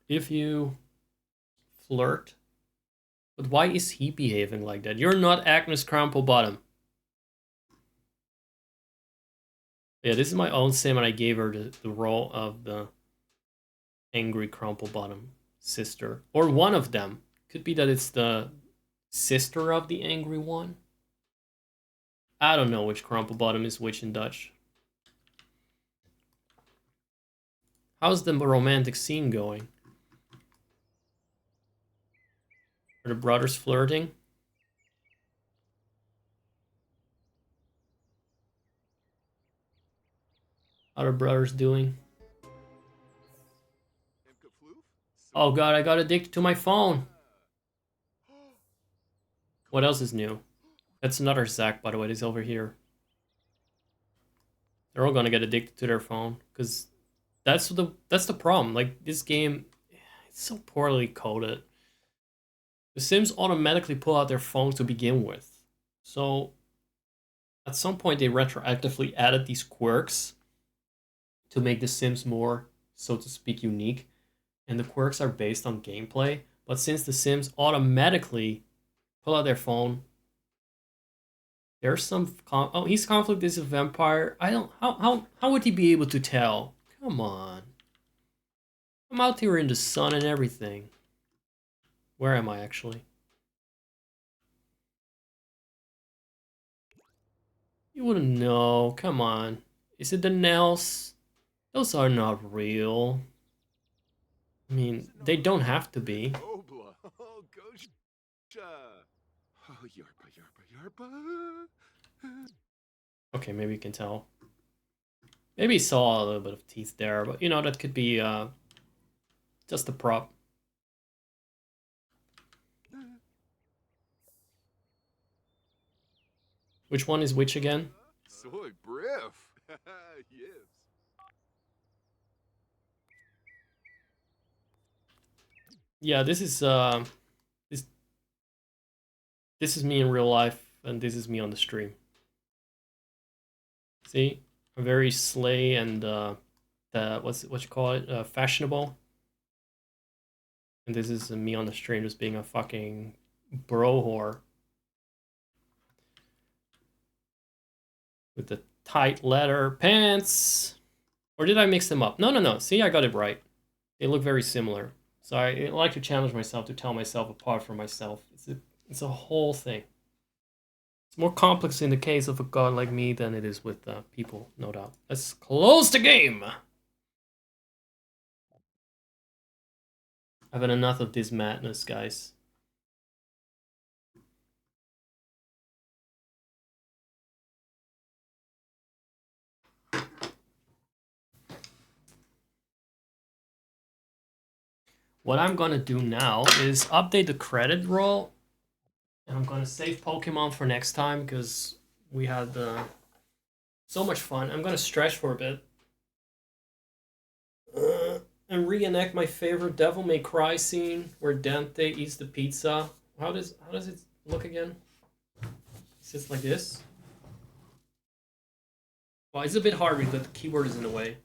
If you flirt. But why is he behaving like that? You're not Agnes Crumple Bottom. Yeah, this is my own sim, and I gave her the role of the angry Crumple Bottom sister. Or one of them. Could be that it's the sister of the angry one. I don't know which Crumple Bottom is which in Dutch. How's the romantic scene going? Are the brothers flirting? How are the brothers doing? Oh god, I got addicted to my phone. What else is new? That's another Zach, by the way, that's over here. They're all gonna get addicted to their phone, because that's the problem. Like, this game, it's so poorly coded. The Sims automatically pull out their phone to begin with. So at some point they retroactively added these quirks to make the Sims more, so to speak, unique. And the quirks are based on gameplay. But since the Sims automatically pull out their phone, there's some oh, he's conflict is a vampire. I don't how would he be able to tell? Come on. I'm out here in the sun and everything. Where am I actually? You wouldn't know. Come on. Is it the nails? Those are not real. I mean, they don't have to be. Obla. Oh, Gosha. Oh, yarpa, yarpa, yarpa. Okay, maybe you can tell. Maybe he saw a little bit of teeth there, but you know, that could be just a prop. Which one is which again? Soy brief. Yes. Yeah, this is this is me in real life, and this is me on the stream. See, I'm very slay and what you call it, fashionable. And this is me on the stream just being a fucking bro whore. With the tight leather pants. Or did I mix them up? No. See, I got it right. They look very similar. So I like to challenge myself to tell myself apart from myself. It's a whole thing. It's more complex in the case of a god like me than it is with people, no doubt. Let's close the game! I've had enough of this madness, guys. What I'm gonna do now is update the credit roll, and I'm gonna save Pokemon for next time because we had so much fun. I'm gonna stretch for a bit and reenact my favorite Devil May Cry scene where Dante eats the pizza. How does it look again? It sits like this. Well, it's a bit hard because the keyboard is in the way.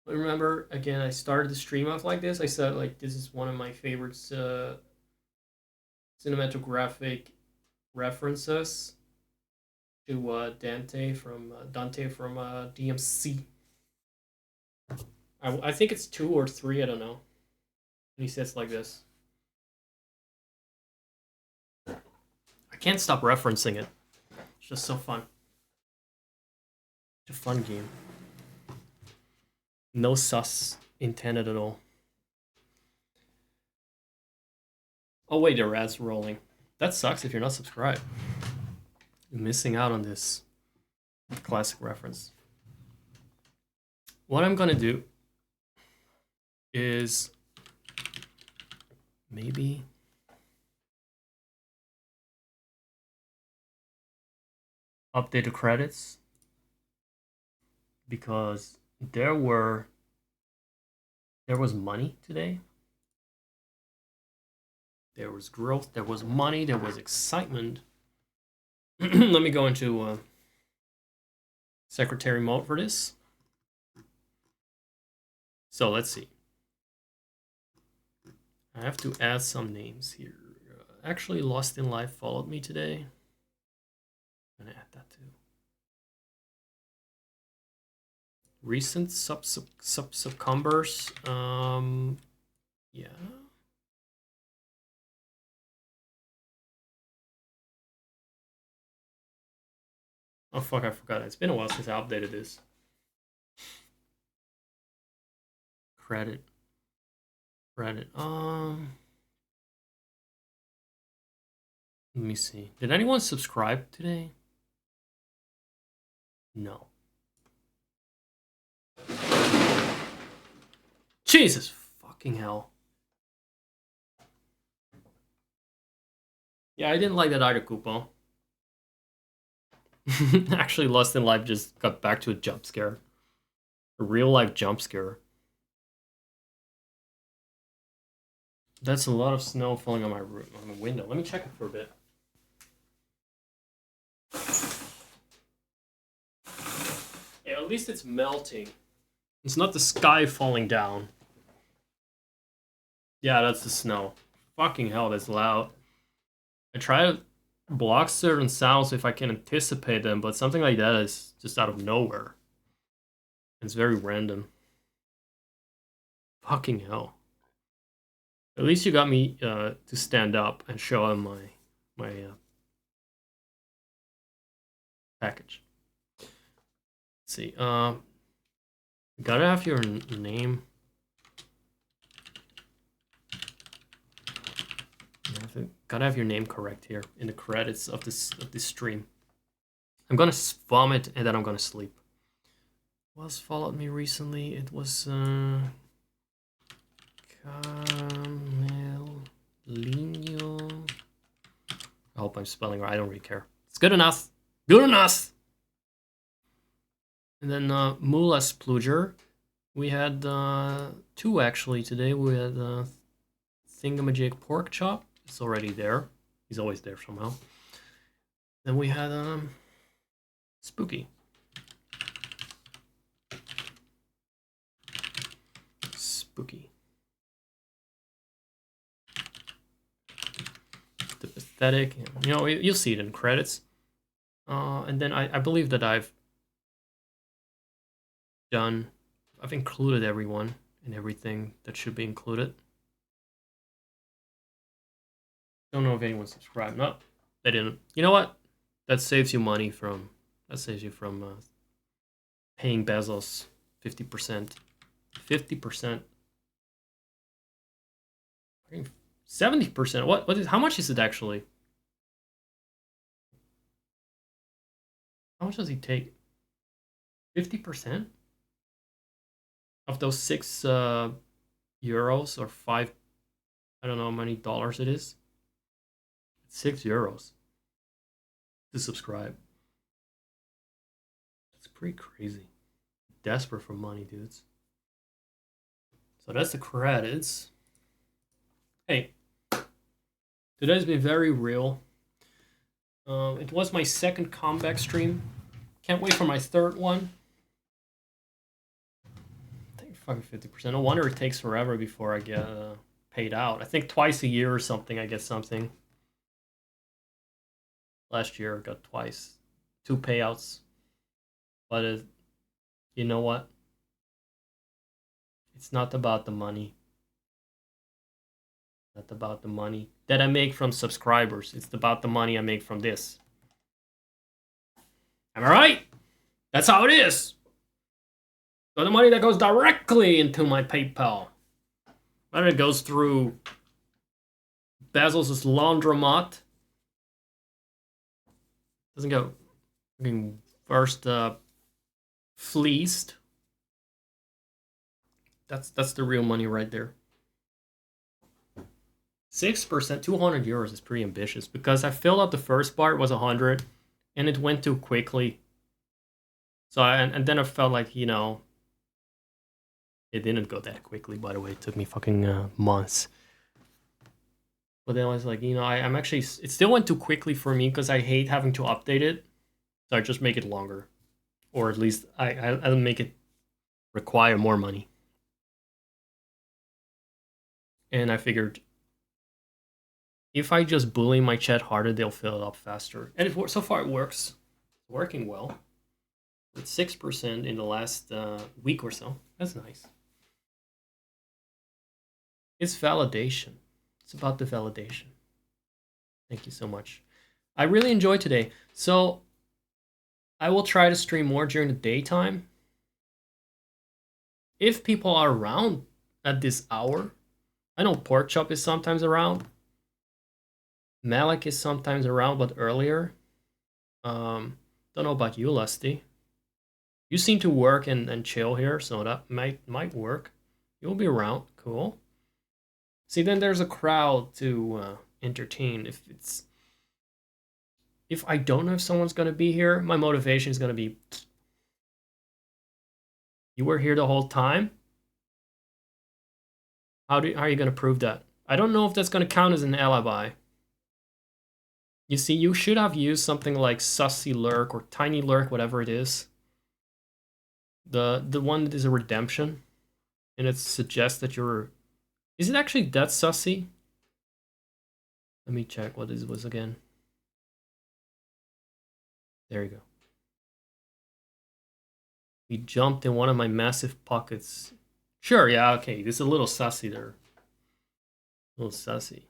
But remember, again, I started the stream off like this. I said, like, this is one of my favorite cinematographic references to Dante from DMC. I think it's 2 or 3, I don't know. And he says like this. I can't stop referencing it. It's just so fun. It's a fun game. No sus intended at all. Oh wait, the rat's rolling. That sucks if you're not subscribed. You're missing out on this classic reference. What I'm gonna do is maybe update the credits because there was money today. There was growth, there was money, there was excitement. Let me go into secretary mode for this. So let's see. I have to add some names here. Actually, Lost in Life followed me today. I'm gonna add that too. Recent succumbers. Yeah. Oh fuck, I forgot. It's been a while since I updated this. Credit. Let me see. Did anyone subscribe today? No. Jesus fucking hell. Yeah, I didn't like that either, Kupo. Actually, Lost in Life just got back to a jump scare. A real life jump scare. That's a lot of snow falling on my window. Let me check it for a bit. Yeah, at least it's melting. It's not the sky falling down. Yeah, that's the snow. Fucking hell, that's loud. I try to block certain sounds if I can anticipate them, but something like that is just out of nowhere. It's very random. Fucking hell. At least you got me to stand up and show him my package. Let's see. Gotta have your name. Gotta have your name correct here in the credits of this stream. I'm gonna vomit and then I'm gonna sleep. Who else followed me recently? It was Camelino. I hope I'm spelling right. I don't really care. It's good enough. Good enough. And then Mulas Pluger. We had 2 actually today. We had Thingamajig Pork Chop. It's already there. He's always there somehow. Then we had Spooky. Spooky. The Pathetic. You know, you'll see it in credits. And then I believe that I've included everyone and everything that should be included. Don't know if anyone subscribed. No, they didn't. You know what? That saves you money from. That saves you from paying Bezos 50%. 50%. 70%. What is? How much is it actually? How much does he take? 50% of those 6 euros or 5. I don't know how many dollars it is. 6 euros to subscribe. That's pretty crazy. Desperate for money, dudes. So that's the credits. Hey, today's been very real. It was my 2nd comeback stream. Can't wait for my 3rd one. I think fucking 50%. No wonder it takes forever before I get paid out. I think twice a year or something I get something. Last year I got twice. 2 payouts. But you know what? It's not about the money. Not about the money that I make from subscribers. It's about the money I make from this. Am I right? That's how it is. So the money that goes directly into my PayPal. Whether it goes through Bezos' laundromat. Doesn't go first fleeced. That's the real money right there. 6%, 200 euros is pretty ambitious because I filled out the first part was 100 and it went too quickly. So and then I felt like, you know, it didn't go that quickly, by the way. It took me fucking months. But then I was like, you know, I'm actually, it still went too quickly for me because I hate having to update it. So I just make it longer. Or at least I'll make it require more money. And I figured if I just bully my chat harder, they'll fill it up faster. And so far it works. It's working well. With 6% in the last week or so. That's nice. It's validation. It's about the validation. Thank you so much. I really enjoyed today. So I will try to stream more during the daytime. If people are around at this hour, I know Pork Chop is sometimes around. Malik is sometimes around, but earlier. Don't know about you, Lusty. You seem to work and chill here, so that might work. You'll be around. Cool. See, then there's a crowd to entertain. If I don't know if someone's gonna be here, my motivation is gonna be You were here the whole time? How are you going to prove that? I don't know if that's going to count as an alibi. You see, you should have used something like Sussy Lurk or Tiny Lurk, whatever it is. The one that is a redemption. And it suggests that you're... Is it actually that sussy? Let me check what this was again. There you go. He jumped in one of my massive pockets. Sure, yeah, okay. This is a little sussy there. A little sussy.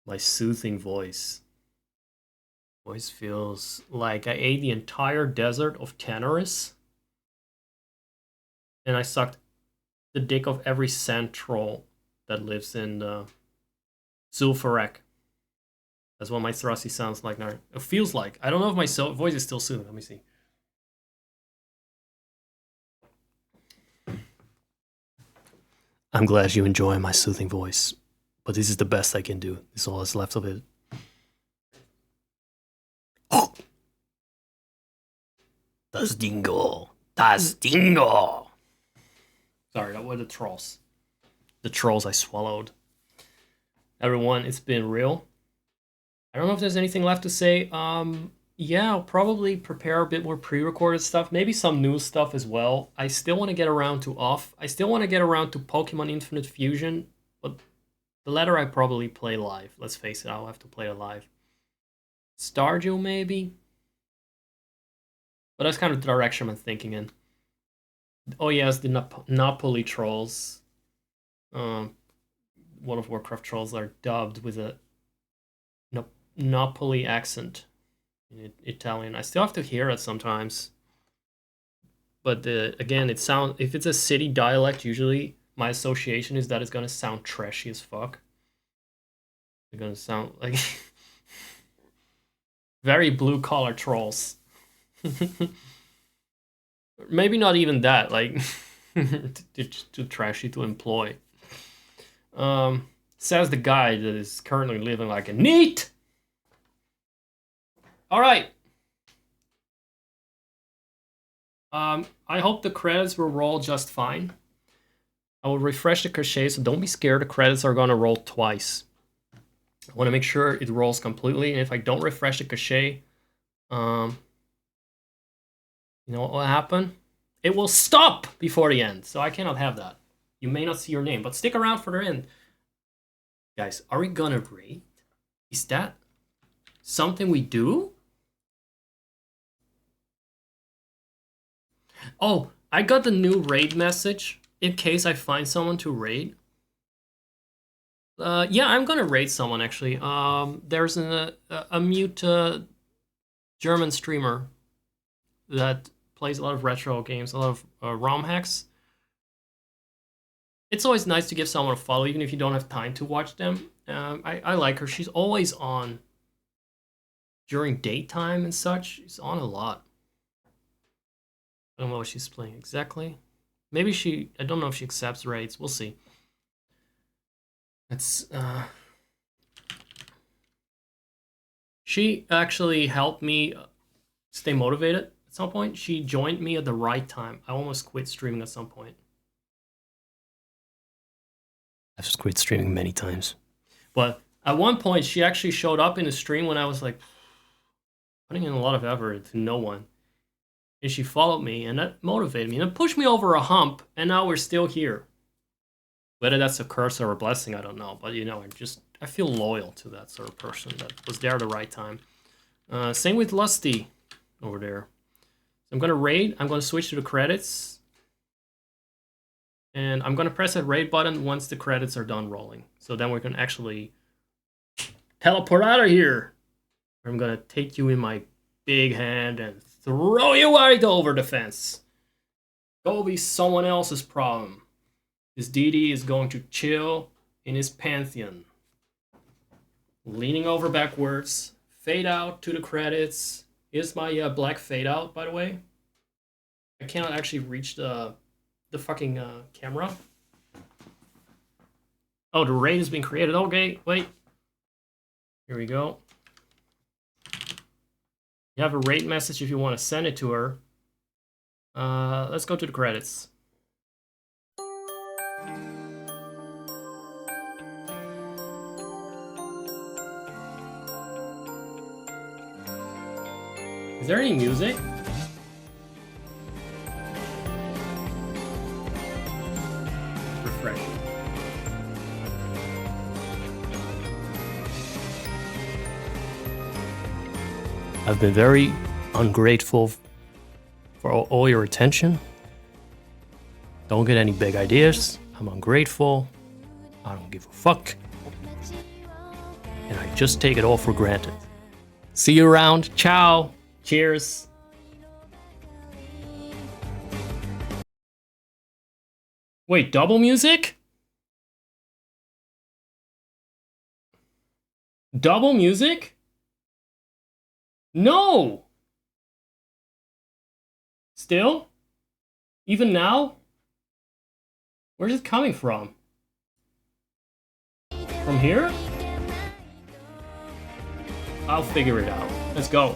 My soothing voice. Voice feels like I ate the entire desert of Tanaris. And I sucked the dick of every sand troll that lives in Zul'Farrak. That's what my thrusty sounds like now. It feels like. I don't know if my voice is still soothing. Let me see. I'm glad you enjoy my soothing voice, but this is the best I can do. This is all that's left of it. Oh! Das Dingo! Das Dingo! Sorry, that were the trolls. The trolls I swallowed. Everyone, it's been real. I don't know if there's anything left to say. Yeah, I'll probably prepare a bit more pre-recorded stuff. Maybe some new stuff as well. I still want to get around to Off. I still want to get around to Pokemon Infinite Fusion. But the latter I probably play live. Let's face it, I'll have to play it live. Stardew maybe? But that's kind of the direction I'm thinking in. Oh yes, the Napoli trolls. World of Warcraft trolls are dubbed with a Napoli accent in Italian. I still have to hear it sometimes. But again, it sounds, if it's a city dialect, usually my association is that it's gonna sound trashy as fuck. It's gonna sound like very blue collar trolls. Maybe not even that, like too trashy to employ. Says the guy that is currently living like a NEET. All right. I hope the credits will roll just fine. I will refresh the cache, so don't be scared. The credits are gonna roll twice. I want to make sure it rolls completely, and if I don't refresh the cache, you know what will happen? It will stop before the end, so I cannot have that. You may not see your name, but stick around for the end. Guys, are we gonna raid? Is that something we do? Oh, I got the new raid message in case I find someone to raid. Yeah, I'm gonna raid someone actually. There's a mute German streamer that plays a lot of retro games, a lot of ROM hacks. It's always nice to give someone a follow, even if you don't have time to watch them. I like her. She's always on during daytime and such. She's on a lot. I don't know what she's playing exactly. Maybe she... I don't know if she accepts raids. We'll see. It's... She actually helped me stay motivated at some point. She joined me at the right time. I almost quit streaming at some point. I've just quit streaming many times. But at one point, she actually showed up in the stream when I was like putting in a lot of effort to no one. And she followed me, and that motivated me. And it pushed me over a hump, and now we're still here. Whether that's a curse or a blessing, I don't know. But, you know, I feel loyal to that sort of person that was there at the right time. Same with Lusty over there. So I'm going to raid. I'm going to switch to the credits. And I'm going to press that raid button once the credits are done rolling. So then we can actually teleport out of here. I'm going to take you in my big hand and throw you right over the fence. Go be someone else's problem. This DD is going to chill in his pantheon. Leaning over backwards. Fade out to the credits. Here's my black fade out, by the way. I cannot actually reach the fucking camera. Oh, the raid has been created. Okay, wait. Here we go. You have a rate message if you want to send it to her. Let's go to the credits. Is there any music? Refreshing. I've been very ungrateful for all your attention. Don't get any big ideas. I'm ungrateful. I don't give a fuck. And I just take it all for granted. See you around. Ciao. Cheers. Wait, double music? Double music? No! Still? Even now? Where's it coming from? From here? I'll figure it out. Let's go.